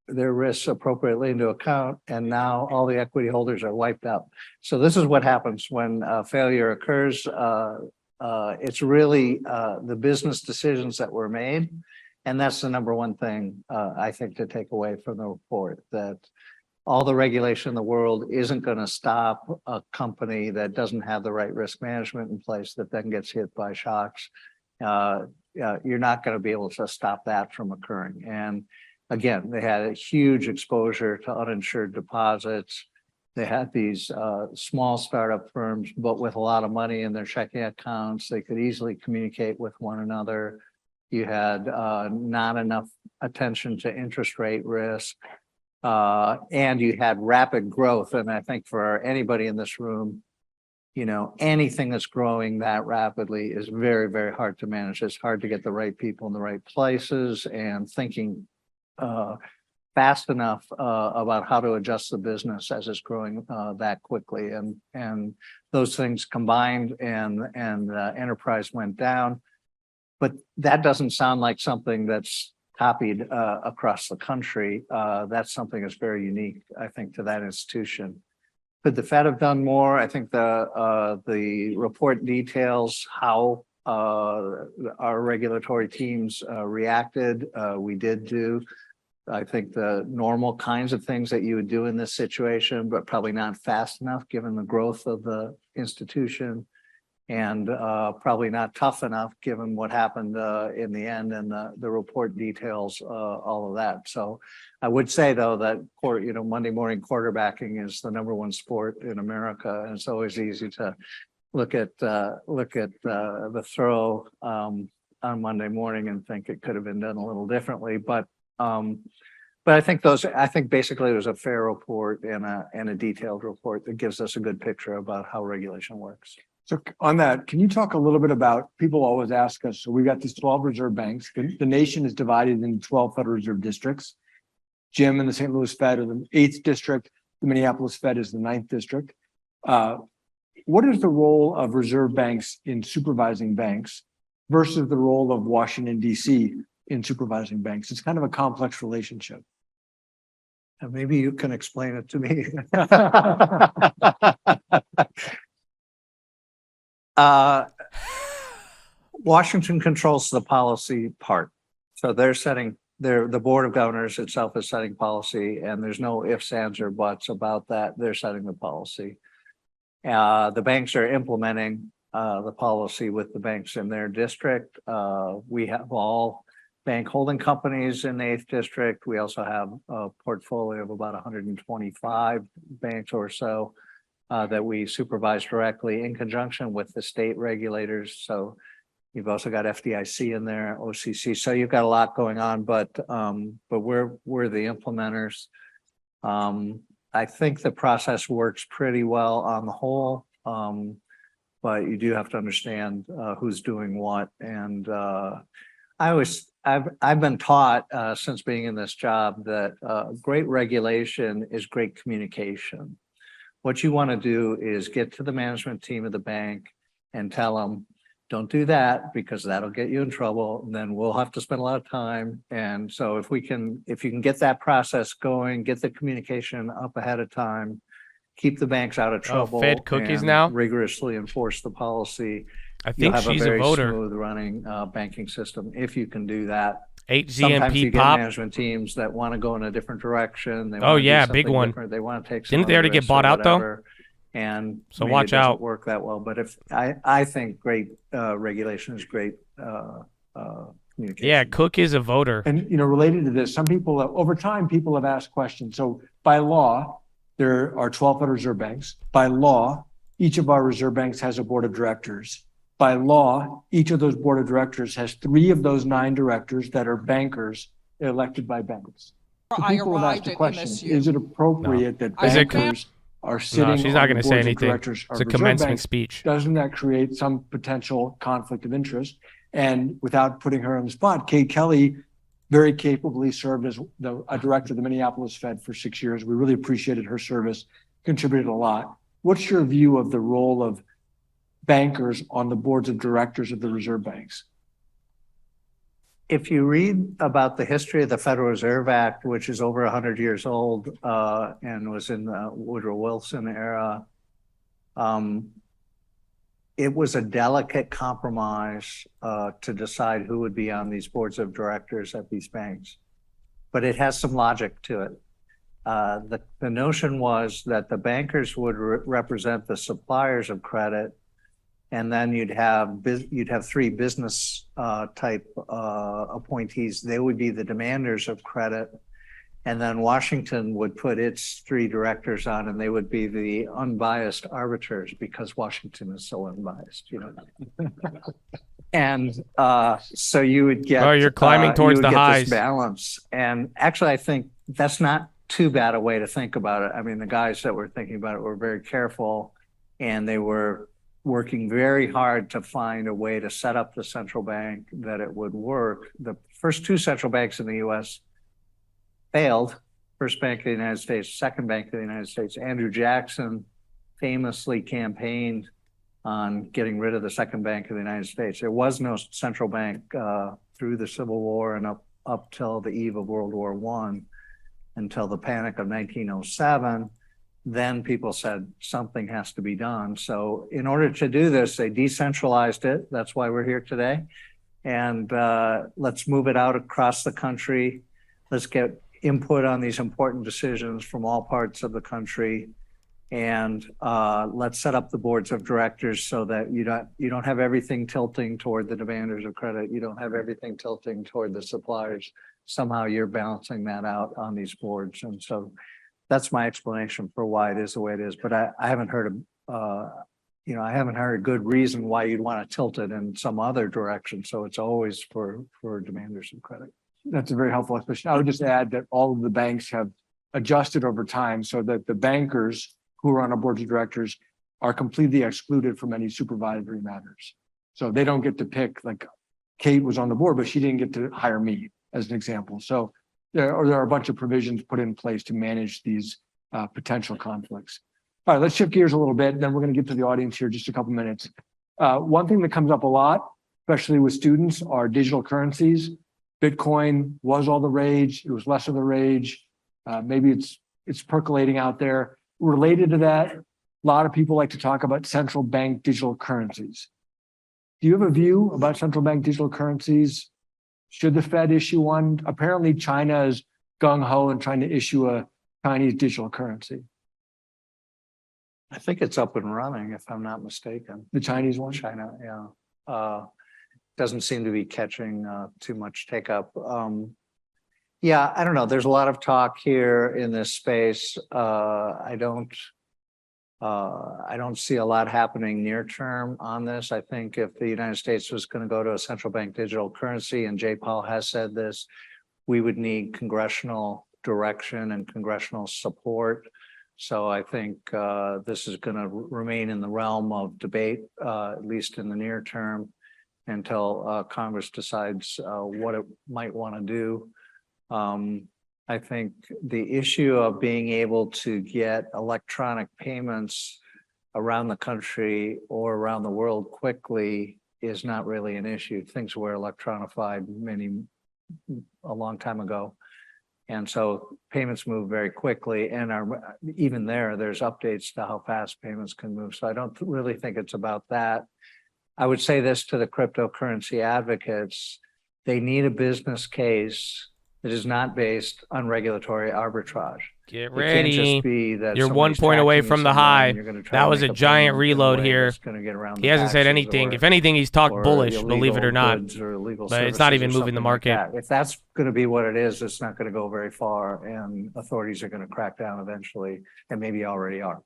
their risks appropriately into account, and now all the equity holders are wiped out. So this is what happens when failure occurs. It's really the business decisions that were made, and that's the number one thing I think to take away from the report, that all the regulation in the world isn't going to stop a company that doesn't have the right risk management in place that then gets hit by shocks. You're not going to be able to stop that from occurring. And again, they had a huge exposure to uninsured deposits. They had these small startup firms, but with a lot of money in their checking accounts, they could easily communicate with one another. You had not enough attention to interest rate risk. And you had rapid growth. And I think for anybody in this room, you know, anything that's growing that rapidly is very, very hard to manage. It's hard to get the right people in the right places and thinking fast enough about how to adjust the business as it's growing that quickly. And those things combined and the enterprise went down. But that doesn't sound like something that's copied across the country. That's something that's very unique, I think, to that institution. Could the Fed have done more? I think the report details how our regulatory teams reacted. We did do, I think, the normal kinds of things that you would do in this situation, but probably not fast enough given the growth of the institution, and probably not tough enough given what happened in the end, and the report details all of that. So I would say, though, that Monday morning quarterbacking is the #1 sport in America, and it's always easy to look at the throw on Monday morning and think it could have been done a little differently. But I think basically it was a fair report and a detailed report that gives us a good picture about how regulation works. So on that, can you talk a little bit about, people always ask us, so we've got these 12 reserve banks. The nation is divided into 12 Federal Reserve districts. Jim and the St. Louis Fed are the 8th district. The Minneapolis Fed is the 9th district. What is the role of reserve banks in supervising banks versus the role of Washington, D.C. in supervising banks? It's kind of a complex relationship. And maybe you can explain it to me. Washington controls the policy part. So the board of governors itself is setting policy, and there's no ifs, ands, or buts about that. They're setting the policy. The banks are implementing the policy with the banks in their district. We have all bank holding companies in the 8th district. We also have a portfolio of about 125 banks or so that we supervise directly in conjunction with the state regulators. So you've also got FDIC in there, OCC. So you've got a lot going on, but we're the implementers. I think the process works pretty well on the whole, but you do have to understand who's doing what. And I've been taught since being in this job that great regulation is great communication. What you want to do is get to the management team of the bank and tell them, don't do that because that'll get you in trouble. And then we'll have to spend a lot of time. And so if you can get that process going, get the communication up ahead of time, keep the banks out of trouble, Fed cookies and now rigorously enforce the policy, I think you'll have she's a very a voter. smooth running banking system if you can do that. 8 Sometimes you GMP get pop. management teams that want to go in a different direction. They Oh, want to do yeah, big something one. different. They want to take Didn't some they already other get risks bought or out, though? whatever. And So maybe watch it doesn't out. work that well. But if I think great regulation is great communication. Yeah, Cook is a voter. And, related to this, some people, over time, people have asked questions. So by law, there are 12 Federal Reserve banks. By law, each of our reserve banks has a board of directors. By law, each of those board of directors has 3 of those 9 directors that are bankers elected by banks. So people have asked the question, is it appropriate that Is it- bankers are sitting No, she's not on going the to say boards of anything. directors It's of a reserve commencement banks? speech. Doesn't that create some potential conflict of interest? And without putting her on the spot, Kate Kelly very capably served as a director of the Minneapolis Fed for 6 years. We really appreciated her service, contributed a lot. What's your view of the role of bankers on the boards of directors of the reserve banks? If you read about the history of the Federal Reserve Act, which is over 100 years old and was in the Woodrow Wilson era, it was a delicate compromise to decide who would be on these boards of directors at these banks. But it has some logic to it. The notion was that the bankers would represent the suppliers of credit, and then you'd have 3 business type appointees. They would be the demanders of credit. And then Washington would put its 3 directors on, and they would be the unbiased arbiters because Washington is so unbiased, And so you would get. Oh, you're climbing towards the highs. This balance. And actually, I think that's not too bad a way to think about it. I mean, the guys that were thinking about it were very careful, and they were working very hard to find a way to set up the central bank that it would work. The first 2 central banks in the U.S. failed. First Bank of the United States, Second Bank of the United States. Andrew Jackson famously campaigned on getting rid of the Second Bank of the United States. There was no central bank through the Civil War and up till the eve of World War I, until the panic of 1907. then people said something has to be done. So in order to do this, they decentralized it. That's why we're here today. And let's move it out across the country. Let's get input on these important decisions from all parts of the country. And let's set up the boards of directors so that you don't have everything tilting toward the demanders of credit. You don't have everything tilting toward the suppliers. Somehow you're balancing that out on these boards. And so that's my explanation for why it is the way it is. But I haven't heard I haven't heard a good reason why you'd want to tilt it in some other direction. So it's always for demanders of credit. That's a very helpful explanation. I would just add that all of the banks have adjusted over time so that the bankers who are on our boards of directors are completely excluded from any supervisory matters. So they don't get to pick, like Kate was on the board, but she didn't get to hire me as an example. So there are a bunch of provisions put in place to manage these potential conflicts. All right, let's shift gears a little bit. Then we're going to get to the audience here in just a couple minutes. One thing that comes up a lot, especially with students, are digital currencies. Bitcoin was all the rage. It was less of the rage. Maybe it's percolating out there. Related to that, a lot of people like to talk about central bank digital currencies. Do you have a view about central bank digital currencies? Should the Fed issue one? Apparently, China is gung-ho and trying to issue a Chinese digital currency. I think it's up and running, if I'm not mistaken. The Chinese one? China, yeah. Doesn't seem to be catching too much take up. Yeah, I don't know. There's a lot of talk here in this space. I don't see a lot happening near term on this. I think if the United States was going to go to a central bank digital currency, and Jay Powell has said this, we would need congressional direction and congressional support. So I think this is going to remain in the realm of debate, at least in the near term, until Congress decides what it might want to do. I think the issue of being able to get electronic payments around the country or around the world quickly is not really an issue. Things were electronified a long time ago. And so payments move very quickly, and even there's updates to how fast payments can move. So I don't really think it's about that. I would say this to the cryptocurrency advocates: they need a business case that is not based on regulatory arbitrage. Get It can't ready. just be that You're 1 point away from the high. That was a giant reload here. He hasn't said anything. If anything, he's talked bullish, believe it or not. But it's not even moving the market. Like if that's going to be what it is, it's not going to go very far, and authorities are going to crack down eventually, and maybe already are.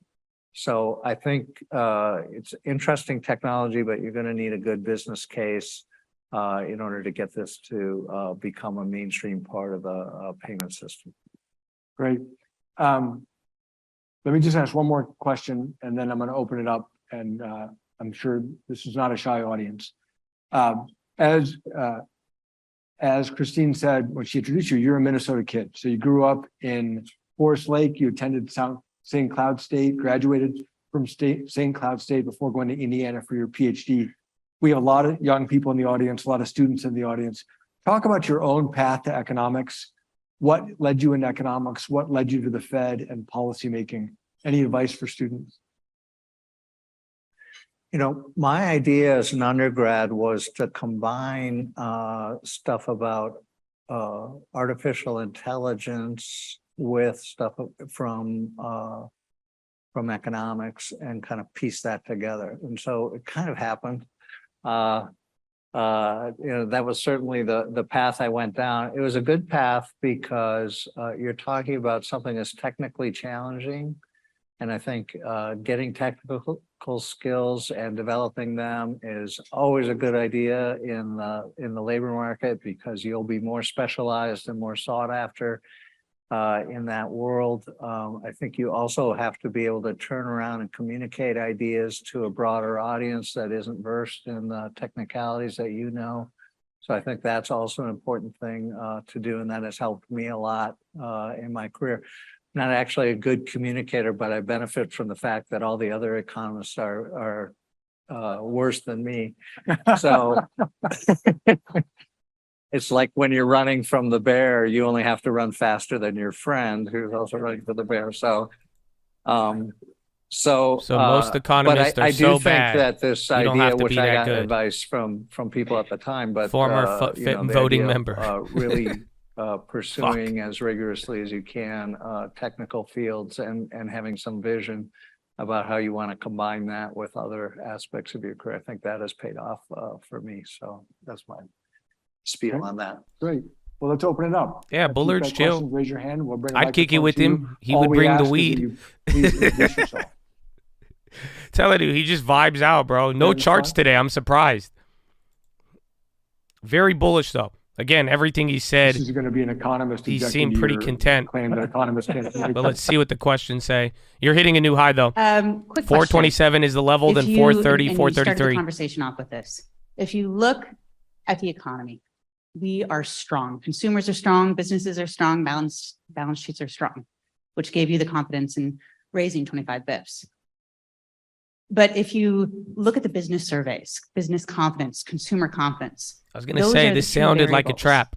So I think it's interesting technology, but you're going to need a good business case in order to get this to become a mainstream part of the payment system. Great. Let me just ask one more question, and then I'm going to open it up. And I'm sure this is not a shy audience. As Christine said when she introduced you, you're a Minnesota kid. So you grew up in Forest Lake. You attended St. Cloud State, graduated from St. Cloud State before going to Indiana for your PhD. We have a lot of young people in the audience, a lot of students in the audience. Talk about your own path to economics. What led you into economics? What led you to the Fed and policymaking? Any advice for students? You know, my idea as an undergrad was to combine stuff about artificial intelligence with stuff from economics and kind of piece that together. And so it kind of happened. That was certainly the path I went down. It was a good path because you're talking about something that's technically challenging. And I think getting technical skills and developing them is always a good idea in the labor market, because you'll be more specialized and more sought after in that world. I think you also have to be able to turn around and communicate ideas to a broader audience that isn't versed in the technicalities that you know. So I think that's also an important thing to do, and that has helped me a lot in my career. Not actually a good communicator, but I benefit from the fact that all the other economists are worse than me. So it's like when you're running from the bear, you only have to run faster than your friend who's also running for the bear. So So most economists but are I so do think bad, that this you don't idea, have to which be I that got good. advice from people at the time, but Former the voting idea of, member. really pursuing as rigorously as you can technical fields and having some vision about how you want to combine that with other aspects of your career. I think that has paid off for me. So that's my spiel Okay. on that. Great. Well, let's open it up. Yeah, If you've Bullard's got chill. questions, raise your hand. We'll bring a I'd kick it microphone with to you. him. He All would we bring the ask is that weed. you please introduce yourself. Telling you, he just vibes out, bro. No Yeah, that's charts fine. today. I'm surprised. Very bullish, though. Again, everything he This said, is going to be an economist. he objecting seemed to pretty your content. Claim that economists can't. But let's see what the questions say. You're hitting a new high, though. Quick question. 427 is the level, then 430, and you started the 433. conversation off with this. If you look at the economy, we are strong. Consumers are strong, businesses are strong, balance sheets are strong, which gave you the confidence in raising 25 bips. But if you look at the business surveys, business confidence, consumer confidence, I was going to those say, are the this two sounded like a variables trap.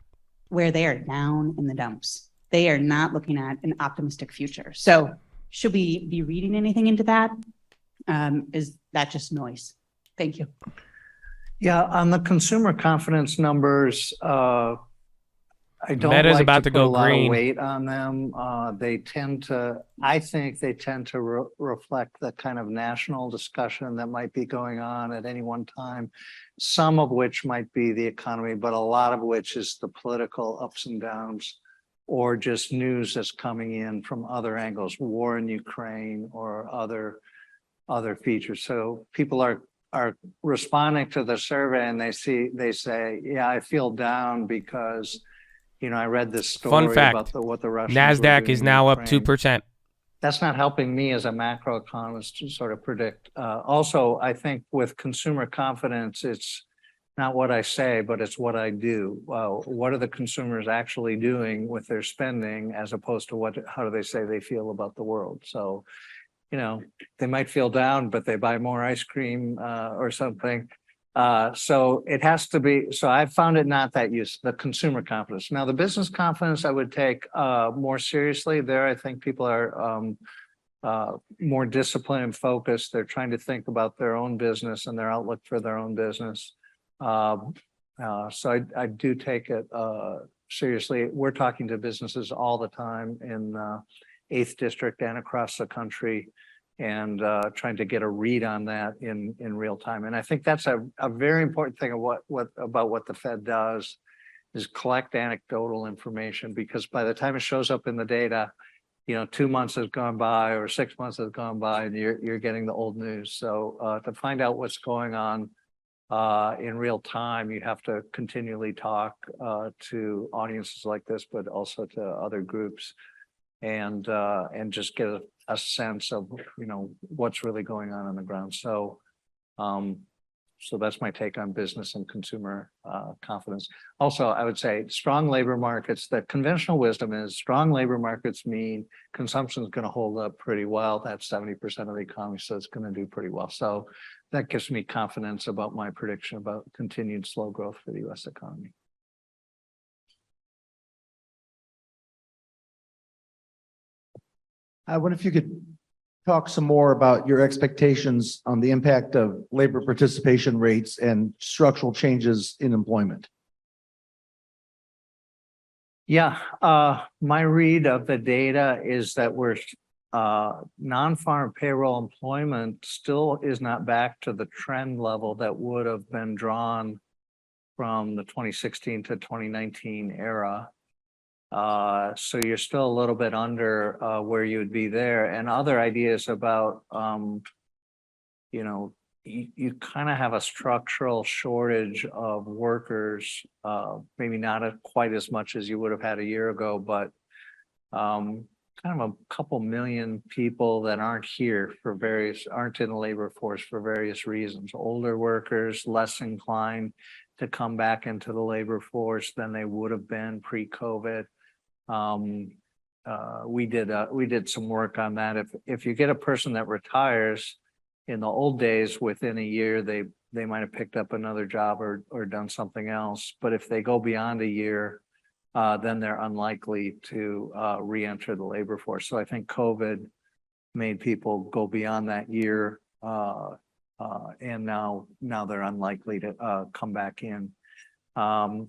where they are down in the dumps. They are not looking at an optimistic future. So should we be reading anything into that? Is that just noise? Thank you. Yeah, on the consumer confidence numbers, I don't Meta's like about to to put go a lot green. of weight on them. They tend to, I think they tend to reflect the kind of national discussion that might be going on at any one time. Some of which might be the economy, but a lot of which is the political ups and downs, or just news that's coming in from other angles, war in Ukraine or other features. So people are responding to the survey and they say, yeah, I feel down because, I read this Fun story fact, about what the Russians were NASDAQ doing is in now up Ukraine. 2%. That's not helping me as a macroeconomist to sort of predict. Also, I think with consumer confidence, it's not what I say, but it's what I do. What are the consumers actually doing with their spending as opposed to how do they say they feel about the world? So, they might feel down, but they buy more ice cream or something. So it has to be, so I've found it not that useful, the consumer confidence. Now, the business confidence I would take more seriously. There, I think people are more disciplined and focused. They're trying to think about their own business and their outlook for their own business. So I do take it seriously. We're talking to businesses all the time in 8th District and across the country, and trying to get a read on that in real time. And I think that's a very important thing of what the Fed does is collect anecdotal information, because by the time it shows up in the data, 2 months has gone by or 6 months has gone by and you're getting the old news. So to find out what's going on in real time, you have to continually talk to audiences like this, but also to other groups, and just get a sense of what's really going on the ground. So so that's my take on business and consumer confidence. Also, I would say strong labor markets. The conventional wisdom is strong labor markets mean consumption is going to hold up pretty well. That's 70% of the economy, so it's going to do pretty well. So that gives me confidence about my prediction about continued slow growth for the U.S. economy. I wonder if you could talk some more about your expectations on the impact of labor participation rates and structural changes in employment. Yeah, my read of the data is that we're non-farm payroll employment still is not back to the trend level that would have been drawn from the 2016 to 2019 era. So you're still a little bit under where you would be there. And other ideas about, you kind of have a structural shortage of workers, maybe not quite as much as you would have had a year ago, but kind of a couple million people that aren't in the labor force for various reasons. Older workers, less inclined to come back into the labor force than they would have been pre-COVID. We did some work on that. If you get a person that retires in the old days, within a year, they might have picked up another job or done something else. But if they go beyond a year, then they're unlikely to re-enter the labor force. So I think COVID made people go beyond that year. And now they're unlikely to come back in.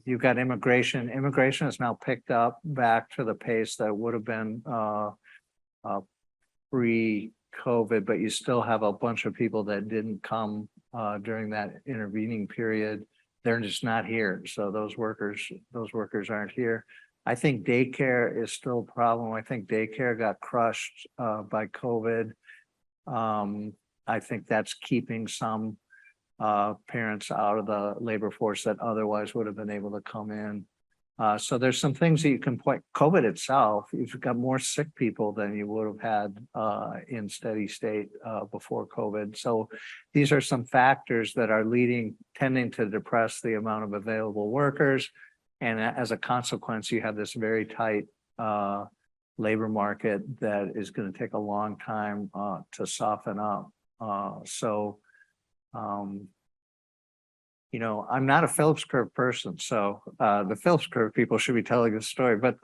You've got immigration. Immigration has now picked up back to the pace that would have been pre-COVID, but you still have a bunch of people that didn't come during that intervening period. They're just not here. So those workers aren't here. I think daycare is still a problem. I think daycare got crushed by COVID. I think that's keeping some parents out of the labor force that otherwise would have been able to come in. So there's some things that you can point. COVID itself, you've got more sick people than you would have had in steady state before COVID. So these are some factors that are tending to depress the amount of available workers. And as a consequence, you have this very tight labor market that is going to take a long time to soften up. You know, I'm not a Phillips curve person, so the Phillips curve people should be telling the story, but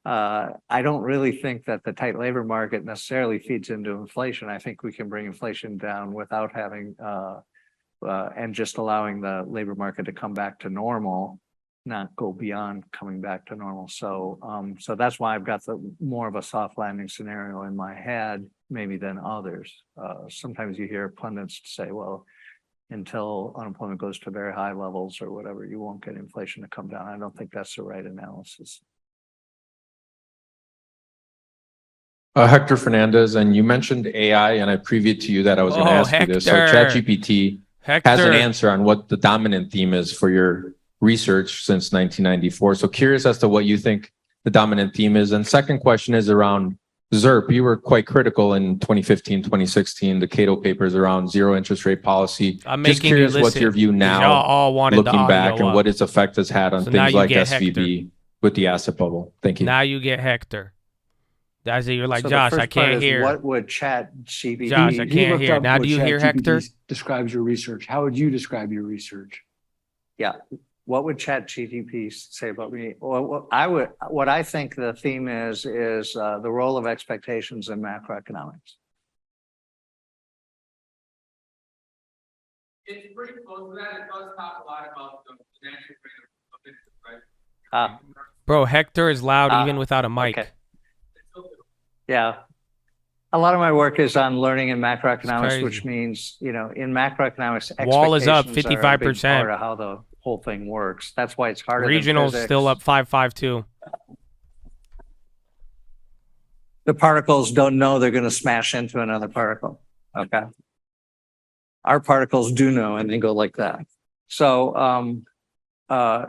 I don't really think that the tight labor market necessarily feeds into inflation. I think we can bring inflation down without having and just allowing the labor market to come back to normal, not go beyond coming back to normal. So so that's why I've got more of a soft landing scenario in my head, maybe than others. Sometimes you hear pundits say, well, until unemployment goes to very high levels or whatever, you won't get inflation to come down. I don't think that's the right analysis. Hector Fernandez, and you mentioned AI, and I previewed to you that I was going to ask you this. So ChatGPT has an answer on what the dominant theme is for your research since 1994. So curious as to what you think the dominant theme is. And second question is around ZIRP. You were quite critical in 2015, 2016, the Cato papers around zero interest rate policy. I'm just making curious you what's your view now, looking back, and what its effect has had on things like SVB with the asset bubble. Thank you. Now you get Hector. That's it. You're like, So Josh, I can't hear. What would ChatGPT? Josh, I can't hear. Now do you hear Hector? Describes your research. How would you describe your research? Yeah. What would ChatGPT say about me? Well, what I think the theme is the role of expectations in macroeconomics. It's pretty close to that. It does talk a lot about the financial rate of interest, right? Bro, Hector is loud even without a mic. Okay. Yeah. A lot of my work is on learning in macroeconomics, which means, you know, in macroeconomics, Wall is up expectations 55%. are a big part of how the whole thing works. That's why it's harder. Regional's than still up 5.52. The particles don't know they're going to smash into another particle. Okay. Our particles do know, and they go like that. So,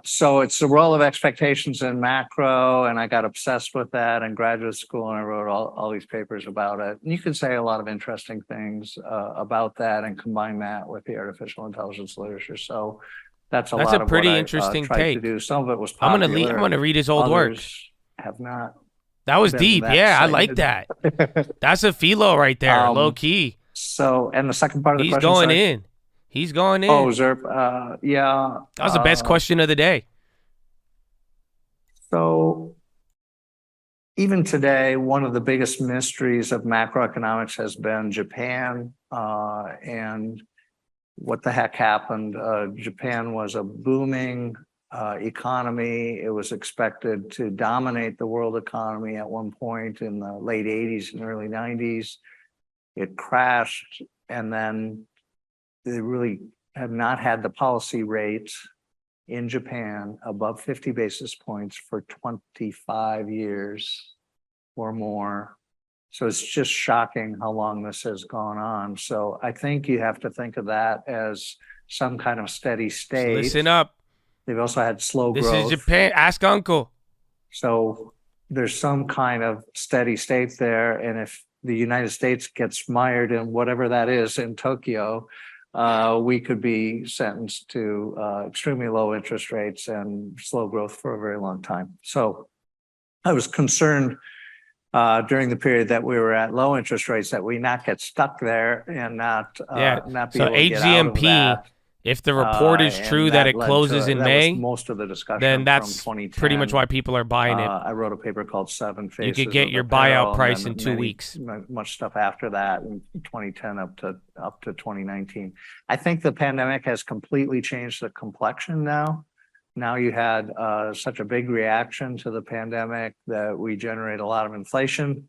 so it's the role of expectations in macro, and I got obsessed with that in graduate school, and I wrote all these papers about it. And you can say a lot of interesting things about that and combine that with the artificial intelligence literature. So that's a pretty what interesting I tried take. to do. Some of it was popular. I'm gonna read his old work. Have not. That was deep. Yeah, I like that. That's a PHILO right there, low key. So, and the second part of the question, going in. He's going in. Oh, ZIRP. Yeah. That was the best question of the day. So even today, one of the biggest mysteries of macroeconomics has been Japan and what the heck happened. Japan was a booming economy. It was expected to dominate the world economy at one point in the late 80s and early 90s. It crashed, and then they really have not had the policy rate in Japan above 50 basis points for 25 years or more. So it's just shocking how long this has gone on. So I think you have to think of that as some kind of steady state. So listen up. They've also had slow growth. This is Japan. Ask Uncle. So there's some kind of steady state there. And if the United States gets mired in whatever that is in Tokyo, we could be sentenced to extremely low interest rates and slow growth for a very long time. So I was concerned during the period that we were at low interest rates that we not get stuck there and not be able to get out of that. If the report is and true that it led closes to- in that May, was most of the discussion then from that's 2010. pretty much why people are buying it. I wrote a paper called Seven Faces. You could get of your Apparel, buyout and price then in 2 weeks. Much stuff after that in 2010 up to 2019. I think the pandemic has completely changed the complexion now. Now you had such a big reaction to the pandemic that we generate a lot of inflation.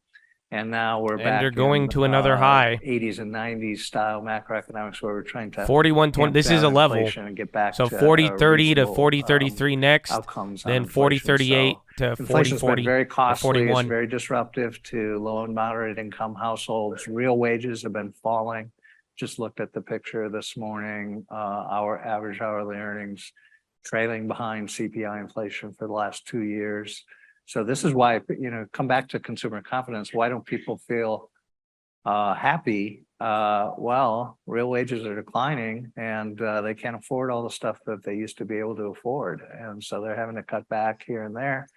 And now we're back. And you're going in, to another high. 80s and 90s style macroeconomics where we're trying to 41-20. This is a level. and get back So to 40-30 to reasonable, 40-33 next. outcomes on Then inflation. 40-38 to Inflation's 40-40 been very to costly. It's 41. very disruptive to low and moderate income households. Real wages have been falling. Just looked at the picture this morning. Our average hourly earnings trailing behind CPI inflation for the last 2 years. So this is why, come back to consumer confidence. Why don't people feel happy? Well, real wages are declining and they can't afford all the stuff that they used to be able to afford. And so they're having to cut back here and there.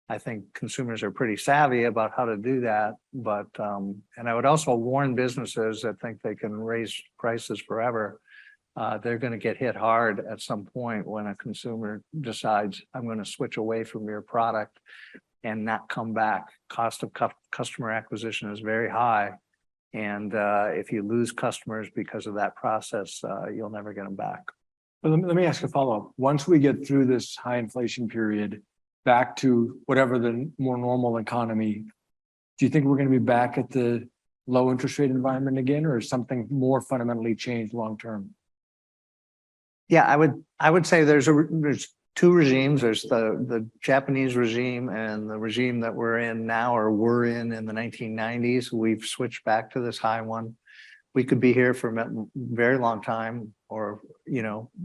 I think consumers are pretty savvy about how to do that. But, and I would also warn businesses that think they can raise prices forever. They're going to get hit hard at some point when a consumer decides, I'm going to switch away from your product and not come back. Cost of customer acquisition is very high. And if you lose customers because of that process, you'll never get them back. But let me ask a follow-up. Once we get through this high inflation period, back to whatever the more normal economy, do you think we're going to be back at the low interest rate environment again, or is something more fundamentally changed long-term? Yeah, I would say there's two regimes. There's the Japanese regime and the regime that we're in now, or were in the 1990s. We've switched back to this high one. We could be here for a very long time, or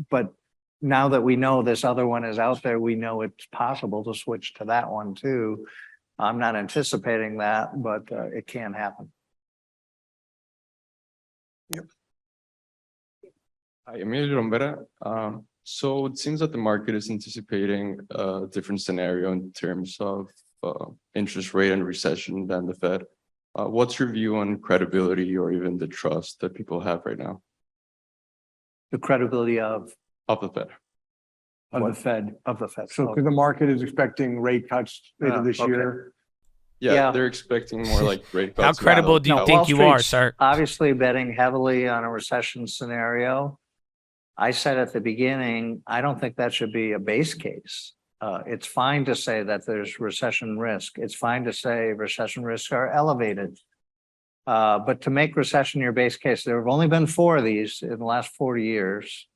but now that we know this other one is out there, we know it's possible to switch to that one too. I'm not anticipating that, but it can happen. Yep. Hi, Emilio Rombera. So it seems that the market is anticipating a different scenario in terms of interest rate and recession than the Fed. What's your view on credibility or even the trust that people have right now? The credibility of the Fed. Of the Fed. Of the Fed. So the market is expecting rate cuts later this okay. year. Yeah, they're expecting more like rate cuts. How credible do you think you are, sir? Obviously betting heavily on a recession scenario. I said at the beginning, I don't think that should be a base case. It's fine to say that there's recession risk. It's fine to say recession risks are elevated. But to make recession your base case, there have only been 4 of these in the last 40 years.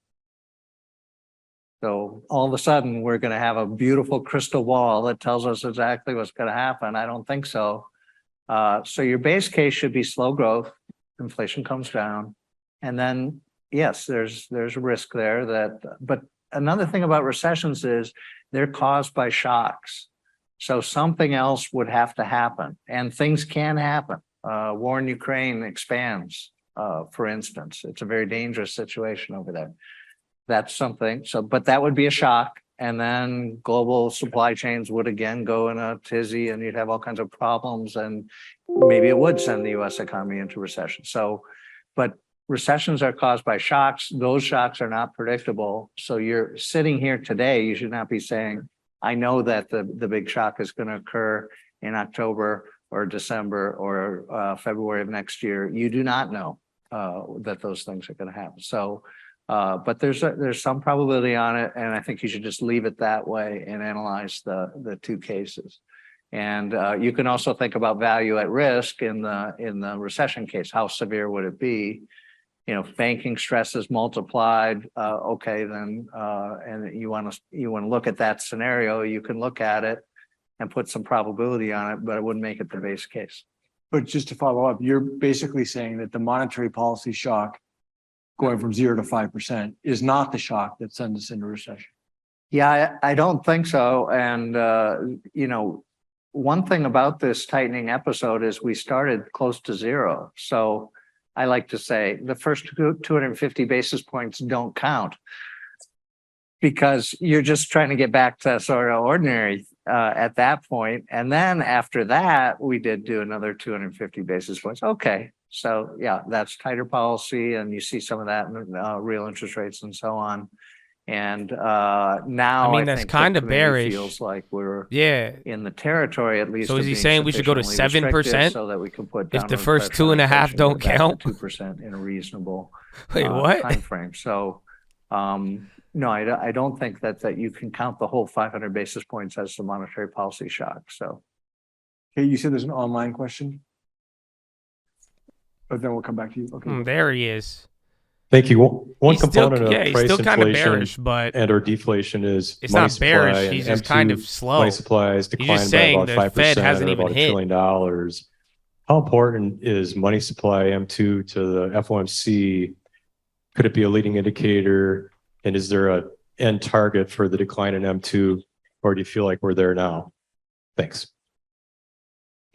So all of a sudden, we're going to have a beautiful crystal ball that tells us exactly what's going to happen. I don't think so. So your base case should be slow growth, inflation comes down, and then yes, there's a risk there but another thing about recessions is they're caused by shocks. So something else would have to happen, and things can happen. War in Ukraine expands, for instance. It's a very dangerous situation over there. That's something. So, but that would be a shock. And then global supply chains would again go in a tizzy and you'd have all kinds of problems, and maybe it would send the US economy into recession. So, but recessions are caused by shocks. Those shocks are not predictable. So you're sitting here today, you should not be saying, I know that the big shock is going to occur in October or December or February of next year. You do not know that those things are going to happen. So, but there's some probability on it, and I think you should just leave it that way and analyze the 2 cases. And you can also think about value at risk in the recession case. How severe would it be? Banking stress is multiplied. Okay, then, and you want to look at that scenario. You can look at it and put some probability on it, but it wouldn't make it the base case. But just to follow up, you're basically saying that the monetary policy shock going from 0 to 5% is not the shock that sends us into recession. Yeah, I don't think so. And, one thing about this tightening episode is we started close to 0. So I like to say the first 250 basis points don't count because you're just trying to get back to sort of ordinary at that point. And then after that, we did do another 250 basis points. Okay. So yeah, that's tighter policy, and you see some of that in real interest rates and so on. And now I mean, that's think the kind of committee bearish. feels like we're Yeah. in the territory at least. So of is he being saying we should go to sufficiently 7% restrictive so that we can put if the downward first pressure on 2.5 inflation, don't get back count? to 2% in a reasonable Wait, what? time frame. So no, I don't think that you can count the whole 500 basis points as the monetary policy shock. So Okay, you said there's an online question? But then we'll come back to you. Okay. There he is. Thank you. One He's still- component yeah, of he's price still kind of inflation bearish, but and or deflation is it's money not supply, bearish, and he's just M2 kind of slow. money supply has He's declined just by saying about the 5% Fed hasn't or even about $1 hit. trillion. How important is money supply M2 to the FOMC? Could it be a leading indicator? And is there a end target for the decline in M2, or do you feel like we're there now? Thanks.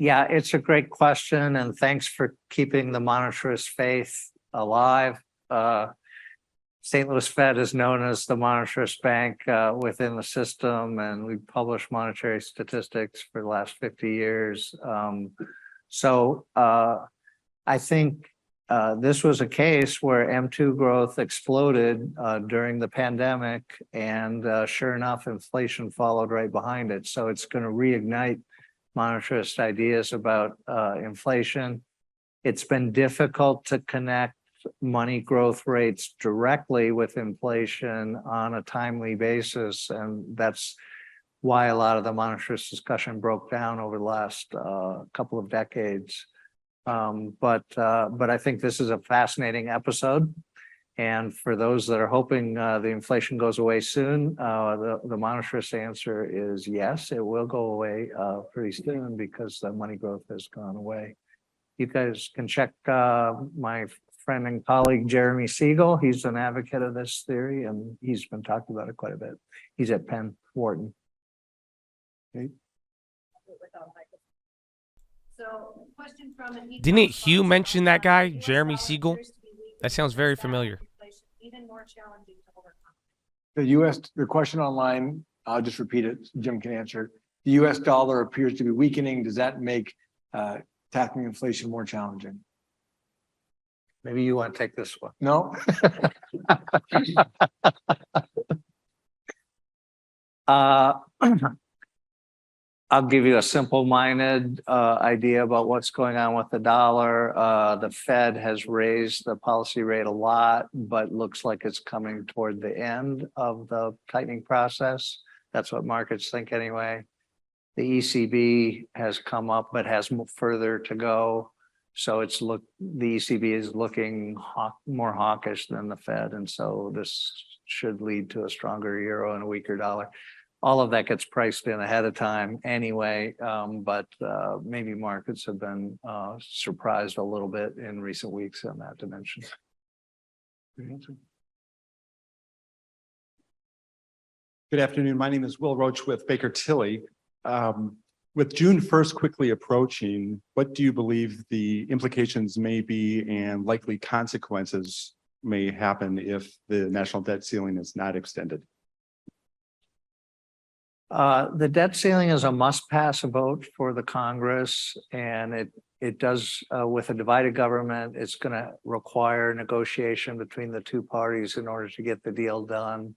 yeah, it's a great question, and thanks for keeping the monetarist faith alive. St. Louis Fed is known as the monetarist bank within the system, and we've published monetary statistics for the last 50 years. So I think this was a case where M2 growth exploded during the pandemic, and sure enough, inflation followed right behind it. So it's going to reignite monetarist ideas about inflation. It's been difficult to connect money growth rates directly with inflation on a timely basis, and that's why a lot of the monetarist discussion broke down over the last couple of decades. But I think this is a fascinating episode, and for those that are hoping the inflation goes away soon, the monetarist answer is yes, it will go away pretty soon because the money growth has gone away. You guys can check my friend and colleague Jeremy Siegel. He's an advocate of this theory, and he's been talking about it quite a bit. He's at Penn Wharton. Okay. So, question from Didn't Hugh mention that guy, Jeremy Siegel? That sounds very familiar. even more challenging to overcome. The question online, I'll just repeat it, Jim can answer. The US dollar appears to be weakening. Does that make tackling inflation more challenging? Maybe you want to take this one. No? I'll give you a simple-minded idea about what's going on with the dollar. The Fed has raised the policy rate a lot, but looks like it's coming toward the end of the tightening process. That's what markets think anyway. The ECB has come up, but has further to go. So the ECB is looking more hawkish than the Fed. And so this should lead to a stronger euro and a weaker dollar. All of that gets priced in ahead of time anyway, but maybe markets have been surprised a little bit in recent weeks in that dimension. Good afternoon. My name is Will Roach with Baker Tilly. With June 1st quickly approaching, what do you believe the implications may be and likely consequences may happen if the national debt ceiling is not extended? The debt ceiling is a must-pass vote for the Congress, and it does, with a divided government, it's going to require negotiation between the two parties in order to get the deal done.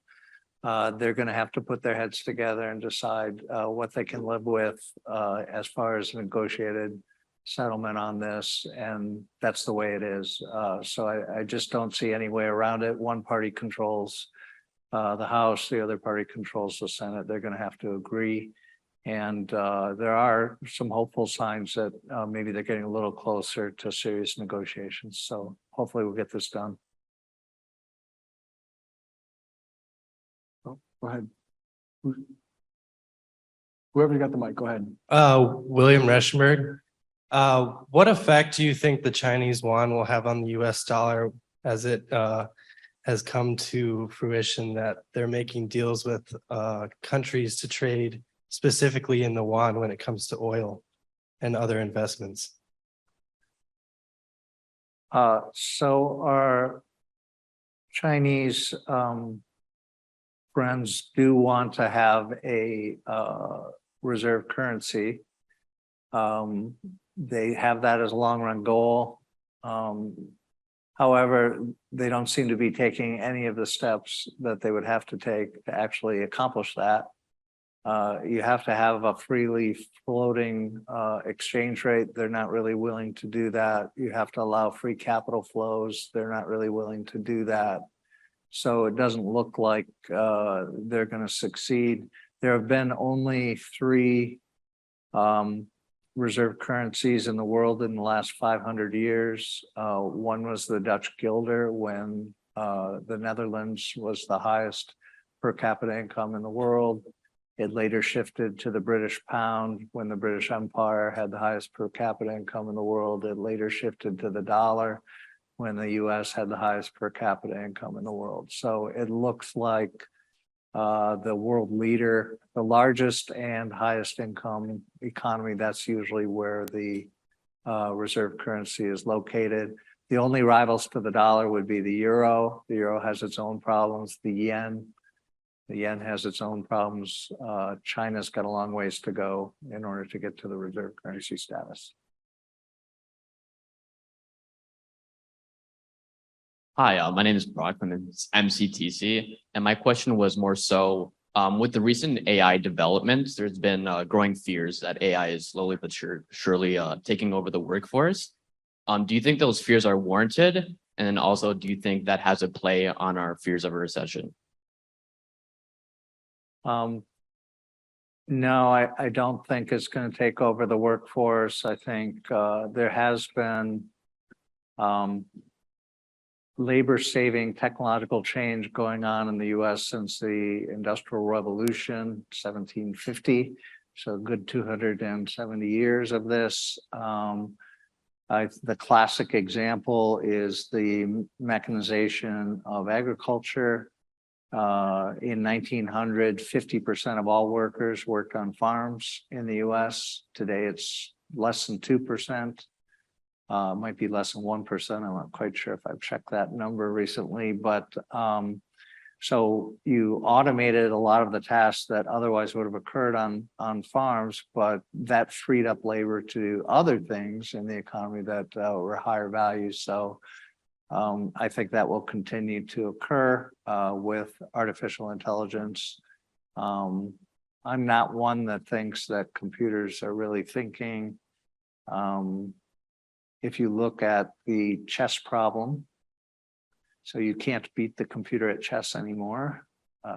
They're going to have to put their heads together and decide what they can live with as far as negotiated settlement on this, and that's the way it is. So I just don't see any way around it. One party controls the House, the other party controls the Senate. They're going to have to agree. And there are some hopeful signs that maybe they're getting a little closer to serious negotiations. So hopefully we'll get this done. Oh, go ahead. Whoever got the mic, go ahead. William Reschenberg. What effect do you think the Chinese yuan will have on the US dollar as it has come to fruition that they're making deals with countries to trade specifically in the yuan when it comes to oil and other investments? So our Chinese friends do want to have a reserve currency. They have that as a long run goal. However, they don't seem to be taking any of the steps that they would have to take to actually accomplish that. You have to have a freely floating exchange rate. They're not really willing to do that. You have to allow free capital flows. They're not really willing to do that. So it doesn't look like they're going to succeed. There have been only 3 reserve currencies in the world in the last 500 years. One was the Dutch guilder when the Netherlands was the highest per capita income in the world. It later shifted to the British pound when the British Empire had the highest per capita income in the world. It later shifted to the dollar when the US had the highest per capita income in the world. So it looks like the world leader, the largest and highest income economy, that's usually where the reserve currency is located. The only rivals to the dollar would be the euro. The euro has its own problems. The yen has its own problems. China's got a long ways to go in order to get to the reserve currency status. Hi, my name is Brock from MCTC, and my question was more so, with the recent AI developments, there's been growing fears that AI is slowly but surely taking over the workforce. Do you think those fears are warranted? And then also, do you think that has a play on our fears of a recession? No, I don't think it's going to take over the workforce. I think there has been labor-saving technological change going on in the US since the Industrial Revolution, 1750. So a good 270 years of this. The classic example is the mechanization of agriculture. In 1900, 50% of all workers worked on farms in the US. Today, it's less than 2%. Might be less than 1%. I'm not quite sure if I've checked that number recently, but so you automated a lot of the tasks that otherwise would have occurred on farms, but that freed up labor to do other things in the economy that were higher value. So I think that will continue to occur with artificial intelligence. I'm not one that thinks that computers are really thinking. If you look at the chess problem, so you can't beat the computer at chess anymore.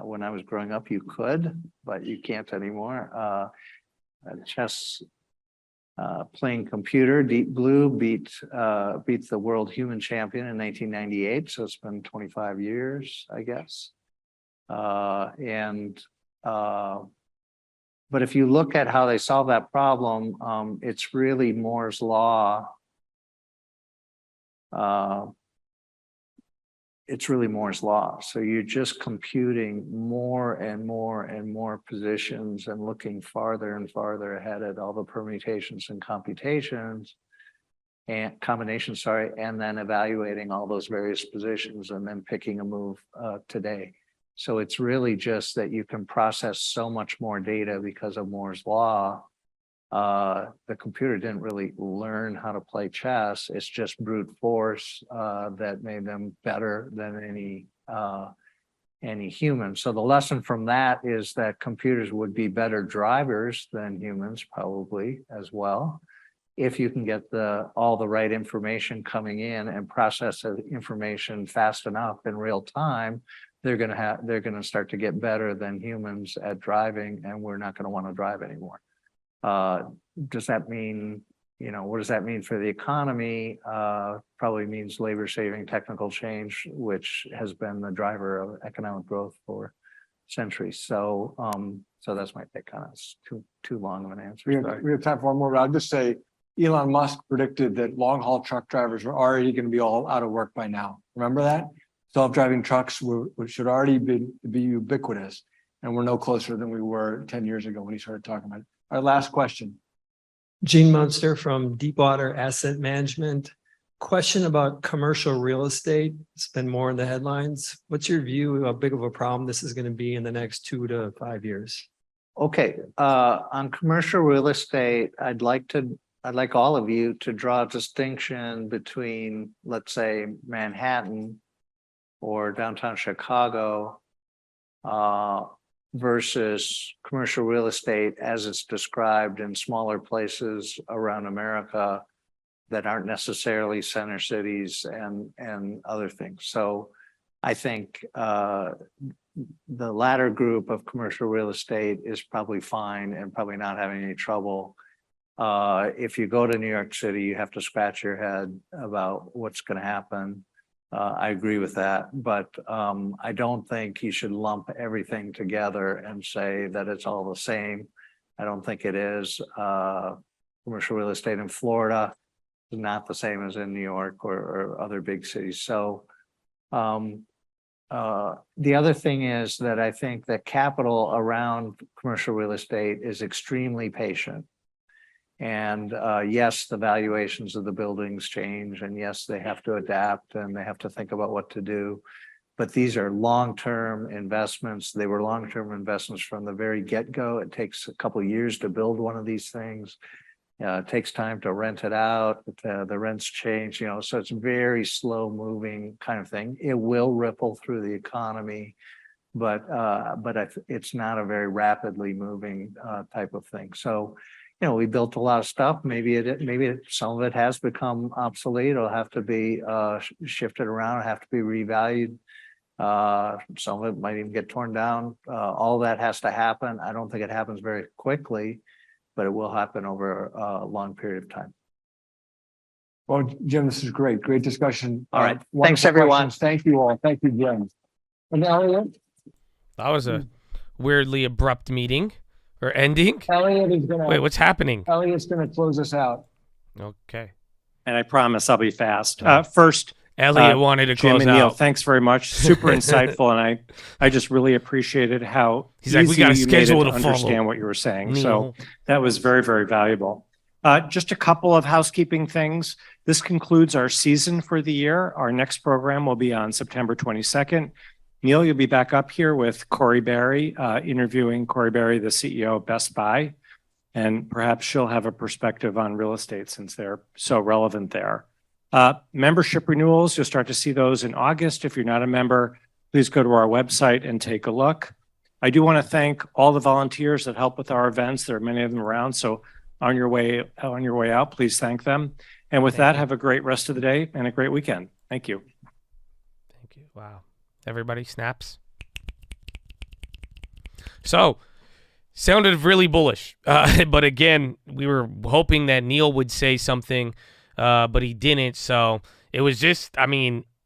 When I was growing up, you could, but you can't anymore. Chess playing computer, Deep Blue beat the world human champion in 1998. So it's been 25 years, I guess. But if you look at how they solve that problem, it's really Moore's law. It's really Moore's law. So you're just computing more and more and more positions and looking farther and farther ahead at all the permutations and combinations, and then evaluating all those various positions and then picking a move today. So it's really just that you can process so much more data because of Moore's law. The computer didn't really learn how to play chess. It's just brute force that made them better than any human. So the lesson from that is that computers would be better drivers than humans, probably as well. If you can get all the right information coming in and process the information fast enough in real time, they're going to start to get better than humans at driving, and we're not going to want to drive anymore. Does that mean, what does that mean for the economy? Probably means labor-saving technical change, which has been the driver of economic growth for centuries. So, so that's my take on it. It's too long of an answer. We have time for one more, but I'll just say Elon Musk predicted that long-haul truck drivers are already going to be all out of work by now. Remember that? Self-driving trucks should already be ubiquitous, and we're no closer than we were 10 years ago when he started talking about it. Our last question. Gene Munster from Deepwater Asset Management. Question about commercial real estate. It's been more in the headlines. What's your view of how big of a problem this is going to be in the next 2 to 5 years? Okay, on commercial real estate, I'd like to I'd like all of you to draw a distinction between, let's say, Manhattan or downtown Chicago versus commercial real estate as it's described in smaller places around America that aren't necessarily center cities and other things. So I think the latter group of commercial real estate is probably fine and probably not having any trouble. If you go to New York City, you have to scratch your head about what's going to happen. I agree with that, but I don't think you should lump everything together and say that it's all the same. I don't think it is. Commercial real estate in Florida is not the same as in New York or other big cities. So the other thing is that I think that capital around commercial real estate is extremely patient. And yes, the valuations of the buildings change, and yes, they have to adapt and they have to think about what to do. But these are long-term investments. They were long-term investments from the very get-go. It takes a couple of years to build one of these things. It takes time to rent it out. The rents change, so it's a very slow-moving kind of thing. It will ripple through the economy, but it's not a very rapidly moving type of thing. So, we built a lot of stuff. Maybe some of it has become obsolete. It'll have to be shifted around, have to be revalued. Some of it might even get torn down. All that has to happen. I don't think it happens very quickly, but it will happen over a long period of time. Well, Jim, this is great. Great discussion. All right. Wonderful Thanks, everyone. questions. Thank you all. Thank you, Jim. And Elliot? That was a weirdly abrupt meeting or ending. Elliot is going to... Wait, what's happening? Elliot's going to close us out. Okay. And I promise I'll be fast. First, Elliot wanted to Jim close and Neil, out. thanks very much. Super insightful, and I just really appreciated how He's like, we got a easy you made it schedule to to understand follow. what you were saying. Neil. So that was very, very valuable. Just a couple of housekeeping things. This concludes our season for the year. Our next program will be on September 22nd. Neil, you'll be back up here with Corey Berry, interviewing Corey Berry, the CEO of Best Buy, and perhaps she'll have a perspective on real estate since they're so relevant there. Membership renewals, you'll start to see those in August. If you're not a member, please go to our website and take a look. I do want to thank all the volunteers that help with our events. There are many of them around, so on your way out, please thank them. And with that, have a great rest of the day and a great weekend. Thank you. Thank you. Wow. Everybody snaps. So, sounded really bullish. But again, we were hoping that Neil would say something, but he didn't. So it was just,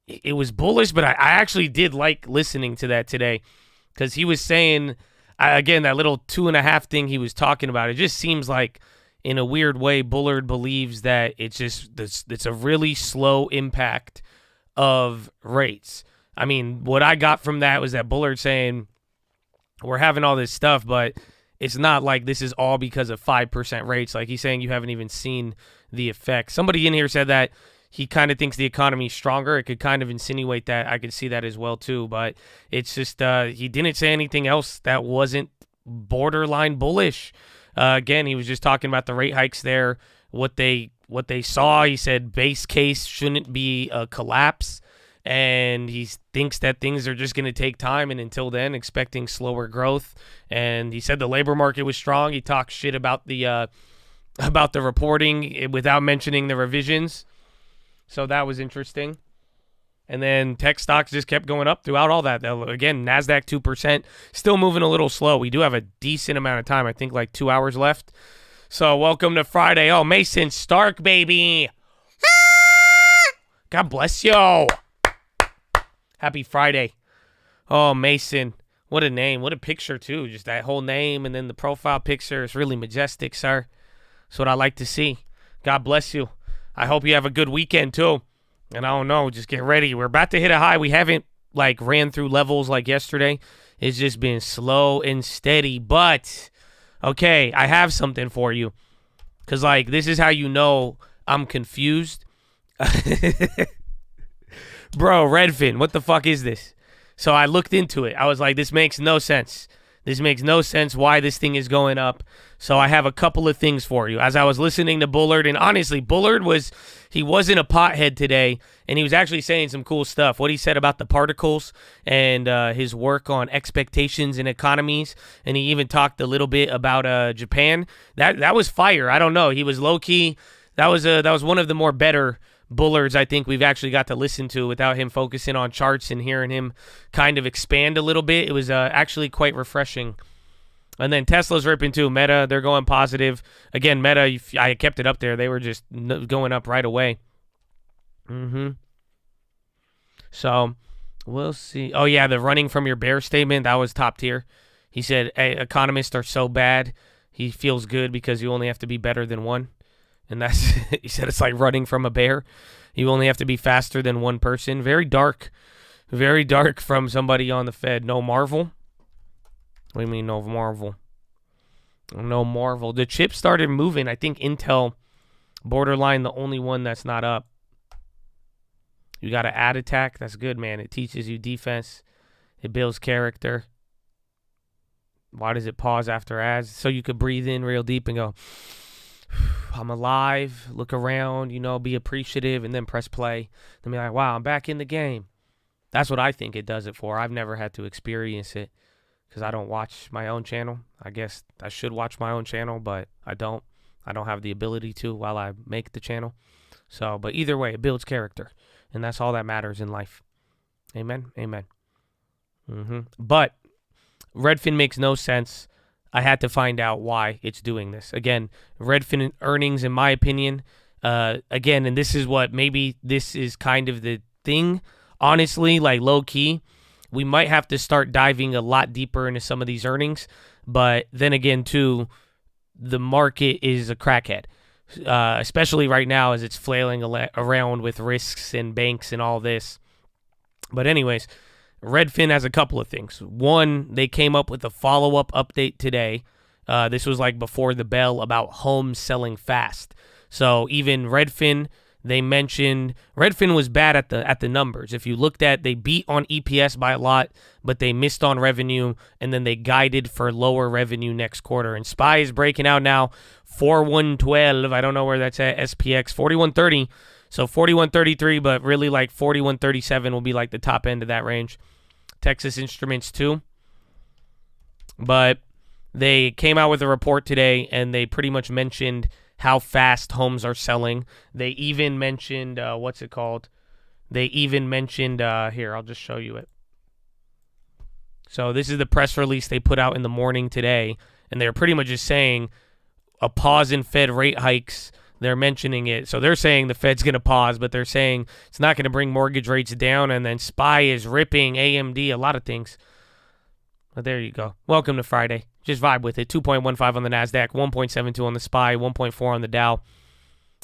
it was bullish, but I actually did like listening to that today because he was saying, again, that little 2.5 thing he was talking about. It just seems like, in a weird way, Bullard believes that it's a really slow impact of rates. What I got from that was that Bullard saying we're having all this stuff, but it's not like this is all because of 5% rates. Like he's saying you haven't even seen the effect. Somebody in here said that he kind of thinks the economy is stronger. It could kind of insinuate that. I could see that as well too, but it's just he didn't say anything else that wasn't borderline bullish. Again, he was just talking about the rate hikes there, what they saw. He said base case shouldn't be a collapse. And he thinks that things are just going to take time, and until then, expecting slower growth. And he said the labor market was strong. He talked shit about the reporting without mentioning the revisions. So that was interesting. And then tech stocks just kept going up throughout all that. Again, NASDAQ 2%, still moving a little slow. We do have a decent amount of time. I think like 2 hours left. So welcome to Friday. Oh, Mason Stark, baby. God bless you. Happy Friday. Oh, Mason. What a name. What a picture, too. Just that whole name and then the profile picture is really majestic, sir. That's what I like to see. God bless you. I hope you have a good weekend, too. And I don't know, just get ready. We're about to hit a high. We haven't, ran through levels like yesterday. It's just been slow and steady. But, okay, I have something for you. Because, this is how you know I'm confused. Bro, Redfin, what the fuck is this? So I looked into it. I was like, this makes no sense. This makes no sense why this thing is going up. So I have a couple of things for you. As I was listening to Bullard, and honestly, Bullard he wasn't a pothead today, and he was actually saying some cool stuff. What he said about the particles and his work on expectations and economies, and he even talked a little bit about Japan. That was fire. I don't know. He was low key. That was one of the more better Bullards I think we've actually got to listen to without him focusing on charts and hearing him kind of expand a little bit. It was actually quite refreshing. And then Tesla's ripping too. Meta, they're going positive. Again, Meta, I kept it up there. They were just going up right away. So we'll see. Oh, yeah, the running from your bear statement, that was top tier. He said, hey, economists are so bad, he feels good because you only have to be better than one. And that's, he said it's like running from a bear. You only have to be faster than one person. Very dark from somebody on the Fed. No marvel? What do you mean no marvel? No marvel. The chip started moving. I think Intel, borderline the only one that's not up. You got to add attack. That's good, man. It teaches you defense. It builds character. Why does it pause after ads? So you could breathe in real deep and go, I'm alive, look around, be appreciative, and then press play. Then be like, wow, I'm back in the game. That's what I think it does it for. I've never had to experience it because I don't watch my own channel. I guess I should watch my own channel, but I don't. I don't have the ability to while I make the channel. So, but either way, it builds character, and that's all that matters in life. Amen? Amen. But Redfin makes no sense. I had to find out why it's doing this. Again, Redfin earnings, in my opinion, again, and this is what maybe this is kind of the thing, honestly, like low key, we might have to start diving a lot deeper into some of these earnings. But then again, too, the market is a crackhead, especially right now as it's flailing around with risks and banks and all this. But anyways, Redfin has a couple of things. One, they came up with a follow-up update today. This was like before the bell about homes selling fast. So even Redfin, they mentioned Redfin was bad at the numbers. If you looked at, they beat on EPS by a lot, but they missed on revenue, and then they guided for lower revenue next quarter. And SPY is breaking out now 4112. I don't know where that's at. SPX 4130. So 4133, but really like 4137 will be like the top end of that range. Texas Instruments too. But they came out with a report today, and they pretty much mentioned how fast homes are selling. They even mentioned, what's it called? They even mentioned, here, I'll just show you it. So this is the press release they put out in the morning today, and they're pretty much just saying a pause in Fed rate hikes. They're mentioning it. So they're saying the Fed's going to pause, but they're saying it's not going to bring mortgage rates down, and then SPY is ripping AMD, a lot of things. But there you go. Welcome to Friday. Just vibe with it. 2.15 on the NASDAQ, 1.72 on the SPY, 1.4 on the Dow.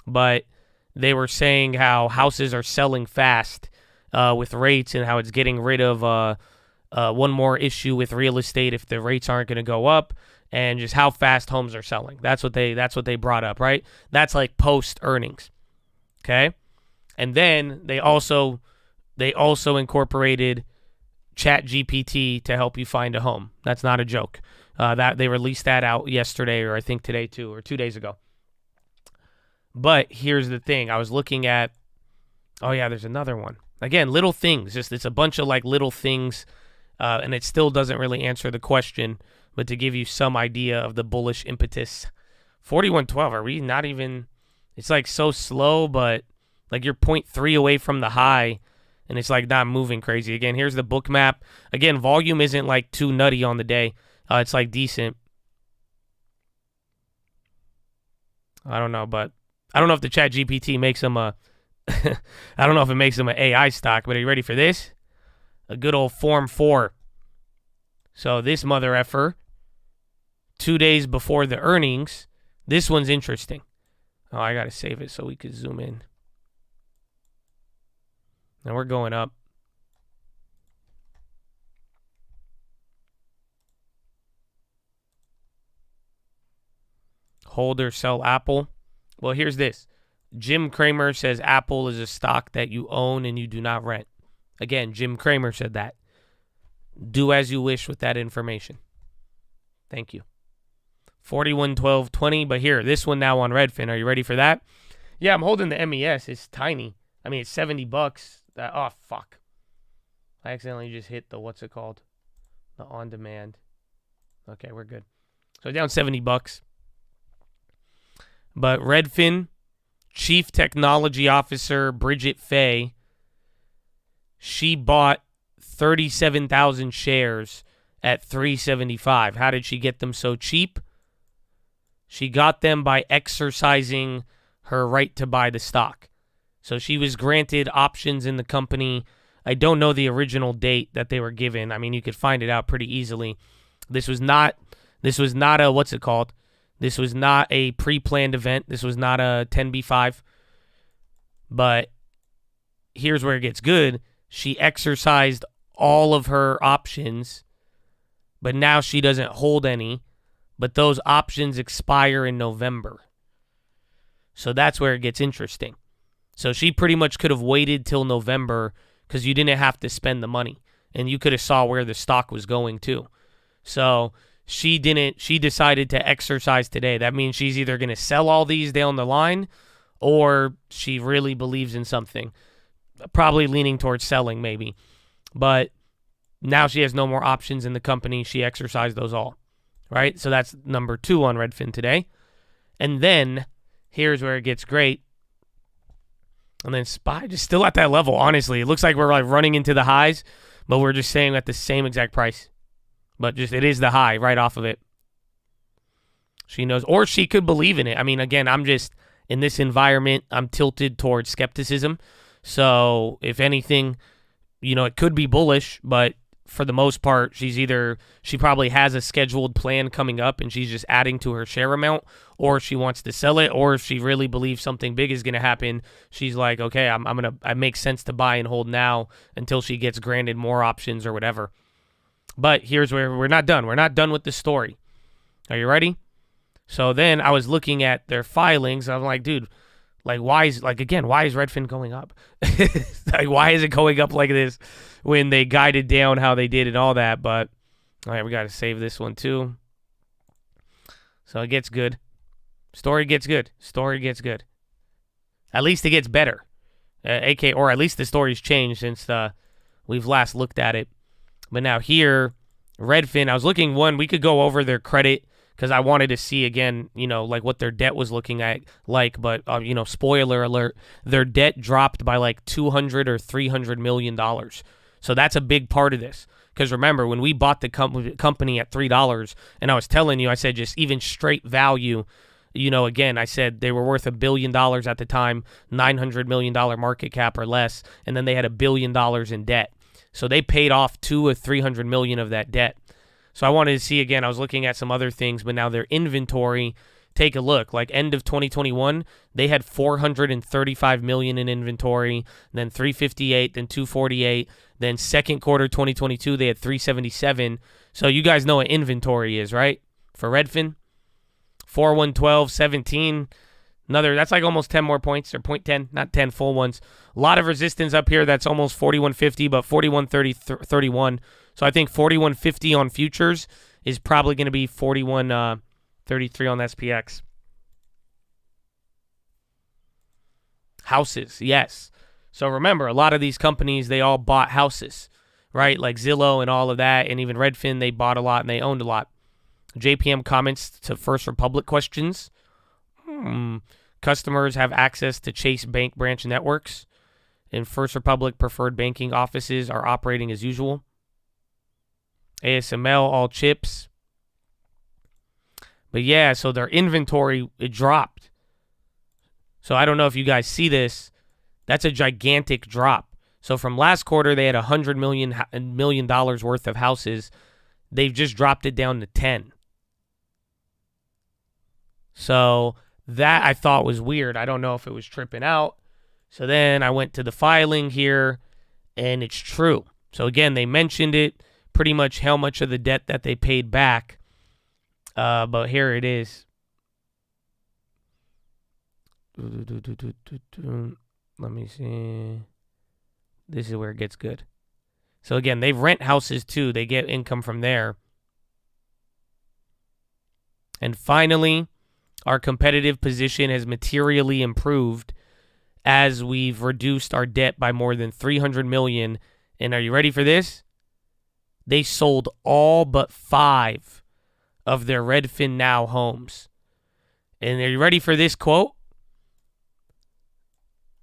But they were saying how houses are selling fast with rates, and how it's getting rid of one more issue with real estate if the rates aren't going to go up, and just how fast homes are selling. That's what they brought up, right? That's like post earnings. Okay? And then they also incorporated ChatGPT to help you find a home. That's not a joke. That they released that out yesterday, or I think today too, or 2 days ago. But here's the thing. I was looking at, oh yeah, there's another one. Again, little things. Just it's a bunch of like little things, and it still doesn't really answer the question, but to give you some idea of the bullish impetus. 4112, are we not even, it's like so slow, but like you're 0.3 away from the high, and it's like not moving crazy. Again, here's the book map. Again, volume isn't like too nutty on the day. It's like decent. I don't know, but I don't know if the ChatGPT makes them a, I don't know if it makes them an AI stock, but are you ready for this? A good old Form 4. So this mother effer, 2 days before the earnings, this one's interesting. Oh, I got to save it so we could zoom in. Now we're going up. Hold or sell Apple. Well, here's this. Jim Cramer says Apple is a stock that you own and you do not rent. Again, Jim Cramer said that. Do as you wish with that information. Thank you. 41.12.20. But here, this one now on Redfin. Are you ready for that? Yeah, I'm holding the MES. It's tiny. I mean, it's $70. Oh, fuck. I accidentally just hit the, what's it called? The on-demand. Okay, we're good. So down $70. But Redfin, Chief Technology Officer Bridget Fay, she bought 37,000 shares at $375. How did she get them so cheap? She got them by exercising her right to buy the stock. So she was granted options in the company. I don't know the original date that they were given. I mean, you could find it out pretty easily. This was not a, what's it called? This was not a pre-planned event. This was not a 10b5. But here's where it gets good. She exercised all of her options, but now she doesn't hold any. But those options expire in November. So that's where it gets interesting. So she pretty much could have waited till November because you didn't have to spend the money. And you could have saw where the stock was going too. So she didn't. She decided to exercise today. That means she's either going to sell all these down the line or she really believes in something. Probably leaning towards selling maybe. But now she has no more options in the company. She exercised those all. Right? So that's number 2 on Redfin today. And then here's where it gets great. And then SPY just still at that level, honestly. It looks like we're like running into the highs, but we're just staying at the same exact price. But just it is the high right off of it. She knows, or she could believe in it. I mean, again, I'm just in this environment, I'm tilted towards skepticism. So if anything, you know, it could be bullish, but for the most part, she probably has a scheduled plan coming up and she's just adding to her share amount, or she wants to sell it, or if she really believes something big is going to happen, she's like, okay, it makes sense to buy and hold now until she gets granted more options or whatever. But here's where we're not done. We're not done with the story. Are you ready? So then I was looking at their filings. I'm like, dude, like, why is Redfin going up? Like, why is it going up like this when they guided down how they did and all that? But, all right, we got to save this one too. So it gets good. Story gets good. Story gets good. At least it gets better. Or at least the story's changed since we've last looked at it. But now here, Redfin, I was looking we could go over their credit because I wanted to see again, you know, like what their debt was looking at like, but you know, spoiler alert, their debt dropped by like $200 or $300 million. So that's a big part of this. Because remember, when we bought the company at $3, and I was telling you, I said just even straight value, you know, again, I said they were worth $1 billion at the time, $900 million market cap or less, and then they had $1 billion in debt. So they paid off $200 or $300 million of that debt. So I wanted to see again, I was looking at some other things, but now their inventory, take a look. Like end of 2021, they had $435 million in inventory, then $358, then $248, then second quarter 2022, they had $377. So you guys know what inventory is, right? For Redfin, 4112, 17. That's like almost 10 more points, or 0.10, not 10 full ones. A lot of resistance up here. That's almost 4150, but 4131. So I think 4150 on futures is probably going to be 4133 on SPX. Houses, yes. So remember, a lot of these companies, they all bought houses, right? Like Zillow and all of that, and even Redfin, they bought a lot and they owned a lot. JPM comments to First Republic questions. Customers have access to Chase Bank branch networks, and First Republic preferred banking offices are operating as usual. ASML, all chips. But yeah, so their inventory, it dropped. So I don't know if you guys see this. That's a gigantic drop. So from last quarter, they had $100 million worth of houses. They've just dropped it down to 10. So that I thought was weird. I don't know if it was tripping out. So then I went to the filing here, and it's true. So again, they mentioned it, pretty much how much of the debt that they paid back. But here it is. Let me see. This is where it gets good. So again, they rent houses too. They get income from there. And finally, our competitive position has materially improved as we've reduced our debt by more than $300 million. And are you ready for this? They sold all but 5 of their Redfin Now homes. And are you ready for this quote?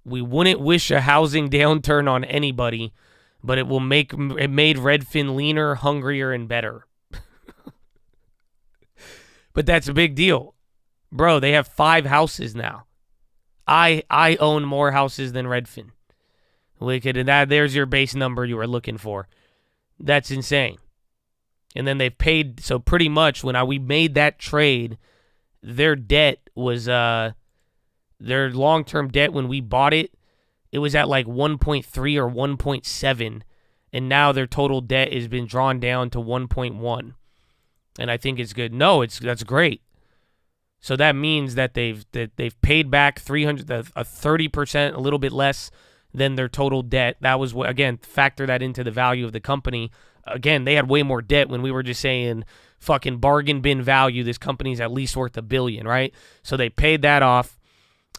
We wouldn't wish a housing downturn on anybody, but it made Redfin leaner, hungrier, and better. But that's a big deal. Bro, they have 5 houses now. I own more houses than Redfin. Wicked, and there's your base number you were looking for. That's insane. And then they've paid, so pretty much when we made that trade, their debt was, their long-term debt when we bought it, it was at like 1.3 or 1.7, and now their total debt has been drawn down to 1.1. And I think it's good. No, that's great. So that means that they've paid back 30%, a little bit less than their total debt. That was what, again, factor that into the value of the company. Again, they had way more debt when we were just saying fucking bargain bin value. This company's at least worth $1 billion, right? So they paid that off,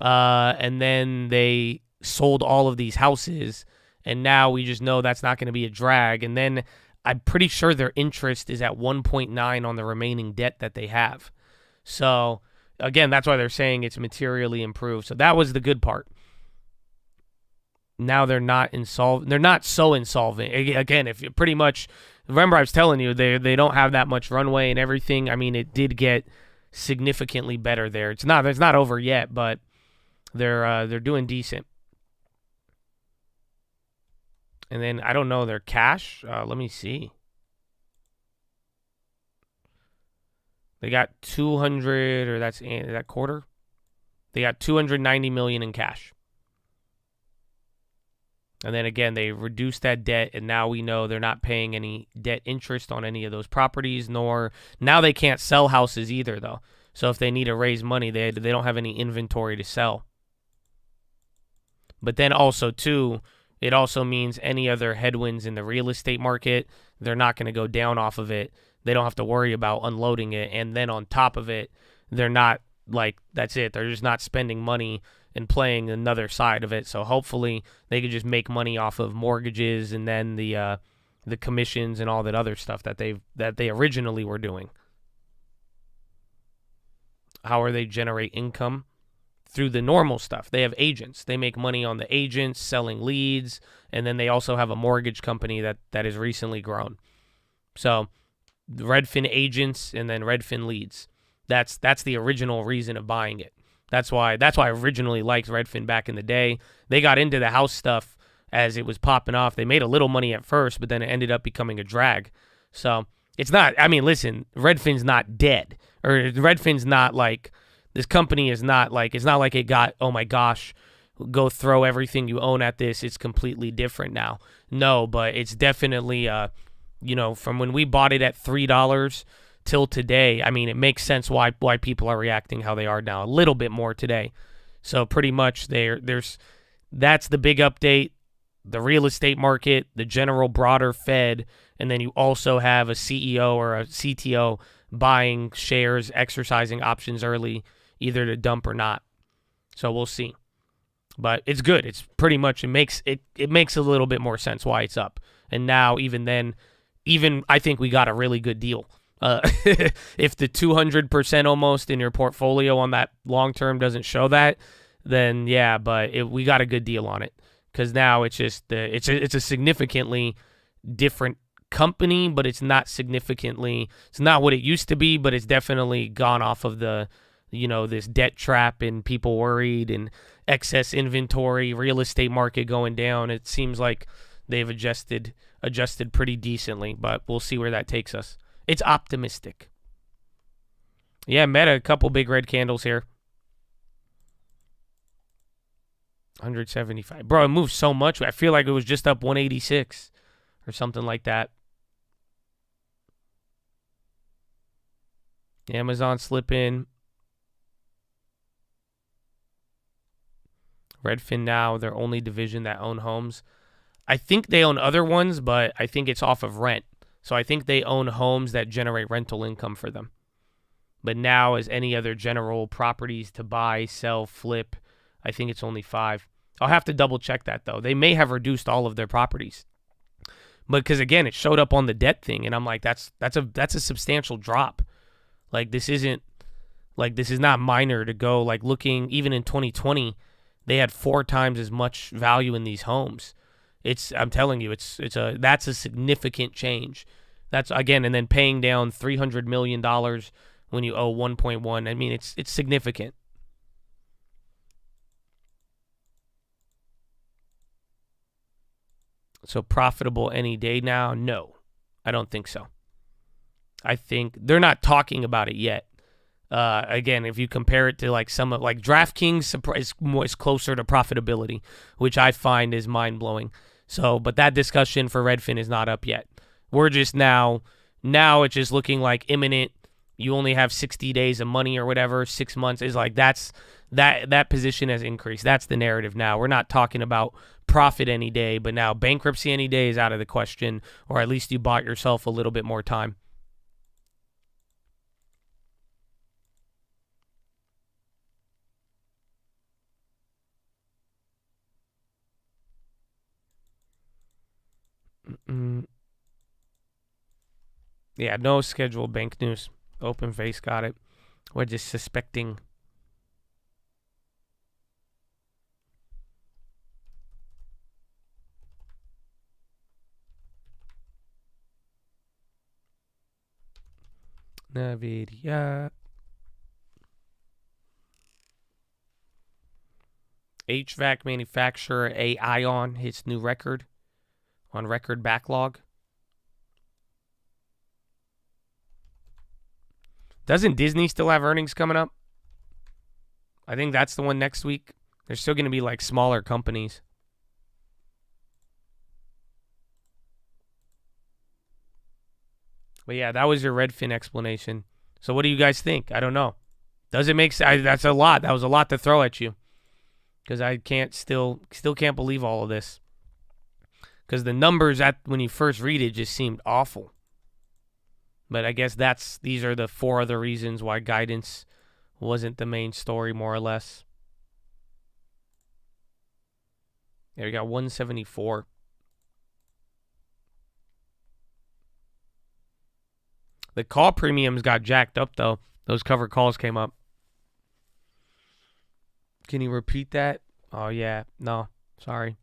and then they sold all of these houses, and now we just know that's not going to be a drag. And then I'm pretty sure their interest is at 1.9 on the remaining debt that they have. So again, that's why they're saying it's materially improved. So that was the good part. Now they're not insolvent. They're not so insolvent. Again, if you pretty much remember, I was telling you they don't have that much runway and everything. I mean, it did get significantly better there. It's not over yet, but they're doing decent. And then I don't know their cash. Let me see. They got 200, or is that quarter? They got 290 million in cash. And then again, they reduced that debt, and now we know they're not paying any debt interest on any of those properties, nor now they can't sell houses either, though. So if they need to raise money, they don't have any inventory to sell. But then also, too, it also means any other headwinds in the real estate market, they're not going to go down off of it. They don't have to worry about unloading it. And then on top of it, they're not like, that's it. They're just not spending money and playing another side of it. So hopefully they could just make money off of mortgages and then the commissions and all that other stuff that they originally were doing. How are they generate income? Through the normal stuff. They have agents. They make money on the agents selling leads, and then they also have a mortgage company that has recently grown. So Redfin agents and then Redfin leads. That's the original reason of buying it. That's why I originally liked Redfin back in the day. They got into the house stuff as it was popping off. They made a little money at first, but then it ended up becoming a drag. So it's not, I mean, listen, Redfin's not dead, or Redfin's not like, this company is not like, it's not like it got, oh my gosh, go throw everything you own at this. It's completely different now. No, but it's definitely, from when we bought it at $3 till today, I mean, it makes sense why people are reacting how they are now. A little bit more today. So pretty much that's the big update. The real estate market, the general broader Fed, and then you also have a CEO or a CTO buying shares, exercising options early, either to dump or not. So we'll see. But it's good. It's pretty much, it makes a little bit more sense why it's up. And now even I think we got a really good deal. If the 200% almost in your portfolio on that long term doesn't show that, then yeah, but we got a good deal on it, because now it's just it's a significantly different company, but it's not what it used to be, but it's definitely gone off of the this debt trap and people worried and excess inventory, real estate market going down. It seems like they've adjusted pretty decently, but we'll see where that takes us. It's optimistic. Yeah, Meta, a couple big red candles here. 175. Bro, it moved so much. I feel like it was just up 186 or something like that. Amazon slipping. Redfin now, their only division that own homes. I think they own other ones, but I think it's off of rent. So I think they own homes that generate rental income for them. But now, as any other general properties to buy, sell, flip, I think it's only 5. I'll have to double check that though. They may have reduced all of their properties, but because again, it showed up on the debt thing, and I'm like, that's a substantial drop. Like this is not minor to go like looking. Even in 2020, they had 4 times as much value in these homes. I'm telling you, that's a significant change. That's again, and then paying down $300 million when you owe 1.1. I mean, it's significant. So profitable any day now? No, I don't think so. I think they're not talking about it yet. Again, if you compare it to like some of like DraftKings is closer to profitability, which I find is mind blowing. So, but that discussion for Redfin is not up yet. We're just now it's just looking like imminent. You only have 60 days of money or whatever. 6 months is like that position has increased. That's the narrative now. We're not talking about profit any day, but now bankruptcy any day is out of the question, or at least you bought yourself a little bit more time. Yeah, no scheduled bank news. Open face got it. We're just suspecting. NVIDIA. HVAC manufacturer Ion hits new record on record backlog. Doesn't Disney still have earnings coming up? I think that's the one next week. There's still going to be like smaller companies. But yeah, that was your Redfin explanation. So what do you guys think? I don't know. Does it make sense? That's a lot. That was a lot to throw at you. Because I still can't believe all of this. Because the numbers when you first read it just seemed awful. But I guess these are the 4 other reasons why guidance wasn't the main story, more or less. There we got 174. The call premiums got jacked up, though. Those covered calls came up. Can you repeat that? Oh, yeah. No, sorry.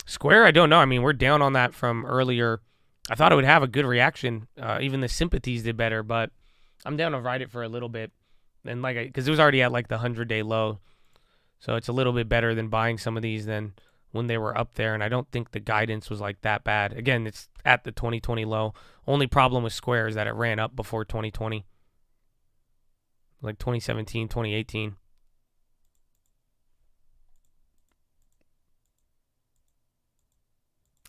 Square, I don't know. I mean, we're down on that from earlier. I thought it would have a good reaction. Even the sympathies did better, but I'm down to ride it for a little bit. And because it was already at like the 100-day low. So it's a little bit better than buying some of these than when they were up there. And I don't think the guidance was like that bad. Again, it's at the 2020 low. Only problem with Square is that it ran up before 2020. Like 2017, 2018.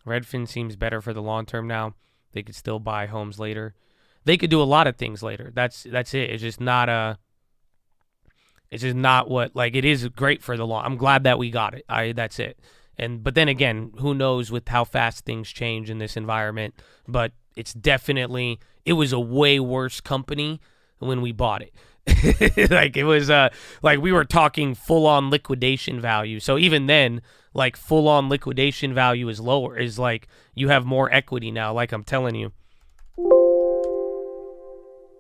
Redfin seems better for the long term now. They could still buy homes later. They could do a lot of things later. That's it. It's just not what like it is great for the long. I'm glad that we got it. That's it. But then again, who knows with how fast things change in this environment. But it was a way worse company when we bought it. Like it was like we were talking full on liquidation value. So even then, like full on liquidation value is lower, is like you have more equity now, like I'm telling you.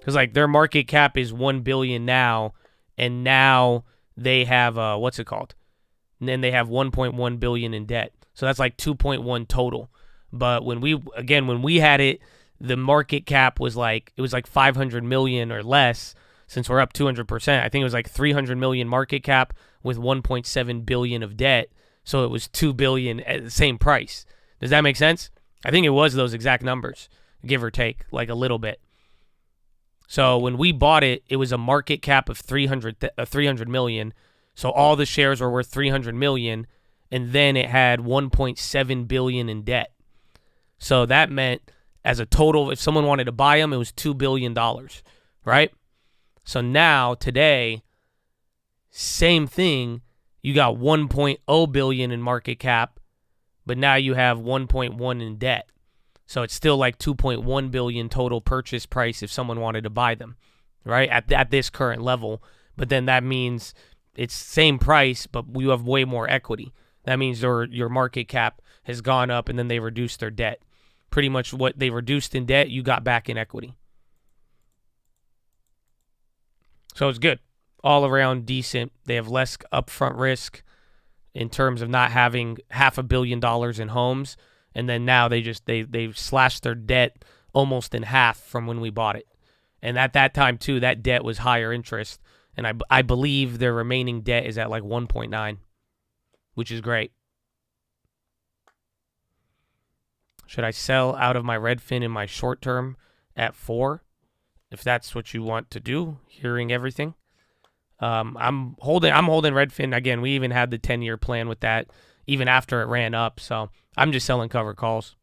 Because like their market cap is $1 billion now, and now they have what's it called? And then they have $1.1 billion in debt. So that's like 2.1 total. But when we had it, the market cap was like, it was like 500 million or less. Since we're up 200%, I think it was like 300 million market cap with 1.7 billion of debt. So it was 2 billion at the same price. Does that make sense? I think it was those exact numbers, give or take, like a little bit. So when we bought it, it was a market cap of 300 million. So all the shares were worth 300 million, and then it had 1.7 billion in debt. So that meant as a total, if someone wanted to buy them, it was $2 billion, right? So now, today, same thing, you got 1.0 billion in market cap, but now you have 1.1 in debt. So it's still like 2.1 billion total purchase price if someone wanted to buy them. right? At this current level. But then that means it's same price, but you have way more equity. That means your market cap has gone up, and then they reduced their debt. Pretty much what they reduced in debt, you got back in equity. So it's good. All around decent. They have less upfront risk in terms of not having $500 million in homes. And then now they've slashed their debt almost in half from when we bought it. And at that time, too, that debt was higher interest. And I believe their remaining debt is at like 1.9, which is great. Should I sell out of my Redfin in my short term at 4? If that's what you want to do, hearing everything. I'm holding Redfin. Again, we even had the 10-year plan with that, even after it ran up. So I'm just selling covered calls.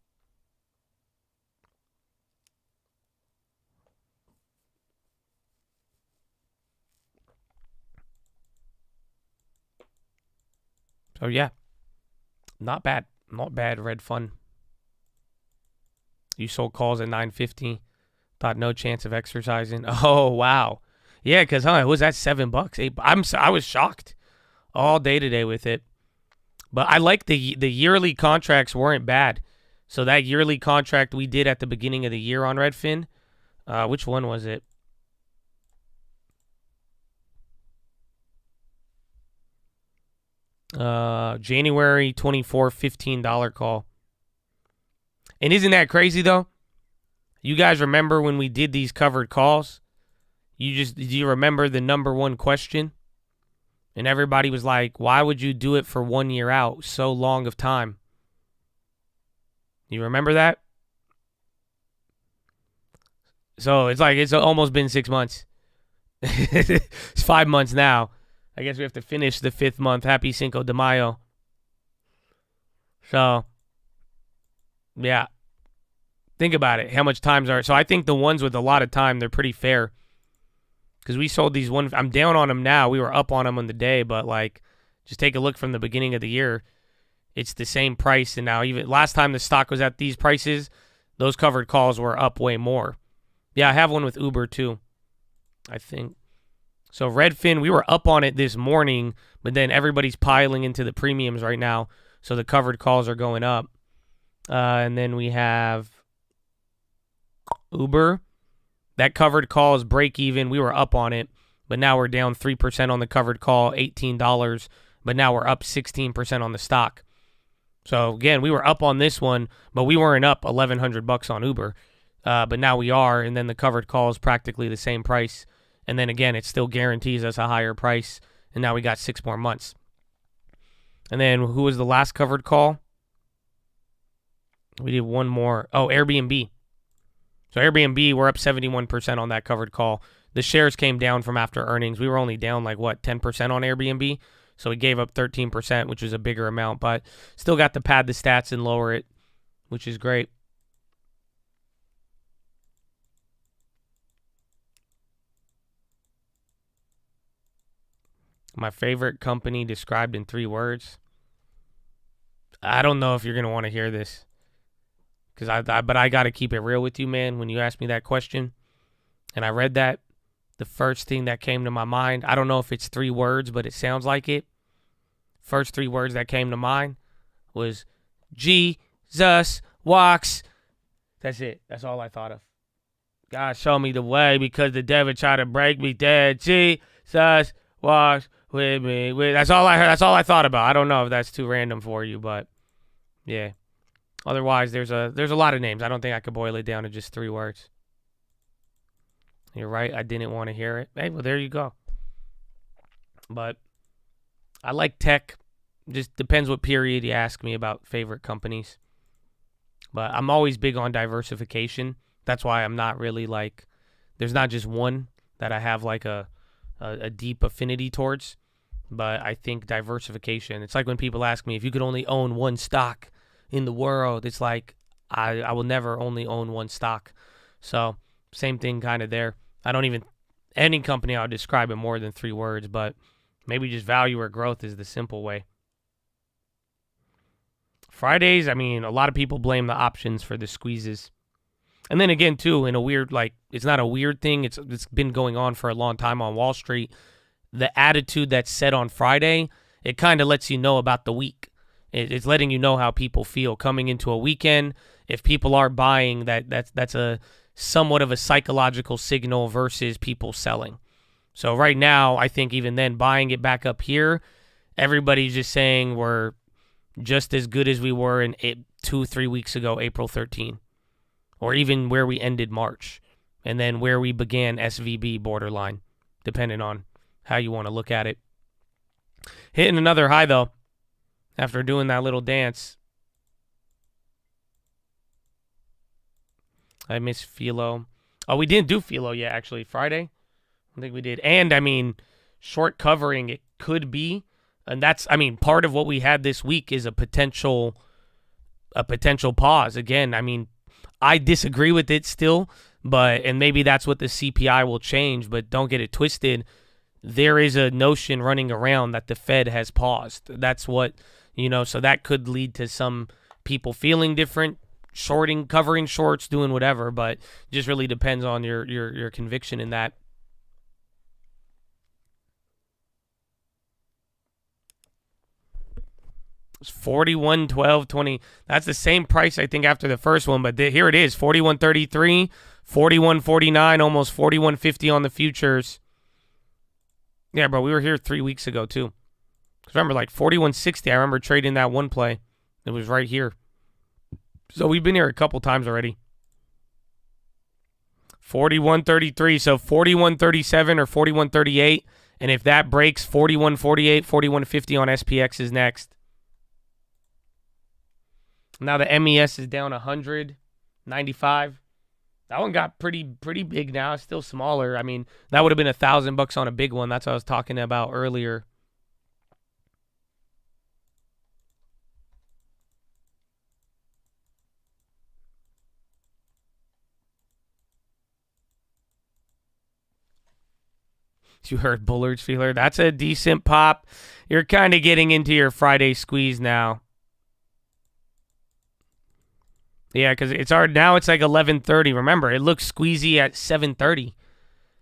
So yeah, not bad. Not bad, Red Fund. You sold calls at 950. Thought no chance of exercising. Oh, wow. Yeah, because, was that $7, $8? I was shocked all day today with it. But I like the yearly contracts weren't bad. So that yearly contract we did at the beginning of the year on Redfin, which one was it? January 24, $15 call. And isn't that crazy though? You guys remember when we did these covered calls? Do you remember the number one question? And everybody was like, why would you do it for 1 year out? So long of time. You remember that? So it's almost been 6 months. It's 5 months now. I guess we have to finish the 5th month. Happy Cinco de Mayo. So, yeah. Think about it. How much times are... So I think the ones with a lot of time, they're pretty fair. Because we sold these one... I'm down on them now. We were up on them on the day. But, just take a look from the beginning of the year. It's the same price. And now, even last time the stock was at these prices, those covered calls were up way more. Yeah, I have one with Uber, too. I think. So Redfin, we were up on it this morning, but then everybody's piling into the premiums right now, so the covered calls are going up. And then we have Uber. That covered call is break even. We were up on it, but now we're down 3% on the covered call, $18, but now we're up 16% on the stock. So again, we were up on this one, but we weren't up $1,100 on Uber. But now we are, and then the covered call is practically the same price. And then again, it still guarantees us a higher price. And now we got 6 more months. And then who was the last covered call? We did one more. Oh, Airbnb. So Airbnb, we're up 71% on that covered call. The shares came down from after earnings. We were only down 10% on Airbnb. So we gave up 13%, which was a bigger amount. But still got to pad the stats and lower it, which is great. My favorite company described in 3 words. I don't know if you're going to want to hear this. But I got to keep it real with you, man. When you asked me that question and I read that, the first thing that came to my mind, I don't know if it's 3 words, but it sounds like it. First 3 words that came to mind was Jesus walks. That's it. That's all I thought of. God show me the way because the devil tried to break me dead. Jesus walks with me. That's all I heard. That's all I thought about. I don't know if that's too random for you, but yeah. Otherwise, there's a lot of names. I don't think I could boil it down to just 3 words. You're right. I didn't want to hear it. Hey, well, there you go. But I like tech. Just depends what period you ask me about favorite companies. But I'm always big on diversification. That's why I'm not really there's not just one that I have a deep affinity towards. But I think diversification. It's like when people ask me if you could only own one stock in the world. It's like I will never only own one stock. So same thing kind of there. Any company I would describe in more than 3 words, but maybe just value or growth is the simple way. Fridays, a lot of people blame the options for the squeezes. And then again, too, in a weird, like, it's not a weird thing. It's been going on for a long time on Wall Street. The attitude that's set on Friday, it kind of lets you know about the week. It's letting you know how people feel coming into a weekend. If people are buying, that's a somewhat of a psychological signal versus people selling. So right now, I think even then, buying it back up here, everybody's just saying we're just as good as we were in 2-3 weeks ago, April 13, or even where we ended March, and then where we began SVB borderline, depending on how you want to look at it. Hitting another high, though, after doing that little dance. I miss PHILO. Oh, we didn't do PHILO yet, actually. Friday? I think we did. And, I mean, short covering, it could be. And that's, I mean, part of what we had this week is a potential pause. Again, I mean, I disagree with it still, and maybe that's what the CPI will change, but don't get it twisted. There is a notion running around that the Fed has paused. That's what, so that could lead to some people feeling different, shorting, covering shorts, doing whatever, but it just really depends on your conviction in that. It's 41.12.20. That's the same price, I think, after the first one, but here it is, 41.33, 41.49, almost 41.50 on the futures. Yeah, bro, we were here 3 weeks ago, too. Remember, like 41.60, I remember trading that one play. It was right here. So we've been here a couple times already. 41.33, so 41.37 or 41.38. And if that breaks, 41.48, 41.50 on SPX is next. Now the MES is down 195. That one got pretty big now. It's still smaller. I mean, that would have been $1,000 on a big one. That's what I was talking about earlier. You heard Bullard's feeler. That's a decent pop. You're kind of getting into your Friday squeeze now. Yeah, because it's hard now. It's like 11:30. Remember, it looks squeezy at 7:30.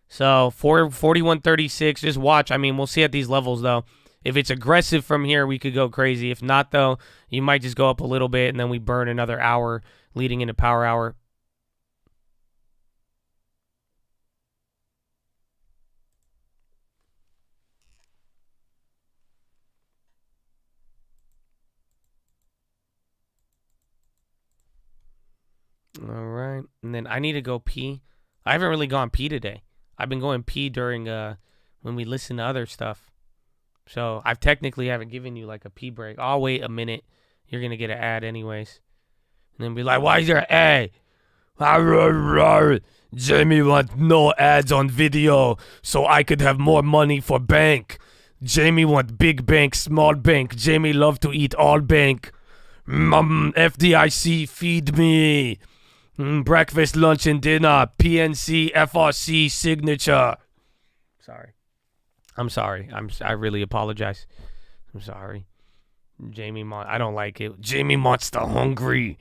So 41.36. Just watch. I mean, we'll see at these levels though. If it's aggressive from here, we could go crazy. If not, though, you might just go up a little bit and then we burn another hour leading into power hour. All right. And then I need to go pee. I haven't really gone pee today. I've been going pee during when we listen to other stuff. So I technically haven't given you like a pee break. I'll wait a minute. You're going to get an ad anyways. And then be like, why is there an ad? Jamie wants no ads on video so I could have more money for bank. Jamie want big bank, small bank. Jamie love to eat all bank. FDIC, feed me. Breakfast, lunch, and dinner. PNC, FRC, signature. Sorry. I'm sorry. I really apologize. I'm sorry. I don't like it. Jamie Monster hungry.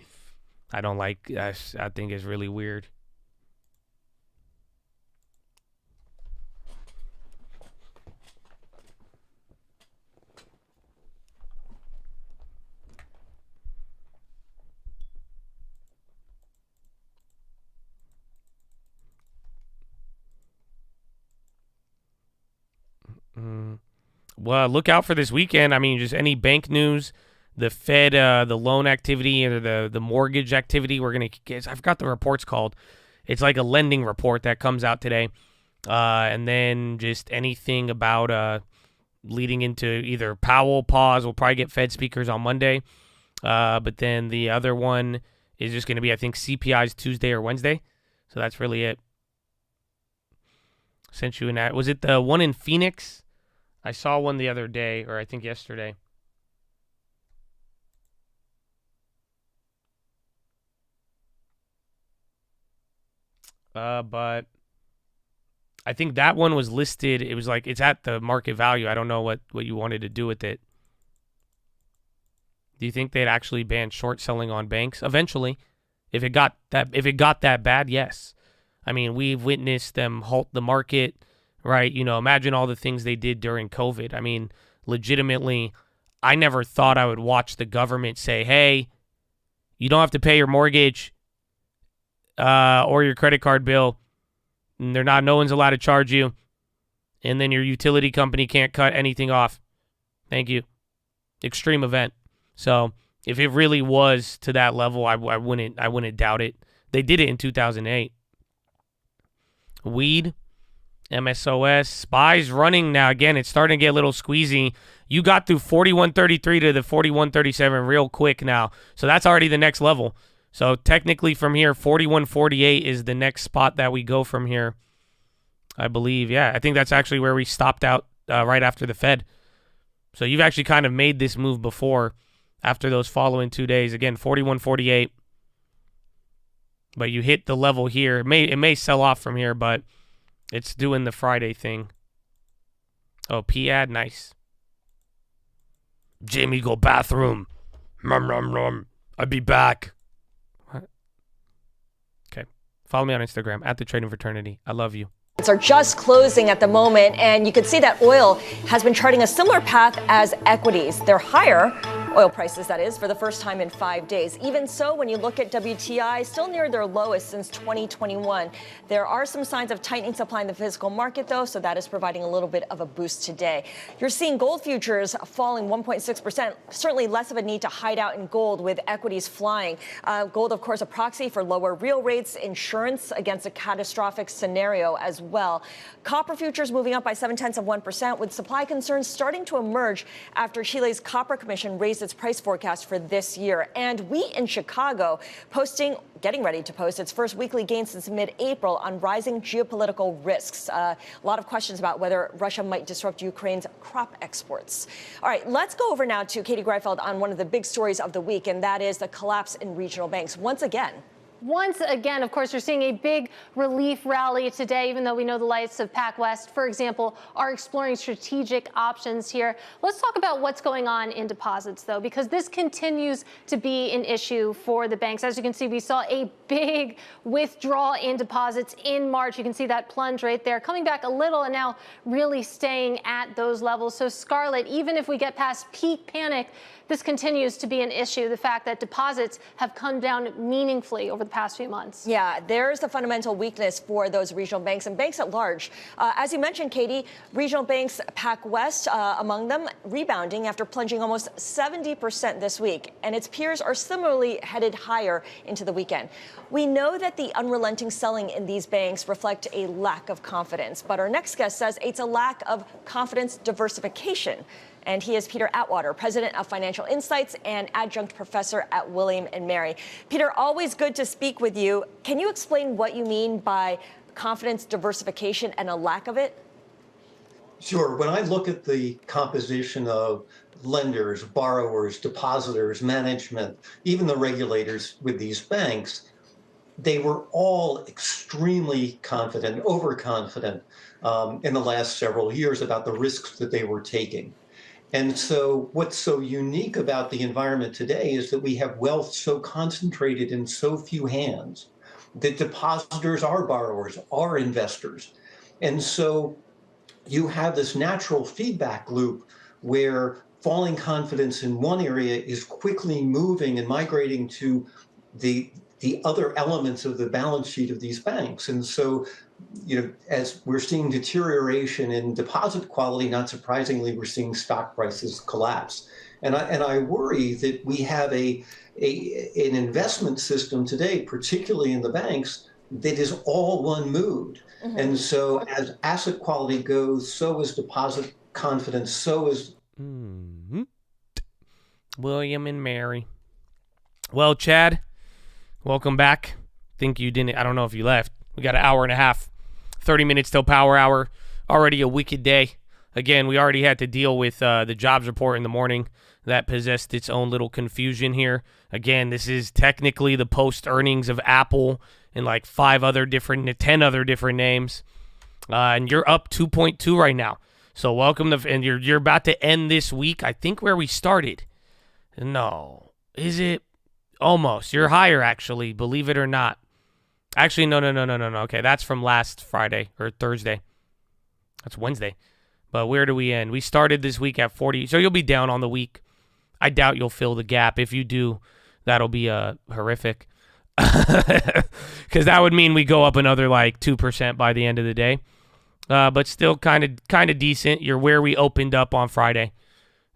I don't like. I think it's really weird. Well, look out for this weekend. I mean, just any bank news, the Fed, the loan activity, or the mortgage activity. We're going to get, I forgot the report's called. It's like a lending report that comes out today. And then just anything about leading into either Powell pause. We'll probably get Fed speakers on Monday. But then the other one is just going to be, I think, CPI's Tuesday or Wednesday. So that's really it. Sent you an ad. Was it the one in Phoenix? I saw one the other day, or I think yesterday. But I think that one was listed. It was like, it's at the market value. I don't know what you wanted to do with it. Do you think they'd actually ban short selling on banks? Eventually. If it got that bad, yes. I mean, we've witnessed them halt the market, right? You know, imagine all the things they did during COVID. I mean, legitimately, I never thought I would watch the government say, hey, you don't have to pay your mortgage or your credit card bill. And no one's allowed to charge you. And then your utility company can't cut anything off. Thank you. Extreme event. So if it really was to that level, I wouldn't doubt it. They did it in 2008. Weed, MSOS, SPY's running now. Again, it's starting to get a little squeezy. You got through 41.33 to the 41.37 real quick now. So that's already the next level. So technically from here, 41.48 is the next spot that we go from here. I believe, yeah. I think that's actually where we stopped out right after the Fed. So you've actually kind of made this move before after those following 2 days. Again, 41.48. But you hit the level here. It may sell off from here, but it's doing the Friday thing. Oh, P-ad, nice. Jamie, go bathroom. I'll be back. What? Okay. Follow me on Instagram, @TheTradingFraternity. I love you. Are just closing at the moment, and you can see that oil has been charting a similar path as equities. They're higher, oil prices that is, for the first time in 5 days. Even so, when you look at WTI, still near their lowest since 2021. There are some signs of tightening supply in the physical market, though, so that is providing a little bit of a boost today. You're seeing gold futures falling 1.6%. Certainly less of a need to hide out in gold with equities flying. Gold, of course, a proxy for lower real rates, insurance against a catastrophic scenario as well. Copper futures moving up by 0.7%, with supply concerns starting to emerge after Chile's Copper Commission raised its price forecast for this year. And wheat in Chicago getting ready to post its first weekly gain since mid-April on rising geopolitical risks. A lot of questions about whether Russia might disrupt Ukraine's crop exports. All right, let's go over now to Katie Greifeld on one of the big stories of the week, and that is the collapse in regional banks. Once again, of course, you're seeing a big relief rally today, even though we know the likes of PacWest, for example, are exploring strategic options here. Let's talk about what's going on in deposits, though, because this continues to be an issue for the banks. As you can see, we saw a big withdrawal in deposits in March. You can see that plunge right there, coming back a little and now really staying at those levels. So, Scarlett, even if we get past peak panic, this continues to be an issue, the fact that deposits have come down meaningfully over the past few months. Yeah, there's a fundamental weakness for those regional banks and banks at large. As you mentioned, Katie, regional banks, PacWest among them, rebounding after plunging almost 70% this week. And its peers are similarly headed higher into the weekend. We know that the unrelenting selling in these banks reflect a lack of confidence. But our next guest says it's a lack of confidence diversification. And he is Peter Atwater, president of Financial Insights and adjunct professor at William & Mary. Peter, always good to speak with you. Can you explain what you mean by confidence diversification and a lack of it? Sure. When I look at the composition of lenders, borrowers, depositors, management, even the regulators with these banks, they were all extremely confident, overconfident in the last several years about the risks that they were taking. And so what's so unique about the environment today is that we have wealth so concentrated in so few hands that depositors are borrowers, are investors. And so you have this natural feedback loop where falling confidence in one area is quickly moving and migrating to the other elements of the balance sheet of these banks. And so, as we're seeing deterioration in deposit quality, not surprisingly, we're seeing stock prices collapse. And I worry that we have an investment system today, particularly in the banks, that is all one mood. Mm-hmm. And so as asset quality goes, so is deposit confidence, so is... Mm-hmm. William and Mary. Well, Chad, welcome back. I don't know if you left. We got an hour and a half, 30 minutes till power hour. Already a wicked day. Again, we already had to deal with the jobs report in the morning. That possessed its own little confusion here. Again, this is technically the post-earnings of Apple and like 10 other different names. And you're up 2.2 right now. So welcome and you're about to end this week, I think, where we started. No. Is it? Almost. You're higher, actually, believe it or not. Actually, no. Okay, that's from last Friday or Thursday. That's Wednesday. But where do we end? We started this week at 40. So you'll be down on the week. I doubt you'll fill the gap. If you do, that'll be horrific. Because that would mean we go up another like 2% by the end of the day. But still kind of decent. You're where we opened up on Friday.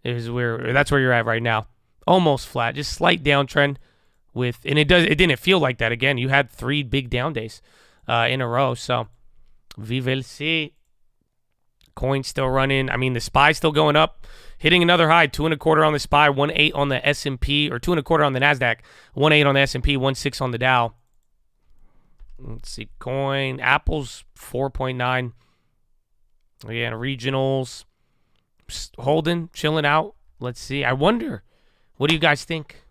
That's where you're at right now. Almost flat. Just slight downtrend. And it didn't feel like that again. You had 3 big down days in a row. So we will see. Coin's still running. I mean, the SPY's still going up, hitting another high. 2.25 on the SPY, 1.8 on the S&P, or 2.25 on the Nasdaq, 1.8 on the S&P, 1.6 on the Dow. Let's see, Coin, Apple's 4.9. Again, regionals holding, chilling out. Let's see. I wonder, what do you guys think?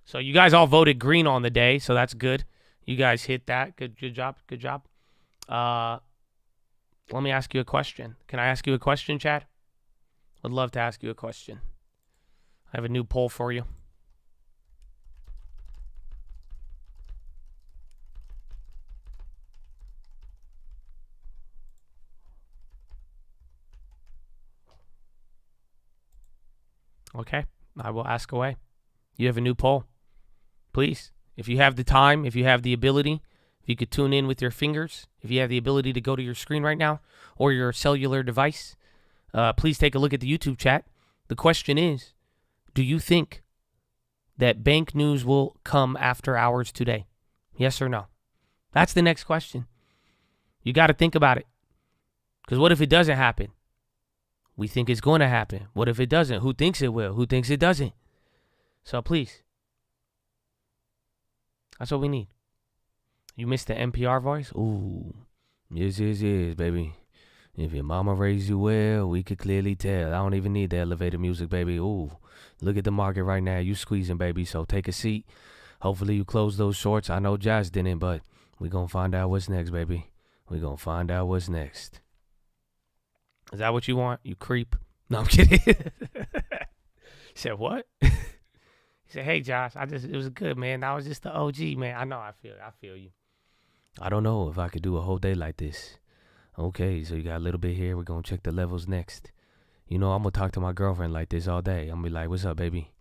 So you guys all voted green on the day, so that's good. You guys hit that. Good job. Let me ask you a question. Can I ask you a question, Chad? I'd love to ask you a question. I have a new poll for you. Okay, I will ask away. You have a new poll. Please, if you have the time, if you have the ability, if you could tune in with your fingers, if you have the ability to go to your screen right now or your cellular device, please take a look at the YouTube chat. The question is, do you think that bank news will come after hours today? Yes or no? That's the next question. You got to think about it. Because what if it doesn't happen? We think it's going to happen. What if it doesn't? Who thinks it will? Who thinks it doesn't? So please. That's what we need. You missed the NPR voice? Ooh. Yes, baby. If your mama raised you well, we could clearly tell. I don't even need the elevator music, baby. Ooh. Look at the market right now. You squeezing, baby. So take a seat. Hopefully you close those shorts. I know Josh didn't, but we're going to find out what's next, baby. We're going to find out what's next. Is that what you want? You creep. No, I'm kidding. He said, what? He said, hey, Josh, it was good, man. I was just the OG, man. I know, I feel you. I don't know if I could do a whole day like this. Okay, so you got a little bit here. We're going to check the levels next. You know, I'm going to talk to my girlfriend like this all day. I'm going to be like, what's up, baby?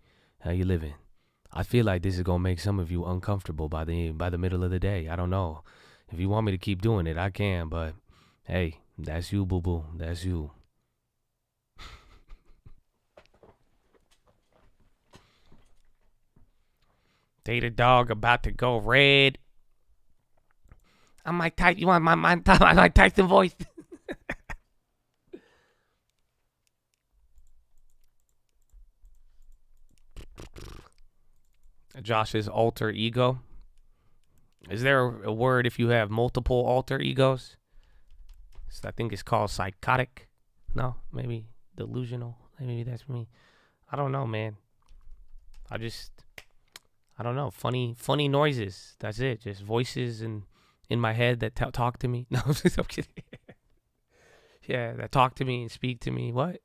How you living? I feel like this is going to make some of you uncomfortable by the middle of the day. I don't know. If you want me to keep doing it, I can, but hey, that's you, boo-boo. That's you. Data dog about to go red. I'm Mike Tyson. You want my Mike Tyson voice? Josh's alter ego. Is there a word if you have multiple alter egos? I think it's called psychotic. No, maybe delusional. Maybe that's me. I don't know, man. I don't know. Funny noises. That's it. Just voices in my head that talk to me. No, I'm kidding. Yeah, that talk to me and speak to me. What?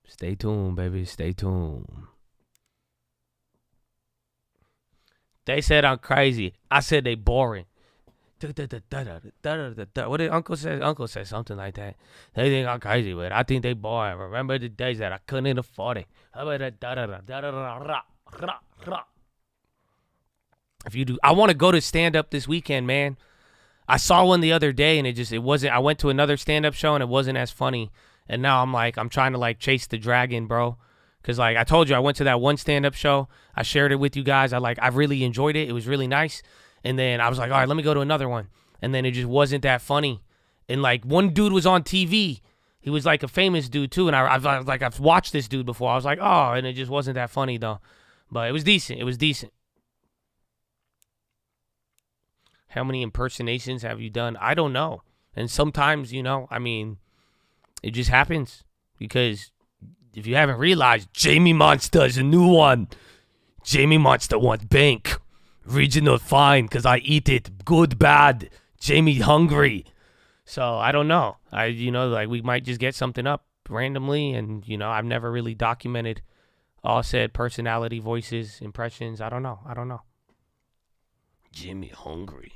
Stay tuned, baby. Stay tuned. They said I'm crazy. I said they boring. What did Uncle say? Uncle said something like that. They think I'm crazy, but I think they boring. Remember the days that I couldn't afford it. If you do, I want to go to stand up this weekend, man. I saw one the other day and it wasn't. I went to another stand up show and it wasn't as funny. And now I'm trying to chase the dragon, bro. Cause I told you, I went to that one stand up show. I shared it with you guys. I really enjoyed it. It was really nice. And then I was like, all right, let me go to another one. And then it just wasn't that funny. And one dude was on TV. He was a famous dude too. And I've watched this dude before. I was like, oh, and it just wasn't that funny though. But it was decent. It was decent. How many impersonations have you done? I don't know. And sometimes, it just happens. Because if you haven't realized, Jamie Monster is a new one. Jamie Monster wants bank. Regional fine because I eat it. Good, bad. Jamie hungry. So I don't know. We might just get something up randomly. And, I've never really documented All said personality, voices, impressions. I don't know. Jimmy hungry.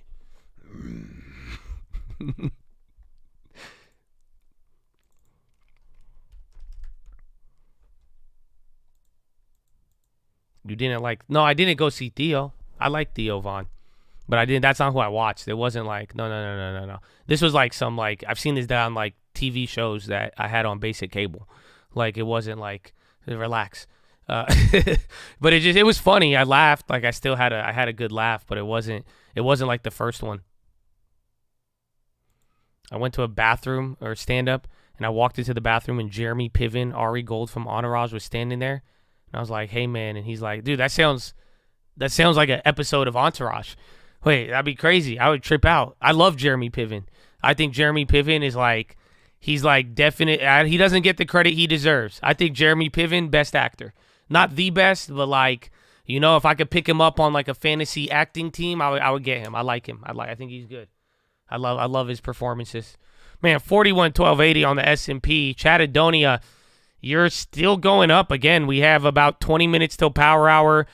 You didn't like? No, I didn't go see Theo. I like Theo Vaughn, but I didn't. That's not who I watched. It wasn't like no. This was like some like I've seen this down like TV shows that I had on basic cable. Like it wasn't like relax. But it was funny. I laughed. Like I had a good laugh, but it wasn't like the first one. I went to a bathroom or stand up, and I walked into the bathroom, and Jeremy Piven, Ari Gold from Entourage was standing there, and I was like, "Hey man," and he's like, "Dude, that sounds like an episode of Entourage." Wait, that'd be crazy. I would trip out. I love Jeremy Piven. I think Jeremy Piven is like, he's like definite. He doesn't get the credit he deserves. I think Jeremy Piven, best actor. Not the best, but like, you know, if I could pick him up on like a fantasy acting team, I would get him. I like him. I think he's good. I love his performances. Man, 41-12-80 on the S&P. Chattadonia, you're still going up again. We have about 20 minutes till power hour.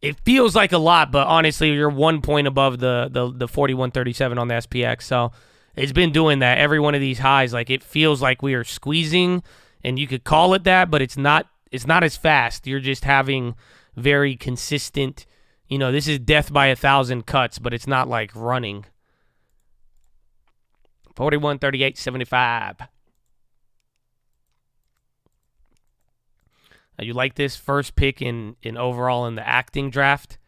It feels like a lot, but honestly, you're 1 point above the 41.37 on the SPX. So it's been doing that. Every one of these highs, like it feels like we are squeezing, and you could call it that, but it's not as fast. You're just having very consistent, you know, this is death by 1,000 cuts, but it's not like running. 41.38.75. You like this first pick in overall in the acting draft?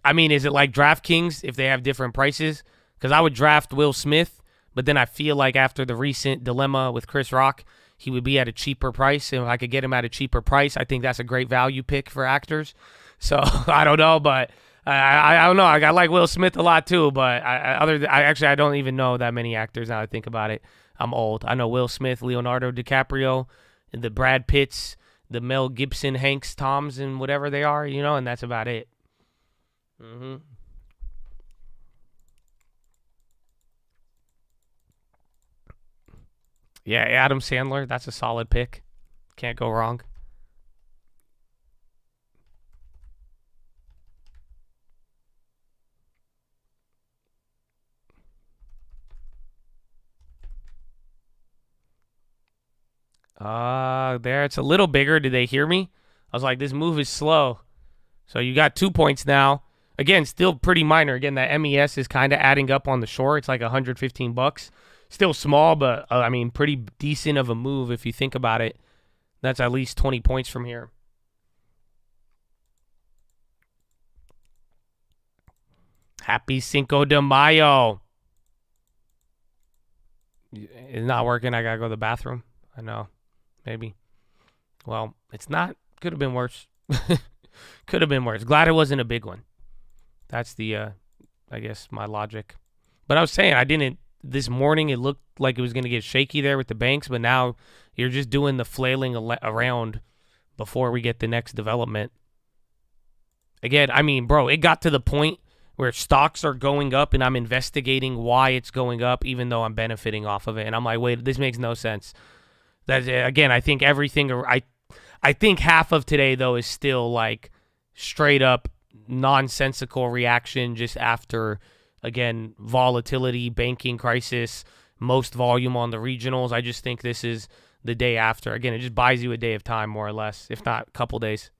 I mean, is it like DraftKings if they have different prices? Because I would draft Will Smith, but then I feel like after the recent dilemma with Chris Rock, he would be at a cheaper price. And if I could get him at a cheaper price, I think that's a great value pick for actors. So I don't know, but I don't know. I like Will Smith a lot too, but I don't even know that many actors now I think about it. I'm old. I know Will Smith, Leonardo DiCaprio, the Brad Pitts, the Mel Gibson, Hanks, Toms, and whatever they are, you know, and that's about it. Yeah, Adam Sandler, that's a solid pick. Can't go wrong. There, it's a little bigger. Did they hear me? I was like, this move is slow. So you got 2 points now. Again, still pretty minor. Again, that MES is kind of adding up on the short. It's like $115. Still small, but I mean, pretty decent of a move if you think about it. That's at least 20 points from here. Happy Cinco de Mayo. It's not working. I got to go to the bathroom. I know. Maybe. Well, it's not. Could have been worse. Could have been worse. Glad it wasn't a big one. That's the, I guess, my logic. But I was saying, this morning it looked like it was going to get shaky there with the banks, but now you're just doing the flailing around before we get the next development. Again, I mean, bro, it got to the point where stocks are going up and I'm investigating why it's going up, even though I'm benefiting off of it. And I'm like, wait, this makes no sense. That again, I think I think half of today though is still like straight up nonsensical reaction just after, again, volatility, banking crisis, most volume on the regionals. I just think this is the day after. Again, it just buys you a day of time more or less, if not a couple days.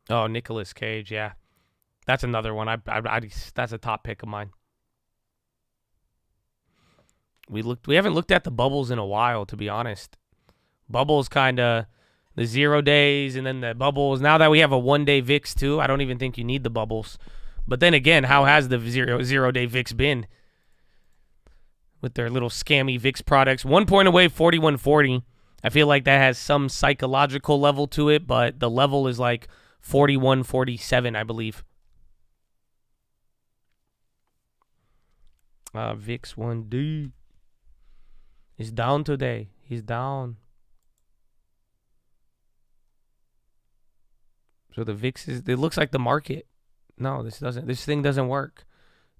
Oh, Nicolas Cage, yeah. That's another one. That's a top pick of mine. We haven't looked at the bubbles in a while, to be honest. Bubbles kind of the 0 days and then the bubbles. Now that we have a 1 day VIX too, I don't even think you need the bubbles. But then again, how has the 0 day VIX been with their little scammy VIX products? 1 point away, 41.40. I feel like that has some psychological level to it, but the level is like 41.47, I believe. VIX 1D is down today. He's down. So the VIX it looks like the market. No, this thing doesn't work.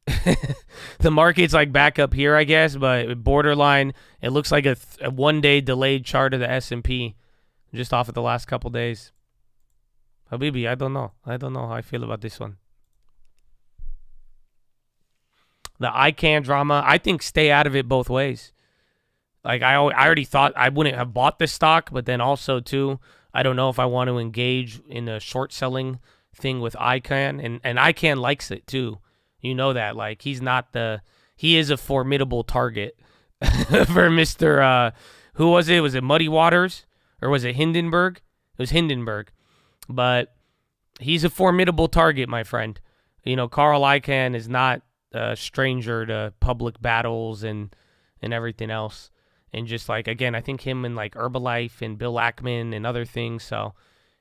The market's like back up here, I guess, but borderline. It looks like a 1-day delayed chart of the S&P, just off of the last couple days. Habibi, I don't know. I don't know how I feel about this one. The ICANN drama, I think stay out of it both ways. Like I already thought I wouldn't have bought this stock, but then also too, I don't know if I want to engage in a short selling thing with ICANN, and ICANN likes it too. You know that, like he is a formidable target for Mr. Who was it? Was it Muddy Waters or was it Hindenburg? It was Hindenburg, but he's a formidable target, my friend. You know, Carl Icahn is not a stranger to public battles and everything else. And just like, again, I think him and like Herbalife and Bill Ackman and other things. So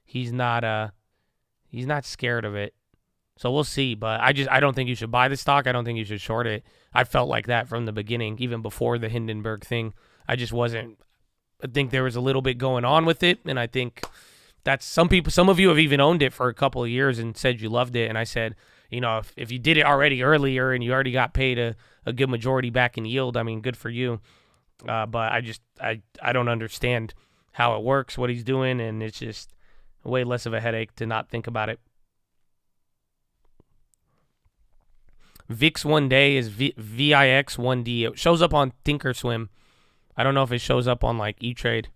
he's not scared of it. So we'll see. But I don't think you should buy the stock. I don't think you should short it. I felt like that from the beginning, even before the Hindenburg thing. I think there was a little bit going on with it. And I think that's some of you have even owned it for a couple of years and said you loved it. And I said, you know, if you did it already earlier and you already got paid a good majority back in yield, I mean, good for you. But I don't understand how it works, what he's doing, and it's just way less of a headache to not think about it. VIX 1 day is VIX 1D. It shows up on Thinkorswim. I don't know if it shows up on like E-Trade.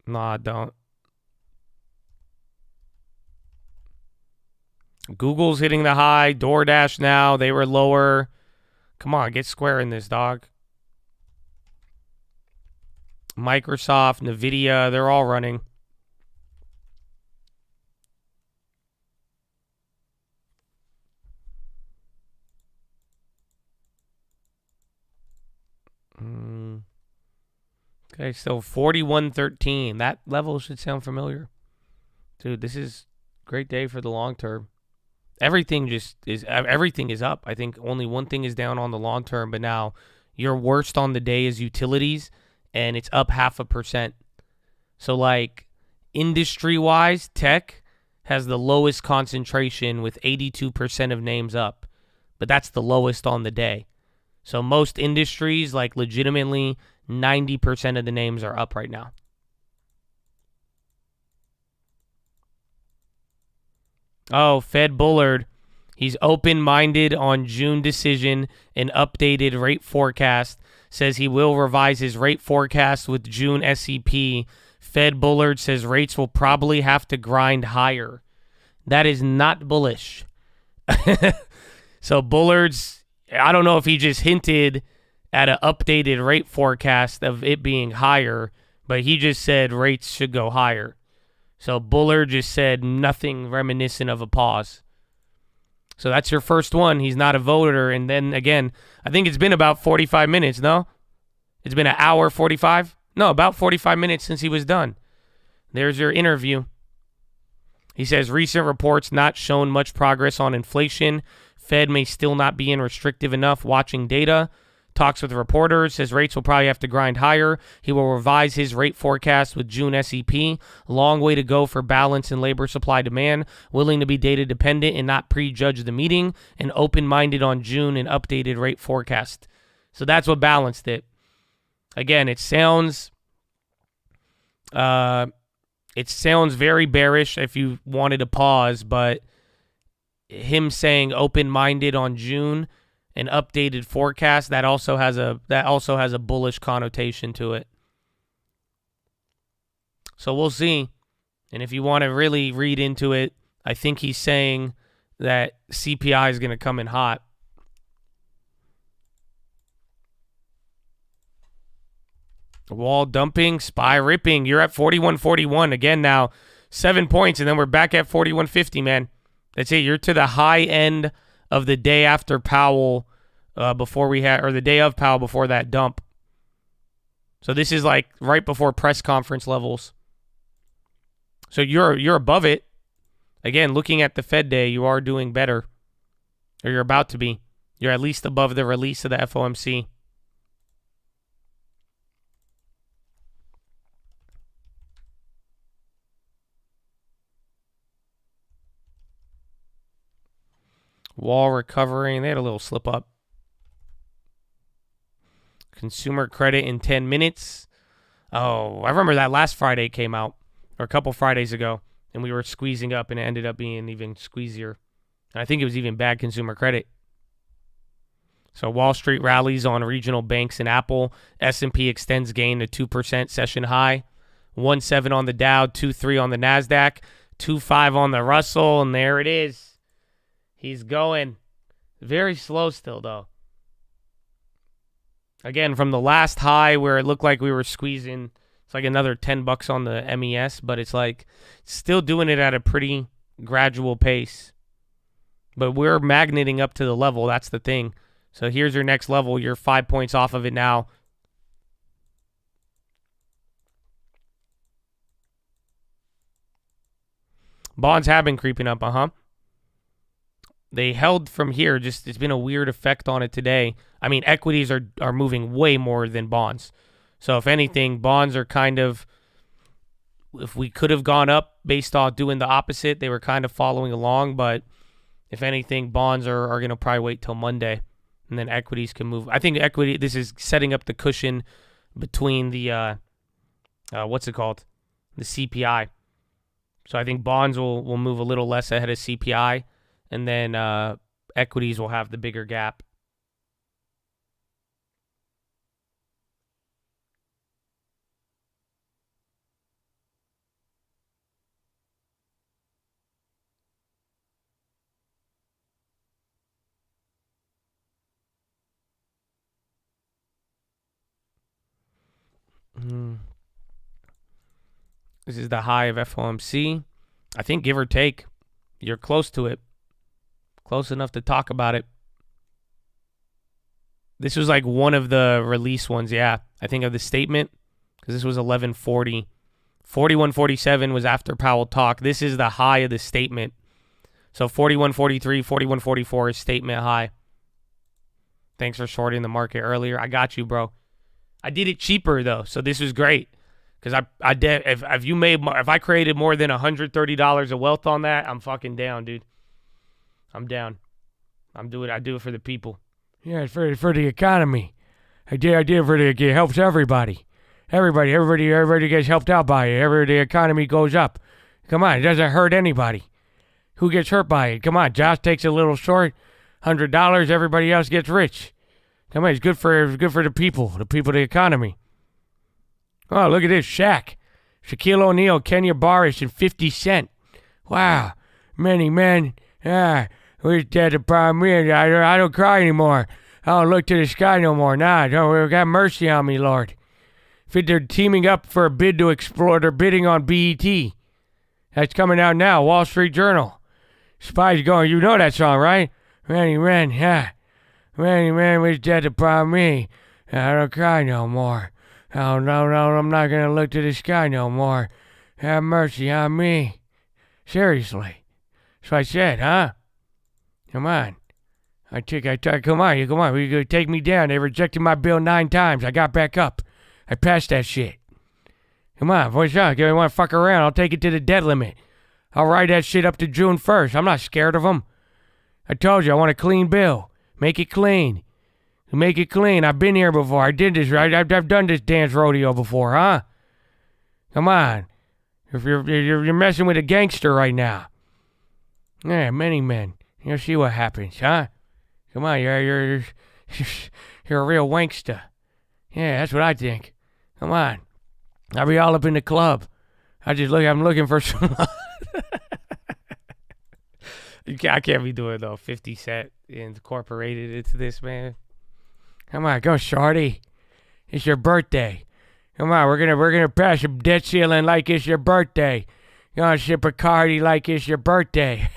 No, I don't. Google's hitting the high. DoorDash now. They were lower. Come on, get square in this, dog. Microsoft, NVIDIA, they're all running. Okay, so 41.13. That level should sound familiar. Dude, this is a great day for the long term. Everything is up. I think only one thing is down on the long term, but now your worst on the day is utilities, and it's up 0.5%. So like industry-wise, tech has the lowest concentration with 82% of names up, but that's the lowest on the day. So most industries, like legitimately 90% of the names are up right now. Oh, Fed Bullard. He's open-minded on June decision and updated rate forecast. Says he will revise his rate forecast with June SEP. Fed Bullard says rates will probably have to grind higher. That is not bullish. So Bullard's, I don't know if he just hinted at an updated rate forecast of it being higher, but he just said rates should go higher. So Bullard just said nothing reminiscent of a pause. So that's your first one. He's not a voter. And then again, I think it's been about 45 minutes, no? It's been an hour 45? No, about 45 minutes since he was done. There's your interview. He says recent reports not shown much progress on inflation. Fed may still not be in restrictive enough watching data. Talks with reporters, says rates will probably have to grind higher. He will revise his rate forecast with June SEP. Long way to go for balance in labor supply demand. Willing to be data dependent and not prejudge the meeting. And open-minded on June and updated rate forecast. So that's what balanced it. Again, it sounds very bearish if you wanted to pause, but him saying open-minded on June and updated forecast, that also has a bullish connotation to it. So we'll see. And if you want to really read into it, I think he's saying that CPI is going to come in hot. Wall dumping, SPY ripping. You're at 41.41 again now. 7 points, and then we're back at 41.50, man. That's it. You're to the high end of the day after Powell, the day of Powell before that dump. So this is like right before press conference levels. So you're above it. Again, looking at the Fed day, you are doing better, or you're about to be. You're at least above the release of the FOMC. Wall recovering. They had a little slip up. Consumer credit in 10 minutes. Oh, I remember that last Friday came out, or a couple Fridays ago, and we were squeezing up, and it ended up being even squeezier. And I think it was even bad consumer credit. So Wall Street rallies on regional banks and Apple. S&P extends gain to 2% session high. 1.7 on the Dow, 2.3 on the NASDAQ, 2.5 on the Russell, and there it is. He's going. Very slow still, though. Again, from the last high where it looked like we were squeezing, it's like another $10 on the MES, but it's like still doing it at a pretty gradual pace. But we're magneting up to the level. That's the thing. So here's your next level. You're 5 points off of it now. Bonds have been creeping up, They held from here. Just it's been a weird effect on it today. I mean, equities are moving way more than bonds. So if anything, bonds are kind of, if we could have gone up based on doing the opposite, they were kind of following along. But if anything, bonds are going to probably wait till Monday. And then equities can move. I think equity, this is setting up the cushion between the, what's it called? The CPI. So I think bonds will move a little less ahead of CPI. And then equities will have the bigger gap. This is the high of FOMC. I think give or take, you're close to it. Close enough to talk about it. This was like one of the release ones, yeah. I think of the statement, because this was 11:40. 41:47 was after Powell talk. This is the high of the statement. So 41:43, 41:44 is statement high. Thanks for shorting the market earlier. I got you, bro. I did it cheaper though, so this was great. Because I did, if I created more than $130 of wealth on that, I'm fucking down, dude. I'm down. I do it for the people. Yeah, it's for the economy. I did it for it helps everybody. Everybody gets helped out by it. The economy goes up. Come on, it doesn't hurt anybody. Who gets hurt by it? Come on, Josh takes a little short, $100. Everybody else gets rich. Come on, it's good for the people, the economy. Oh, look at this, Shaq. Shaquille O'Neal, Kenya Barris, and 50 Cent. Wow, many men. Who's dead to problem me? I don't cry anymore. I don't look to the sky no more. Nah, don't have mercy on me, Lord. They're teaming up for a bid to explore. They're bidding on BET. That's coming out now. Wall Street Journal. Spies going. You know that song, right? Many men, Many men was dead to problem me. I don't cry no more. Oh, no, I'm not going to look to the sky no more. Have mercy on me. Seriously. That's what I said, huh? Come on. Come on. You gonna take me down. They rejected my bill 9 times. I got back up. I passed that shit. Come on, voice out. If you want to fuck around, I'll take it to the debt limit. I'll write that shit up to June 1st. I'm not scared of them. I told you, I want a clean bill. Make it clean. Make it clean. I've been here before. I did this, right? I've done this dance rodeo before, huh? Come on. If you're messing with a gangster right now. Yeah, many men. You'll see what happens, huh? Come on, you're a real wankster. Yeah, that's what I think. Come on. I'll be all up in the club. I'm looking for some. I can't be doing though. 50 Cent incorporated into this, man. Come on, go, shorty. It's your birthday. Come on, we're gonna pass a debt ceiling like it's your birthday. You're gonna sip a Bacardi like it's your birthday.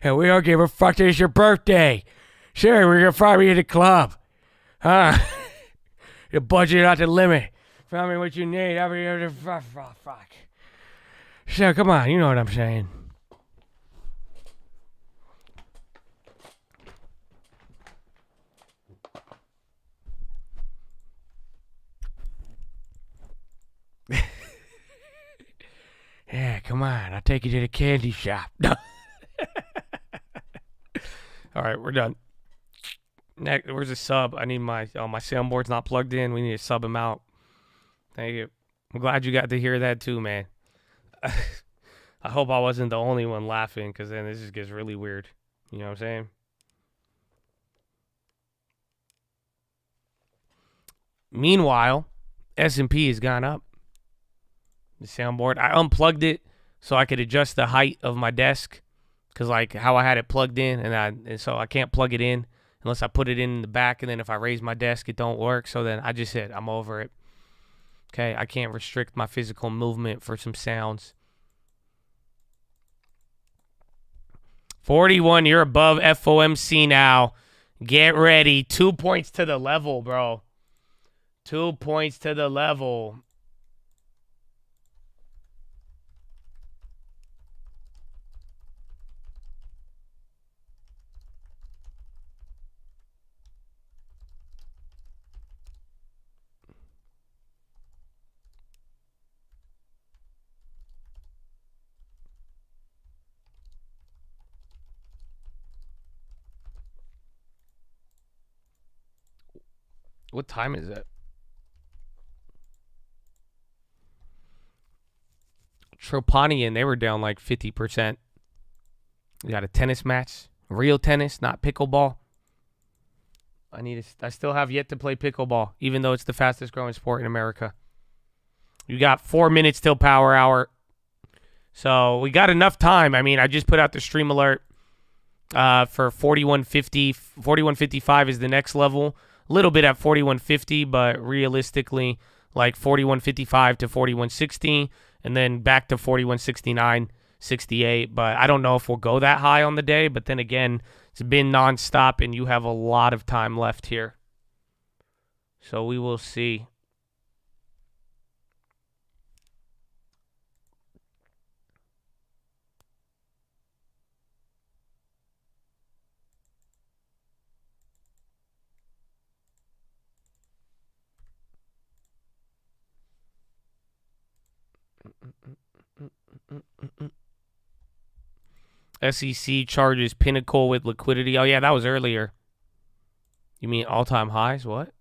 And we don't give a fuck that it's your birthday. Sure, we're gonna probably hit the club. Huh? The budget out the limit. Tell me what you need. Fuck. So come on, you know what I'm saying. Yeah, come on. I'll take you to the candy shop. All right, we're done. Next, where's the sub? I need my soundboard's not plugged in. We need to sub him out. Thank you. I'm glad you got to hear that too, man. I hope I wasn't the only one laughing, because then this just gets really weird. You know what I'm saying? Meanwhile, S&P has gone up. The soundboard. I unplugged it so I could adjust the height of my desk, because like how I had it plugged in, and so I can't plug it in unless I put it in the back, and then if I raise my desk, it don't work. So then I just said, I'm over it. Okay, I can't restrict my physical movement for some sounds. 41, you're above FOMC now. Get ready. 2 points to the level, bro. 2 points to the level. What time is it? Tropanian, they were down like 50%. You got a tennis match. Real tennis, not pickleball. I still have yet to play pickleball, even though it's the fastest growing sport in America. You got 4 minutes till power hour. So we got enough time. I mean, I just put out the stream alert for 4150. 4155 is the next level. A little bit at 4150, but realistically, like 4155 to 4160, and then back to 4169, 68. But I don't know if we'll go that high on the day. But then again, it's been nonstop, and you have a lot of time left here. So we will see. SEC charges Pinnacle with liquidity. Oh, yeah, that was earlier. You mean all-time highs? What?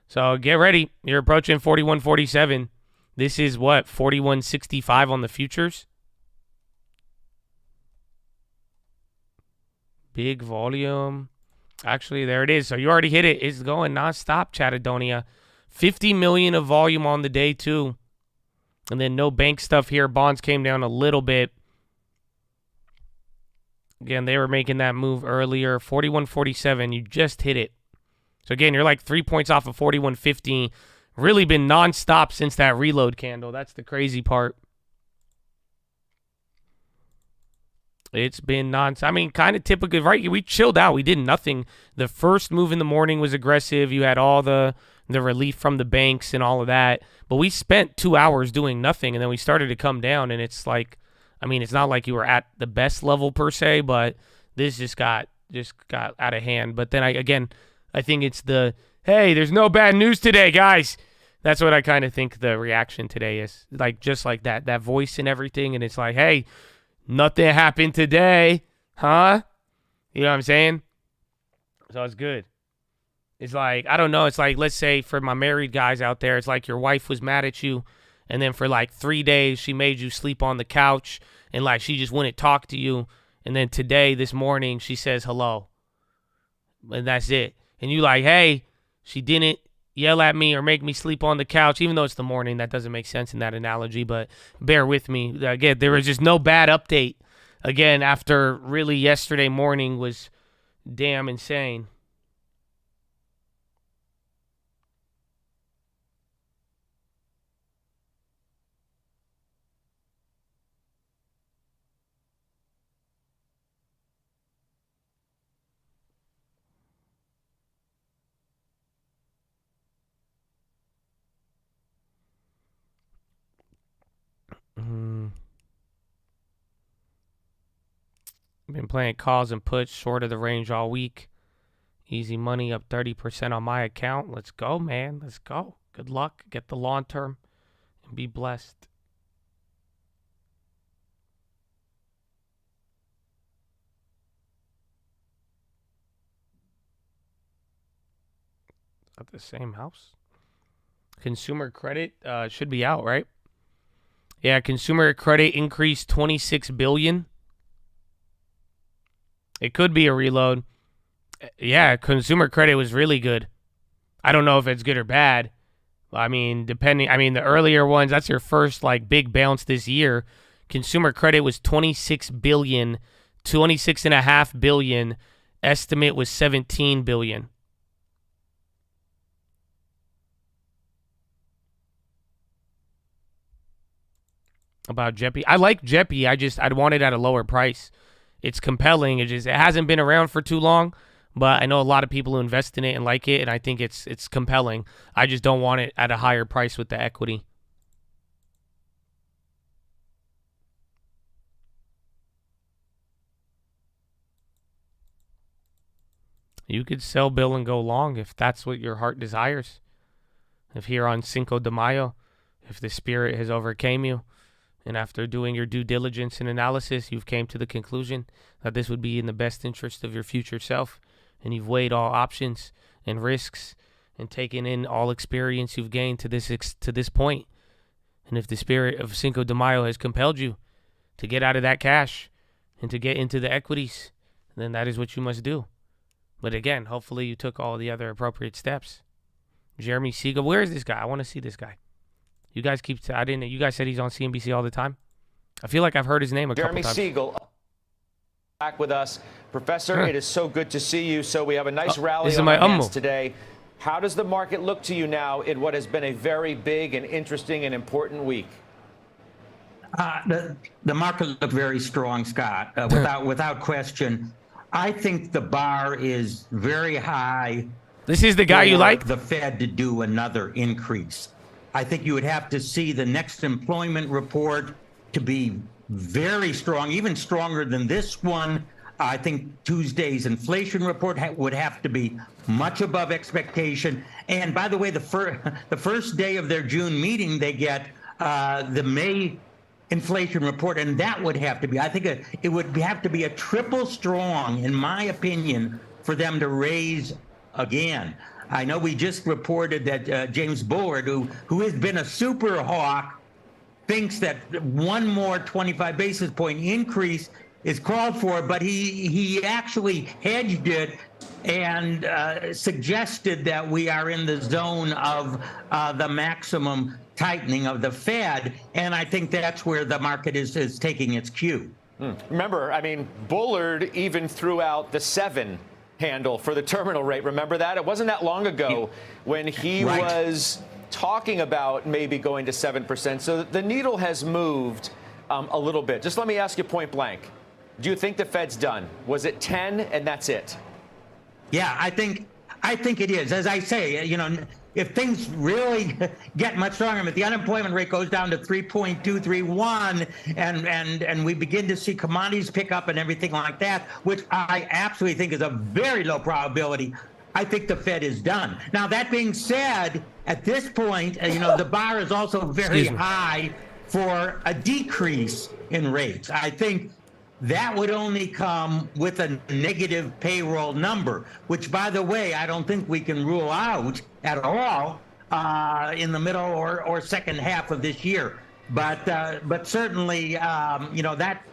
So get ready. You're approaching 41.47. This is what? 41.65 on the futures? Big volume. Actually, there it is. So you already hit it. It's going nonstop, Chattadonia. 50 million of volume on the day, too. And then no bank stuff here. Bonds came down a little bit. Again, they were making that move earlier. 41.47. You just hit it. So again, you're like 3 points off of 41.50. Really been nonstop since that reload candle. That's the crazy part. It's been nonstop. I mean, kind of typical, right? We chilled out. We did nothing. The first move in the morning was aggressive. You had all the relief from the banks and all of that. But we spent 2 hours doing nothing, and then we started to come down, and it's like, I mean, it's not like you were at the best level per se, but this just got out of hand. But then I think it's the, hey, there's no bad news today, guys. That's what I kind of think the reaction today is. Like, just like that voice and everything, and it's like, hey, nothing happened today, huh? You know what I'm saying? So it's good. It's like, I don't know. It's like, let's say for my married guys out there, it's like your wife was mad at you, and then for like 3 days, she made you sleep on the couch, and like she just wouldn't talk to you. And then today, this morning, she says hello. And that's it. And you like, hey, she didn't yell at me or make me sleep on the couch, even though it's the morning. That doesn't make sense in that analogy, but bear with me. Again, there was just no bad update. Again, after really yesterday morning was damn insane. Been playing calls and puts short of the range all week. Easy money up 30% on my account. Let's go, man. Let's go. Good luck. Get the long term and be blessed. At the same house. Consumer credit should be out, right? Yeah, consumer credit increased 26 billion. It could be a reload. Yeah, consumer credit was really good. I don't know if it's good or bad. I mean, the earlier ones, that's your first like big bounce this year. Consumer credit was 26 billion, 26.5 billion. Estimate was 17 billion. About JEPI. I like JEPI. I'd want it at a lower price. It's compelling. It hasn't been around for too long, but I know a lot of people who invest in it and like it, and I think it's compelling. I just don't want it at a higher price with the equity. You could sell Bill and go long if that's what your heart desires. If here on Cinco de Mayo, if the spirit has overcame you, and after doing your due diligence and analysis, you've came to the conclusion that this would be in the best interest of your future self, and you've weighed all options and risks and taken in all experience you've gained to this point. And if the spirit of Cinco de Mayo has compelled you to get out of that cash and to get into the equities, then that is what you must do. But again, hopefully you took all the other appropriate steps. Jeremy Siegel, where is this guy? I want to see this guy. You guys you guys said he's on CNBC all the time. I feel like I've heard his name a couple times. Jeremy Siegel, back with us. Professor, it is so good to see you. So we have a nice rally on our hands today. How does the market look to you now in what has been a very big and interesting and important week? The market looked very strong, Scott, without question. I think the bar is very high. This is the guy you like? The Fed to do another increase. I think you would have to see the next employment report to be very strong, even stronger than this one. I think Tuesday's inflation report would have to be much above expectation. And by the way, the first day of their June meeting, they get the May inflation report, and that would have to be, I think it would have to be a triple strong, in my opinion, for them to raise again. I know we just reported that James Bullard, who has been a super hawk, thinks that one more 25 basis point increase is called for, but he actually hedged it and suggested that we are in the zone of the maximum tightening of the Fed, and I think that's where the market is taking its cue. Remember, I mean, Bullard even threw out the 7 handle for the terminal rate. Remember that? It wasn't that long ago when he was talking about maybe going to 7%. So the needle has moved a little bit. Just let me ask you point blank. Do you think the Fed's done? Was it 10 and that's it? Yeah, I think it is. As I say, if things really get much stronger, if the unemployment rate goes down to 3.231 and we begin to see commodities pick up and everything like that, which I absolutely think is a very low probability, I think the Fed is done. Now, that being said, at this point, the bar is also very high for a decrease in rates. I think that would only come with a negative payroll number, which, by the way, I don't think we can rule out at all in the middle or second half of this year. But certainly, that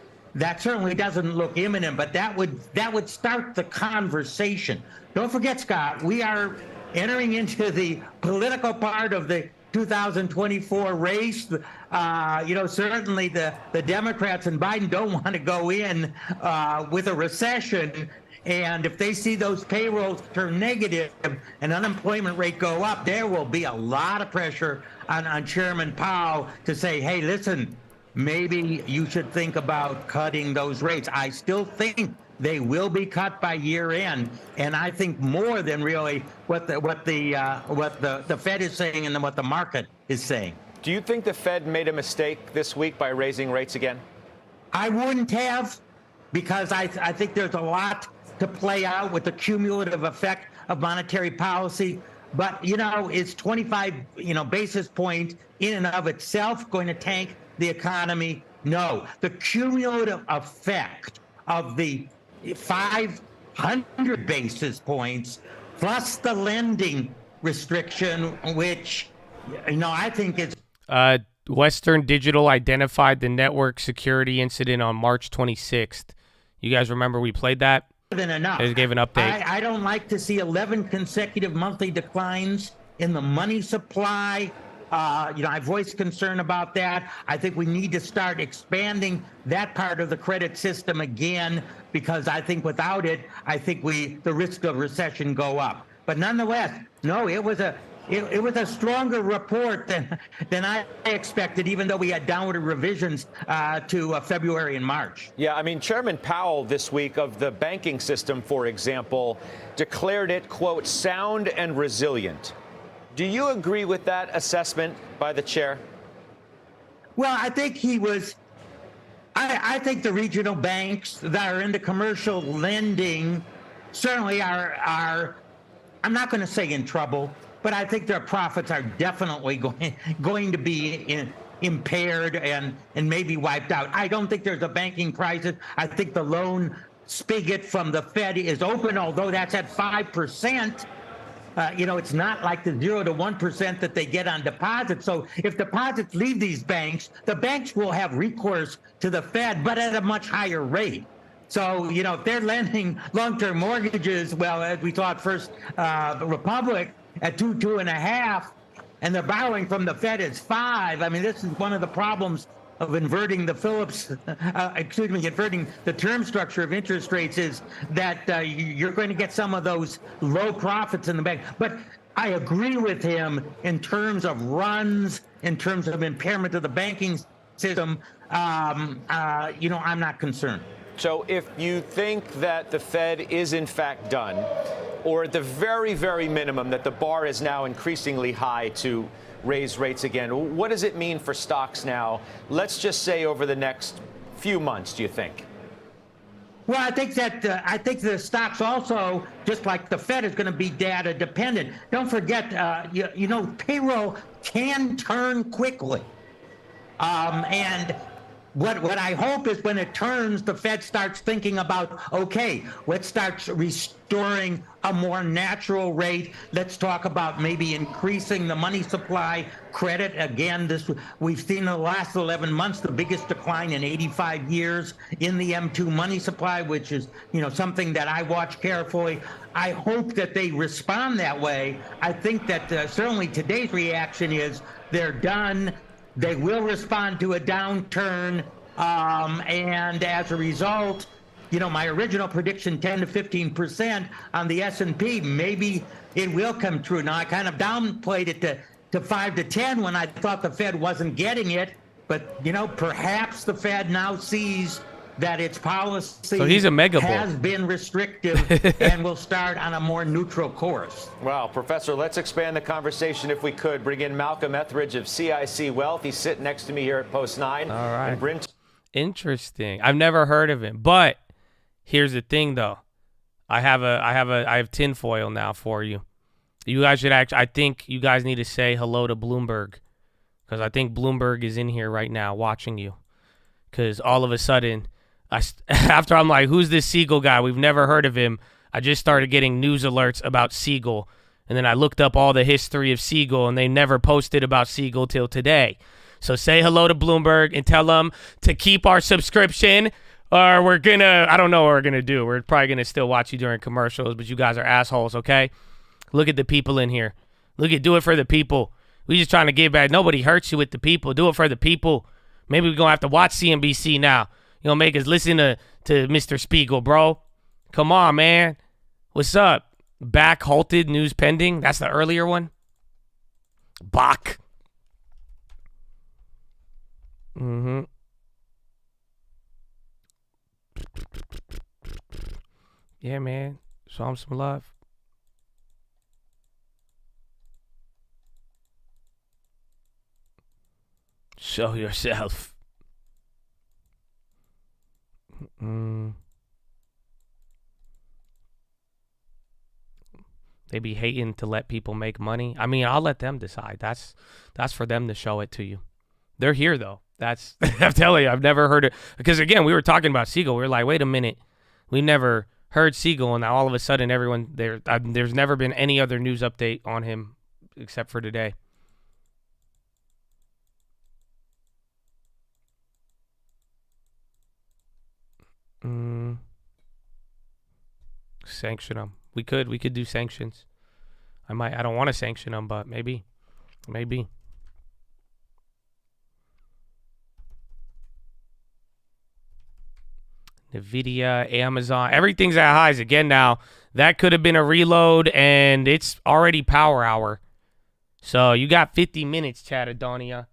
certainly doesn't look imminent. But that would start the conversation. Don't forget, Scott, we are entering into the political part of the 2024 race. Certainly the Democrats and Biden don't want to go in with a recession. And if they see those payrolls turn negative and unemployment rate go up, there will be a lot of pressure on Chairman Powell to say, hey, listen, maybe you should think about cutting those rates. I still think they will be cut by year end, and I think more than really what the Fed is saying and what the market is saying. Do you think the Fed made a mistake this week by raising rates again? I wouldn't have, because I think there's a lot to play out with the cumulative effect of monetary policy. But is 25 basis points in and of itself going to tank the economy? No. The cumulative effect of the 500 basis points plus the lending restriction, which, I think is. Western Digital identified the network security incident on March 26th. You guys remember we played that? Than enough. They gave an update. I don't like to see 11 consecutive monthly declines in the money supply. I voiced concern about that. I think we need to start expanding that part of the credit system again, because I think without it, I think the risk of recession go up. But nonetheless, no, it was a stronger report than I expected, even though we had downward revisions to February and March. Yeah, I mean, Chairman Powell this week of the banking system, for example, declared it, quote, sound and resilient. Do you agree with that assessment by the chair? Well, I think he was. I think the regional banks that are into commercial lending certainly are I'm not going to say in trouble, but I think their profits are definitely going to be impaired and maybe wiped out. I don't think there's a banking crisis. I think the loan spigot from the Fed is open, although that's at 5%. It's not like the 0 to 1% that they get on deposits. So if deposits leave these banks, the banks will have recourse to the Fed, but at a much higher rate. So, if they're lending long-term mortgages, well, as we saw at First Republic at 2.5, and they're borrowing from the Fed as 5. I mean, this is one of the problems of inverting the inverting the term structure of interest rates, is that you're going to get some of those low profits in the bank. But I agree with him in terms of runs, in terms of impairment of the banking system. I'm not concerned. So if you think that the Fed is in fact done, or at the very, very minimum that the bar is now increasingly high to raise rates again, what does it mean for stocks now? Let's just say over the next few months, do you think? Well, I think the stocks also, just like the Fed, is going to be data dependent. Don't forget, payroll can turn quickly. And what I hope is when it turns, the Fed starts thinking about, okay, let's start restoring a more natural rate. Let's talk about maybe increasing the money supply, credit. Again, we've seen in the last 11 months the biggest decline in 85 years in the M2 money supply, which is something that I watch carefully. I hope that they respond that way. I think that certainly today's reaction is they're done. They will respond to a downturn, and as a result, my original prediction, 10 to 15% on the S&P, maybe it will come true. Now, I kind of downplayed it to 5 to 10 when I thought the Fed wasn't getting it, but perhaps the Fed now sees that its policy has been restrictive and will start on a more neutral course. Well, Professor, let's expand the conversation if we could. Bring in Malcolm Etheridge of CIC Wealth. He's sitting next to me here at Post 9. All right. And Bryn. Interesting. I've never heard of him, but here's the thing, though. I have tinfoil now for you. You guys should I think you guys need to say hello to Bloomberg, because I think Bloomberg is in here right now watching you. Because all of a sudden, after I'm like, who's this Siegel guy? We've never heard of him. I just started getting news alerts about Siegel. And then I looked up all the history of Siegel, and they never posted about Siegel till today. So say hello to Bloomberg and tell them to keep our subscription, or we're going to, I don't know what we're going to do. We're probably going to still watch you during commercials, but you guys are assholes, okay? Look at the people in here. Do it for the people. We just trying to give back. Nobody hurts you with the people. Do it for the people. Maybe we're going to have to watch CNBC now. Make us listen to Mr. Spiegel, bro. Come on, man. What's up? Back halted, news pending. That's the earlier one. Bach. Mm-hmm. Yeah, man. Show him some love. Show yourself. They be hating to let people make money. I mean, I'll let them decide. That's for them to show it to you. They're here, though. I'm telling you, I've never heard it. Because, again, we were talking about Siegel. We were like, wait a minute. We never heard Siegel, and now all of a sudden there's never been any other news update on him except for today. Sanction him. We could do sanctions. I don't want to sanction him, but maybe. Nvidia, Amazon, everything's at highs again now. That could have been a reload, and it's already power hour. So you got 50 minutes, Chatadonia.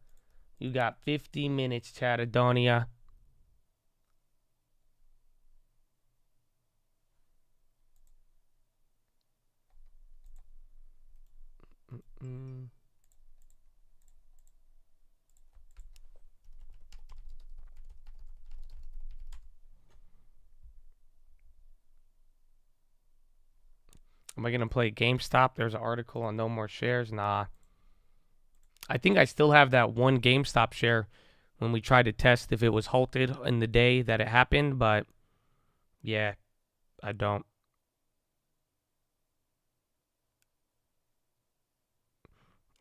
You got 50 minutes, Chatadonia. Am I going to play GameStop? There's an article on no more shares. Nah. I think I still have that one GameStop share when we tried to test if it was halted in the day that it happened, but yeah, I don't.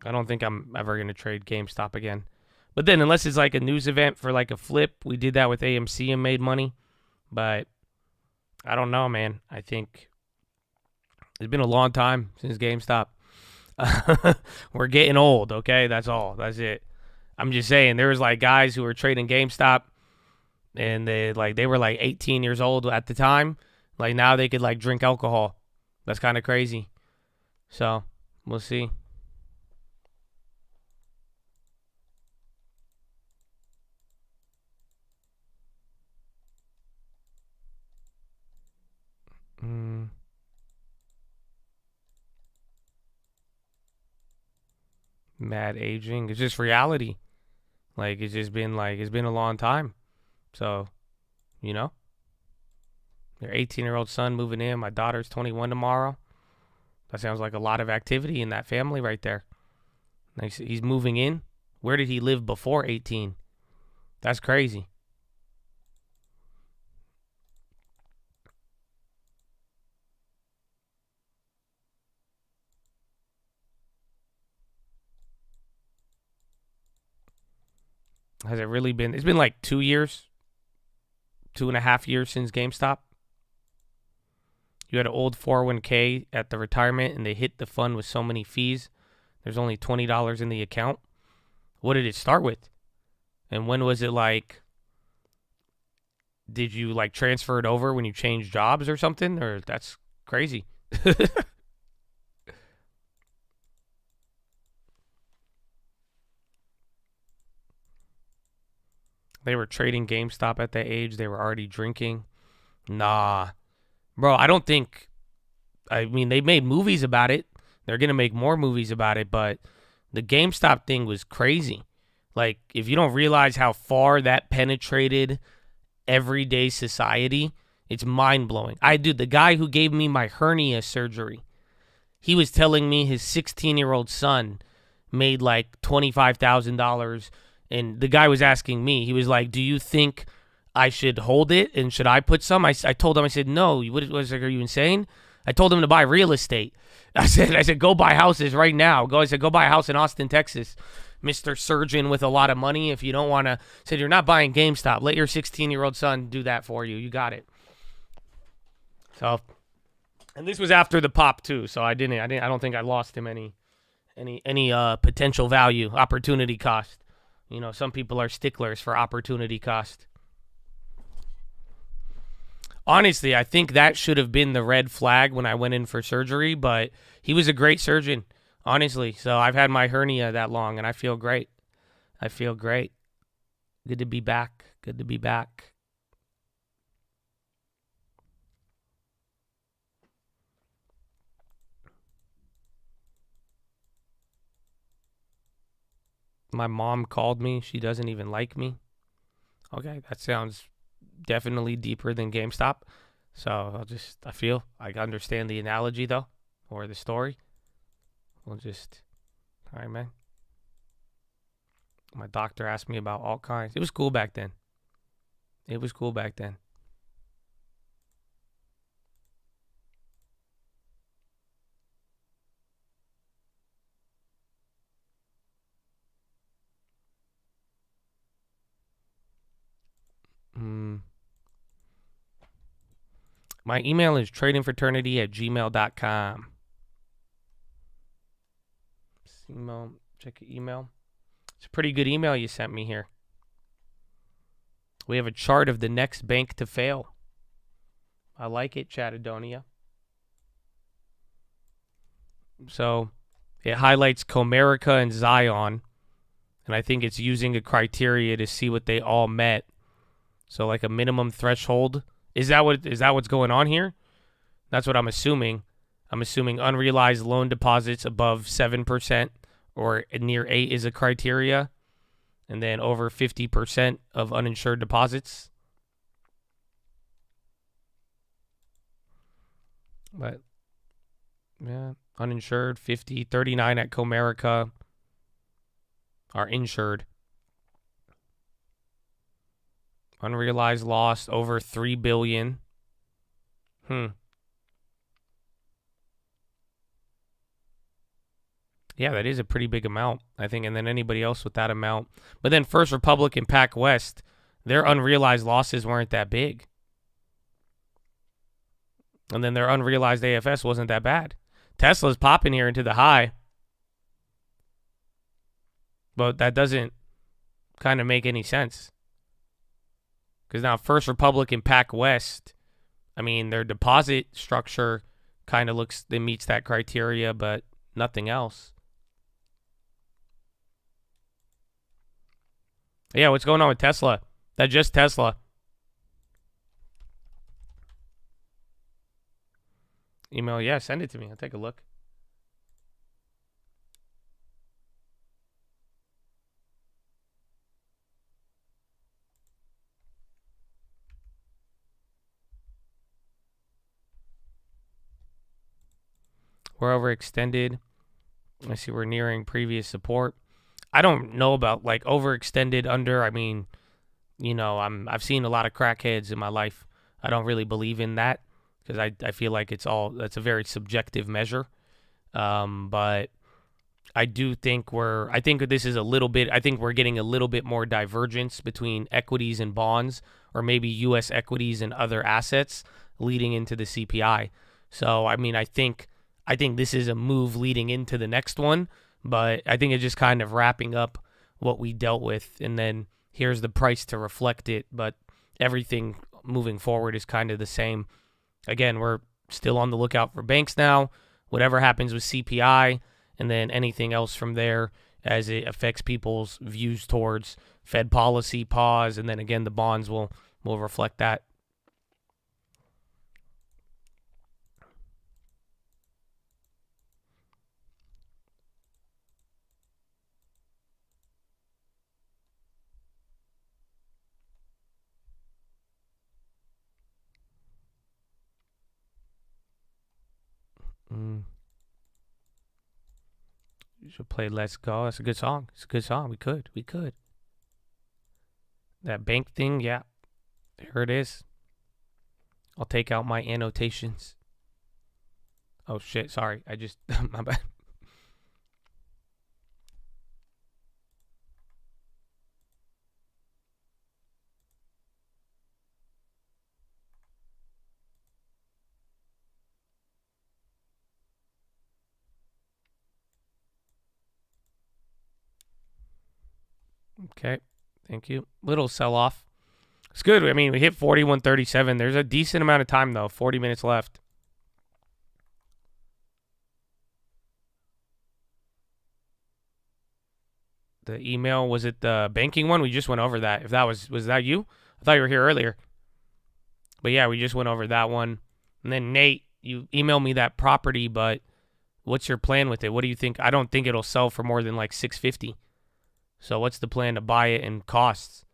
I don't think I'm ever going to trade GameStop again. But then unless it's like a news event for like a flip, we did that with AMC and made money. But I don't know, man. I think it's been a long time since GameStop. We're getting old, okay? That's all. That's it. I'm just saying, there was like guys who were trading GameStop, and they were like 18 years old at the time. Like now they could like drink alcohol. That's kind of crazy. So we'll see. Mad aging. It's just reality. Like it's been a long time. So, you know, your 18-year-old son moving in. My daughter's 21 tomorrow. That sounds like a lot of activity in that family right there. Like he's moving in. Where did he live before 18? That's crazy. Has it really been? It's been like 2 years, 2.5 years since GameStop. You had an old 401k at the retirement and they hit the fund with so many fees. There's only $20 in the account. What did it start with? And when was it like, did you like transfer it over when you changed jobs or something? Or that's crazy. They were trading GameStop at that age. They were already drinking. Nah. Bro, I don't think... I mean, they made movies about it. They're going to make more movies about it, but the GameStop thing was crazy. Like, if you don't realize how far that penetrated everyday society, it's mind-blowing. The guy who gave me my hernia surgery, he was telling me his 16-year-old son made like $25,000. And the guy was asking me, he was like, do you think I should hold it? And should I put some? I told him, I said, no. What was like, are you insane? I told him to buy real estate. I said, go buy houses right now. Go buy a house in Austin, Texas. Mr. Surgeon with a lot of money. If you don't want to, I said, you're not buying GameStop. Let your 16-year-old son do that for you. You got it. So, and this was after the pop too. So I don't think I lost him any potential value, opportunity cost. You know, some people are sticklers for opportunity cost. Honestly, I think that should have been the red flag when I went in for surgery, but he was a great surgeon, honestly. So I've had my hernia that long, and I feel great. I feel great. Good to be back. Good to be back. My mom called me. She doesn't even like me. Okay, that sounds definitely deeper than GameStop. So I understand the analogy though, or the story. All right, man. My doctor asked me about all kinds. It was cool back then. My email is tradingfraternity@gmail.com. Email, check your email. It's a pretty good email you sent me here. We have a chart of the next bank to fail. I like it, Chattadonia. So it highlights Comerica and Zion. And I think it's using a criteria to see what they all met. So like a minimum threshold. Is that what's going on here? That's what I'm assuming. I'm assuming unrealized loan deposits above 7% or near 8 is a criteria. And then over 50% of uninsured deposits. But yeah, uninsured 50, 39 at Comerica are insured. Unrealized loss over $3 billion. Yeah, that is a pretty big amount, I think. And then anybody else with that amount. But then First Republic and PacWest, their unrealized losses weren't that big. And then their unrealized AFS wasn't that bad. Tesla's popping here into the high. But that doesn't kind of make any sense. Because now First Republic and PacWest, I mean, their deposit structure kind of it meets that criteria, but nothing else. Yeah, what's going on with Tesla? That's just Tesla. Email, yeah, send it to me. I'll take a look. We're overextended. I see we're nearing previous support. I don't know about like overextended under. I mean, you know, I've seen a lot of crackheads in my life. I don't really believe in that because I feel like that's a very subjective measure. But I do think I think this is a little bit, I think we're getting a little bit more divergence between equities and bonds, or maybe U.S. equities and other assets leading into the CPI. So, I mean, I think this is a move leading into the next one, but I think it's just kind of wrapping up what we dealt with, and then here's the price to reflect it, but everything moving forward is kind of the same. Again, we're still on the lookout for banks now, whatever happens with CPI, and then anything else from there as it affects people's views towards Fed policy pause, and then again, the bonds will reflect that. You should play Let's Go. That's a good song. It's a good song. We could. That bank thing, yeah. There it is. I'll take out my annotations. Oh, shit. Sorry. My bad. Okay, thank you. Little sell-off. It's good. I mean, we hit 41.37. There's a decent amount of time, though. 40 minutes left. The email, was it the banking one? We just went over that. If that was that you? I thought you were here earlier. But yeah, we just went over that one. And then Nate, you emailed me that property, but what's your plan with it? What do you think? I don't think it'll sell for more than like $650. So what's the plan to buy it and costs?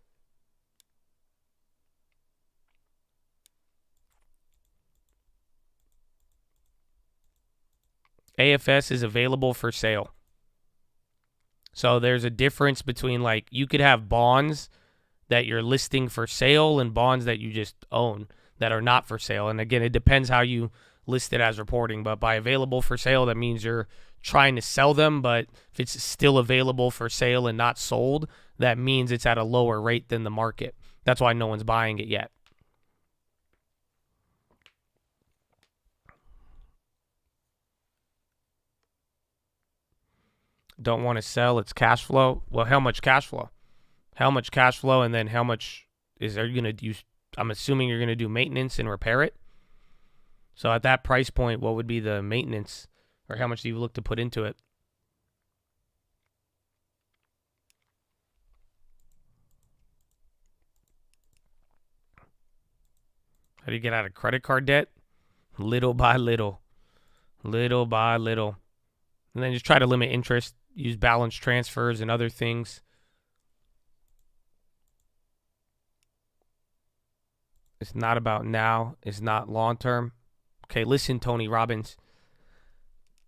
AFS is available for sale. So there's a difference between, like, you could have bonds that you're listing for sale and bonds that you just own that are not for sale. And again, it depends how you list it as reporting. But by available for sale, that means you're trying to sell them. But if it's still available for sale and not sold, that means it's at a lower rate than the market. That's why no one's buying it yet. Don't want to sell. It's cash flow. Well, how much cash flow? How much cash flow, and then how much are you going to use? I'm assuming you're going to do maintenance and repair it. So at that price point, what would be the maintenance, or how much do you look to put into it? How do you get out of credit card debt? Little by little. Little by little. And then just try to limit interest. Use balance transfers and other things. It's not about now. It's not long term. Okay, listen, Tony Robbins.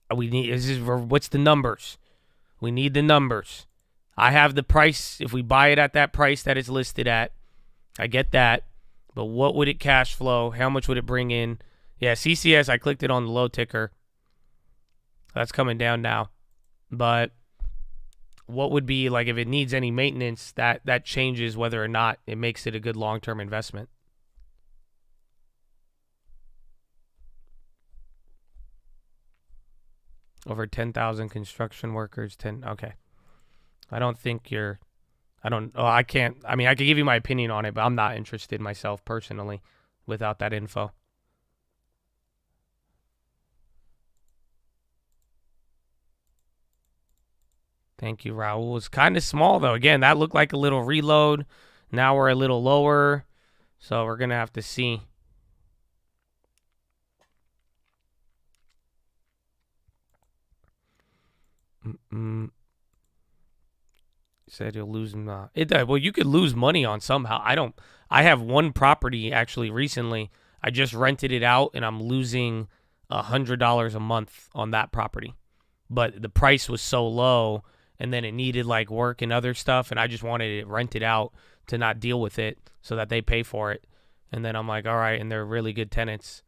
What's the numbers? We need the numbers. I have the price. If we buy it at that price that it's listed at, I get that. But what would it cash flow? How much would it bring in? Yeah, CCS, I clicked it on the low ticker. That's coming down now. But what would be, like, if it needs any maintenance, that changes whether or not it makes it a good long-term investment. Over 10,000 construction workers, okay. I can't, I mean, I could give you my opinion on it, but I'm not interested myself personally without that info. Thank you, Raul. It's kind of small, though. Again, that looked like a little reload. Now we're a little lower, so we're going to have to see. Said you'll lose well, you could lose money on somehow. I have one property actually recently. I just rented it out and I'm losing $100 a month on that property. But the price was so low and then it needed like work and other stuff, and I just wanted it rented out to not deal with it so that they pay for it. And then I'm like, all right, and they're really good tenants.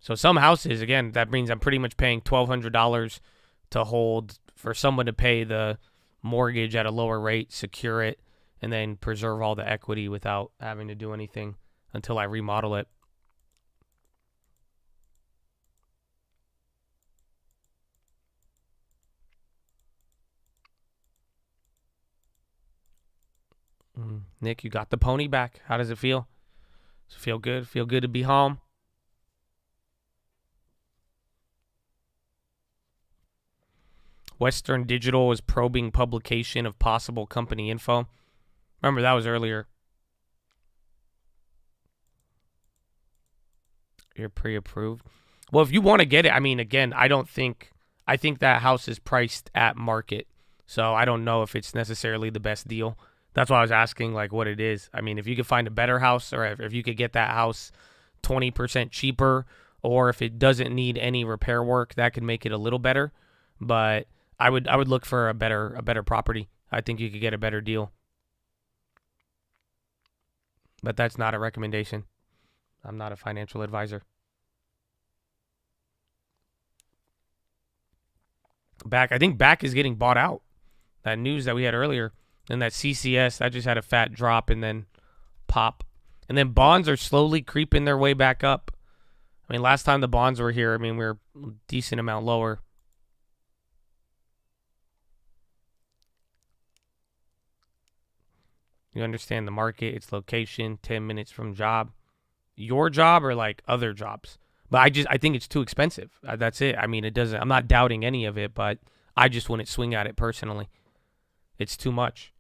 So some houses, again, that means I'm pretty much paying $1,200 to hold for someone to pay the mortgage at a lower rate, secure it, and then preserve all the equity without having to do anything until I remodel it. Nick, you got the pony back. How does it feel? Does it feel good? Feel good to be home? Western Digital is probing publication of possible company info. Remember, that was earlier. You're pre-approved. Well, if you want to get it, I mean, again, I think that house is priced at market. So I don't know if it's necessarily the best deal. That's why I was asking, like, what it is. I mean, if you could find a better house, or if you could get that house 20% cheaper, or if it doesn't need any repair work, that could make it a little better. But I would look for a better property. I think you could get a better deal. But that's not a recommendation. I'm not a financial advisor. I think BAC is getting bought out. That news that we had earlier. And that CCS, that just had a fat drop and then pop. And then bonds are slowly creeping their way back up. I mean, last time the bonds were here, I mean, we were a decent amount lower. You understand the market, its location, 10 minutes from job. Your job or like other jobs. But I think it's too expensive. That's it. I mean, I'm not doubting any of it, but I just wouldn't swing at it personally. It's too much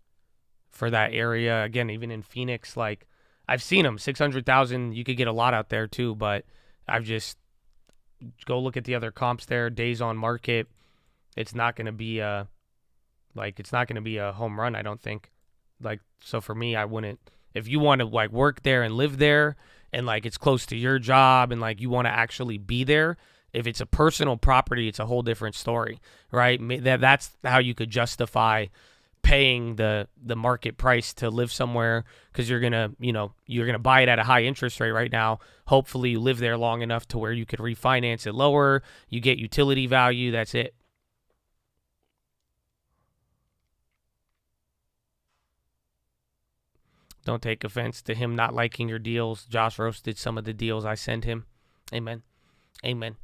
for that area. Again, even in Phoenix, like I've seen them, 600,000. You could get a lot out there too, but I've just go look at the other comps there. Days on market. It's not going to be a home run, I don't think. Like, so for me, I wouldn't. If you want to like work there and live there, and like it's close to your job, and like you want to actually be there, if it's a personal property, it's a whole different story, right? That's how you could justify paying the market price to live somewhere, because you're gonna buy it at a high interest rate right now. Hopefully, you live there long enough to where you could refinance it lower. You get utility value. That's it. Don't take offense to him not liking your deals. Josh roasted some of the deals I send him. Amen. Amen.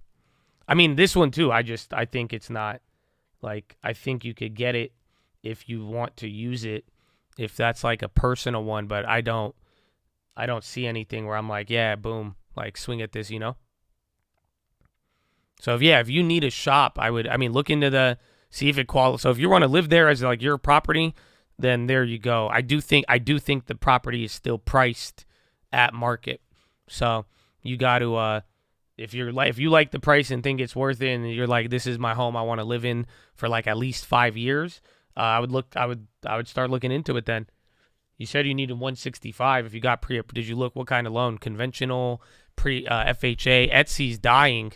I mean, this one too, I think it's not, Like, I think you could get it if you want to use it, if that's like a personal one, but I don't see anything where I'm like, yeah, boom, like swing at this, you know? So if you need a shop, look into see if it qualifies. So if you want to live there as like your property, then there you go. I do think the property is still priced at market. So you got to, if you like the price and think it's worth it, and you're like, this is my home, I want to live in for like at least 5 years, I would start looking into it then. You said you needed 165. If you got did you look what kind of loan? Conventional, FHA, Etsy's dying.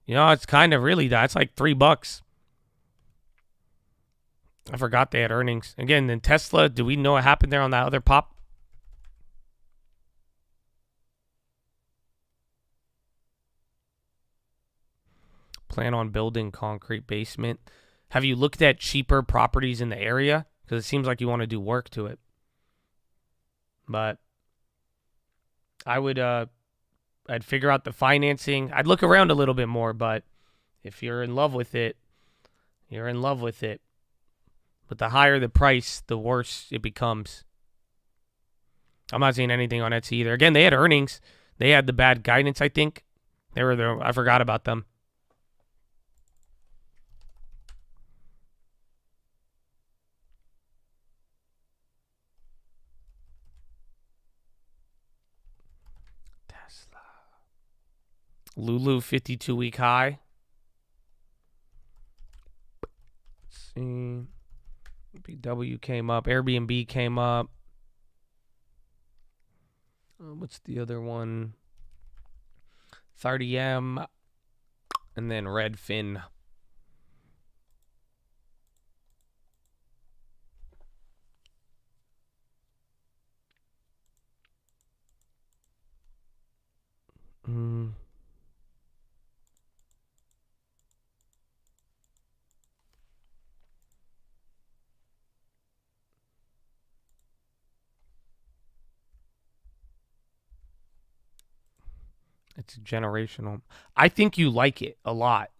You know, it's kind of really dying. It's like $3. I forgot they had earnings. Again, then Tesla, do we know what happened there on that other pop? Plan on building concrete basement. Have you looked at cheaper properties in the area? Because it seems like you want to do work to it. But I would, I'd figure out the financing. I'd look around a little bit more, but if you're in love with it, you're in love with it. But the higher the price, the worse it becomes. I'm not seeing anything on Etsy either. Again, they had earnings. They had the bad guidance, I think. They were there. I forgot about them. Tesla. Lulu 52-week high. Let's see. BW came up. Airbnb came up. What's the other one? 30M. And then Redfin. It's generational. I think you like it a lot.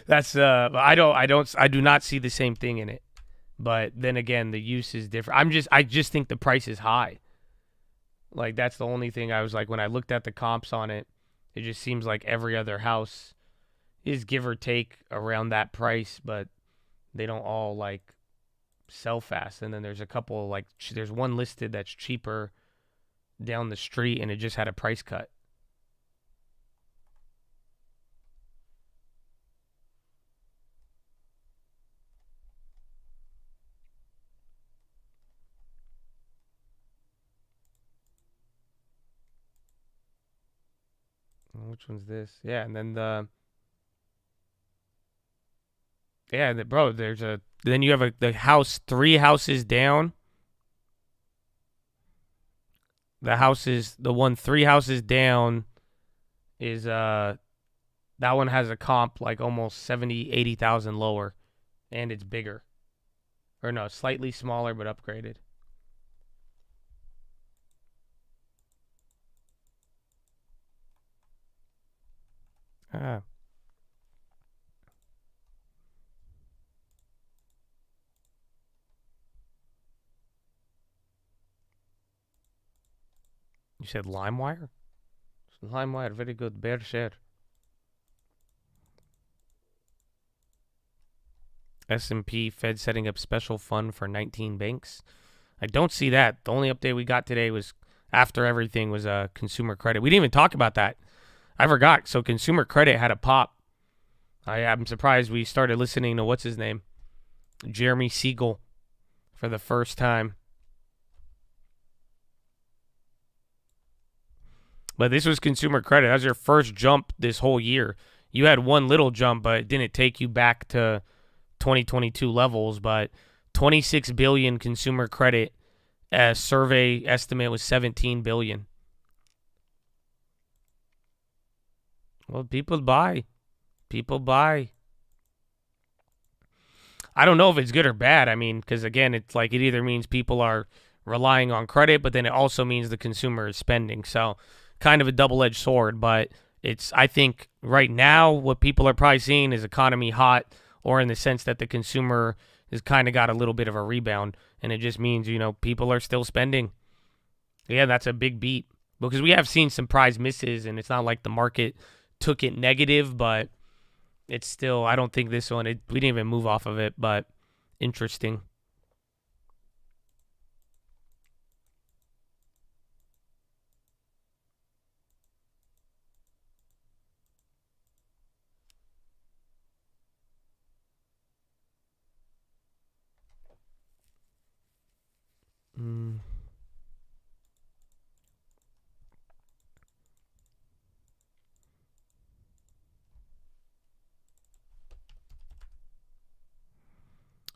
That's I do not see the same thing in it. But then again, the use is different. I just think the price is high. Like, that's the only thing I was like, when I looked at the comps on it, it just seems like every other house is give or take around that price, but they don't all like sell fast. And then there's a couple, like, there's one listed that's cheaper down the street and it just had a price cut. Which one's this? Yeah, and then then you have the house 3 houses down. The one 3 houses down is that one has a comp like almost 70,000-80,000 lower, and it's bigger. Or no, slightly smaller but upgraded. Ah. You said LimeWire? LimeWire, very good. Bear share. S&P Fed setting up special fund for 19 banks. I don't see that. The only update we got today was after everything was consumer credit. We didn't even talk about that. I forgot. So consumer credit had a pop. I'm surprised we started listening to what's his name? Jeremy Siegel for the first time. But this was consumer credit. That was your first jump this whole year. You had one little jump, but it didn't take you back to 2022 levels. But 26 billion consumer credit. Survey estimate was 17 billion. Well, people buy. People buy. I don't know if it's good or bad. I mean, because again, it's like it either means people are relying on credit, but then it also means the consumer is spending. So kind of a double-edged sword. But I think right now what people are probably seeing is economy hot, or in the sense that the consumer has kind of got a little bit of a rebound, and it just means, people are still spending. Yeah, that's a big beat, because we have seen some prize misses, and it's not like the market took it negative, but it's still, I don't think this one, we didn't even move off of it, but interesting.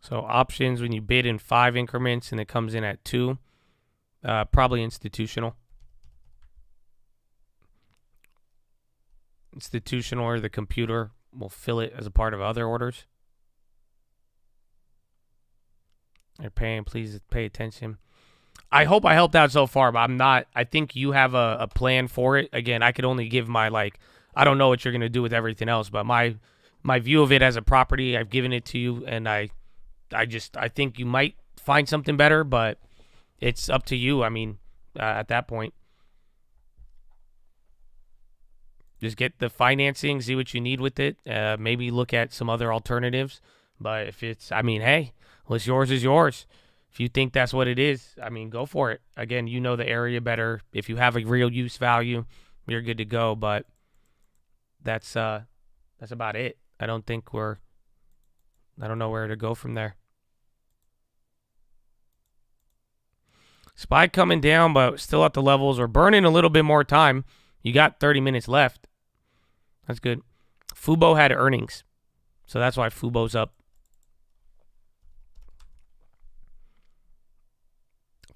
So options, when you bid in 5 increments and it comes in at 2, probably institutional. Institutional, or the computer will fill it as a part of other orders. They're paying, please pay attention. I hope I helped out so far, but I'm not. I think you have a plan for it. Again, I could only give my, I don't know what you're going to do with everything else, but my view of it as a property, I've given it to you, and I think you might find something better, but it's up to you. I mean, at that point, just get the financing, see what you need with it. Maybe look at some other alternatives. But if it's, hey, what's yours is yours. If you think that's what it is, go for it. Again, you know the area better. If you have a real use value, you're good to go. But that's about it. I don't know where to go from there. SPY coming down, but still at the levels. We're burning a little bit more time. You got 30 minutes left. That's good. Fubo had earnings, so that's why Fubo's up.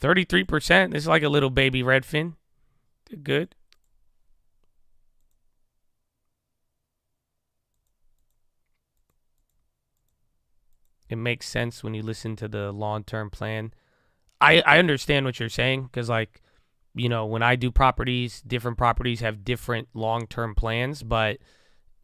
33%. This is like a little baby Redfin. Did good. It makes sense when you listen to the long-term plan. I understand what you're saying, because when I do properties, different properties have different long-term plans, but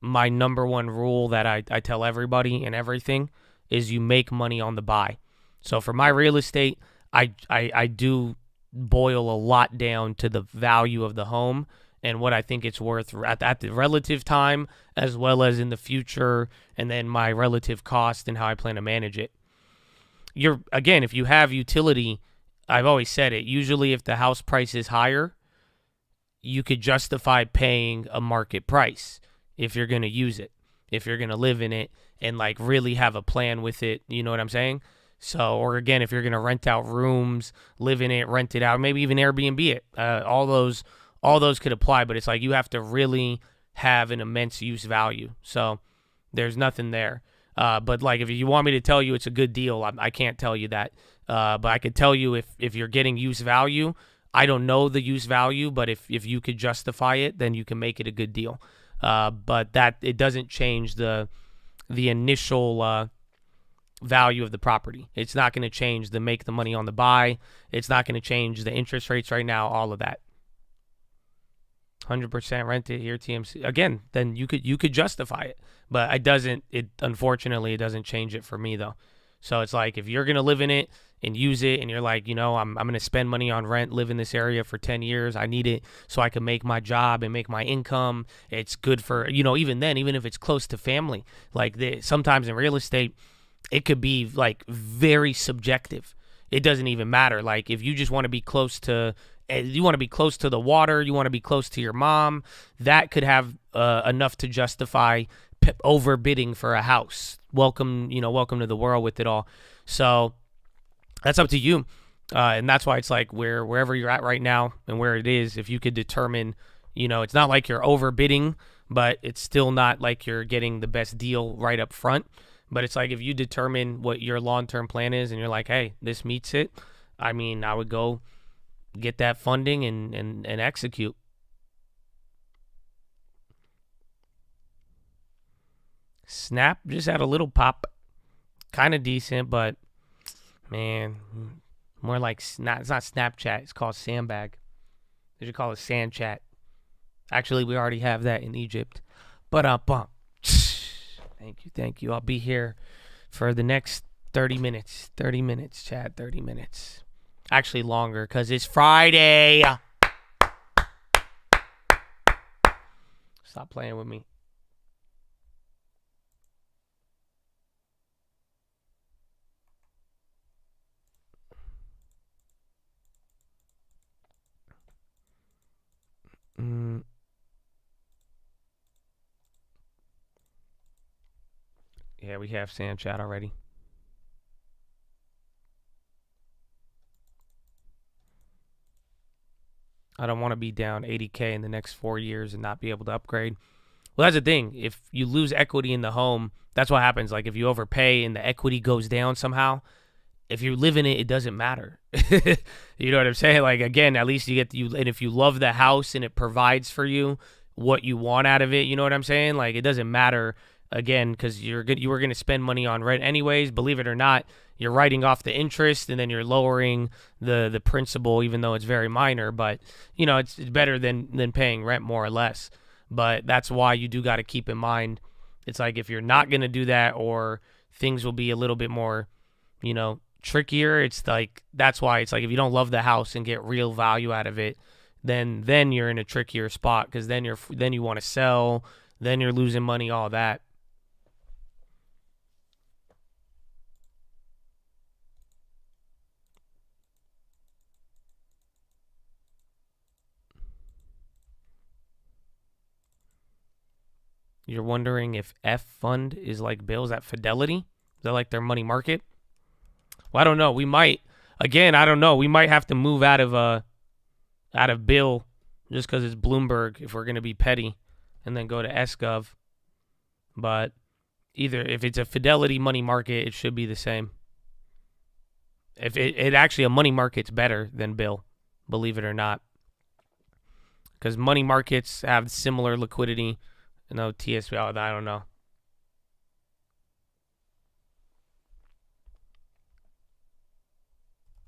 my number one rule that I tell everybody and everything is you make money on the buy. So for my real estate, I do boil a lot down to the value of the home and what I think it's worth at the relative time, as well as in the future, and then my relative cost and how I plan to manage it. If you have utility, I've always said it, usually if the house price is higher, you could justify paying a market price if you're going to use it, if you're going to live in it and really have a plan with it. You know what I'm saying? So, or again, if you're going to rent out rooms, live in it, rent it out, maybe even Airbnb it, all those could apply, but it's you have to really have an immense use value. So there's nothing there. But if you want me to tell you it's a good deal, I can't tell you that. But I could tell you if you're getting use value, I don't know the use value, but if you could justify it, then you can make it a good deal. But that it doesn't change the initial value of the property. It's not going to change the make the money on the buy. It's not going to change the interest rates right now, all of that. 100% rent it here, TMC. Again, then you could justify it, but unfortunately it doesn't change it for me though. So it's if you're going to live in it and use it and you're I'm going to spend money on rent, live in this area for 10 years. I need it so I can make my job and make my income. It's good for, even then, even if it's close to family, sometimes in real estate, it could be very subjective. It doesn't even matter. If you just want to be close to, you want to be close to the water, you want to be close to your mom, that could have enough to justify overbidding for a house. Welcome to the world with it all. So that's up to you. And that's why it's wherever you're at right now and where it is, if you could determine, it's not like you're overbidding, but it's still not like you're getting the best deal right up front. But it's if you determine what your long-term plan is and you're hey, this meets it, I would go get that funding and execute. Snap just had a little pop, kind of decent, but man, more it's not Snapchat. It's called Sandbag. They should call it Sand Chat. Actually, we already have that in Egypt. But thank you. I'll be here for the next 30 minutes. 30 minutes, chat, 30 minutes. Actually longer because it's Friday. Stop playing with me. Yeah, we have Sam chat already. I don't want to be down 80K in the next 4 years and not be able to upgrade. Well, that's the thing. If you lose equity in the home, that's what happens. Like if you overpay and the equity goes down somehow, if you live in it, it doesn't matter. You know what I'm saying? Like, again, at least and if you love the house and it provides for you what you want out of it, you know what I'm saying? Like, it doesn't matter, again, because you were going to spend money on rent anyways. Believe it or not, you're writing off the interest and then you're lowering the principal, even though it's very minor. But, you know, it's better than paying rent more or less. But that's why you do got to keep in mind, it's like if you're not going to do that, or things will be a little bit more, you know, trickier. It's like, that's why it's like if you don't love the house and get real value out of it, then you're in a trickier spot, because then you want to sell, then you're losing money, all that. You're wondering if F Fund is like Bill's at Fidelity? Is that like their money market? Well, I don't know. We might, again, I don't know. We might have to move out of Bill just because it's Bloomberg if we're going to be petty, and then go to SGov. But either, if it's a Fidelity money market, it should be the same. If it actually, a money market's better than Bill, believe it or not. Because money markets have similar liquidity. No, TSB, I don't know.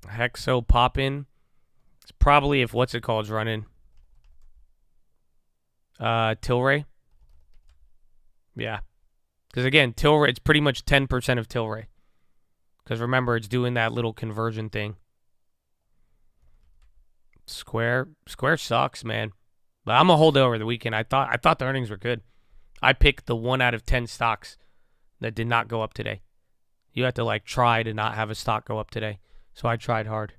Hexo pop-in. It's probably if what's it called's running. Tilray. Yeah. Because again, Tilray, it's pretty much 10% of Tilray. Because remember, it's doing that little conversion thing. Square sucks, man. But I'm gonna hold it over the weekend. I thought the earnings were good. I picked the 1 out of 10 stocks that did not go up today. You have to like try to not have a stock go up today. So I tried hard.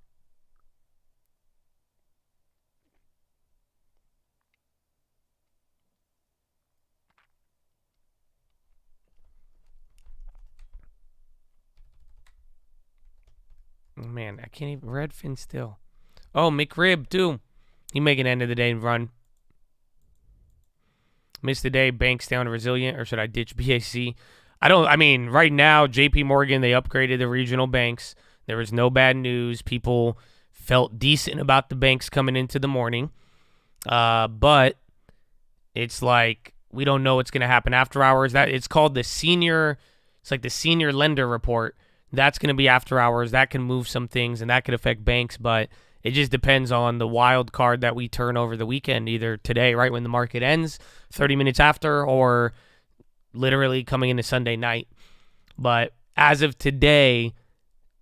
Man, I can't even. Redfin still. Oh, McRib too. He make an end of the day run. Missed the day. Banks down to resilient, or should I ditch BAC? I mean, right now, JP Morgan, they upgraded the regional banks. There was no bad news. People felt decent about the banks coming into the morning. But it's like, we don't know what's going to happen after hours. It's called the senior lender report. That's going to be after hours. That can move some things, and that could affect banks, but it just depends on the wild card that we turn over the weekend, either today, right when the market ends, 30 minutes after, or literally coming into Sunday night. But as of today,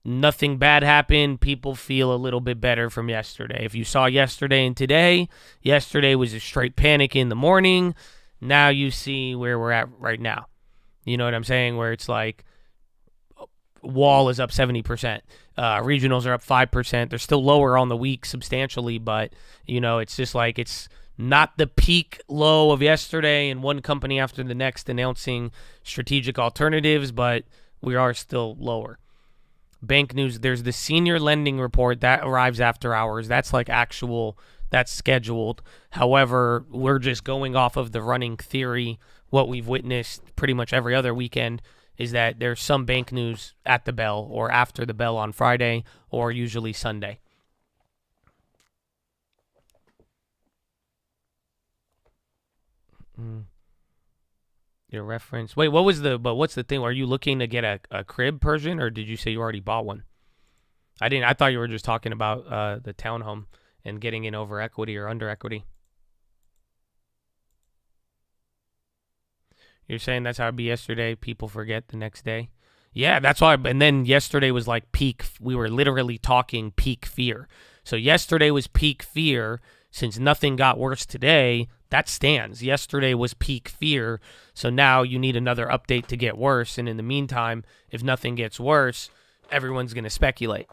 nothing bad happened. People feel a little bit better from yesterday. If you saw yesterday and today, yesterday was a straight panic in the morning. Now you see where we're at right now. You know what I'm saying? Where it's like, Wall is up 70%. Regionals are up 5%. They're still lower on the week substantially, but, you know, it's just like, it's not the peak low of yesterday and one company after the next announcing strategic alternatives, but we are still lower. Bank news, there's the senior lending report that arrives after hours. That's like actual, that's scheduled. However, we're just going off of the running theory. What we've witnessed pretty much every other weekend is that there's some bank news at the bell or after the bell on Friday, or usually Sunday. Your reference. Wait, what's the thing? Are you looking to get a crib Persian, or did you say you already bought one? I thought you were just talking about the townhome and getting in over equity or under equity. You're saying that's how it'd be yesterday? People forget the next day? Yeah, that's why. And then yesterday was like peak. We were literally talking peak fear. So yesterday was peak fear. Since nothing got worse today, that stands. Yesterday was peak fear. So now you need another update to get worse. And in the meantime, if nothing gets worse, everyone's going to speculate.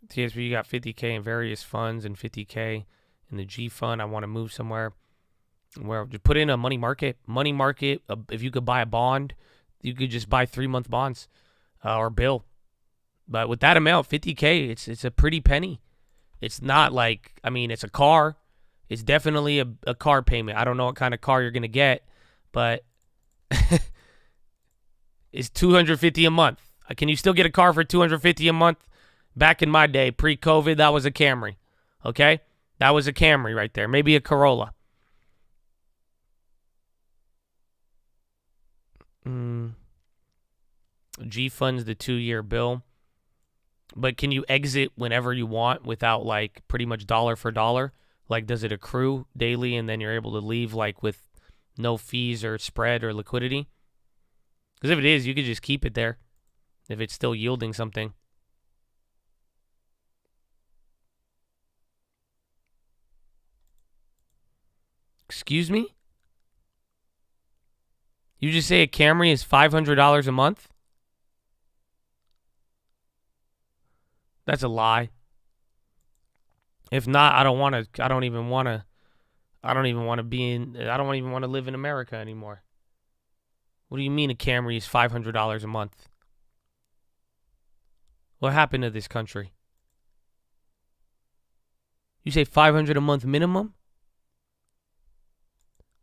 TSP, you got 50K in various funds and 50K in the G fund. I want to move somewhere where just put in a money market. Money market, if you could buy a bond, you could just buy 3-month bonds or bill. But with that amount, 50K, it's a pretty penny. It's not like, I mean, it's a car. It's definitely a car payment. I don't know what kind of car you're going to get, but it's $250 a month. Can you still get a car for $250 a month? Back in my day, pre-COVID, that was a Camry. Okay? That was a Camry right there. Maybe a Corolla. G funds the 2-year bill. But can you exit whenever you want without like pretty much dollar for dollar? Like, does it accrue daily and then you're able to leave like with no fees or spread or liquidity? Because if it is, you could just keep it there if it's still yielding something. Excuse me? You just say a Camry is $500 a month? That's a lie. If not, I don't even want to live in America anymore. What do you mean a Camry is $500 a month? What happened to this country? You say $500 a month minimum?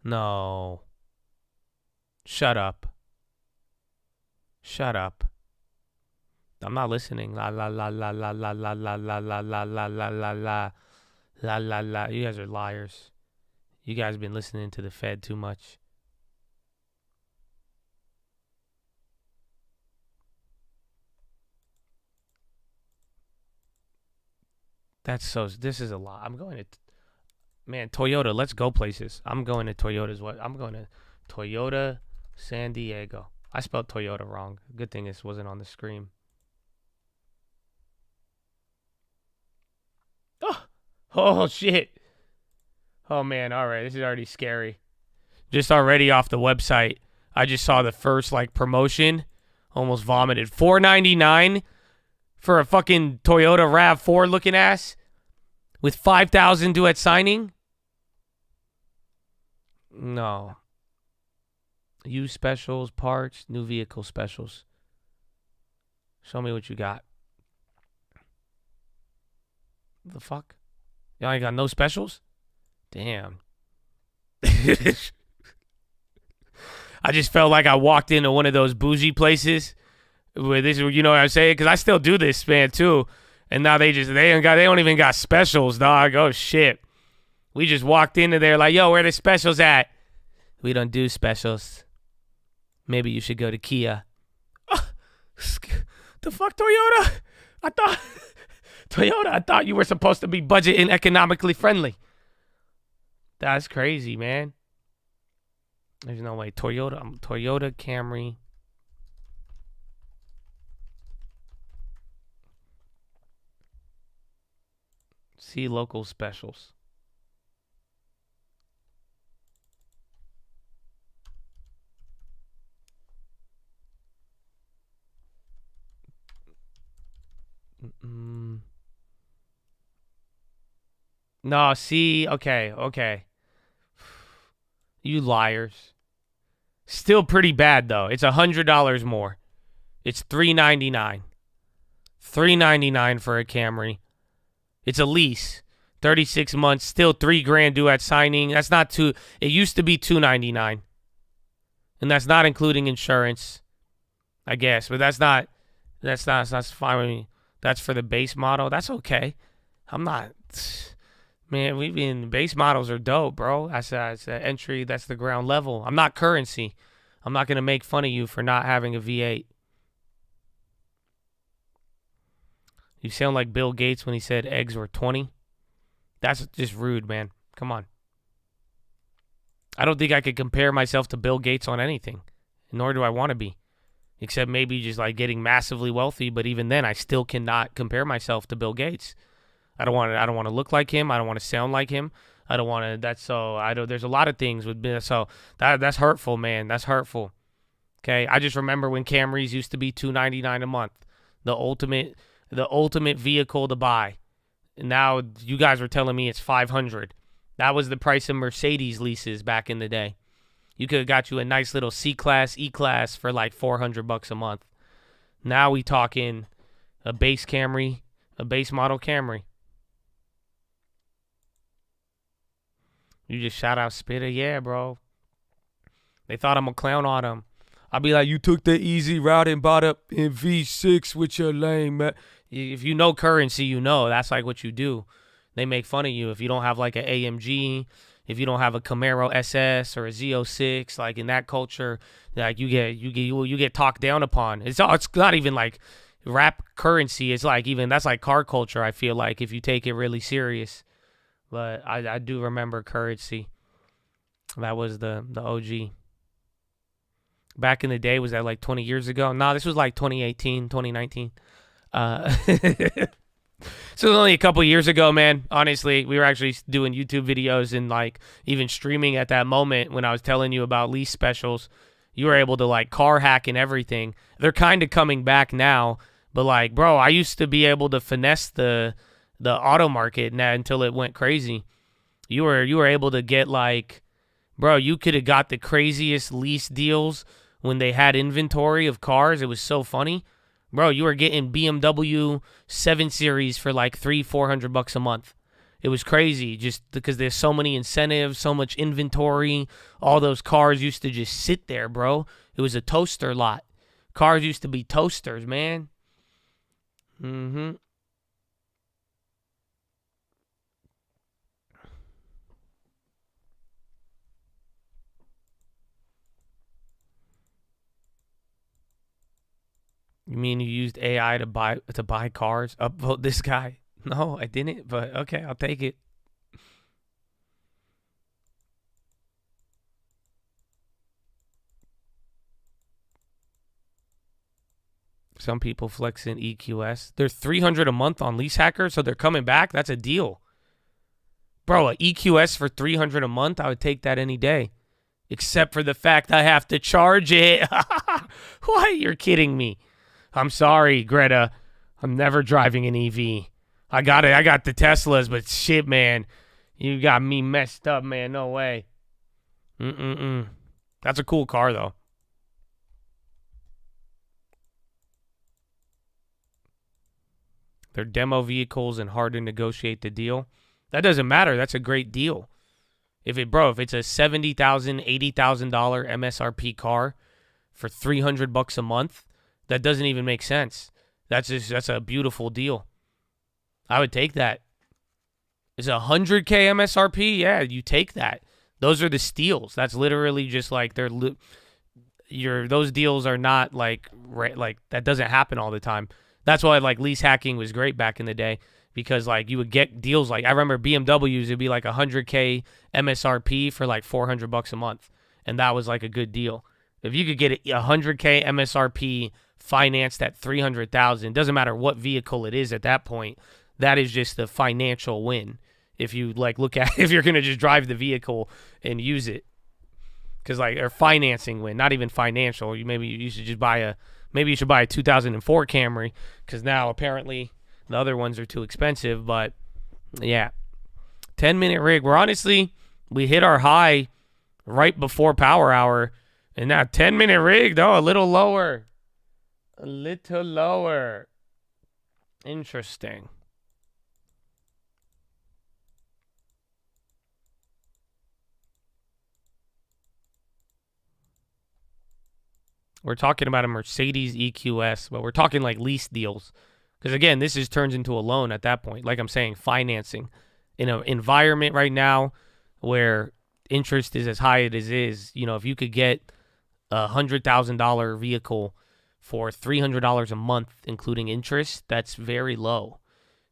No. Shut up. Shut up. I'm not listening. La la la la la la la la la la la la la la la la la la. You guys are liars. You guys have been listening to the Fed too much. This is a lot. I'm going to, man, Toyota, let's go places. I'm going to Toyota's I'm going to Toyota San Diego. I spelled Toyota wrong. Good thing this wasn't on the screen. Oh, shit. Oh, man. All right. This is already scary. Just already off the website, I just saw the first, like, promotion. Almost vomited. $499 for a fucking Toyota RAV4 looking ass with 5,000 due at signing? No. Used specials, parts, new vehicle specials. Show me what you got. The fuck? Y'all ain't got no specials? Damn. I just felt like I walked into one of those bougie places where this, you know what I'm saying? Because I still do this, man, too. And now they don't even got specials, dog. Oh shit. We just walked into there like, yo, where the specials at? We don't do specials. Maybe you should go to Kia. The fuck, Toyota? I thought you were supposed to be budget and economically friendly. That's crazy, man. There's no way. Toyota Camry. See local specials. No, see, okay. You liars. Still pretty bad though. It's $100 more. It's $399. $399 for a Camry. It's a lease. 36 months, still $3,000 due at signing. That's not too. It used to be $299. And that's not including insurance, I guess. But that's fine with me. That's for the base model. That's okay. I'm not. Man, base models are dope, bro. That's the entry. That's the ground level. I'm not currency. I'm not going to make fun of you for not having a V8. You sound like Bill Gates when he said eggs were 20. That's just rude, man. Come on. I don't think I could compare myself to Bill Gates on anything, nor do I want to be, except maybe just like getting massively wealthy. But even then, I still cannot compare myself to Bill Gates. I don't want to look like him. I don't want to sound like him. I don't want to. There's a lot of things with so that's hurtful, man. That's hurtful. Okay, I just remember when Camrys used to be $299 a month, the ultimate vehicle to buy. And now you guys were telling me it's $500. That was the price of Mercedes leases back in the day. You could have got you a nice little C-Class, E-Class for like $400 a month. Now we talking a base Camry, a base model Camry. You just shout out Spitter, yeah, bro. They thought I'm a clown on them. I'll be like, you took the easy route and bought up in V6 with your lame, man. If you know currency, you know that's like what you do. They make fun of you if you don't have like an AMG, if you don't have a Camaro SS or a Z06. Like in that culture, like you get talked down upon. It's not even like rap currency. It's like that's like car culture. I feel like if you take it really serious. But I do remember currency. That was the OG. Back in the day, was that like 20 years ago? No, this was like 2018, 2019. So it was only a couple years ago, man. Honestly, we were actually doing YouTube videos and like even streaming at that moment when I was telling you about lease specials. You were able to like car hack and everything. They're kind of coming back now, but like, bro, I used to be able to finesse the auto market until it went crazy. You were able to get like, bro, you could have got the craziest lease deals when they had inventory of cars. It was so funny. Bro, you were getting BMW 7 Series for like $300-400 a month. It was crazy just because there's so many incentives, so much inventory. All those cars used to just sit there, bro. It was a toaster lot. Cars used to be toasters, man. Mm-hmm. You mean you used AI to buy cars? Upvote this guy. No, I didn't, but okay, I'll take it. Some people flex in EQS. They're $300 a month on Lease Hacker, so they're coming back. That's a deal. Bro, a EQS for $300 a month, I would take that any day. Except for the fact I have to charge it. What? You're kidding me. I'm sorry, Greta. I'm never driving an EV. I got it. I got the Teslas, but shit, man. You got me messed up, man. No way. That's a cool car, though. They're demo vehicles and hard to negotiate the deal. That doesn't matter. That's a great deal. If it's a $70,000, $80,000 MSRP car for $300 a month, that doesn't even make sense. That's a beautiful deal. I would take that. It's $100K MSRP. Yeah, you take that. Those are the steals. That's literally just like those deals are not like that doesn't happen all the time. That's why like lease hacking was great back in the day because like you would get deals like I remember BMWs it'd be like $100K MSRP for like $400 a month, and that was like a good deal. If you could get $100K MSRP financed at $300,000, doesn't matter what vehicle it is at that point. That is just the financial win. If you like look at if you're gonna just drive the vehicle and use it, because like or financing win, not even financial. You should buy a 2004 Camry because now apparently the other ones are too expensive. But yeah, 10-minute rig. We hit our high right before power hour, and now 10-minute rig though a little lower. A little lower. Interesting. We're talking about a Mercedes EQS, but we're talking like lease deals. Because again, this turns into a loan at that point. Like I'm saying, financing. In an environment right now where interest is as high as it is, if you could get $100,000 vehicle for $300 a month, including interest, that's very low.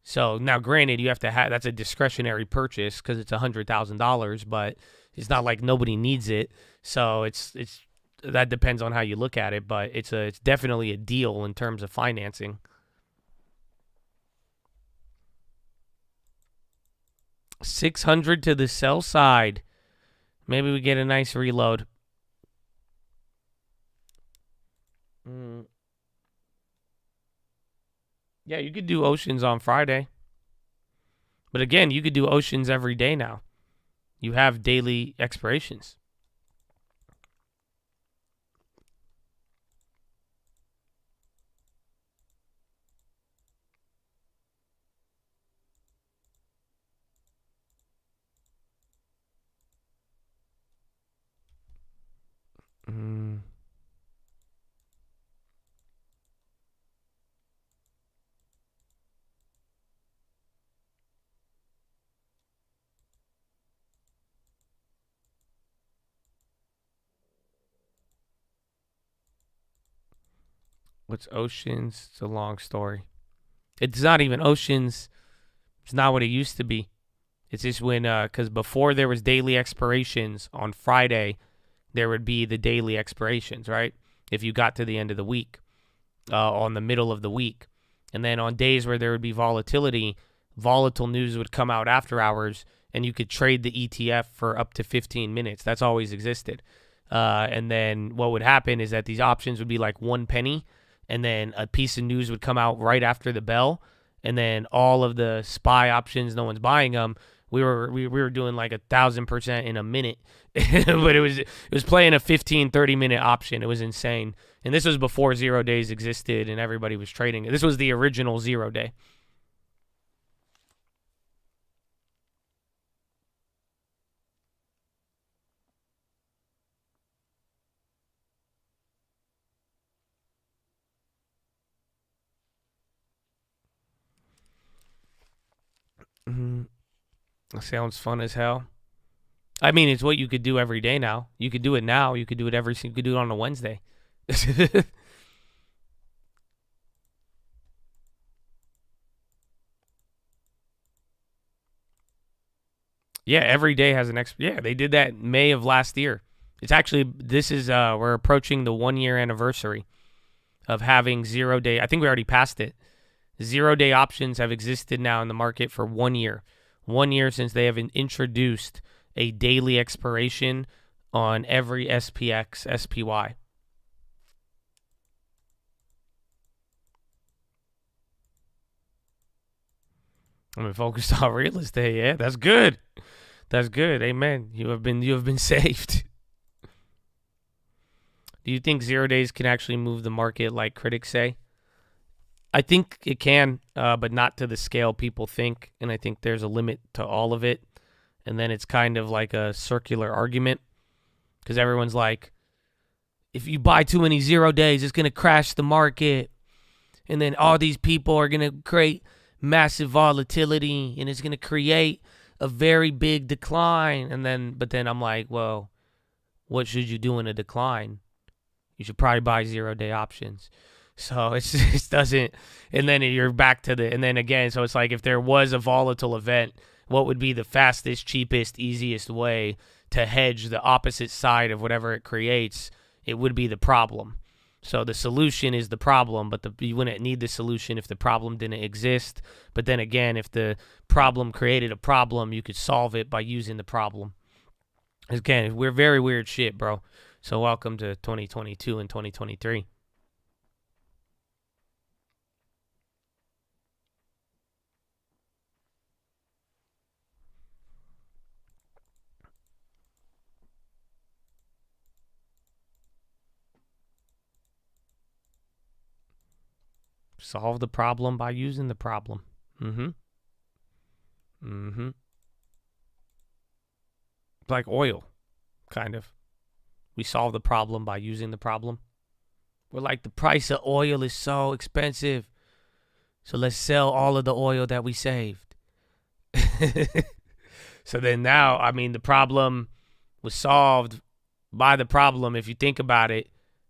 So now, granted, you have to have, that's a discretionary purchase because it's $100,000, but it's not like nobody needs it. So it's that depends on how you look at it, but it's definitely a deal in terms of financing. $600 to the sell side. Maybe we get a nice reload. Yeah, you could do Oceans on Friday. But again, you could do Oceans every day now. You have daily expirations. What's Oceans? It's a long story. It's not even Oceans. It's not what it used to be. It's just when, because before there was daily expirations on Friday, there would be the daily expirations, right? If you got to the end of the week, on the middle of the week. And then on days where there would be volatility, volatile news would come out after hours, and you could trade the ETF for up to 15 minutes. That's always existed. And then what would happen is that these options would be like 1 penny, and then a piece of news would come out right after the bell, and then all of the SPY options, no one's buying them. We were doing like 1,000% in a minute, but it was playing a 15-30 minute option. It was insane, and this was before 0 days existed and everybody was trading. This was the original 0 day. Sounds fun as hell. I mean, it's what you could do every day now. You could do it now. You could do it you could do it on a Wednesday. Yeah, every day has an yeah, they did that in May of last year. It's actually, we're approaching the 1-year anniversary of having 0 day. I think we already passed it. 0 day options have existed now in the market for 1 year. 1 year since they have introduced a daily expiration on every SPX, SPY. I'm focused on real estate. Yeah, that's good. That's good. Amen. You have been saved. Do you think 0 days can actually move the market like critics say? I think it can, but not to the scale people think. And I think there's a limit to all of it. And then it's kind of like a circular argument because everyone's like, if you buy too many 0 days, it's going to crash the market. And then all these people are going to create massive volatility and it's going to create a very big decline. But then I'm like, well, what should you do in a decline? You should probably buy 0 day options. So it just doesn't, and then you're back to and then again, so it's like if there was a volatile event, what would be the fastest, cheapest, easiest way to hedge the opposite side of whatever it creates? It would be the problem. So the solution is the problem, but you wouldn't need the solution if the problem didn't exist. But then again, if the problem created a problem, you could solve it by using the problem. Again, we're very weird shit, bro. So welcome to 2022 and 2023. Solve the problem by using the problem. Like oil, kind of. We solve the problem by using the problem. We're like, the price of oil is so expensive, so let's sell all of the oil that we saved. So then now, I mean, the problem was solved by the problem. If you think about it,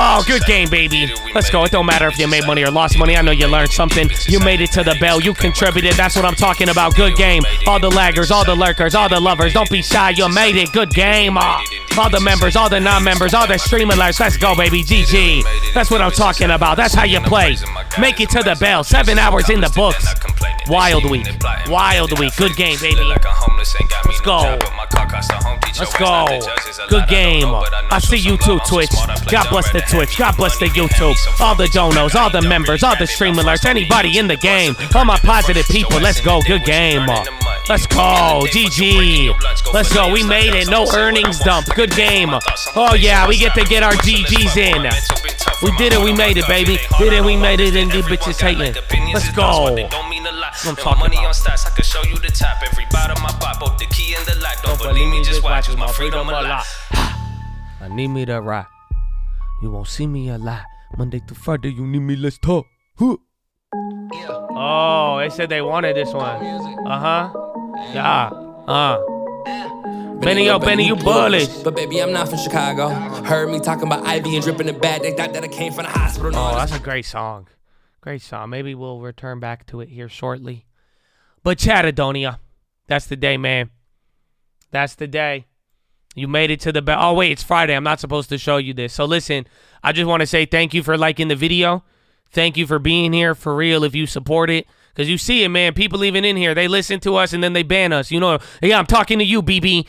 Oh, good game, baby. Let's go. It don't matter if you made money or lost money. I know you learned something. You made it to the bell. You contributed. That's what I'm talking about. Good game. All the laggers, all the lurkers, all the lovers. Don't be shy. You made it. Good game. All the members, all the non-members, all the stream alerts. Let's go, baby. GG. That's what I'm talking about. That's how you play. Make it to the bell. 7 hours in the books. Wild week. Wild week. Good game, baby. Let's go. Let's go. Good game. I see you too, Twitch. God bless the Twitch. God bless the YouTube. All the donos, all the members, all the stream alerts, anybody in the game. All my positive people. Let's go. Good game. Let's go. GG. Let's go. We made it. No earnings dump. Good game. Oh, yeah. We get to get our GGs in. We did it. We made it, baby. Did it. We made it. And the bitches hating. Let's go. That's what I'm talking about. I can show you the top. Every bottom my bot, both the key and the lock. Don't believe me, just watch my freedom a lot. I need me to rock. You won't see me a lot. Monday through Friday, you need me, let's talk. Huh. Oh, they said they wanted this one. Yeah. Benny, you bullish. But baby, I'm not from Chicago. Heard me talking about Ivy and dripping the bad. They thought that I came from the hospital. Oh, that's a great song. Great song. Maybe we'll return back to it here shortly. But Chattadonia, that's the day, man. That's the day. You made it to the bell. Oh, wait, it's Friday. I'm not supposed to show you this. So listen, I just want to say thank you for liking the video. Thank you for being here, for real, if you support it. Because you see it, man. People even in here, they listen to us and then they ban us. You know, yeah, I'm talking to you, BB.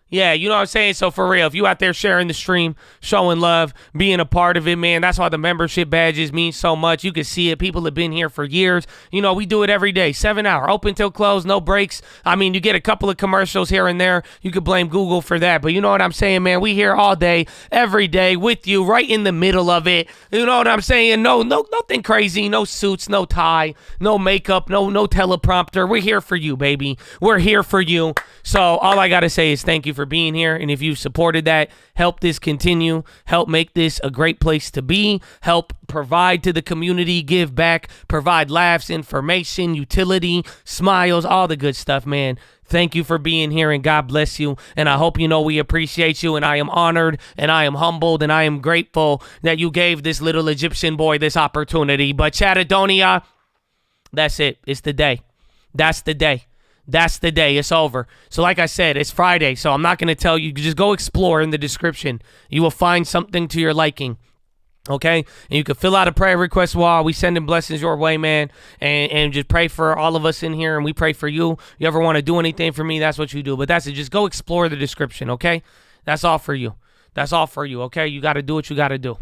Yeah, you know what I'm saying? So for real, if you out there sharing the stream, showing love, being a part of it, man, that's why the membership badges mean so much. You can see it. People have been here for years. You know, we do it every day. 7 hour, open till close, no breaks. I mean, you get a couple of commercials here and there. You could blame Google for that. But you know what I'm saying, man? We here all day, every day with you, right in the middle of it. You know what I'm saying? No, nothing crazy. No suits, no tie, no makeup, no teleprompter. We're here for you, baby. We're here for you. So all I got to say is thank you for being here. And if you supported that, help this continue, help make this a great place to be, help provide to the community, give back, provide laughs, information, utility, smiles, all the good stuff, man. Thank you for being here and God bless you. And I hope you know we appreciate you and I am honored and I am humbled and I am grateful that you gave this little Egyptian boy this opportunity. But Chattadonia, that's it. It's the day. That's the day. That's the day. It's over. So like I said, it's Friday, so I'm not going to tell you. Just go explore in the description. You will find something to your liking. Okay? And you can fill out a prayer request while we sending blessings your way, man. And just pray for all of us in here, and we pray for you. You ever want to do anything for me, that's what you do. But that's it. Just go explore the description, okay? That's all for you. That's all for you, okay? You got to do what you got to do.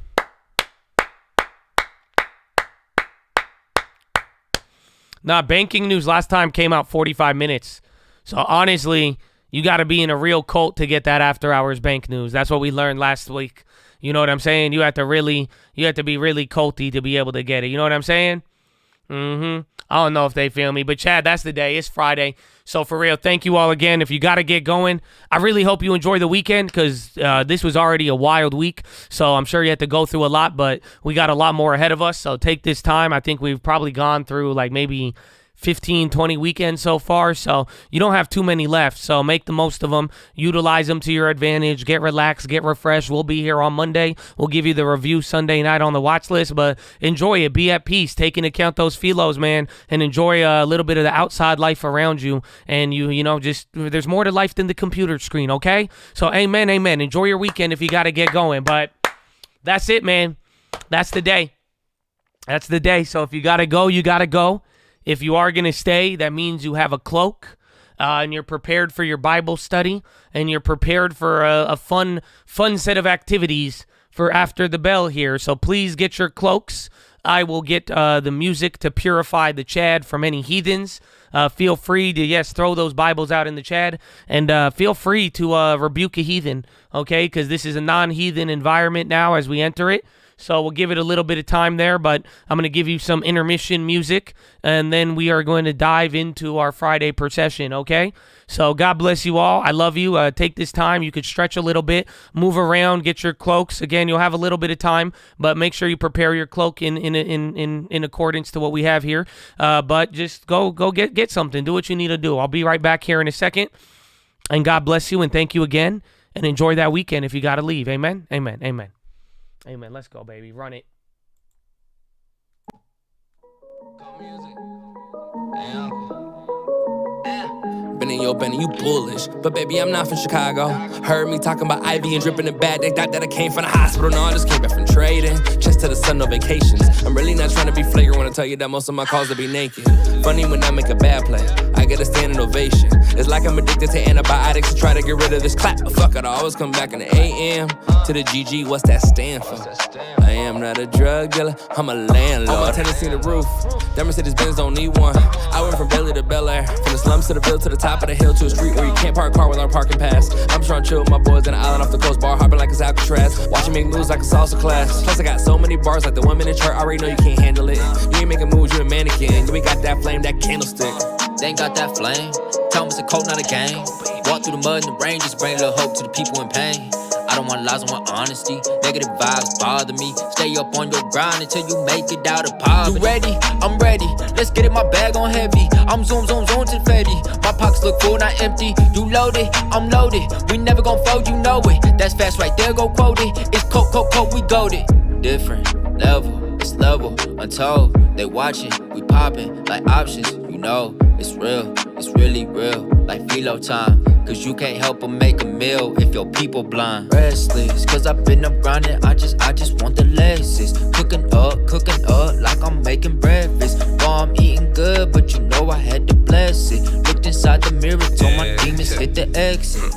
Nah, banking news last time came out 45 minutes. So honestly, you got to be in a real cult to get that after hours bank news. That's what we learned last week. You know what I'm saying? You have to be really culty to be able to get it. You know what I'm saying? I don't know if they feel me, but Chad, that's the day. It's Friday. So for real, thank you all again. If you got to get going, I really hope you enjoy the weekend because this was already a wild week. So I'm sure you had to go through a lot, but we got a lot more ahead of us. So take this time. I think we've probably gone through like maybe 15, 20 weekends so far, so you don't have too many left, so make the most of them, utilize them to your advantage, get relaxed, get refreshed. We'll be here on Monday. We'll give you the review Sunday night on the watch list, but enjoy it, be at peace, take into account those PHILOs, man, and enjoy a little bit of the outside life around you, and you know, just, there's more to life than the computer screen, okay? So amen, amen. Enjoy your weekend if you got to get going, but that's it, man. That's the day. That's the day, so if you got to go, you got to go. If you are going to stay, that means you have a cloak and you're prepared for your Bible study and you're prepared for a fun set of activities for after the bell here. So please get your cloaks. I will get the music to purify the Chad from any heathens. Feel free to, yes, throw those Bibles out in the Chad and feel free to rebuke a heathen, okay? Because this is a non-heathen environment now as we enter it. So we'll give it a little bit of time there, but I'm going to give you some intermission music, and then we are going to dive into our Friday procession, okay? So God bless you all. I love you. Take this time. You could stretch a little bit, move around, get your cloaks. Again, you'll have a little bit of time, but make sure you prepare your cloak in accordance to what we have here. But just go get something. Do what you need to do. I'll be right back here in a second, and God bless you, and thank you again, and enjoy that weekend if you got to leave. Amen, amen, amen. Amen. Let's go, baby. Run it. Benny, yo, Benny, you bullish. But baby, I'm not from Chicago. Heard me talking about Ivy and dripping in bad. They thought that I came from the hospital. No, I just came back from trading. Chest to the sun, no vacations. I'm really not trying to be flagrant when I tell you that most of my calls will be naked. Funny when I make a bad play, I get a standing ovation. It's like I'm addicted to antibiotics to try to get rid of this clap. But fuck it, I always come back in the AM to the GG. What's that stand for? I am not a drug dealer, I'm a landlord. On my Tennessee the roof, that Mercedes-Benz don't need one. I went from Bailey to Bel Air, from the slums to the Ville to the top of the hill to a street where you can't park a car without a parking pass. I'm trying to chill with my boys in the island off the coast, bar hopping like it's Alcatraz. Watching make moves like a salsa class. Plus I got so many bars like the 1 minute chart. I already know you can't handle it. You ain't making moves, you a mannequin. You ain't got that flame, that candlestick. They ain't got that flame. Tell them it's a coat, not a game. Walk through the mud and the rain, just bring a little hope to the people in pain. I don't want lies, I want honesty. Negative vibes bother me. Stay up on your grind until you make it out of poverty. You ready? I'm ready. Let's get it, my bag on heavy. I'm zoom to the Fetty. My pockets look full, not empty. You loaded, I'm loaded. We never gon' fold, you know it. That's fast right there, go quote it. It's coke, we goated. Different level, it's level, untold. They watching, we popping like options. You know, it's real, it's really real. Like PHILO time. Cause you can't help but make a meal if your people blind. Restless, cause I've been up grinding, I just want the Lexus. Cooking up like I'm making breakfast. Oh, I'm eating good, but you know I had to bless it. Looked inside the mirror, told my demons hit the exit.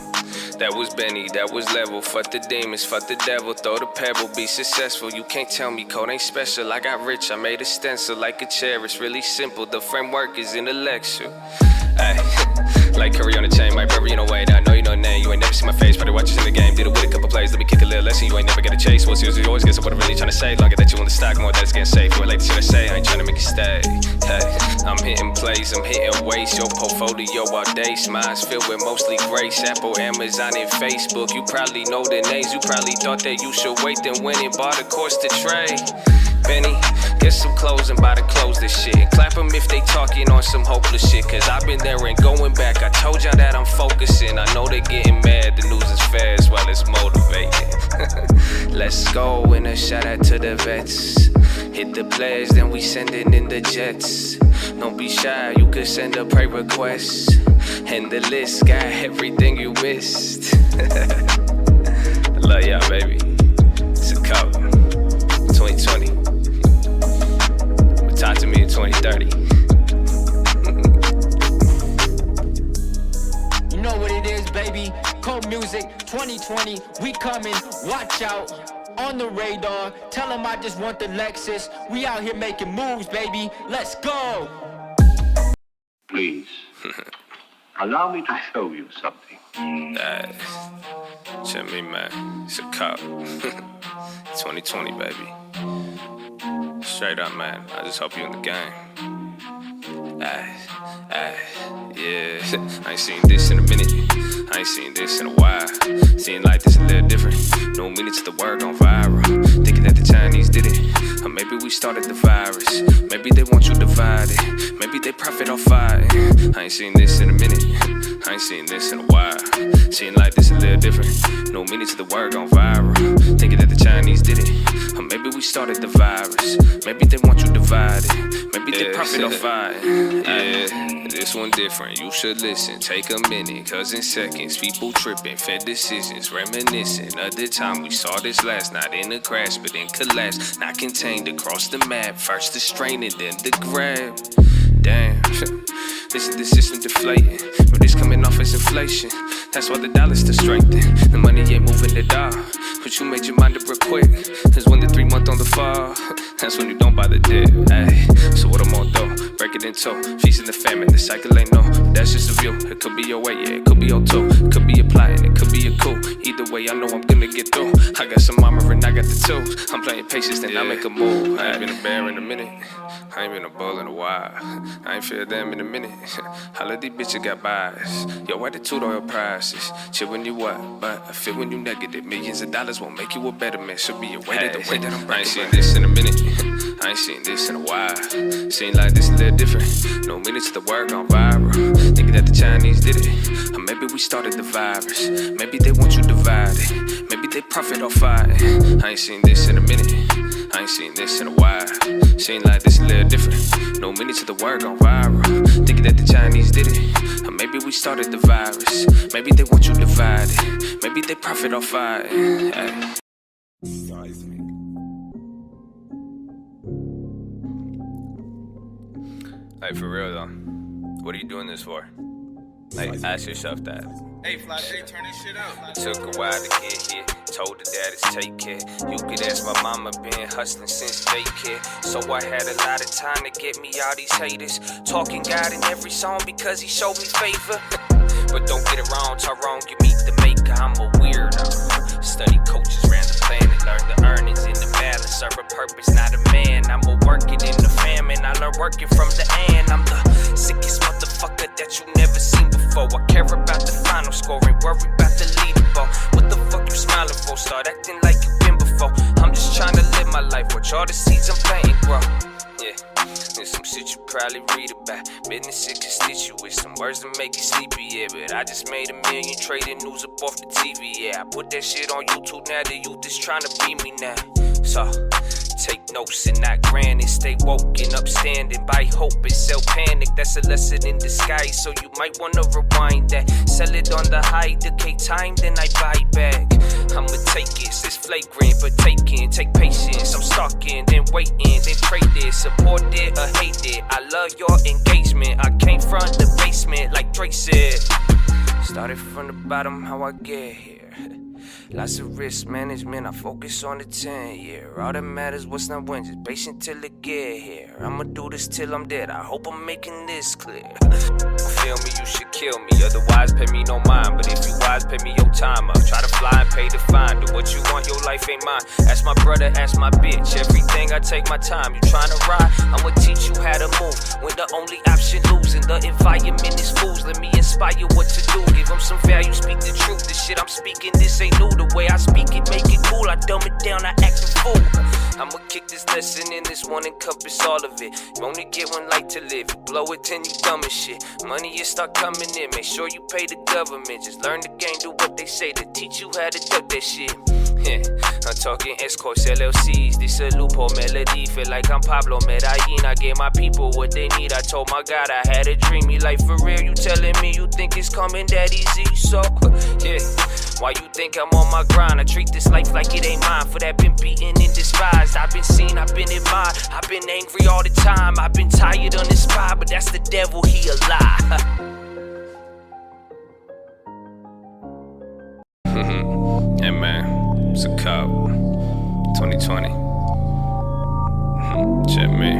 That was Benny, that was level. Fuck the demons, fuck the devil. Throw the pebble, be successful. You can't tell me code ain't special. I got rich, I made a stencil like a chair. It's really simple, the framework is intellectual. Ay, like Curry on the chain, my brother, you know, wait, I know you know name. You ain't never seen my face, probably watch us in the game. Did it with a couple plays, let me kick a little lesson. You ain't never get a chase. What's yours, you always get what I'm really trying to say. Longer that you want the stock, more that's getting safe. What like the shit I say, I ain't trying to make it stay. Hey, I'm hitting plays, I'm hitting waste. Your portfolio all day, smiles filled with mostly grace. Apple, Amazon, and Facebook. You probably know the names, you probably thought that you should wait, then went and bought a course to trade. Benny, get some clothes and buy the clothes this shit. Clap them if they talking on some hopeless shit. Cause I've been there and going back. I told y'all that I'm focusing. I know they getting mad. The news is fair as well as motivating. Let's go and a shout out to the vets. Hit the players, then we send it in the jets. Don't be shy, you could send a pray request. And the list got everything you missed. I love y'all, baby. It's a cup. 2020. Talk to me in 2030. You know what it is, baby. Cold music, 2020, we coming, watch out. On the radar, tell them I just want the Lexus. We out here making moves, baby. Let's go. Please, allow me to show you something. Check me, man. It's a cup. 2020, baby. Straight up, man. I just hope you in the game. Yeah. I ain't seen this in a minute. I ain't seen this in a while. Seeing like this a little different. No minutes the word gone viral. Thinking that the Chinese did it. Or maybe we started the virus. Maybe they want you divided. Maybe they profit off fighting. I ain't seen this in a minute. I ain't seen this in a while. Seeing like this a little different. No minutes the word gone viral. Thinking that the Chinese did it. Or maybe we started the virus. Maybe they want you divided. Maybe they profit off fighting. Yeah, this one different. You should listen. Take a minute. Cause in seconds, people tripping. Fed decisions. Reminiscing of the time we saw this last. Not in a crash, but in collapse. Not contained across the map. First the strain and then the grab. Damn. This is the system deflating. But it's coming off as inflation. That's why the dollar's still strengthened. The money ain't moving the dollar. But you made your mind up real quick. Cause when the 3 month on the fall, that's when you don't buy the dip. Ay, so what I'm on though? Break it in two. Feast in the famine, the cycle ain't no. But that's just a view. It could be your way, yeah. It could be your two. It could be a plot and it could be a coup. Either way, I know I'm gonna get through. I got some armor and I got the tools. I'm playing patience, then I make a move. I ain't been a bear in a minute. I ain't been a bull in a while. I ain't feel them in a minute. All of these bitches got bias. Yo, attitude oil prices. Chill when you up, but I feel when you negative. Millions of dollars won't make you a better man. Should be aware of the way that I'm breaking. I ain't seen this in a minute. I ain't seen this in a while. Seen like this a little different. No minutes the word gone viral. Thinking that the Chinese did it. Or maybe we started the virus. Maybe they want you divided. Maybe they they profit off fire. I ain't seen this in a minute. I ain't seen this in a while. Seem like this a little different. No minute to the word gone viral. Thinking that the Chinese did it. Or maybe we started the virus. Maybe they want you divided. Maybe they profit off fire. Hey. Like, for real though, what are you doing this for? Like, ask yourself that. Hey, Fly, turn this shit up. It took a while to get here. Told the daddies take care. You could ask my mama, been hustling since daycare. So I had a lot of time to get me all these haters. Talking God in every song because he showed me favor. But don't get it wrong, Tyrone, you meet the maker. I'm a weirdo. Study coaches ran the planet. Learn the earnings in the balance. Serve a purpose, not a man. I'm a working in the famine. I learn working from the end. I'm the sickest motherfucker that you never seen before. I care about the final score and worry about the leaderboard. What the fuck you smiling for? Start acting like you been before. I'm just trying to live my life. Watch all the seeds I'm planting grow. Yeah, there's some shit you probably read about. Business it constituents, some words that make you sleepy, yeah. But I just made $1 million trading news up off the TV, yeah. I put that shit on YouTube, now the youth is trying to beat me now. So, take notes and not granted. Stay woke and upstanding. Buy hope and sell panic. That's a lesson in disguise, so you might wanna rewind that. Sell it on the high, decay time, then I buy back. I'ma take it, it's flagrant, but taking, take patience. I'm stalking, then waiting, then trade it. Support it or hate it. I love your engagement. I came from the basement, like Drake said. Started from the bottom, how I get here. Lots of risk management, I focus on the 10-year. All that matters what's not when, just patient till it get here. I'ma do this till I'm dead, I hope I'm making this clear. Feel me, you should kill me, otherwise pay me no mind. But if you wise, pay me your time up. Try to fly and pay the fine, do what you want, your life ain't mine. Ask my brother, ask my bitch, everything I take my time. You tryna ride, I'ma teach you how to move. When the only option losing, the environment is fools. Let me inspire what to do, give them some value, speak the truth. The shit I'm speaking, this ain't new. The way I speak it, make it cool. I dumb it down, I act a fool. I'ma kick this lesson in, this one encompass all of it. You only get one life to live. You blow it, then you dumb as shit. Money, it start coming in. Make sure you pay the government. Just learn the game, do what they say to teach you how to duck that shit. I'm talking escorts, LLCs. This a loophole melody. Feel like I'm Pablo Medellin. I gave my people what they need. I told my God I had a dream. Me like for real, you telling me you think it's coming that easy? So, yeah. Why you think I'm on my grind? I treat this life like it ain't mine. For that been beaten and despised. I've been seen, I've been admired. I've been angry all the time. I've been tired, uninspired. But that's the devil, he a lie. Hey man, it's a cop. 2020. Check me.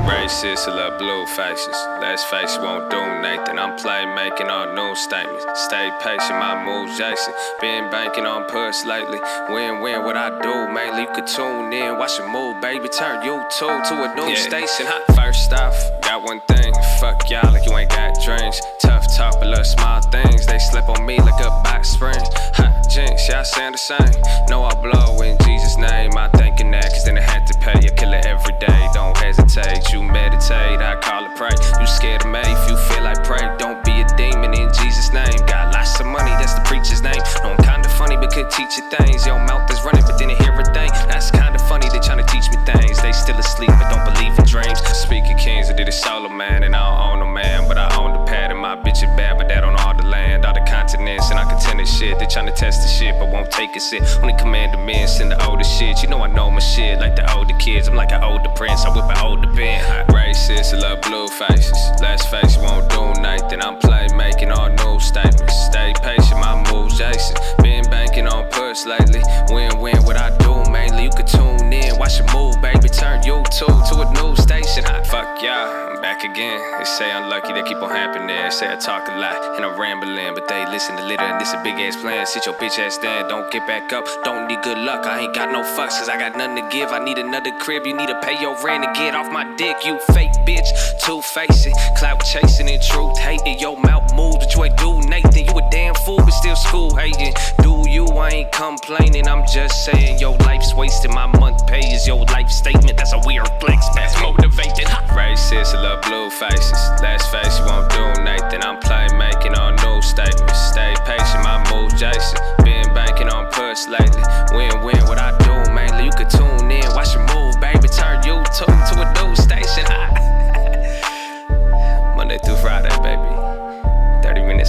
Racist, I love blue faces. Let's face it, won't do nothing. I'm playmaking on new statements. Stay patient, my moves Jason. Been banking on push lately. Win-win, what I do mainly. You could tune in, watch it move, baby. Turn YouTube to a new station. First off, got one thing. Fuck y'all like you ain't got dreams. Tough talk, but little small things. They slip on me like a box spring. Hot jinx, y'all saying the same. No, I blow in Jesus' name. I thinking that, cause then I had to pay a killer every day. Don't hesitate, you meditate, I call it pray. You scared of me, if you feel like pray. Don't be a demon in Jesus' name. Got lots of money, that's the preacher's name. No, I'm kinda funny, but could teach you things. Your mouth is running, but didn't hear a thing. That's kinda funny, they tryna teach me things. They still asleep, but don't believe in dreams. Speaking kings, I did it solo, man, and I don't own a man. But I own the pad, and my bitch is bad, but that on all the land, all the continents. And I contend this shit, they tryna test the shit, but won't take a sit. Only command the men, send the older shit. You know I know my shit, like the older kids. I'm like an older prince, I whip an older pen. Racist, I love blue faces. Let's face it, won't do nothing. I'm playmaking all new statements. Stay patient, my moves Jason. Been banking on push lately. Win-win, what I do mainly. You could tune in, watch it move, baby. Turn YouTube to a new station. Fuck y'all, I'm back again. They say I'm lucky, they keep on happening. They say I talk a lot and I'm rambling, but they listen to litter and this a big ass plan. Sit your bitch ass down, don't get back up. Don't need good luck, I ain't got no fucks, cause I got nothing to give. I need another crib, you need to pay your rent and get off my dick. You fake bitch, two-faced, clout chasing and truth hating. Your mouth moves, but you ain't do Nathan. You a damn fool, but still school hating. Do you, I ain't complaining, I'm just saying your life's wasted. My month pay is your life statement, that's a weird flex, that's motivating. Racist, I love blue faces. Let's face it, won't do nothing. I'm playmaking all new statements.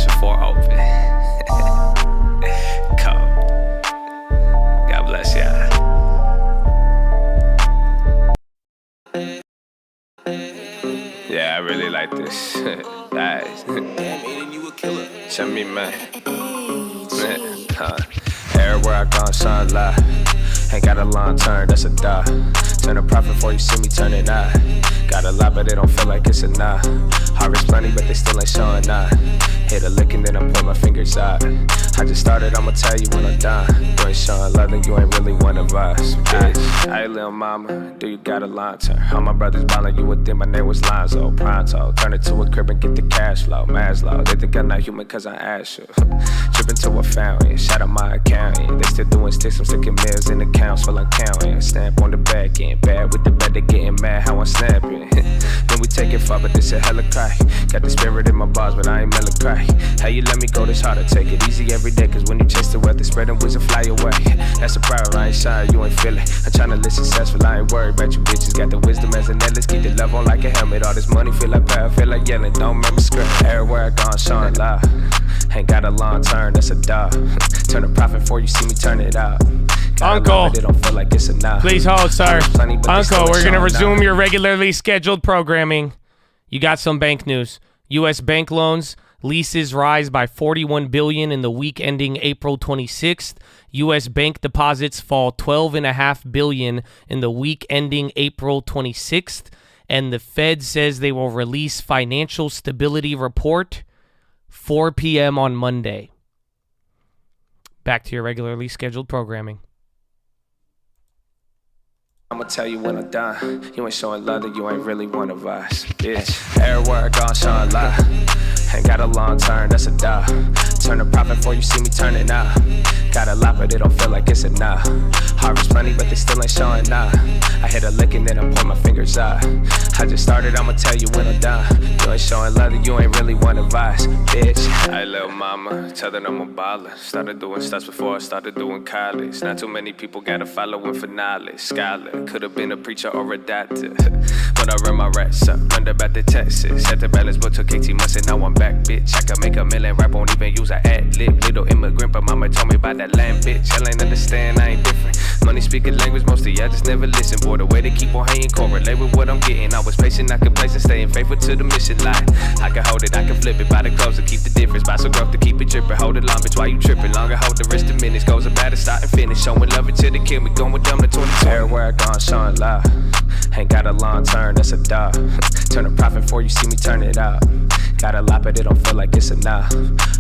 section 4 open. Cold. God bless y'all. Yeah, I really like this. Nice. Tell me, man. Everywhere I go, shine light. Ain't got a long turn, that's a die. Turn a profit before you see me turn it out. Got a lot, but they don't feel like it's enough. Harvest plenty, but they still ain't showing up. Hit a lick and then I point my fingers out. I just started, I'ma tell you when I'm done. You ain't showing love and you ain't really one of us, bitch. Hey, little mama, do you got a long turn? All my brothers ballin', you would think my name was Lonzo. Pronto, turn it to a crib and get the cash flow. Maslow, they think I'm not human cause I asked you. Trippin' to a fountain, shout out my accountant. They still doing sticks, I'm sticking meals in accounts while I'm counting. Stamp on the back end, bad with the bed, they getting mad how I'm snapping. Then we take it far, but this a hella cry. Got the spirit in my bars, but I ain't mellow cry. How you let me go this hard to take it easy every day, cause when you chase the weather, spreading wings and fly away. That's a problem, I ain't shy, you ain't feel it. I'm tryna live successful, I ain't worried about you bitches. Got the wisdom as an let's keep the love on like a helmet. All this money feel like power, feel like yelling, don't remember script. Everywhere I go, I'm showing love. Ain't got a long turn, that's a dog. Turn a profit before you see me turn it out. Uncle, they don't feel like it's enough. Please hold, sir. Uncle, we're gonna resume your regularly scheduled programming. You got some bank news. U.S. bank loans, leases rise by $41 billion in the week ending April 26th. U.S. bank deposits fall $12.5 billion in the week ending April 26th. And the Fed says they will release financial stability report 4 p.m. on Monday. Back to your regularly scheduled programming. I'ma tell you when I'm done. You ain't showing love that you ain't really one of us, bitch. Everywhere I go, I'm showing love. Ain't got a long turn, that's a dog. Turn a profit before you see me turn it out. Got a lot, but it don't feel like it's enough. Harvest plenty, but they still ain't showing up. I hit a lick and then I point my fingers out. I just started, I'ma tell you when I'm done. You ain't showing love that you ain't really one of us, bitch. Hey, little mama, tell that I'm a baller. Started doing stunts before I started doing college. Not too many people got a following for knowledge. Scholar, could've been a preacher or a doctor. When I run my rats up, run back to Texas. Had to balance, but took 18 months and now I'm back, bitch. I can make a million, rap won't even use an ad-lib. Little immigrant, but mama told me about that land, bitch. Y'all ain't understand, I ain't different. Money speaking language, most of y'all just never listen. Boy, the way they keep on hanging correlate with what I'm getting. I was patient, I complacent, staying faithful to the mission line. I can hold it, I can flip it, by the clothes to keep the difference. Buy some growth to keep it tripping. Hold it long, bitch, why you tripping? Longer hold the rest of minutes. Goes about to start and finish. Showing love until they kill me, going dumb to 2020. Everywhere I go, I'm showing love. Ain't got a long turn, that's a dog. Turn a profit before you see me turn it out. Got a lot, but it don't feel like it's enough.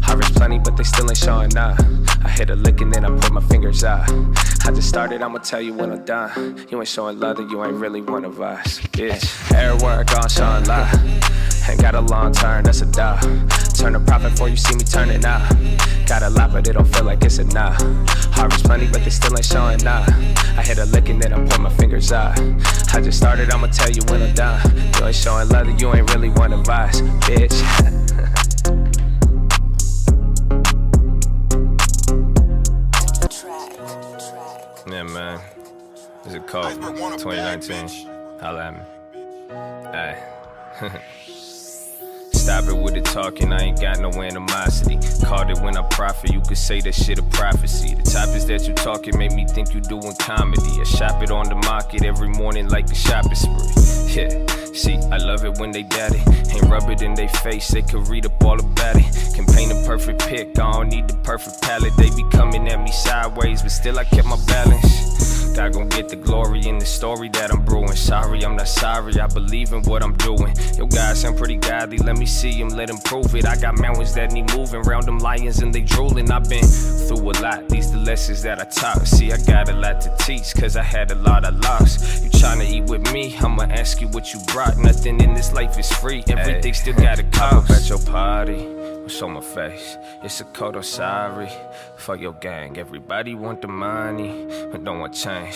Harvest plenty, but they still ain't showing up. I hit a lick and then I put my fingers out. I just started, I'ma tell you when I'm done. You ain't showing love that you ain't really one of us, bitch. Everywhere I go, I'm showing love. Ain't got a long turn, that's a dog. Turn a profit before you see me turn it out. Got a lot, but it don't feel like it's enough. Harvest plenty, but they still ain't showing up. I hit a lick and then I point my fingers out. I just started, I'ma tell you when I'm done. You ain't showing love that you ain't really one of us, bitch. Yeah, man. Is it called 2019? Holla at me. Hey. Stop it with the talking, I ain't got no animosity. Called it when I profit, you could say that shit a prophecy. The topics that you talking make me think you doing comedy. I shop it on the market every morning like a shopping spree. Yeah, see, I love it when they doubt it. Ain't rub it in they face, they could read up all about it. Can paint a perfect pic, I don't need the perfect palette. They be coming at me sideways, but still I kept my balance. God gon' get the glory in the story that I'm brewing. Sorry, I'm not sorry, I believe in what I'm doing. Yo, guys, I'm pretty godly, let me see him, let him prove it. I got mountains that need moving, round them lions and they drooling. I've been through a lot, these the lessons that I taught. See, I got a lot to teach, cause I had a lot I lost. You tryna eat with me, I'ma ask you what you brought. Nothing in this life is free, everything still got a cost. At your party, what's on my face? It's a code, I'm sorry. For your gang, everybody want the money, but don't want change.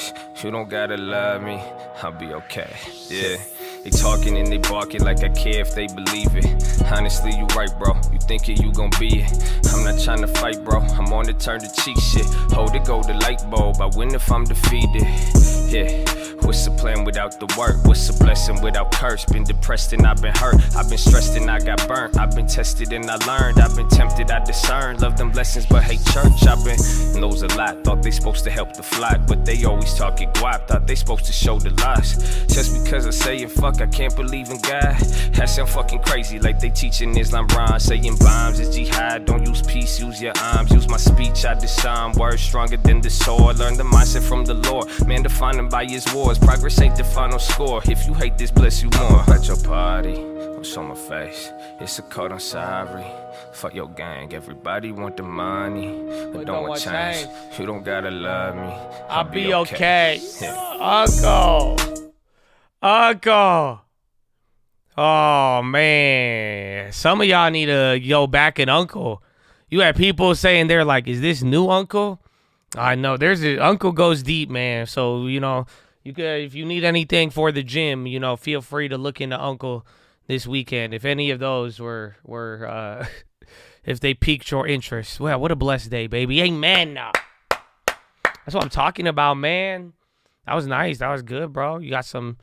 You don't gotta love me, I'll be okay, yeah. They talking and they barking like I care if they believe it. Honestly, you right, bro, you thinking you gon' be it. I'm not trying to fight, bro, I'm on the turn to cheat shit. Hold it, go the light bulb, I win if I'm defeated, yeah. What's the plan without the work? What's a blessing without curse? Been depressed and I've been hurt. I've been stressed and I got burnt. I've been tested and I learned. I've been tempted, I discerned. Love them blessings but hate church. I've been knows a lot. Thought they supposed to help the flock, but they always talking guap. Thought they supposed to show the lies. Just because I say it, fuck, I can't believe in God. That sound fucking crazy, like they teaching Islam rhymes. Saying bombs is jihad. Don't use peace, use your arms. Use my speech, I disarm. Words stronger than the sword. Learn the mindset from the Lord. Man define him by his wars. Progress ain't the final score. If you hate this, bless you more. At your party, I'll show my face. It's a code, I'm sorry. Fuck your gang, everybody want the money. But don't want change. You don't gotta love me. I'll be okay. Uncle. Oh man. Some of y'all need to go back and Uncle. You had people saying they're like, is this new Uncle? I know there's a Uncle goes deep, man. So, you know, you could, if you need anything for the gym, you know, feel free to look into Uncle this weekend. If any of those were if they piqued your interest. Well, what a blessed day, baby. Amen. That's what I'm talking about, man. That was nice. That was good, bro. You got some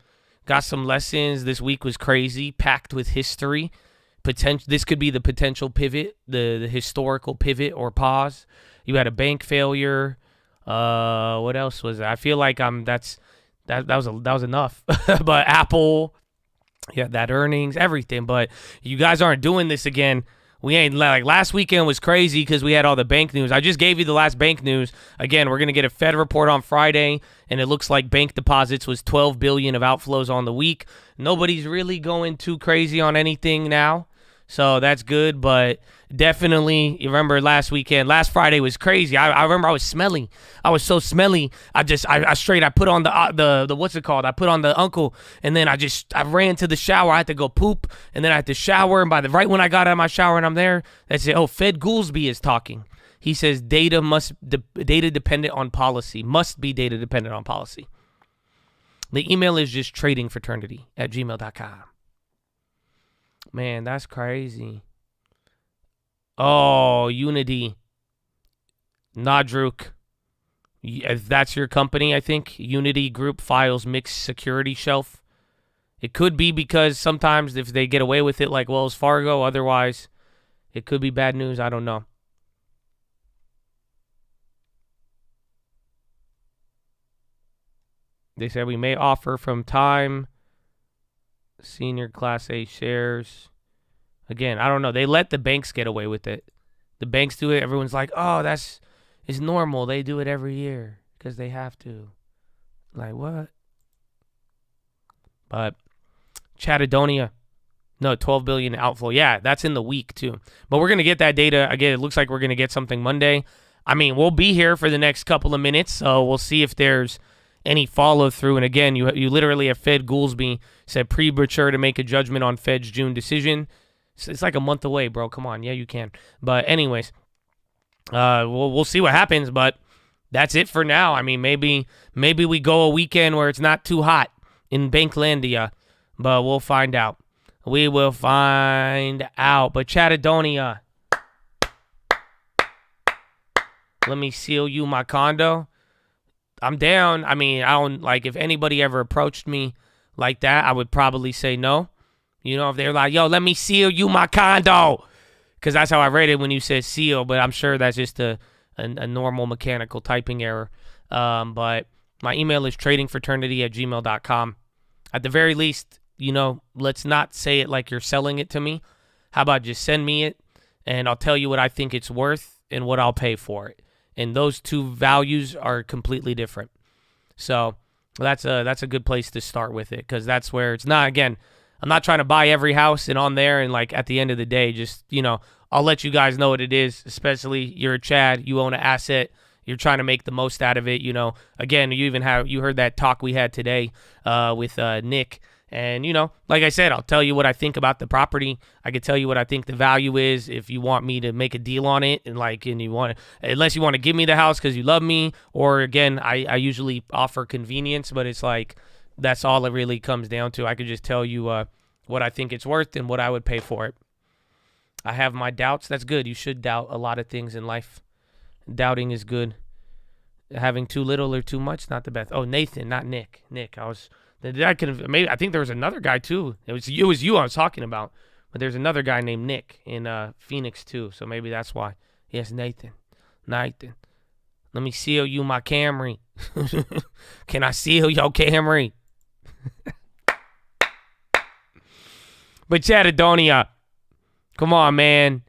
lessons. This week was crazy, packed with history. This could be the potential pivot, the historical pivot or pause. You had a bank failure. What else was it? I feel like that was enough. But Apple, yeah, that earnings, everything. But you guys aren't doing this again. We ain't, like, last weekend was crazy because we had all the bank news. I just gave you the last bank news. Again, we're going to get a Fed report on Friday, and it looks like bank deposits was $12 billion of outflows on the week. Nobody's really going too crazy on anything now, so that's good. But definitely, you remember last Friday was crazy. I remember I was smelly. I was so smelly. I put on the what's it called? I put on the Uncle, and then I ran to the shower. I had to go poop, and then I had to shower. And right when I got out of my shower and I'm there, they say, "Oh, Fed Goolsby is talking." He says data dependent on policy. Must be data dependent on policy. The email is just tradingfraternity@gmail.com. Man, that's crazy. Oh, Unity. Nadruk. If that's your company, I think. Unity Group files mixed security shelf. It could be because sometimes if they get away with it like Wells Fargo, otherwise it could be bad news. I don't know. They said we may offer from time senior class A shares. Again, I don't know. They let the banks get away with it. The banks do it. Everyone's like, oh, it's normal. They do it every year because they have to. Like, what? But Chattadonia, no, 12 billion outflow. Yeah, that's in the week too. But we're going to get that data. Again, it looks like we're going to get something Monday. I mean, we'll be here for the next couple of minutes, so we'll see if there's any follow through. And again, you literally have Fed Goolsby said premature to make a judgment on Fed's June decision. It's like a month away, bro. Come on. Yeah, you can. But anyways, we'll see what happens, but that's it for now. I mean, maybe we go a weekend where it's not too hot in Banklandia, but we'll find out. We will find out. But Chattadonia, let me seal you my condo. I'm down. I mean, I don't, like, if anybody ever approached me like that, I would probably say no. You know, if they're like, yo, let me seal you my condo. Because that's how I read it when you said seal, but I'm sure that's just a normal mechanical typing error. But my email is tradingfraternity@gmail.com. At the very least, you know, let's not say it like you're selling it to me. How about just send me it, and I'll tell you what I think it's worth and what I'll pay for it. And those two values are completely different. So that's a good place to start with it, because that's where it's not, again, I'm not trying to buy every house and on there, and like at the end of the day, just, you know, I'll let you guys know what it is, especially you're a Chad, you own an asset, you're trying to make the most out of it, you know. Again, you heard that talk we had today with Nick. And, you know, like I said, I'll tell you what I think about the property. I could tell you what I think the value is if you want me to make a deal on it. Unless you want to give me the house because you love me. Or, again, I usually offer convenience, but it's like that's all it really comes down to. I could just tell you what I think it's worth and what I would pay for it. I have my doubts. That's good. You should doubt a lot of things in life. Doubting is good. Having too little or too much, not the best. Oh, Nathan, not Nick. Nick, I think there was another guy too. It was you I was talking about. But there's another guy named Nick in Phoenix too. So maybe that's why. Yes, Nathan. Nathan. Let me seal you my Camry. Can I seal your Camry? But Chattadonia, come on, man.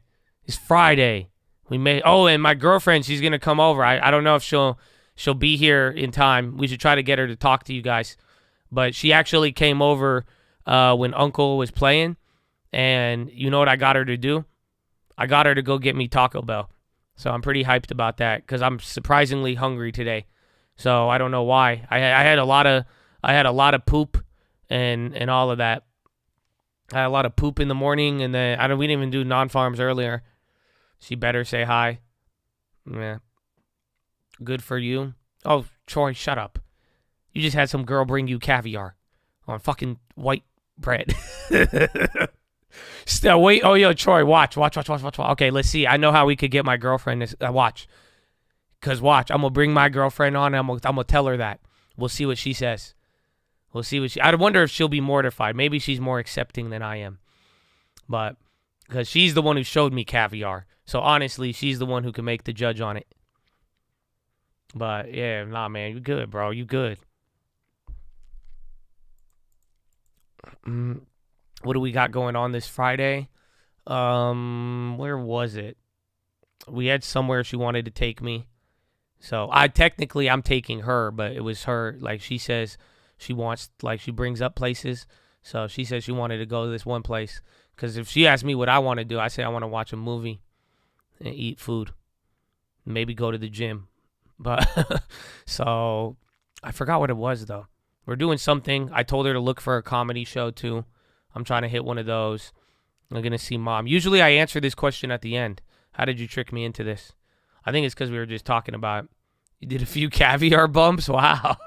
It's Friday. And my girlfriend, she's gonna come over. I don't know if she'll be here in time. We should try to get her to talk to you guys. But she actually came over when Uncle was playing, and you know what I got her to do? I got her to go get me Taco Bell. So I'm pretty hyped about that because I'm surprisingly hungry today. So I don't know why. I had a lot of poop and all of that. I had a lot of poop in the morning, and then we didn't even do non-farms earlier. She better say hi. Yeah. Good for you. Oh, Troy, shut up. You just had some girl bring you caviar on fucking white bread. Still, wait. Oh, yo, Troy, watch. Okay, let's see. I know how we could get my girlfriend to watch. Because watch, I'm going to bring my girlfriend on, and I'm going to tell her that. We'll see what she says. I wonder if she'll be mortified. Maybe she's more accepting than I am. But, because she's the one who showed me caviar. So, honestly, she's the one who can make the judge on it. But, yeah, nah, man, you good, bro. You good. What do we got going on this Friday? Where was it? We had somewhere she wanted to take me. So I'm taking her, but it was her. Like she says she wants, like she brings up places. So she says she wanted to go to this one place. Because if she asked me what I want to do, I say I want to watch a movie and eat food. Maybe go to the gym. But so I forgot what it was though. We're doing something. I told her to look for a comedy show too. I'm trying to hit one of those. I'm going to see Mom. Usually I answer this question at the end. How did you trick me into this? I think it's because we were just talking about, you did a few caviar bumps? Wow.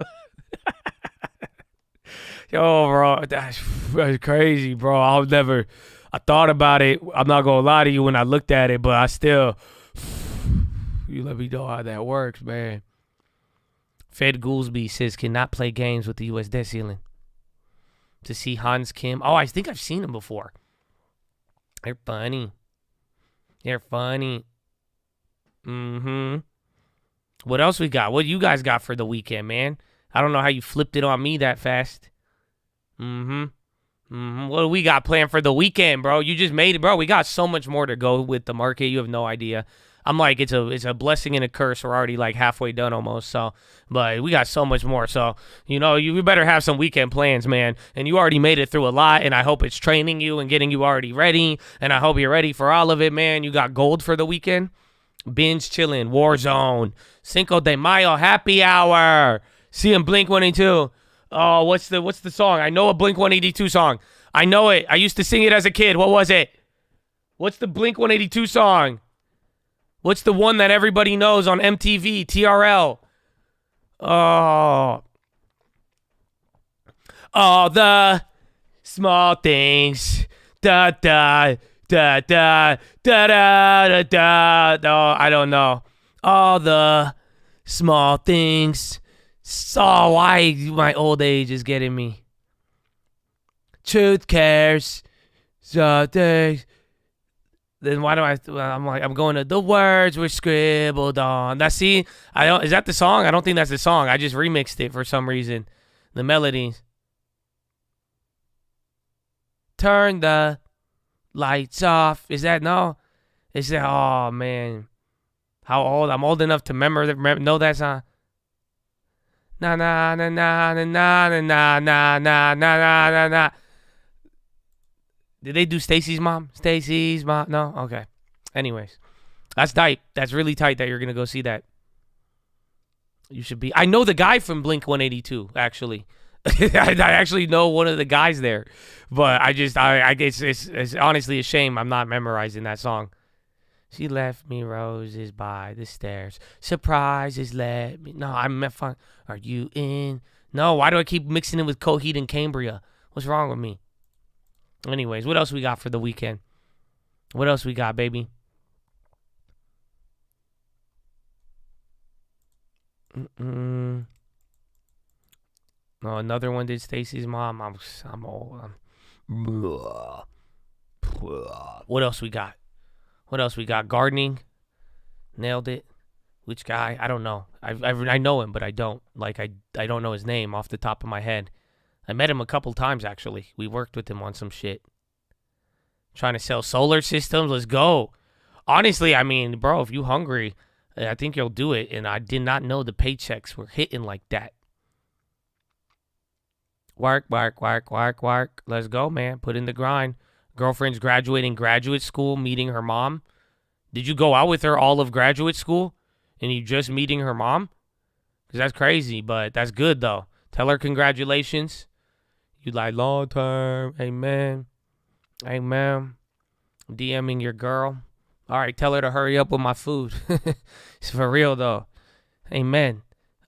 Yo, bro, that's crazy, bro. I thought about it. I'm not going to lie to you when I looked at it, but I still, you let me know how that works, man. Fed Goolsby says, cannot play games with the U.S. debt ceiling. To see Hans Kim. Oh, I think I've seen him before. They're funny. What else we got? What you guys got for the weekend, man? I don't know how you flipped it on me that fast. What do we got planned for the weekend, bro? You just made it, bro. We got so much more to go with the market. You have no idea. I'm like, it's a blessing and a curse. We're already like halfway done almost. So, but we got so much more. So, you know, you better have some weekend plans, man. And you already made it through a lot. And I hope it's training you and getting you already ready. And I hope you're ready for all of it, man. You got gold for the weekend. Binge chilling, Warzone, Cinco de Mayo, happy hour. Seeing Blink-182. Oh, what's the song? I know a Blink-182 song. I know it. I used to sing it as a kid. What was it? What's the Blink-182 song? What's the one that everybody knows on MTV, TRL? Oh. All the small things. Da da da da da da da da. Oh, I don't know. All the small things. So why my old age is getting me. Truth cares. So things. Then why do I'm going to the words were scribbled on. Is that the song? I don't think that's the song. I just remixed it for some reason. The melodies. Turn the lights off. Is that no? Is that, oh man. How old? I'm old enough to know that song. Na na na na na na na na na na na na. Did they do Stacy's mom? Stacy's mom? No? Okay. Anyways. That's tight. That's really tight that you're going to go see that. You should be. I know the guy from Blink-182, actually. I actually know one of the guys there. But I guess it's honestly a shame I'm not memorizing that song. She left me roses by the stairs. Surprises let me. No, I'm fine. Are you in? No, why do I keep mixing it with Coheed and Cambria? What's wrong with me? Anyways, what else we got for the weekend? What else we got, baby? Oh, another one did Stacy's mom. I'm old. What else we got? What else we got? Gardening. Nailed it. Which guy? I don't know. I know him, but I don't. Like, I don't know his name off the top of my head. I met him a couple times, actually. We worked with him on some shit. Trying to sell solar systems. Let's go. Honestly, I mean, bro, if you hungry, I think you'll do it. And I did not know the paychecks were hitting like that. Work. Let's go, man. Put in the grind. Girlfriend's graduating graduate school, meeting her mom. Did you go out with her all of graduate school and you just meeting her mom? Because that's crazy, but that's good, though. Tell her congratulations. You like long term. Amen. Amen. DMing your girl. All right, tell her to hurry up with my food. It's for real, though. Amen.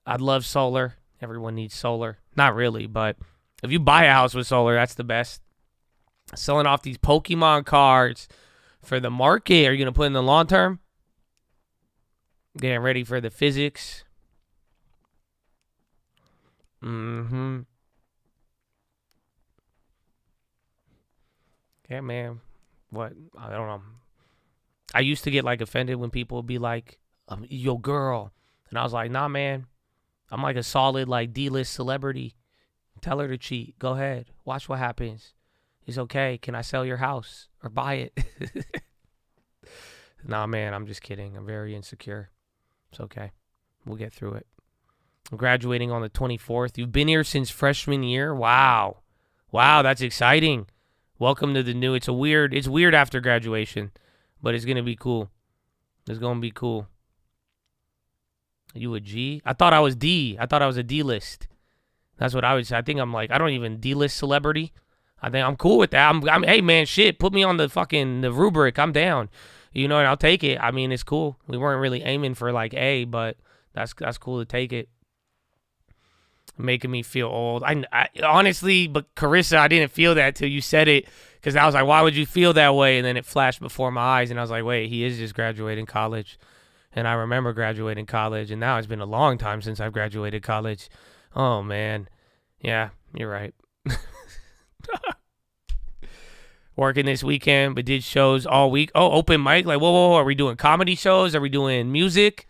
I love solar. Everyone needs solar. Not really, but if you buy a house with solar, that's the best. Selling off these Pokemon cards for the market. Are you going to put in the long term? Getting ready for the physics. Yeah, man. What? I don't know. I used to get like offended when people would be like, yo, girl. And I was like, nah, man. I'm like a solid like D-list celebrity. Tell her to cheat. Go ahead. Watch what happens. It's okay. Can I sell your house or buy it? Nah, man, I'm just kidding. I'm very insecure. It's okay. We'll get through it. I'm graduating on the 24th. You've been here since freshman year? Wow. Wow, that's exciting. Welcome to the new. It's weird after graduation, but it's going to be cool. It's going to be cool. Are you a G? I thought I was D. I thought I was a D-list. That's what I would say. I think I'm like, I don't even D-list celebrity. I think I'm cool with that. I'm hey, man, shit, put me on the rubric. I'm down. You know, and I'll take it. I mean, it's cool. We weren't really aiming for like A, but that's cool to take it. Making me feel old. I honestly, but Carissa, I didn't feel that till you said it, because I was like, why would you feel that way? And then it flashed before my eyes, and I was like, wait, he is just graduating college. And I remember graduating college, and now it's been a long time since I've graduated college. Oh, man. Yeah, you're right. Working this weekend, but did shows all week. Oh, open mic. Like, whoa. Are we doing comedy shows? Are we doing music?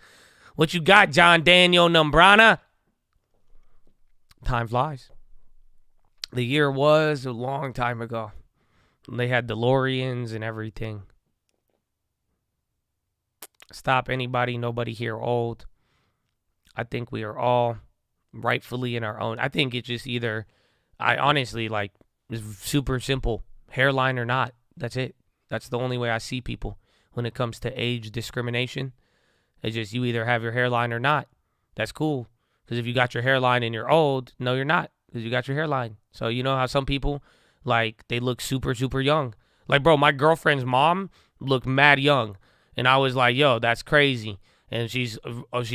What you got, John Daniel Numbrana? Time flies. The year was a long time ago. They had DeLoreans and everything. Stop anybody, nobody here old. I think we are all rightfully in our own. I think it's just either, I honestly, like, it's super simple. Hairline or not. That's it. That's the only way I see people when it comes to age discrimination. It's just you either have your hairline or not. That's cool. Because if you got your hairline and you're old, no, you're not. Because you got your hairline. So you know how some people, like, they look super, super young. Like, bro, my girlfriend's mom looked mad young. And I was like, yo, that's crazy. And she's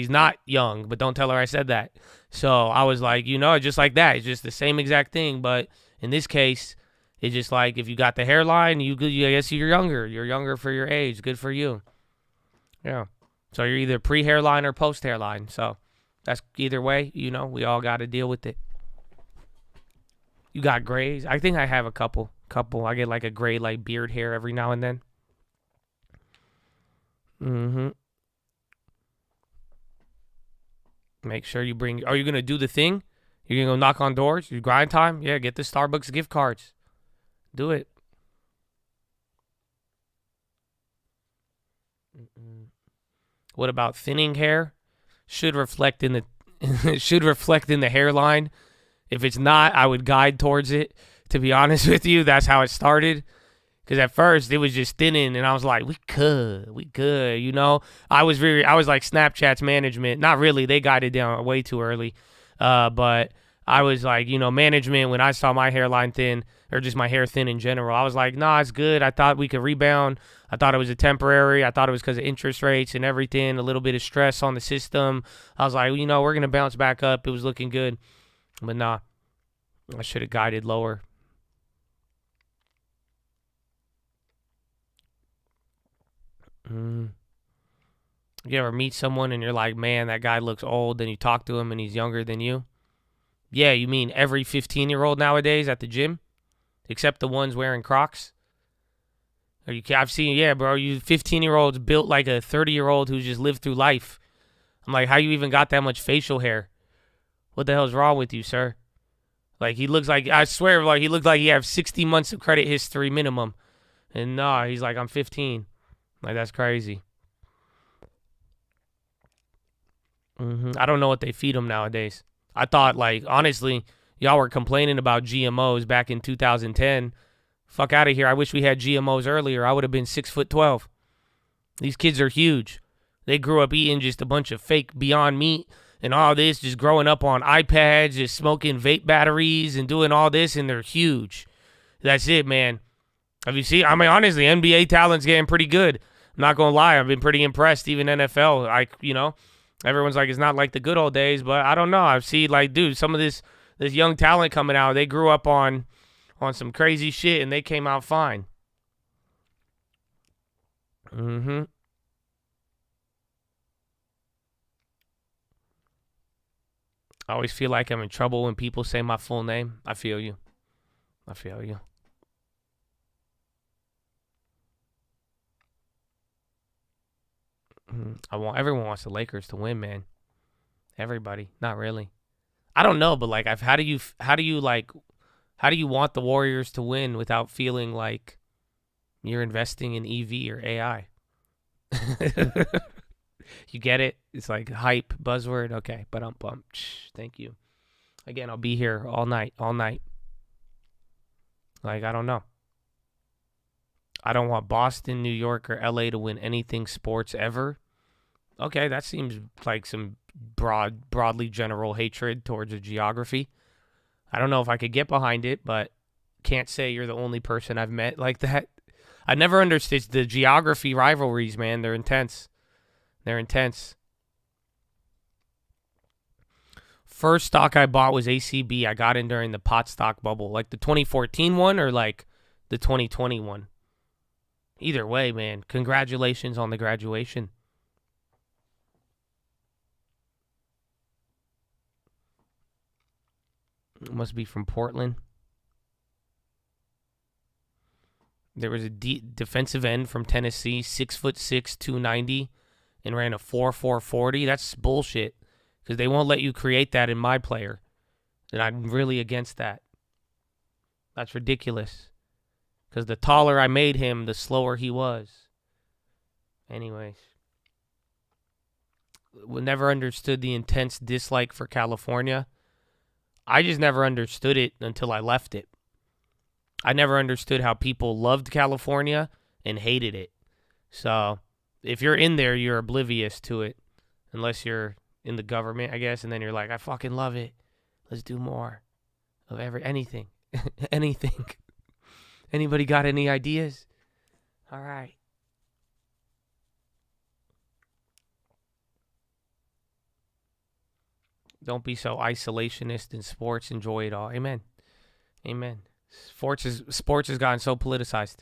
not young, but don't tell her I said that. So I was like, you know, just like that. It's just the same exact thing. But in this case, it's just like if you got the hairline, I guess you're younger. You're younger for your age. Good for you. Yeah. So you're either pre-hairline or post-hairline. So that's either way, you know, we all got to deal with it. You got grays? I think I have a couple. I get like a gray, like beard hair every now and then. Make sure you bring, are you going to do the thing? You're going to go knock on doors? You grind time? Yeah, get the Starbucks gift cards. Do it. What about thinning hair? Should reflect in the hairline. If it's not, I would guide towards it. To be honest with you, that's how it started. Because at first it was just thinning, and I was like, we could, you know. I was like Snapchat's management. Not really. They guided down way too early. But I was like, you know, management, when I saw my hairline thin, or just my hair thin in general, I was like, nah, it's good. I thought we could rebound. I thought it was a temporary. I thought it was because of interest rates and everything, a little bit of stress on the system. I was like, you know, we're going to bounce back up. It was looking good. But nah, I should have guided lower. You ever meet someone and you're like, man, that guy looks old, then you talk to him and he's younger than you? Yeah, you mean every 15-year-old nowadays at the gym? Except the ones wearing Crocs? I've seen, yeah, bro, you 15-year-olds built like a 30-year-old who's just lived through life. I'm like, how you even got that much facial hair? What the hell's wrong with you, sir? Like, he looks like, I swear, like, he looks like he has 60 months of credit history minimum. And nah, he's like, I'm 15. Like, that's crazy. I don't know what they feed him nowadays. I thought, like, honestly, y'all were complaining about GMOs back in 2010. Fuck out of here. I wish we had GMOs earlier. I would have been 6'12". These kids are huge. They grew up eating just a bunch of fake Beyond Meat and all this, just growing up on iPads, just smoking vape batteries and doing all this, and they're huge. That's it, man. Have you seen? I mean, honestly, NBA talent's getting pretty good. I'm not going to lie. I've been pretty impressed, even NFL. Everyone's like, it's not like the good old days, but I don't know. I've seen, like, dude, some of this young talent coming out, they grew up on some crazy shit, and they came out fine. I always feel like I'm in trouble when people say my full name. I feel you. Everyone wants the Lakers to win, man. Everybody, not really. I don't know, but like, how do you want the Warriors to win without feeling like you're investing in EV or AI? You get it? It's like hype buzzword. Okay, but thank you. Again, I'll be here all night. Like, I don't know. I don't want Boston, New York, or LA to win anything sports ever. Okay, that seems like some broadly general hatred towards a geography. I don't know if I could get behind it, but can't say you're the only person I've met like that. I never understood the geography rivalries, man. They're intense. First stock I bought was ACB. I got in during the pot stock bubble, like the 2014 one or like the 2020 one. Either way, man, congratulations on the graduation. It must be from Portland. There was a defensive end from Tennessee, 6'6", 290, and ran a 4.4 40. That's bullshit, because they won't let you create that in my player. And I'm really against that. That's ridiculous. Because the taller I made him, the slower he was. Anyways. We never understood the intense dislike for California. I just never understood it until I left it. I never understood how people loved California and hated it. So, if you're in there, you're oblivious to it. Unless you're in the government, I guess. And then you're like, I fucking love it. Let's do more of anything. Anything. Anybody got any ideas? All right. Don't be so isolationist in sports. Enjoy it all. Amen. Sports has gotten so politicized.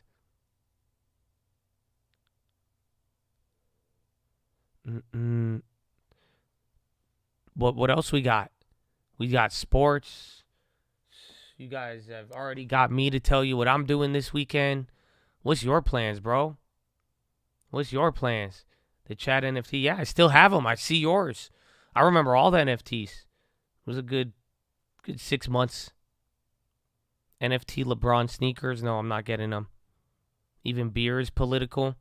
What else we got? We got sports. You guys have already got me to tell you what I'm doing this weekend. What's your plans, bro? What's your plans? The chat NFT. Yeah, I still have them. I see yours. I remember all the NFTs. It was a good 6 months. NFT LeBron sneakers. No, I'm not getting them. Even beer is political.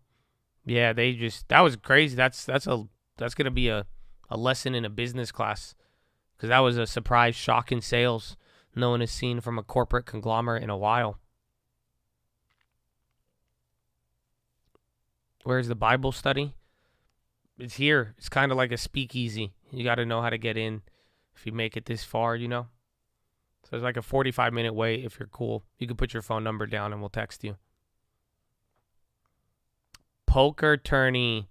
Yeah, that was crazy. That's gonna be a lesson in a business class, because that was a surprise shock in sales no one has seen from a corporate conglomerate in a while. Where's the Bible study? It's here. It's kind of like a speakeasy. You got to know how to get in if you make it this far, you know? So it's like a 45-minute wait if you're cool. You can put your phone number down and we'll text you. Poker tourney.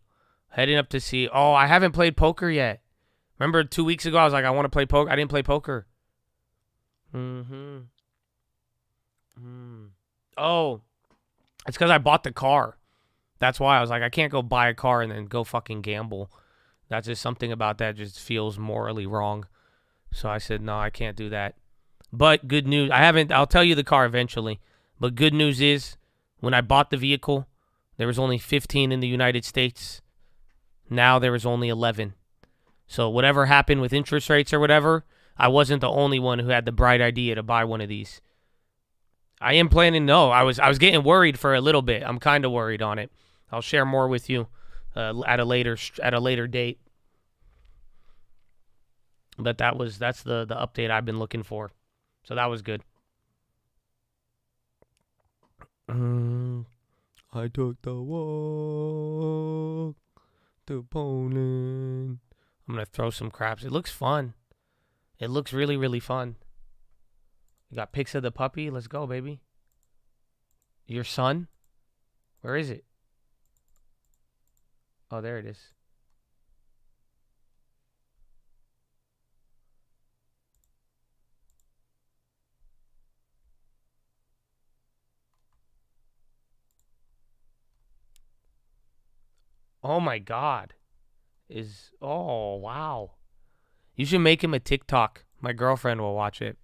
Heading up to see. Oh, I haven't played poker yet. Remember 2 weeks ago I was like, I want to play poker. I didn't play poker. Oh, it's because I bought the car. That's why I was like, I can't go buy a car and then go fucking gamble. That's just something about that just feels morally wrong. So I said, no, I can't do that. But good news, I'll tell you the car eventually. But good news is, when I bought the vehicle, there was only 15 in the United States. Now there was only 11. So whatever happened with interest rates or whatever, I wasn't the only one who had the bright idea to buy one of these. I am planning, no, I was getting worried for a little bit. I'm kind of worried on it. I'll share more with you at a later date. But that's the update I've been looking for. So that was good. I took the walk to Poland. I'm going to throw some craps. It looks fun. It looks really, really fun. You got pics of the puppy? Let's go, baby. Your son? Where is it? Oh, there it is. Oh my God. Oh, wow. You should make him a TikTok. My girlfriend will watch it.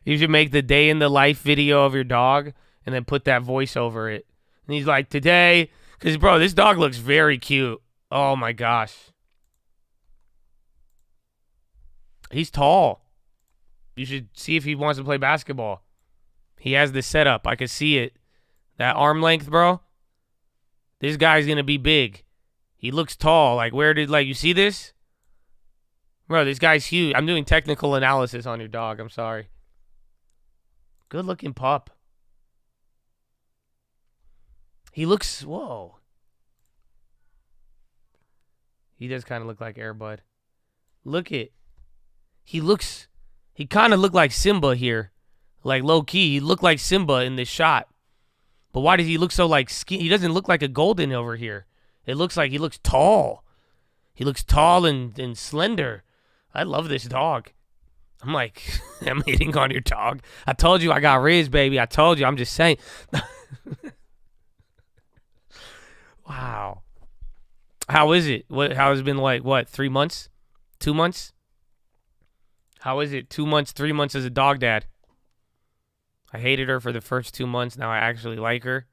You should make the day in the life video of your dog and then put that voice over it. And he's like, today, because bro, this dog looks very cute. Oh my gosh. He's tall. You should see if he wants to play basketball. He has the setup. I can see it. That arm length, bro. This guy's going to be big. He looks tall. Like, you see this? Bro, this guy's huge. I'm doing technical analysis on your dog. I'm sorry. Good looking pup. He looks, whoa. He does kind of look like Air Bud. Look it. He kind of looked like Simba here. Like low key. He looked like Simba in this shot. But why does he look so like skinny? He doesn't look like a golden over here. It looks like he looks tall. He looks tall and slender. I love this dog. I'm like, I'm hitting on your dog. I told you I got Riz, baby. I told you. I'm just saying. Wow. How is it? How has it been like, 3 months? 2 months? How is it? 2 months, 3 months as a dog dad? I hated her for the first 2 months. Now I actually like her.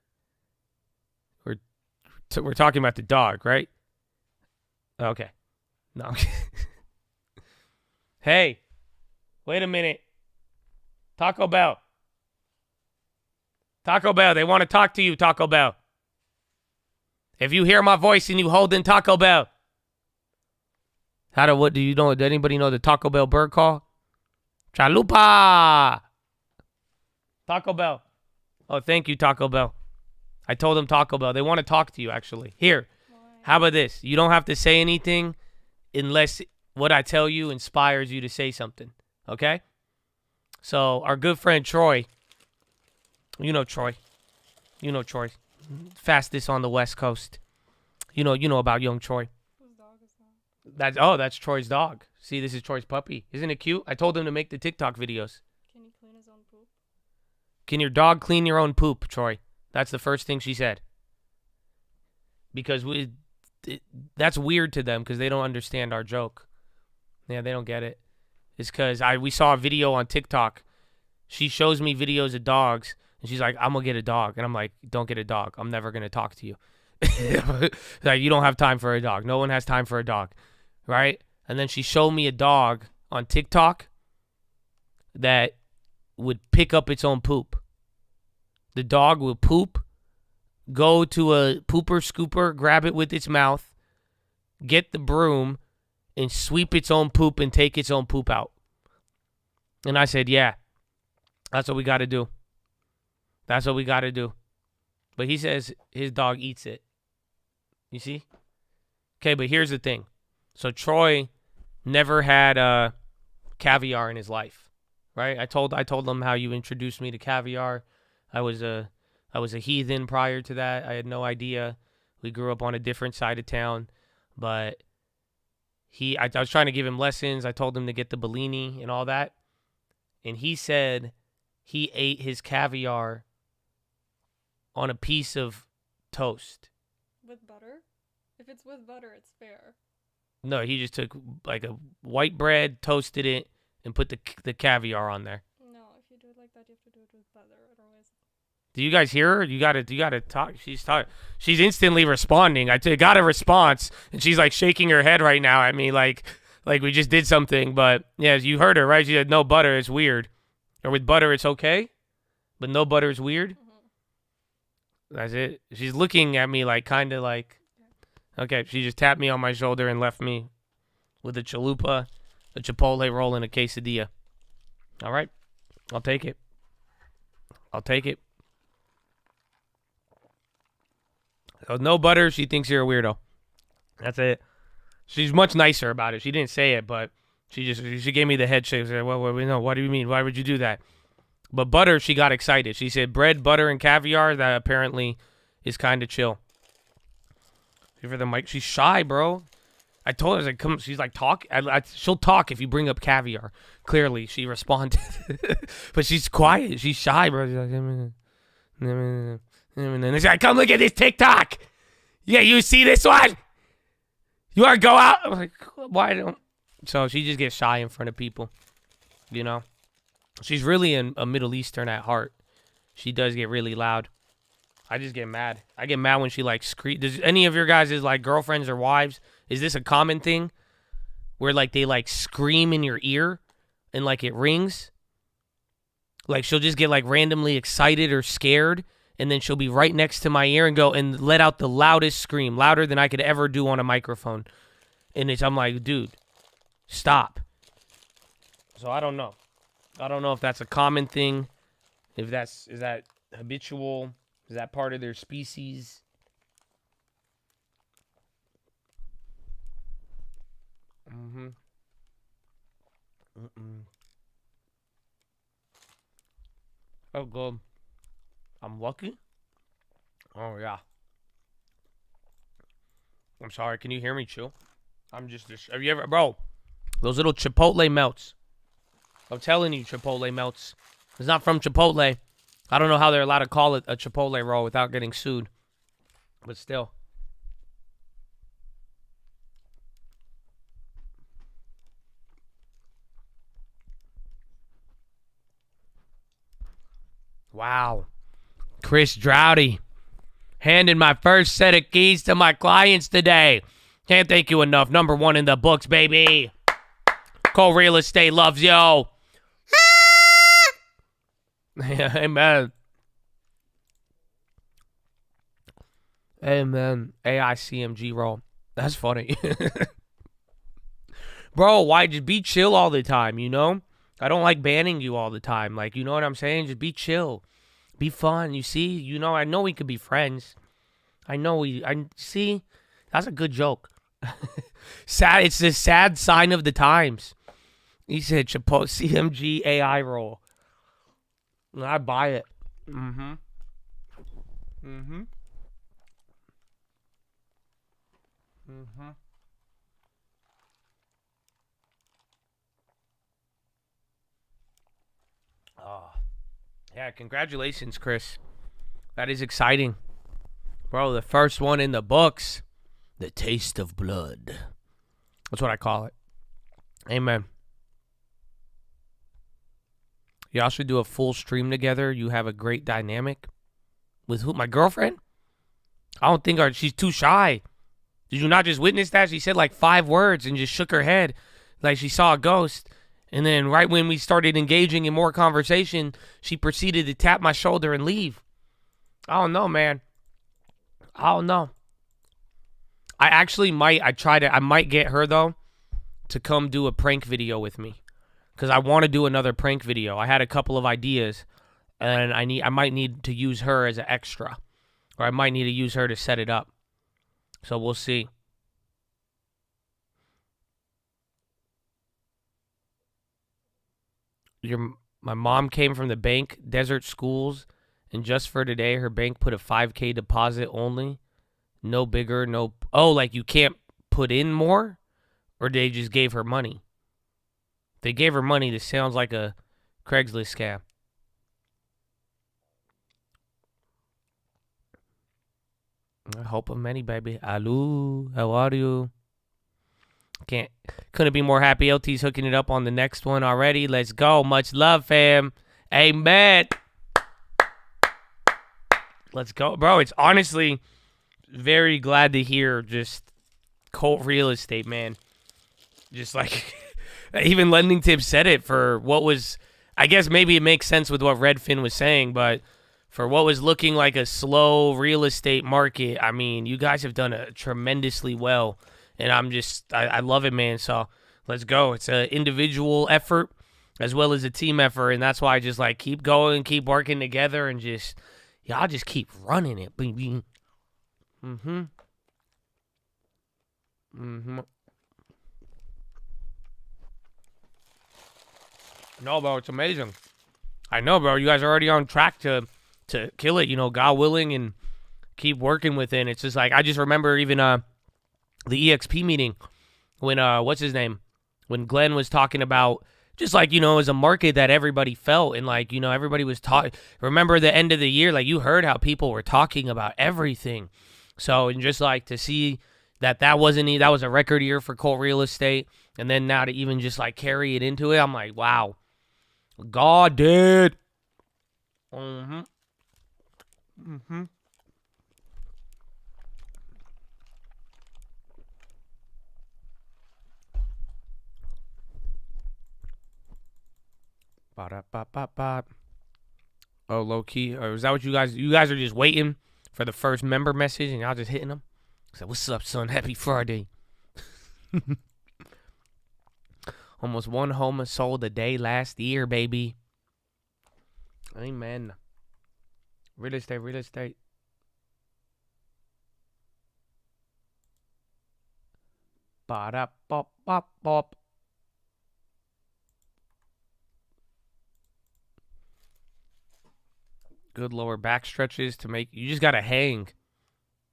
We're talking about the dog, right? Okay. No. Hey, wait a minute. Taco Bell. Taco Bell, they want to talk to you, Taco Bell. If you hear my voice and you hold in Taco Bell. What do you know? Does anybody know the Taco Bell bird call? Chalupa. Taco Bell. Oh, thank you, Taco Bell. I told them Taco Bell. They want to talk to you, actually. Here, how about this? You don't have to say anything unless what I tell you inspires you to say something, okay? So our good friend Troy, you know Troy. Fastest on the West Coast. You know about young Troy. Whose dog is that? That's Troy's dog. See, this is Troy's puppy. Isn't it cute? I told him to make the TikTok videos. Can he clean his own poop? Can your dog clean your own poop, Troy? That's the first thing she said. Because that's weird to them because they don't understand our joke. Yeah, they don't get it. It's because we saw a video on TikTok. She shows me videos of dogs, and she's like, I'm going to get a dog. And I'm like, don't get a dog. I'm never going to talk to you. Like, you don't have time for a dog. No one has time for a dog, right? And then she showed me a dog on TikTok that would pick up its own poop. The dog will poop, go to a pooper scooper, grab it with its mouth, get the broom, and sweep its own poop and take its own poop out. And I said, yeah, that's what we got to do. That's what we got to do. But he says his dog eats it. You see? Okay, but here's the thing. So Troy never had caviar in his life, right? I told him how you introduced me to caviar. I was a heathen prior to that. I had no idea. We grew up on a different side of town, but I was trying to give him lessons. I told him to get the Bellini and all that. And he said he ate his caviar on a piece of toast. With butter? If it's with butter, it's fair. No, he just took like a white bread, toasted it, and put the caviar on there. No, if you do it like that, you have to do it with butter. Otherwise, Do you guys hear her? You gotta talk. She's talking. She's instantly responding. I got a response, and she's like shaking her head right now at me, like we just did something. But yeah, you heard her, right? She said no butter. It's weird. Or with butter, it's okay, but no butter is weird. That's it. She's looking at me like kind of like. Okay, she just tapped me on my shoulder and left me with a chalupa, a Chipotle roll, and a quesadilla. All right, I'll take it. I'll take it. So no butter, she thinks you're a weirdo. That's it. She's much nicer about it. She didn't say it, but she gave me the head shake. She said, well, no, what do you mean? Why would you do that? But butter, she got excited. She said bread, butter, and caviar, that apparently is kind of chill. For the mic, she's shy, bro. I told her, I was like, come. She's like, talk. She'll talk if you bring up caviar. Clearly, she responded, but she's quiet. She's shy, bro. She's like, and then she's like, come look at this TikTok. Yeah, you see this one? You want to go out? I'm like, why don't? So she just gets shy in front of people, you know. She's really a Middle Eastern at heart. She does get really loud. I just get mad. I get mad when she like scream. Does any of your guys' like girlfriends or wives, is this a common thing where like they like scream in your ear and like it rings? Like she'll just get like randomly excited or scared, and then she'll be right next to my ear and go and let out the loudest scream, louder than I could ever do on a microphone. And I'm like, dude, stop. So I don't know. I don't know if that's a common thing. If is that habitual? Is that part of their species? Mm-hmm. Oh, good. I'm lucky? Oh, yeah. I'm sorry. Can you hear me, Chill? I'm just... Have you ever... Bro, those little Chipotle melts. I'm telling you, Chipotle melts. It's not from Chipotle. I don't know how they're allowed to call it a Chipotle roll without getting sued. But still. Wow. Chris Droughty. Handing my first set of keys to my clients today. Can't thank you enough. Number one in the books, baby. Cole Real Estate loves you. Yeah, amen. Amen. AICMG roll. That's funny. Bro, why just be chill all the time, you know? I don't like banning you all the time. Like, you know what I'm saying? Just be chill. Be fun. You see? You know, I know we could be friends. I see? That's a good joke. Sad. It's the sad sign of the times. He said, Chipotle CMG AI roll. I buy it. Mm-hmm. Mm-hmm. Mm-hmm. Oh. Yeah, congratulations, Chris. That is exciting. Bro, the first one in the books. The taste of blood. That's what I call it. Amen. Y'all should do a full stream together. You have a great dynamic. With who? My girlfriend? I don't think she's too shy. Did you not just witness that? She said like 5 words and just shook her head like she saw a ghost. And then right when we started engaging in more conversation, she proceeded to tap my shoulder and leave. I don't know, man. I don't know. I actually might. I might get her, though, to come do a prank video with me. Because I want to do another prank video. I had a couple of ideas, and I might need to use her as an extra, or I might need to use her to set it up. So we'll see. My mom came from the bank, Desert Schools, and just for today, her bank put a $5K deposit only. No bigger, no... Oh, like you can't put in more? Or they just gave her money? They gave her money. This sounds like a Craigslist scam. I hope of many, baby. Hello, how are you? Couldn't be more happy. LT's hooking it up on the next one already. Let's go. Much love, fam. Amen. Let's go, bro. It's honestly very glad to hear just Colt real estate, man. Just like even Lending Tips said it for what was, I guess maybe it makes sense with what Redfin was saying, but for what was looking like a slow real estate market, I mean, you guys have done tremendously well. And I love it, man. So let's go. It's an individual effort as well as a team effort. And that's why I just like keep going, keep working together, and just, y'all just keep running it. Mm-hmm. Mm-hmm. No, bro, it's amazing. I know, bro. You guys are already on track to kill it, God willing, and keep working with it. And it's just like, I just remember even the EXP meeting when what's his name, when Glenn was talking about just like, as a market that everybody felt, and like, everybody was talking. Remember the end of the year, like you heard how people were talking about everything. So, and just like to see that was a record year for Colt real estate, and then now to even just like carry it into it, I'm like, wow, God did. Mm-hmm. Mm-hmm. Ba-da-ba-ba-ba. Oh, low key. Or is that what you guys are just waiting for the first member message and y'all just hitting them? So, what's up, son? Happy Friday. Almost one home sold a day last year, baby. Amen. Real estate. Ba-da-bop-bop-bop. Good lower back stretches to make. You just got to hang.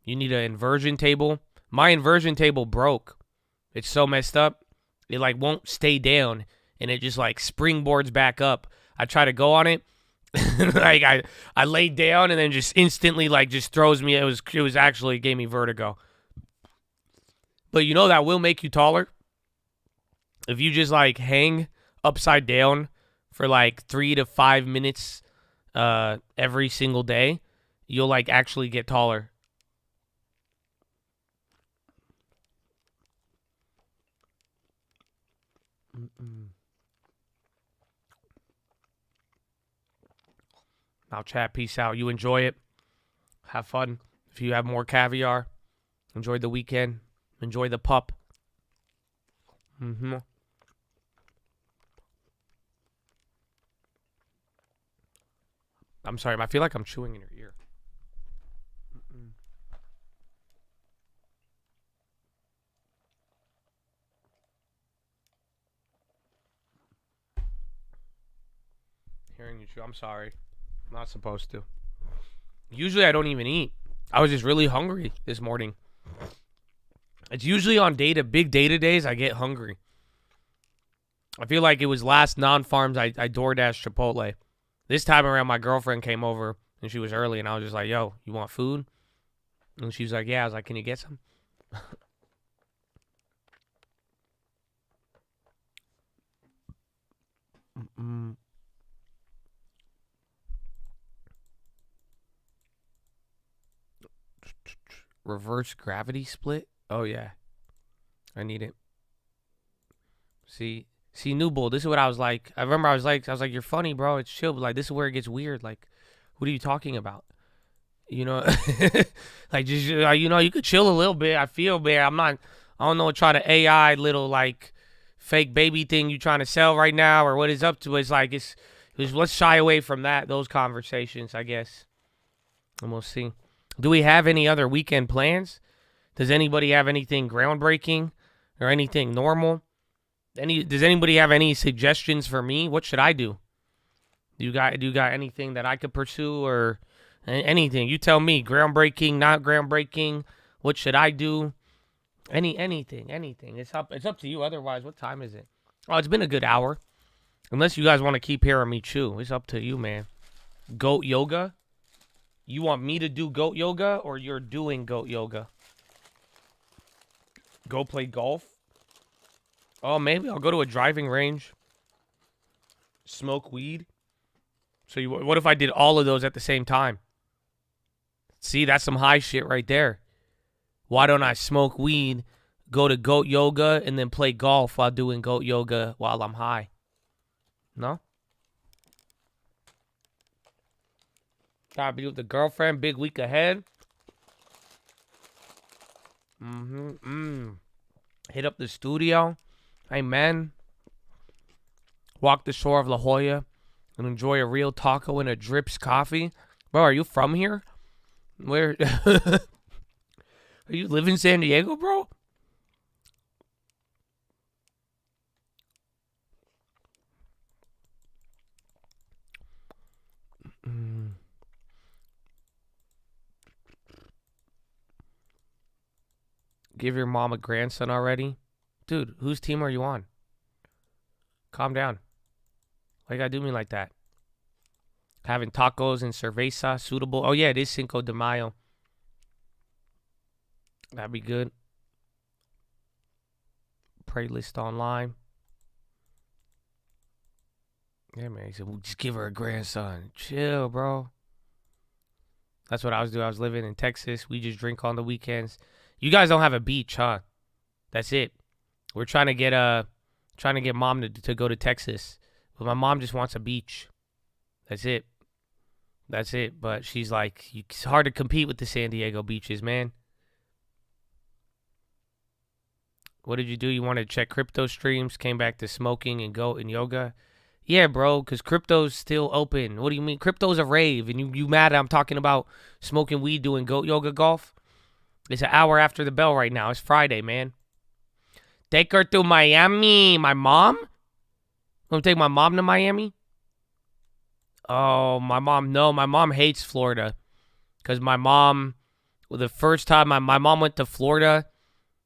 You need an inversion table. My inversion table broke. It's so messed up. It like won't stay down, and it just like springboards back up. I try to go on it. Like I laid down and then just instantly like just throws me. It was actually gave me vertigo. But that will make you taller. If you just like hang upside down for like 3 to 5 minutes every single day, you'll like actually get taller. Now, chat, peace out. You enjoy it. Have fun. If you have more caviar, enjoy the weekend. Enjoy the pup. Mm-hmm. I'm sorry. I feel like I'm chewing in your ear. Hearing you chew. I'm sorry. I'm not supposed to. Usually I don't even eat. I was just really hungry this morning. It's usually on big data days I get hungry. I feel like it was last non-farms I DoorDashed Chipotle. This time around my girlfriend came over and she was early and I was just like, yo, you want food? And she was like, yeah. I was like, can you get some? Reverse gravity split? Oh, yeah. I need it. See, New Bull, this is what I was like. I remember I was like, you're funny, bro. It's chill. But like, this is where it gets weird. Like, what are you talking about? Like, just, you could chill a little bit. I feel, man. I don't know what try to AI little, like, fake baby thing you trying to sell right now or what it's up to. It's like, let's shy away from those conversations, I guess. And we'll see. Do we have any other weekend plans? Does anybody have anything groundbreaking or anything normal? Does anybody have any suggestions for me? What should I do? Do you got anything that I could pursue or anything? You tell me. Groundbreaking, not groundbreaking. What should I do? Anything. It's up to you. Otherwise, what time is it? Oh, it's been a good hour. Unless you guys want to keep hearing me chew. It's up to you, man. Goat yoga? You want me to do goat yoga or you're doing goat yoga? Go play golf? Oh, maybe I'll go to a driving range. Smoke weed. So what if I did all of those at the same time? See, that's some high shit right there. Why don't I smoke weed, go to goat yoga, and then play golf while doing goat yoga while I'm high? No? Gotta be with the girlfriend, big week ahead. Hit up the studio. Amen. Walk the shore of La Jolla and enjoy a real taco and a Drips coffee. Bro, are you from here? Where? Are you live in San Diego, bro? Give your mom a grandson already? Dude, whose team are you on? Calm down. Why you gotta do me like that? Having tacos and cerveza suitable. Oh, yeah, it is Cinco de Mayo. That'd be good. Pray list online. Yeah, man. He said, well, just give her a grandson. Chill, bro. That's what I was doing. I was living in Texas. We just drink on the weekends. You guys don't have a beach, huh? That's it. We're trying to get mom to go to Texas. But my mom just wants a beach. That's it. That's it. But she's like, it's hard to compete with the San Diego beaches, man. What did you do? You wanted to check crypto streams, came back to smoking and goat and yoga? Yeah, bro, because crypto's still open. What do you mean? Crypto's a rave, and you mad I'm talking about smoking weed, doing goat yoga golf? It's an hour after the bell right now. It's Friday, man. Take her to Miami. My mom? Want to take my mom to Miami? Oh, my mom. No, my mom hates Florida. Because my mom, well, the first time my mom went to Florida,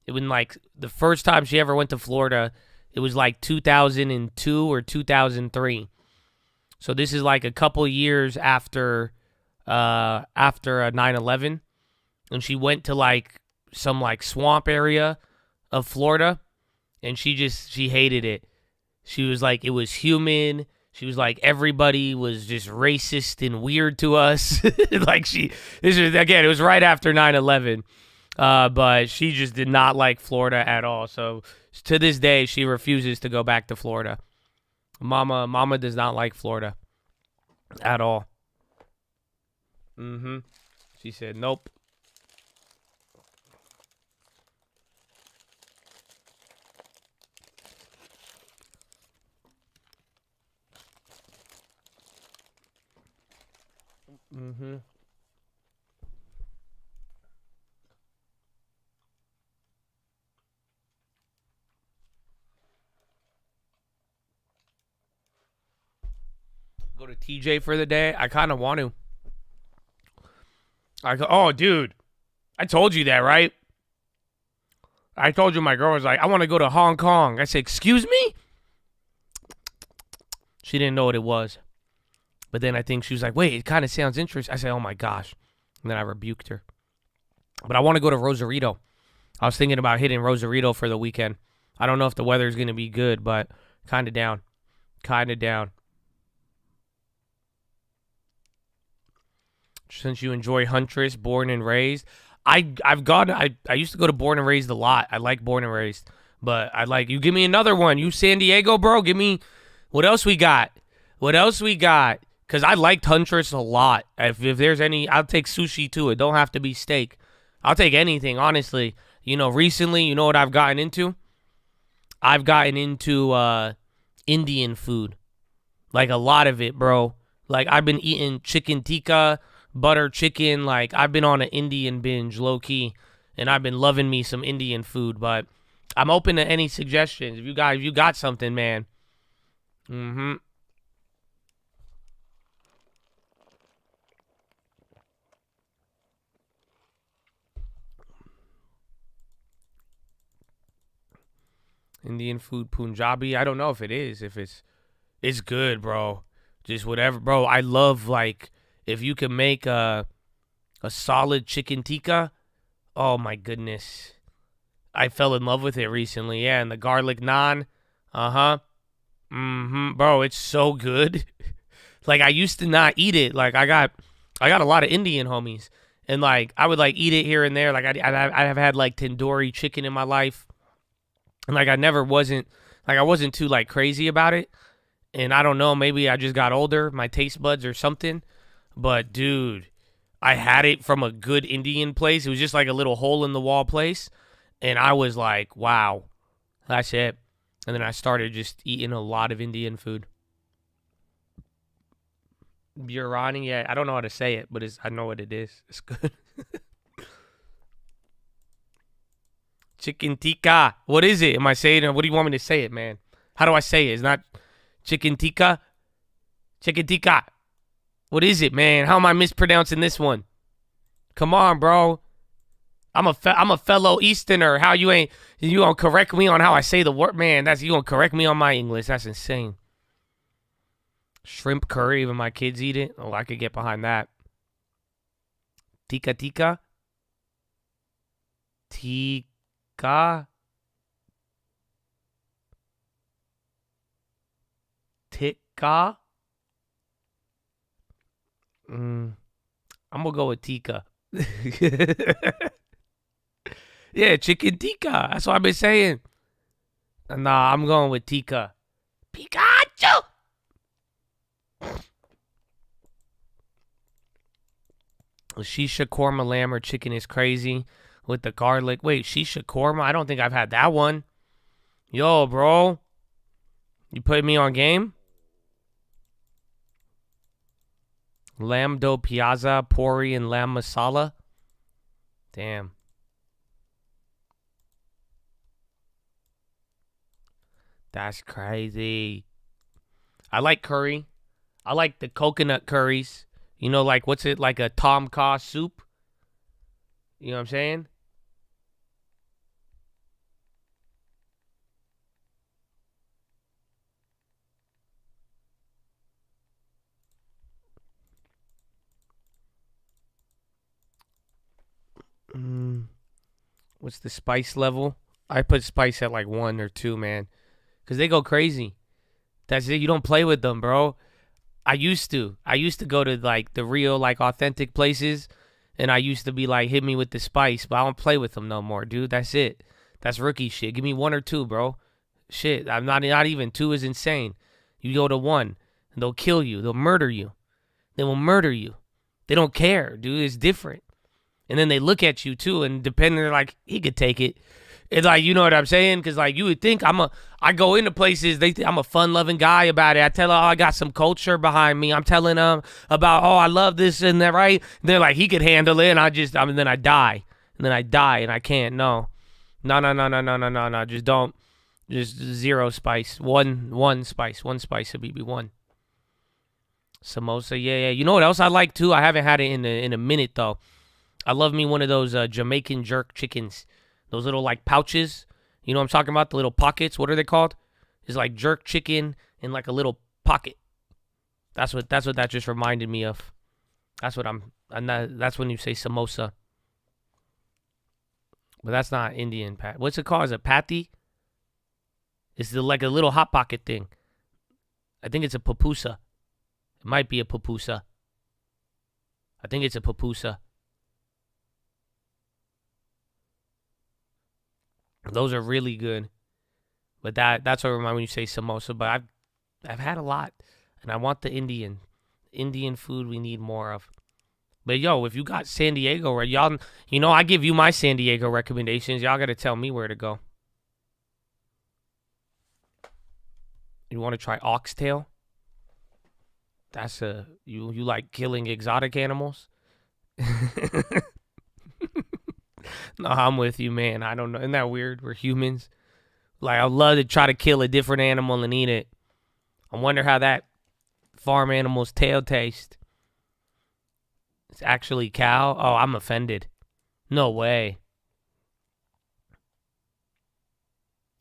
it was like the first time she ever went to Florida, it was like 2002 or 2003. So this is like a couple years after 9/11. And she went to like some like swamp area of Florida, and she hated it. She was like, it was humid. She was like, everybody was just racist and weird to us. It was right after 9/11. But she just did not like Florida at all. So to this day, she refuses to go back to Florida. Mama does not like Florida at all. She said, nope. Go to TJ for the day. I kind of want to. Oh, dude. I told you that, right? I told you my girl was like, I want to go to Hong Kong. I said, excuse me? She didn't know what it was. But then I think she was like, wait, it kind of sounds interesting. I said, oh my gosh. And then I rebuked her. But I want to go to Rosarito. I was thinking about hitting Rosarito for the weekend. I don't know if the weather is going to be good, but kind of down. Kind of down. Since you enjoy Huntress, Born and Raised. I used to go to Born and Raised a lot. I like Born and Raised. But I like, you give me another one. You San Diego, bro. Give me, what else we got? What else we got? Because I liked Huntress a lot. If there's any, I'll take sushi too. It don't have to be steak. I'll take anything, honestly. You know, recently, you know what I've gotten into? I've gotten into Indian food. Like a lot of it, bro. Like I've been eating chicken tikka, butter chicken. Like I've been on an Indian binge, low key. And I've been loving me some Indian food. But I'm open to any suggestions. If you got something, man. Indian food, Punjabi. I don't know if it is. If it's good, bro. Just whatever, bro. I love, like, if you can make A solid chicken tikka. Oh my goodness. I fell in love with it recently. Yeah, and the garlic naan. Uh-huh. Bro, it's so good. Like I used to not eat it. Like I got a lot of Indian homies. And like I would like eat it here and there. Like I have had like tandoori chicken in my life. And like I wasn't too like crazy about it. And I don't know, maybe I just got older, my taste buds or something. But dude, I had it from a good Indian place. It was just like a little hole in the wall place. And I was like, wow, that's it. And then I started just eating a lot of Indian food. Biryani, yeah, I don't know how to say it, but I know what it is. It's good. Chicken tikka. What is it? Am I saying it? What do you want me to say it, man? How do I say it? It's not chicken tikka? Chicken tikka. What is it, man? How am I mispronouncing this one? Come on, bro. I'm a fellow Easterner. How you gonna correct me on how I say the word, man? You gonna correct me on my English? That's insane. Shrimp curry, even my kids eat it. Oh, I could get behind that. Tikka tikka. Tikka. Tikka. I'm gonna go with tikka. Yeah, chicken tikka. That's what I've been saying. Nah, I'm going with tikka. Pikachu! Shisha korma lamb or chicken is crazy with the garlic. Wait, shisha korma? I don't think I've had that one. Yo, bro. You put me on game? Lamb do piazza, pori, and lamb masala. Damn. That's crazy. I like curry. I like the coconut curries. You know, like, what's it? Like a Tom Kha soup? You know what I'm saying? What's the spice level? I put spice at like 1 or 2, man. Because they go crazy. That's it. You don't play with them, bro. I used to go to like the real, like, authentic places. And I used to be like, hit me with the spice. But I don't play with them no more, dude. That's it. That's rookie shit. Give me 1 or 2, bro. Shit. I'm not even. 2 is insane. You go to 1. And they'll kill you. They'll murder you. They will murder you. They don't care, dude. It's different. And then they look at you too, and depending, they're like, he could take it. It's like, you know what I'm saying? Because like you would think I go into places, they think I'm a fun-loving guy about it. I tell them, oh, I got some culture behind me. I'm telling them about, oh, I love this and that, right? And they're like, he could handle it, and then I die. And then I die, and I can't. No. Just don't. Just 0 spice. One spice. 1 spice would be 1. Samosa, yeah. You know what else I like too? I haven't had it in a minute though. I love me one of those Jamaican jerk chickens. Those little like pouches. You know what I'm talking about? The little pockets. What are they called? It's like jerk chicken in like a little pocket. That's what that just reminded me of. That's when you say samosa. But that's not Indian pat. What's it called? Is it patty? It's like a little hot pocket thing. I think it's a pupusa. It might be a pupusa. I think it's a pupusa. Those are really good. But that's what I remember when you say samosa. But I've had a lot. And I want the Indian food we need more of. But yo, if you got San Diego, right, y'all, you know, I give you my San Diego recommendations. Y'all got to tell me where to go. You want to try oxtail? That's you like killing exotic animals? No, I'm with you, man. I don't know. Isn't that weird? We're humans. Like, I'd love to try to kill a different animal and eat it. I wonder how that farm animal's tail tastes. It's actually cow? Oh, I'm offended. No way.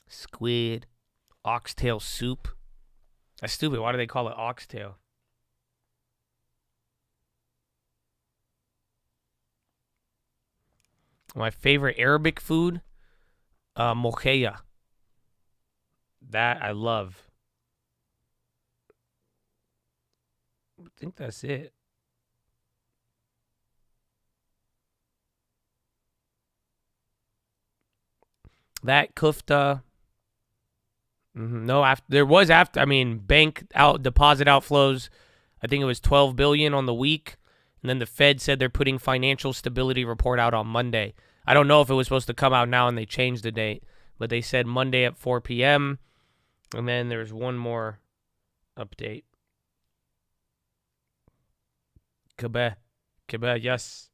Squid. Oxtail soup. That's stupid. Why do they call it oxtail? My favorite Arabic food, mochea. That I love. I think that's it. That kufta. No, I mean, bank deposit outflows. I think it was 12 billion on the week. And then the Fed said they're putting financial stability report out on Monday. I don't know if it was supposed to come out now and they changed the date, but they said Monday at 4 p.m. And then there's one more update. Quebec, yes.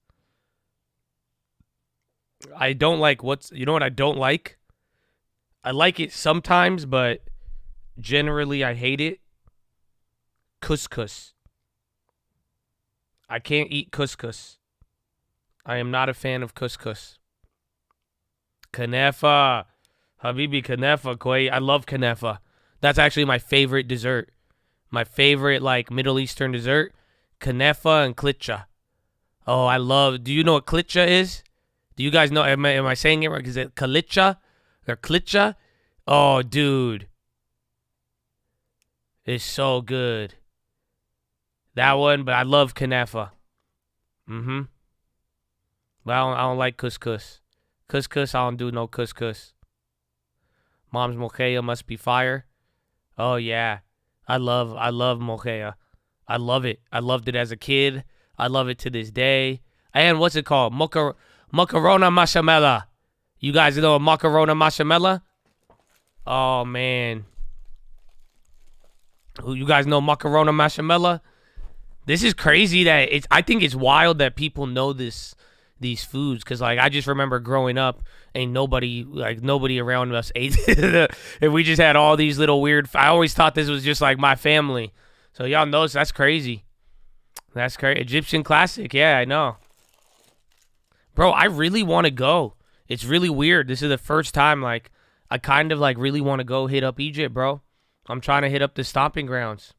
I don't like you know what I don't like? I like it sometimes, but generally I hate it. Couscous. I can't eat couscous. I am not a fan of couscous. Kanefa. Habibi kanefa, Koi. I love kanefa. That's actually my favorite dessert. My favorite, like, Middle Eastern dessert. Kanefa and klitcha. Oh, I love... Do you know what klitcha is? Do you guys know... Am I saying it right? Is it kalitcha? Or klitcha? Oh, dude. It's so good. That one, but I love kanefa. But I don't like couscous. Couscous, I don't do no couscous. Mom's mochea must be fire. Oh, yeah. I love mochea. I love it. I loved it as a kid. I love it to this day. And what's it called? Macarona mashamela. You guys know macarona mashamela? Oh, man. You guys know macarona mashamela? This is crazy that I think it's wild that people know these foods, because, like, I just remember growing up and nobody around us ate it. And we just had all these little weird... I always thought this was just like my family. So y'all know, that's crazy. That's crazy. Egyptian classic. Yeah, I know. Bro, I really want to go. It's really weird. This is the first time, like, I kind of, like, really want to go hit up Egypt, bro. I'm trying to hit up the stomping grounds.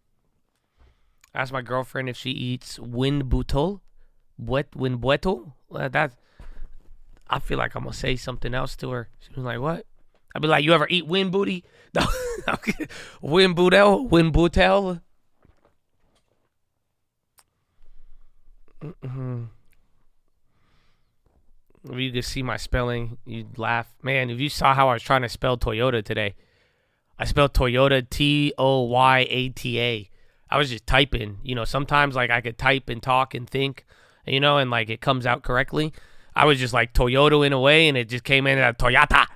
Ask my girlfriend if she eats winbuto. Winbueto? I feel like I'm going to say something else to her. She was like, what? I'd be like, you ever eat wind booty? No. Winbutel? If you could see my spelling, you'd laugh. Man, if you saw how I was trying to spell Toyota today. I spelled Toyota Toyata. I was just typing. You know, sometimes, like, I could type and talk and think, you know, and, like, it comes out correctly. I was just, like, Toyota in a way, and it just came in at Toyota.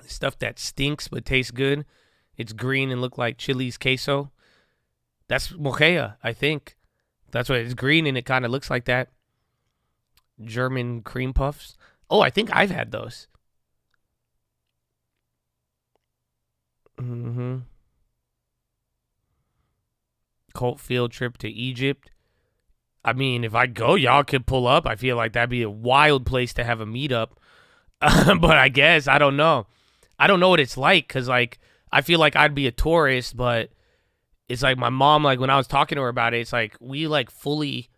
Stuff that stinks but tastes good. It's green and look like Chili's queso. That's mochea, I think. That's what it's green and it kind of looks like that. German cream puffs. Oh, I think I've had those. Cult field trip to Egypt. I mean, if I go, y'all could pull up. I feel like that'd be a wild place to have a meetup. But I guess, I don't know. I don't know what it's like, because, like, I feel like I'd be a tourist, but it's like my mom, like, when I was talking to her about it, it's like we, like, fully,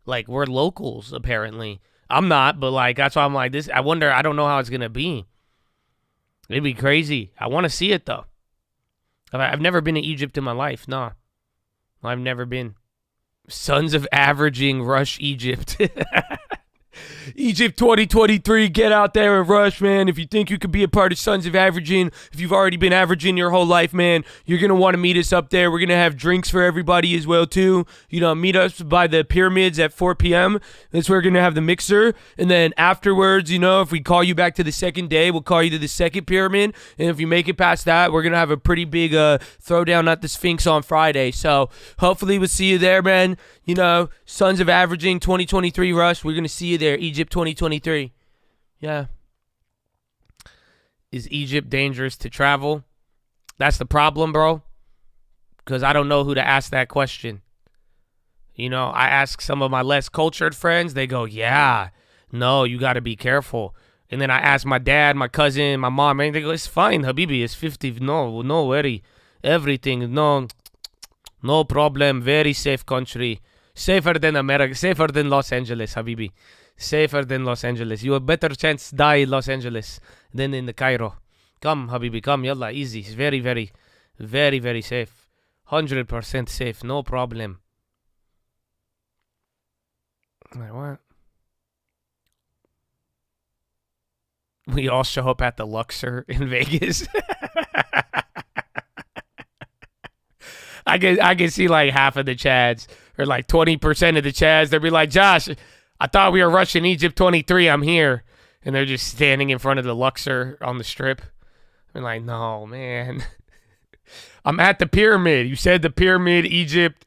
like, we're locals, apparently. I'm not, but, like, that's why I'm like, this. I wonder, I don't know how it's going to be. It'd be crazy. I want to see it, though. I've never been to Egypt in my life. No. I've never been. Sons of Averaging rush Egypt. Egypt 2023, get out there and rush, man. If you think you could be a part of Sons of Averaging, if you've already been averaging your whole life, man, you're going to want to meet us up there. We're going to have drinks for everybody as well, too. You know, meet us by the pyramids at 4 p.m. That's where we're going to have the mixer. And then afterwards, you know, if we call you back to the second day, we'll call you to the second pyramid. And if you make it past that, we're going to have a pretty big throwdown at the Sphinx on Friday. So hopefully we'll see you there, man. You know, Sons of Averaging 2023 rush. We're going to see you there. Egypt 2023. Yeah. Is Egypt dangerous to travel? That's the problem, bro. Because I don't know who to ask that question. You know, I ask some of my less cultured friends. They go, yeah, no, you got to be careful. And then I ask my dad, my cousin, my mom, and they go, it's fine, Habibi, it's 50. No, worry. Everything, no. No problem. Very safe country. Safer than America. Safer than Los Angeles, Habibi. Safer than Los Angeles. You have better chance die in Los Angeles than in the Cairo. Come, Habibi, come. Yalla, easy. It's very, very, very, very safe. 100% safe. No problem. Wait, what? We all show up at the Luxor in Vegas. I can see like half of the Chads or like 20% of the Chads. They'll be like, Josh, I thought we were rushing Egypt 23. I'm here. And they're just standing in front of the Luxor on the strip. I'm like, no, man. I'm at the pyramid. You said the pyramid, Egypt.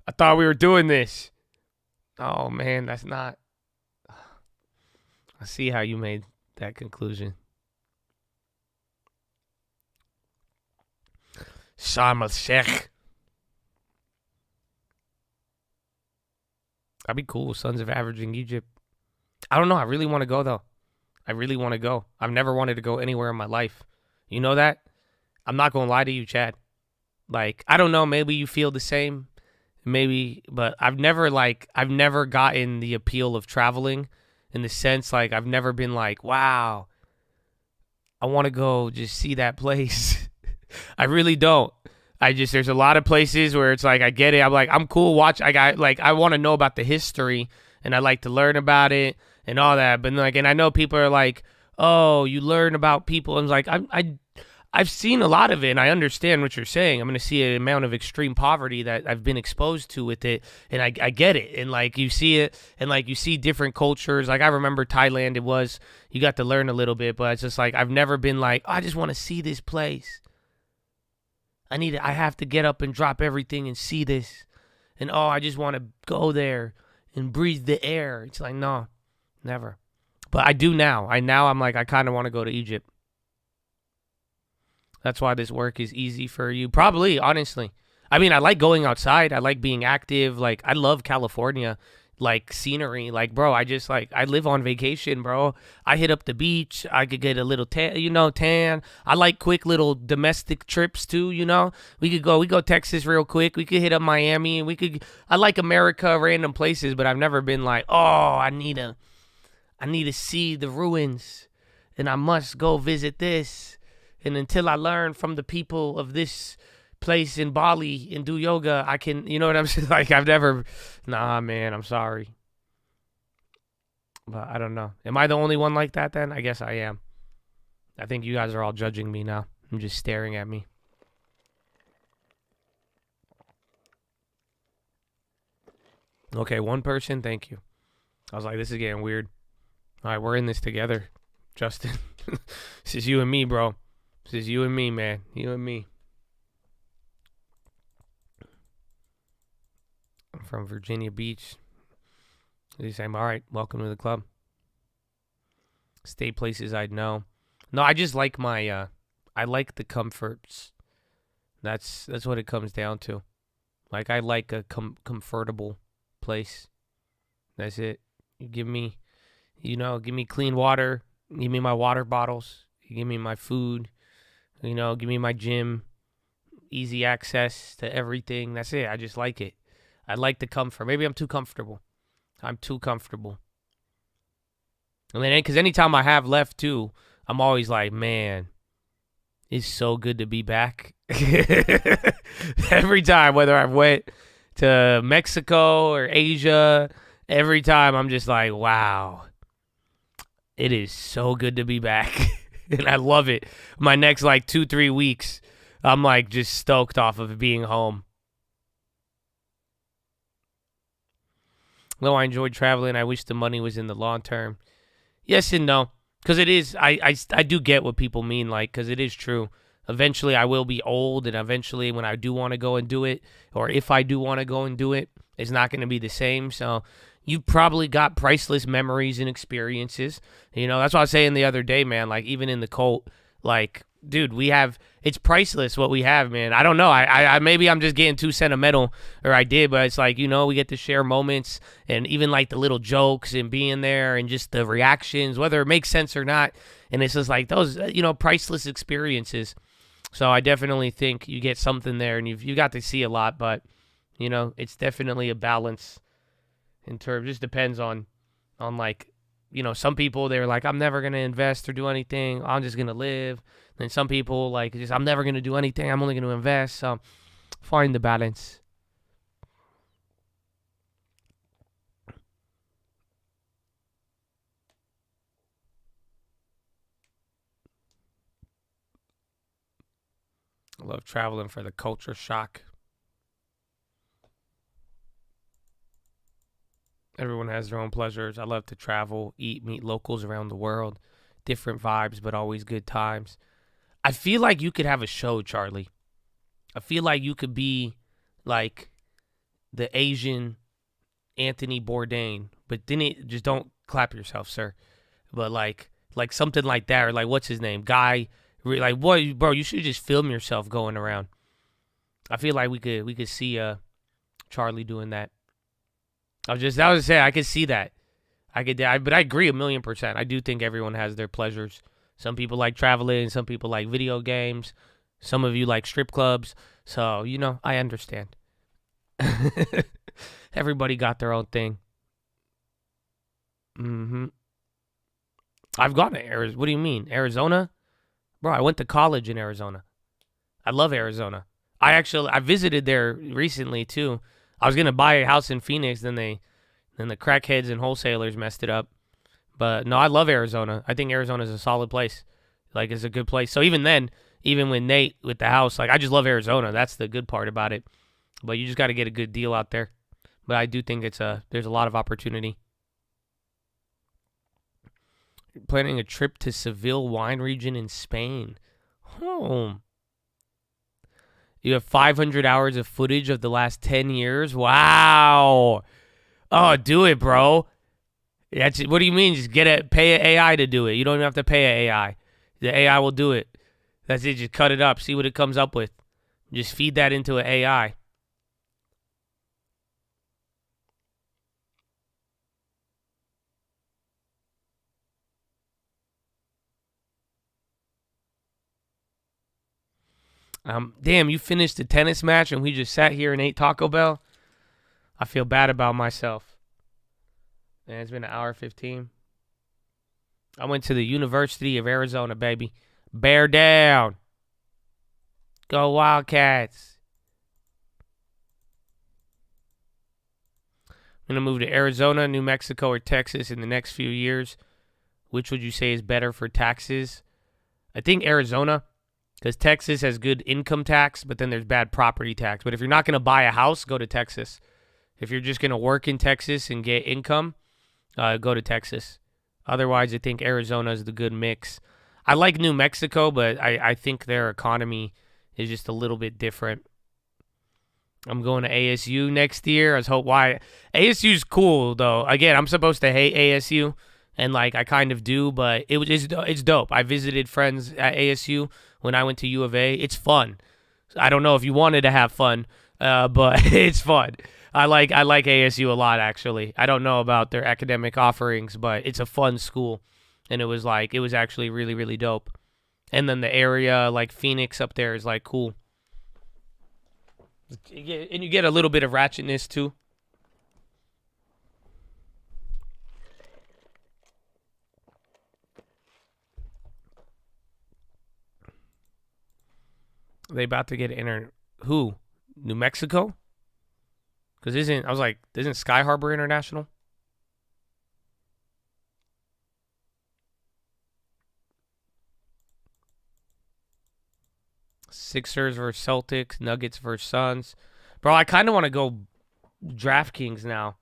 I thought we were doing this. Oh, man, that's not. I see how you made that conclusion. Sharm el-Sheikh. I'd be cool with Sons of Averaging Egypt. I don't know. I really want to go, though. I really want to go. I've never wanted to go anywhere in my life. You know that? I'm not going to lie to you, Chad. Like, I don't know. Maybe you feel the same. Maybe. But I've never gotten the appeal of traveling in the sense, like, I've never been like, wow, I want to go just see that place. I really don't. There's a lot of places where it's like, I get it. I'm like, I'm cool. I want to know about the history and I like to learn about it and all that. But like, and I know people are like, oh, you learn about people. And it's like, I've seen a lot of it and I understand what you're saying. I'm going to see an amount of extreme poverty that I've been exposed to with it. And I get it. And like, you see it and like, you see different cultures. Like I remember Thailand, you got to learn a little bit, but it's just like, I've never been like, oh, I just want to see this place. I have to get up and drop everything and see this. And oh, I just want to go there and breathe the air. It's like, no, never. But I do now. I'm like, I kind of want to go to Egypt. That's why this work is easy for you. Probably, honestly. I mean, I like going outside. I like being active. Like, I love California. Like, scenery. Like, bro, I live on vacation, bro. I hit up the beach. I could get a little tan. I like quick little domestic trips, too, We go Texas real quick. We could hit up Miami. I like America, random places, but I've never been like, oh, I need to see the ruins. And I must go visit this. And until I learn from the people of this place in Bali and do yoga, I can, you know what I'm saying? Like, nah, man, I'm sorry. But I don't know. Am I the only one like that then? I guess I am. I think you guys are all judging me now. I'm just staring at me. Okay, one person, thank you. I was like, this is getting weird. All right, we're in this together, Justin. This is you and me, bro. This is you and me, man. You and me. I'm from Virginia Beach. He's saying, all right, welcome to the club. Stay places I'd know. No, I just like I like the comforts. That's what it comes down to. Like, I like a comfortable place. That's it. You give me clean water. Give me my water bottles. You give me my food. Give me my gym, easy access to everything. That's it. I just like it. I like the comfort. Maybe I'm too comfortable. I'm too comfortable. And then, because anytime I have left too, I'm always like, man, it's so good to be back. Every time, whether I went to Mexico or Asia, every time I'm just like, wow, it is so good to be back. And I love it. My next 2-3 weeks, I'm like just stoked off of being home. Though I enjoyed traveling, I wish the money was in the long term. Yes and no. Because it is, I do get what people mean, because it is true. Eventually I will be old, and eventually when I do want to go and do it, or if I do want to go and do it, it's not going to be the same. So you probably got priceless memories and experiences. That's what I was saying the other day, man. Like, even in the cult, dude, it's priceless what we have, man. I don't know. I maybe I'm just getting too sentimental, or I did, but it's we get to share moments, and even the little jokes and being there and just the reactions, whether it makes sense or not. And it's just those, priceless experiences. So I definitely think you get something there, and you got to see a lot, but you know, it's definitely a balance in terms. Just depends on like, you know, some people they're like, I'm never gonna invest or do anything. I'm just gonna live. And some people like, just I'm never gonna do anything. I'm only gonna invest. So find the balance. I love traveling for the culture shock. Everyone has their own pleasures. I love to travel, eat, meet locals around the world. Different vibes, but always good times. I feel like you could have a show, Charlie. I feel like you could be like the Asian Anthony Bourdain, but then just don't clap yourself, sir. But like something like that, or like what's his name, Guy? Like what, bro? You should just film yourself going around. I feel like we could see Charlie doing that. I was saying I could see that. But I agree 1,000,000%. I do think everyone has their pleasures. Some people like traveling. Some people like video games. Some of you like strip clubs. So, you know, I understand. Everybody got their own thing. I've gone to Arizona. What do you mean? Arizona? Bro, I went to college in Arizona. I love Arizona. I visited there recently too. I was gonna buy a house in Phoenix, then the crackheads and wholesalers messed it up. But no, I love Arizona. I think Arizona is a solid place. Like, it's a good place. So even then, even with Nate with the house, like, I just love Arizona. That's the good part about it. But you just got to get a good deal out there. But I do think there's a lot of opportunity. Planning a trip to Seville wine region in Spain. You have 500 hours of footage of the last 10 years. Wow. Oh, do it, bro. What do you mean? Just pay an AI to do it. You don't even have to pay an AI. The AI will do it. That's it. Just cut it up. See what it comes up with. Just feed that into an AI. Damn, you finished the tennis match and we just sat here and ate Taco Bell? I feel bad about myself. Man, it's been an hour 15. I went to the University of Arizona, baby. Bear down. Go Wildcats. I'm going to move to Arizona, New Mexico, or Texas in the next few years. Which would you say is better for taxes? I think Arizona, because Texas has good income tax, but then there's bad property tax. But if you're not going to buy a house, go to Texas. If you're just going to work in Texas and get income, go to Texas. Otherwise, I think Arizona is the good mix. I like New Mexico, but I think their economy is just a little bit different. I'm going to ASU next year. I hope why ASU's cool though. Again, I'm supposed to hate ASU, and like I kind of do, but it's dope. I visited friends at ASU when I went to U of A. It's fun. I don't know if you wanted to have fun, but it's fun. I like ASU a lot, actually. I don't know about their academic offerings, but it's a fun school, and it was actually really, really dope. And then the area, like Phoenix up there, is like cool. And you get a little bit of ratchetness too. They about to get who? New Mexico? Because isn't Sky Harbor International? Sixers versus Celtics, Nuggets versus Suns. Bro, I kind of want to go DraftKings now.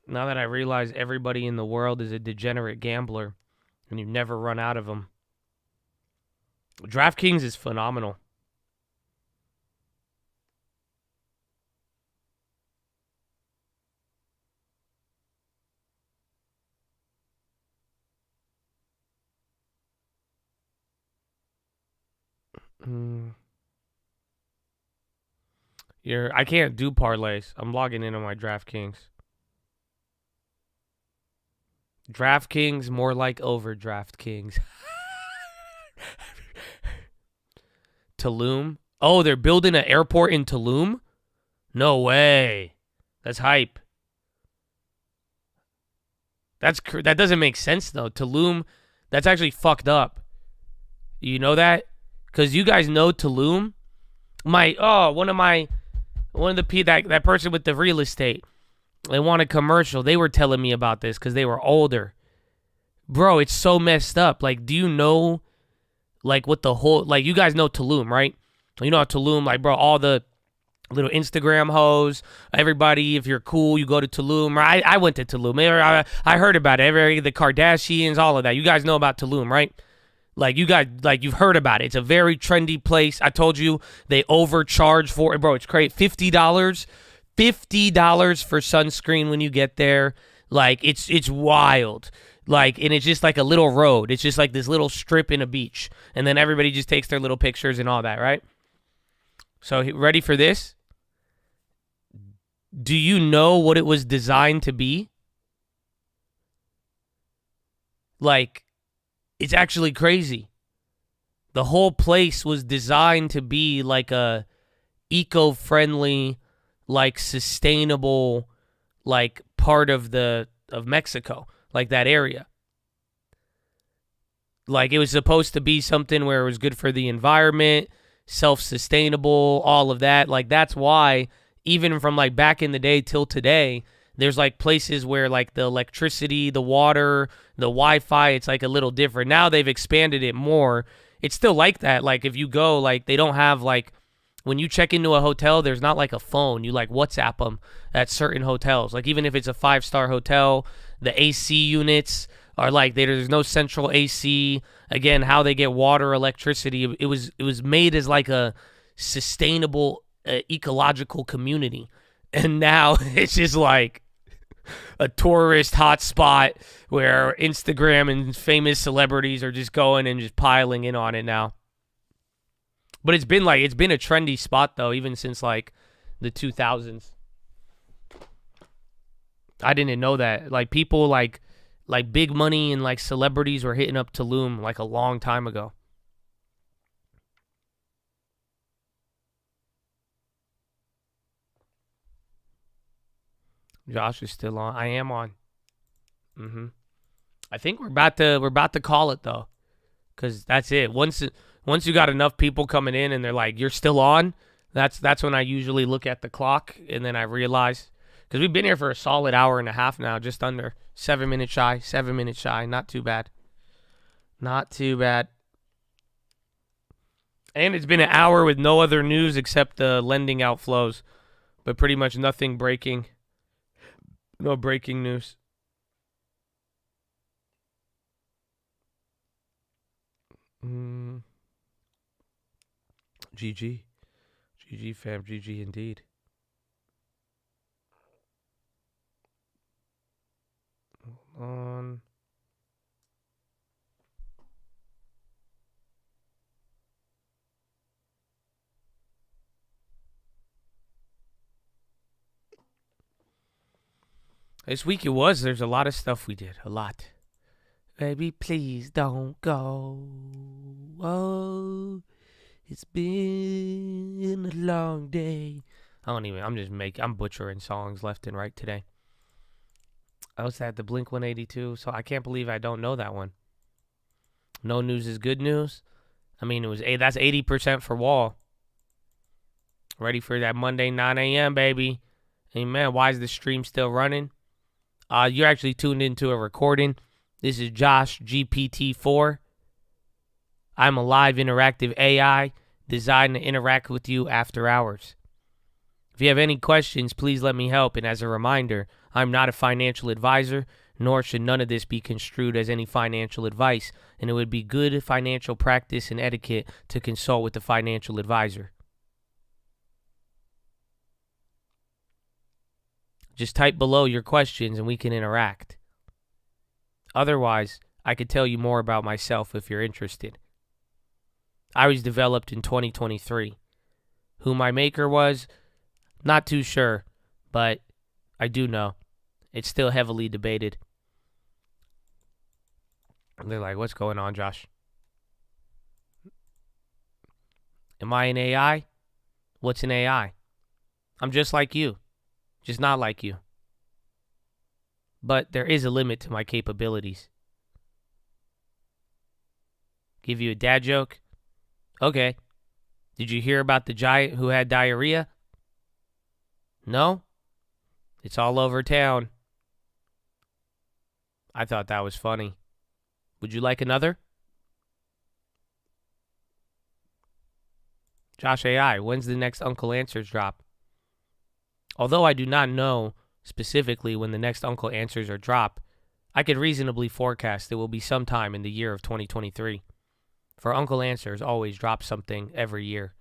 Now that I realize everybody in the world is a degenerate gambler and you never run out of them. DraftKings is phenomenal. I can't do parlays. I'm logging in on my DraftKings. DraftKings more like overdraft kings. Tulum. Oh, they're building an airport in Tulum? No way. That's hype. That doesn't make sense though. Tulum, that's actually fucked up. You know that? Because you guys know Tulum. That person with the real estate. They want a commercial. They were telling me about this because they were older. Bro, it's so messed up. Like, do you know, like, what the whole, like, you guys know Tulum, right? You know how Tulum, like, bro, all the little Instagram hoes, everybody, if you're cool, you go to Tulum. I went to Tulum. I heard about it. The Kardashians, all of that. You guys know about Tulum, right? Like, you guys, like, you've heard about it. It's a very trendy place. I told you they overcharge for it. Bro, it's crazy. $50 for sunscreen when you get there. Like, it's wild. Like, and it's just like a little road. It's just like this little strip in a beach. And then everybody just takes their little pictures and all that, right? So, ready for this? Do you know what it was designed to be? Like, it's actually crazy. The whole place was designed to be like a eco-friendly, like sustainable, like part of Mexico, like that area. Like, it was supposed to be something where it was good for the environment, self-sustainable, all of that. Like, that's why even from like back in the day till today, there's like places where like the electricity, the water, the Wi-Fi, it's like a little different. Now they've expanded it more. It's still like that. Like, if you go, like, they don't have like, when you check into a hotel, there's not like a phone. You like WhatsApp them at certain hotels. Like, even if it's a 5-star hotel, the AC units are like, there's no central AC. Again, how they get water, electricity, it was made as like a sustainable ecological community. And now it's just like a tourist hotspot where Instagram and famous celebrities are just going and just piling in on it now. But it's been a trendy spot though, even since like the 2000s. I didn't know that. Like, people like big money and like celebrities were hitting up Tulum like a long time ago. Josh is still on. I am on. I think we're about to call it though, because that's it. Once you got enough people coming in and they're like, "You're still on," that's when I usually look at the clock and then I realize, because we've been here for a solid hour and a half now, just under 7 minutes shy. 7 minutes shy. Not too bad. Not too bad. And it's been an hour with no other news except the lending outflows, but pretty much nothing breaking. No breaking news. GG. GG, fam. GG indeed. Hold on. This week there's a lot of stuff we did. A lot. Baby, please don't go. Oh, it's been a long day. I'm butchering songs left and right today. I was at the Blink 182, so I can't believe I don't know that one. No news is good news. I mean, that's 80% for Wall. Ready for that Monday 9 a.m., baby. Amen. Why is the stream still running? You're actually tuned into a recording. This is Josh, GPT-4. I'm a live interactive AI designed to interact with you after hours. If you have any questions, please let me help. And as a reminder, I'm not a financial advisor, nor should none of this be construed as any financial advice, and it would be good financial practice and etiquette to consult with a financial advisor. Just type below your questions and we can interact. Otherwise, I could tell you more about myself if you're interested. I was developed in 2023. Who my maker was, not too sure, but I do know. It's still heavily debated. They're like, what's going on, Josh? Am I an AI? What's an AI? I'm just like you, just not like you. But there is a limit to my capabilities. Give you a dad joke? Okay. Did you hear about the giant who had diarrhea? No? It's all over town. I thought that was funny. Would you like another? Josh AI, when's the next Uncle Answers drop? Although I do not know specifically when the next Uncle Answers are drop, I could reasonably forecast it will be sometime in the year of 2023. For Uncle Answers always drop something every year.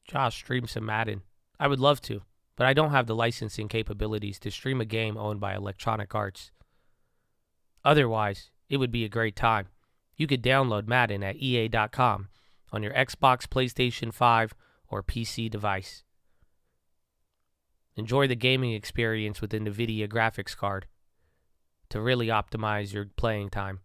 Josh, stream some Madden. I would love to, but I don't have the licensing capabilities to stream a game owned by Electronic Arts. Otherwise, it would be a great time. You could download Madden at EA.com on your Xbox, PlayStation 5, or PC device. Enjoy the gaming experience with the NVIDIA graphics card to really optimize your playing time.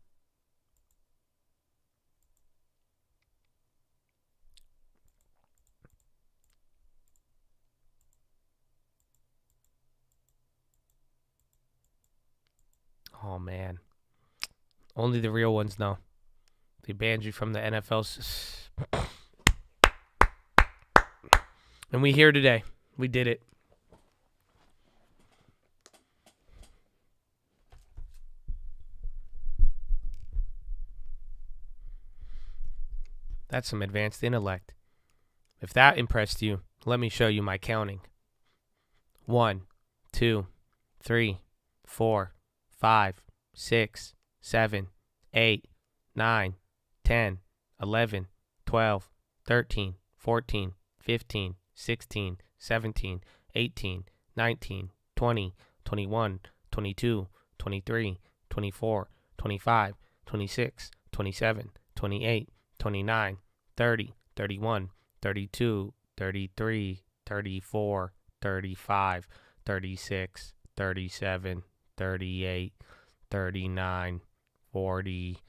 Oh, man. Only the real ones know. They banned you from the NFL. And we here today. We did it. That's some advanced intellect. If that impressed you, let me show you my counting. 1, 2, 3, 4, 5, 6, 7, 8, 9, 10, 11, 12, 13, 14, 15, 16, 17, 18, 19, 20, 21, 22, 23, 24, 25, 26, 27, 28, 29, 30, 31, 32, 33, 34, 35, 36, 37, 38, 39, 40,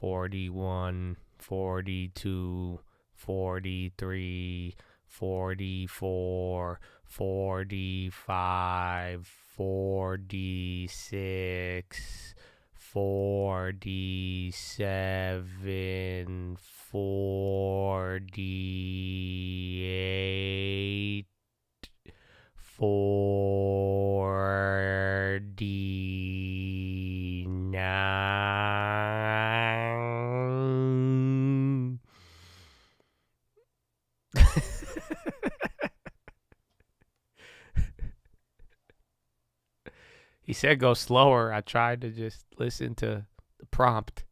41, 42, 43, 44, 45, 46, 47, 48, 49. He said go slower. I tried to just listen to the prompt.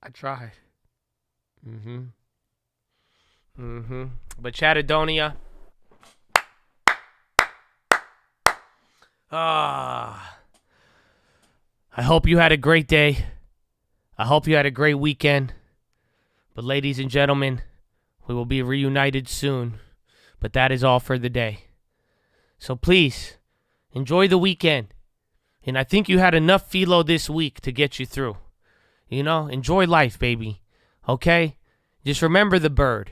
I tried. But Chattadonia. I hope you had a great day. I hope you had a great weekend. But ladies and gentlemen, we will be reunited soon. But that is all for the day. So please, enjoy the weekend. And I think you had enough PHILO this week to get you through. You know, enjoy life, baby. Okay? Just remember the bird.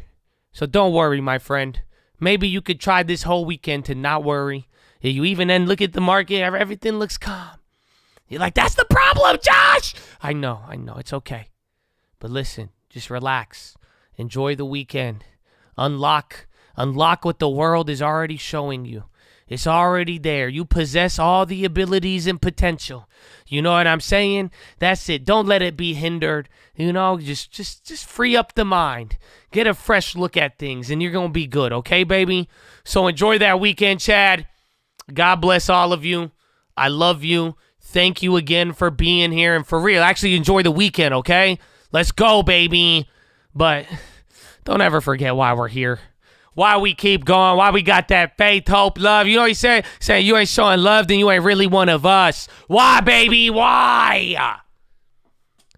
So don't worry, my friend. Maybe you could try this whole weekend to not worry. You even then look at the market, everything looks calm. You're like, that's the problem, Josh! I know, it's okay. But listen, just relax. Enjoy the weekend. Unlock what the world is already showing you. It's already there. You possess all the abilities and potential. You know what I'm saying? That's it. Don't let it be hindered. You know, just free up the mind. Get a fresh look at things, and you're going to be good, okay, baby? So enjoy that weekend, Chad. God bless all of you. I love you. Thank you again for being here. And for real, actually enjoy the weekend, okay? Let's go, baby. But don't ever forget why we're here. Why we keep going, why we got that faith, hope, love. You know what he said? Saying you ain't showing love, then you ain't really one of us. Why, baby? Why?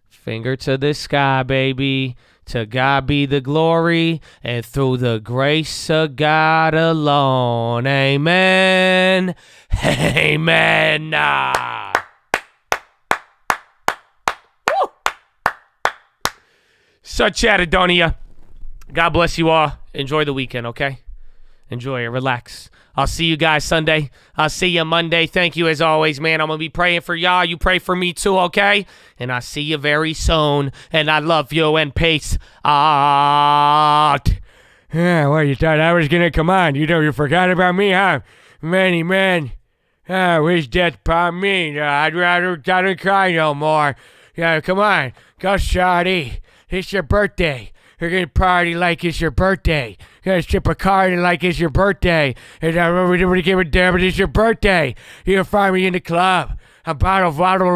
Finger to the sky, baby. To God be the glory, and through the grace of God alone. Amen. Amen. Woo! Such Chattadonia. God bless you all. Enjoy the weekend, okay? Enjoy it. Relax. I'll see you guys Sunday. I'll see you Monday. Thank you as always, man. I'm going to be praying for y'all. You pray for me too, okay? And I'll see you very soon. And I love you and peace out. Yeah, well, you thought I was going to come on. You forgot about me, huh? Many men wish death upon me. I'd rather not cry no more. Yeah, come on. Go, shawty. It's your birthday. You're going to party like it's your birthday. You're going to strip a card like it's your birthday. And I don't give a damn, but it's your birthday. You'll find me in the club. A bottle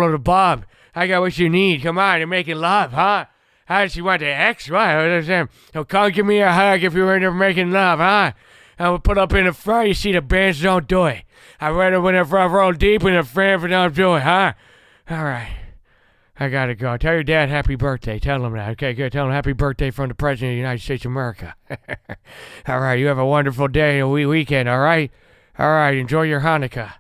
of the bub. I got what you need. Come on, you're making love, huh? How does she want the X? What? So come give me a hug if you were making love, huh? I will put up in the front. You see, the bands don't do it. I'd rather when the front roll deep and the front don't do it, huh? All right. I gotta go. Tell your dad happy birthday. Tell him that. Okay, good. Tell him happy birthday from the President of the United States of America. All right, you have a wonderful day and a weekend, all right? All right, enjoy your Hanukkah.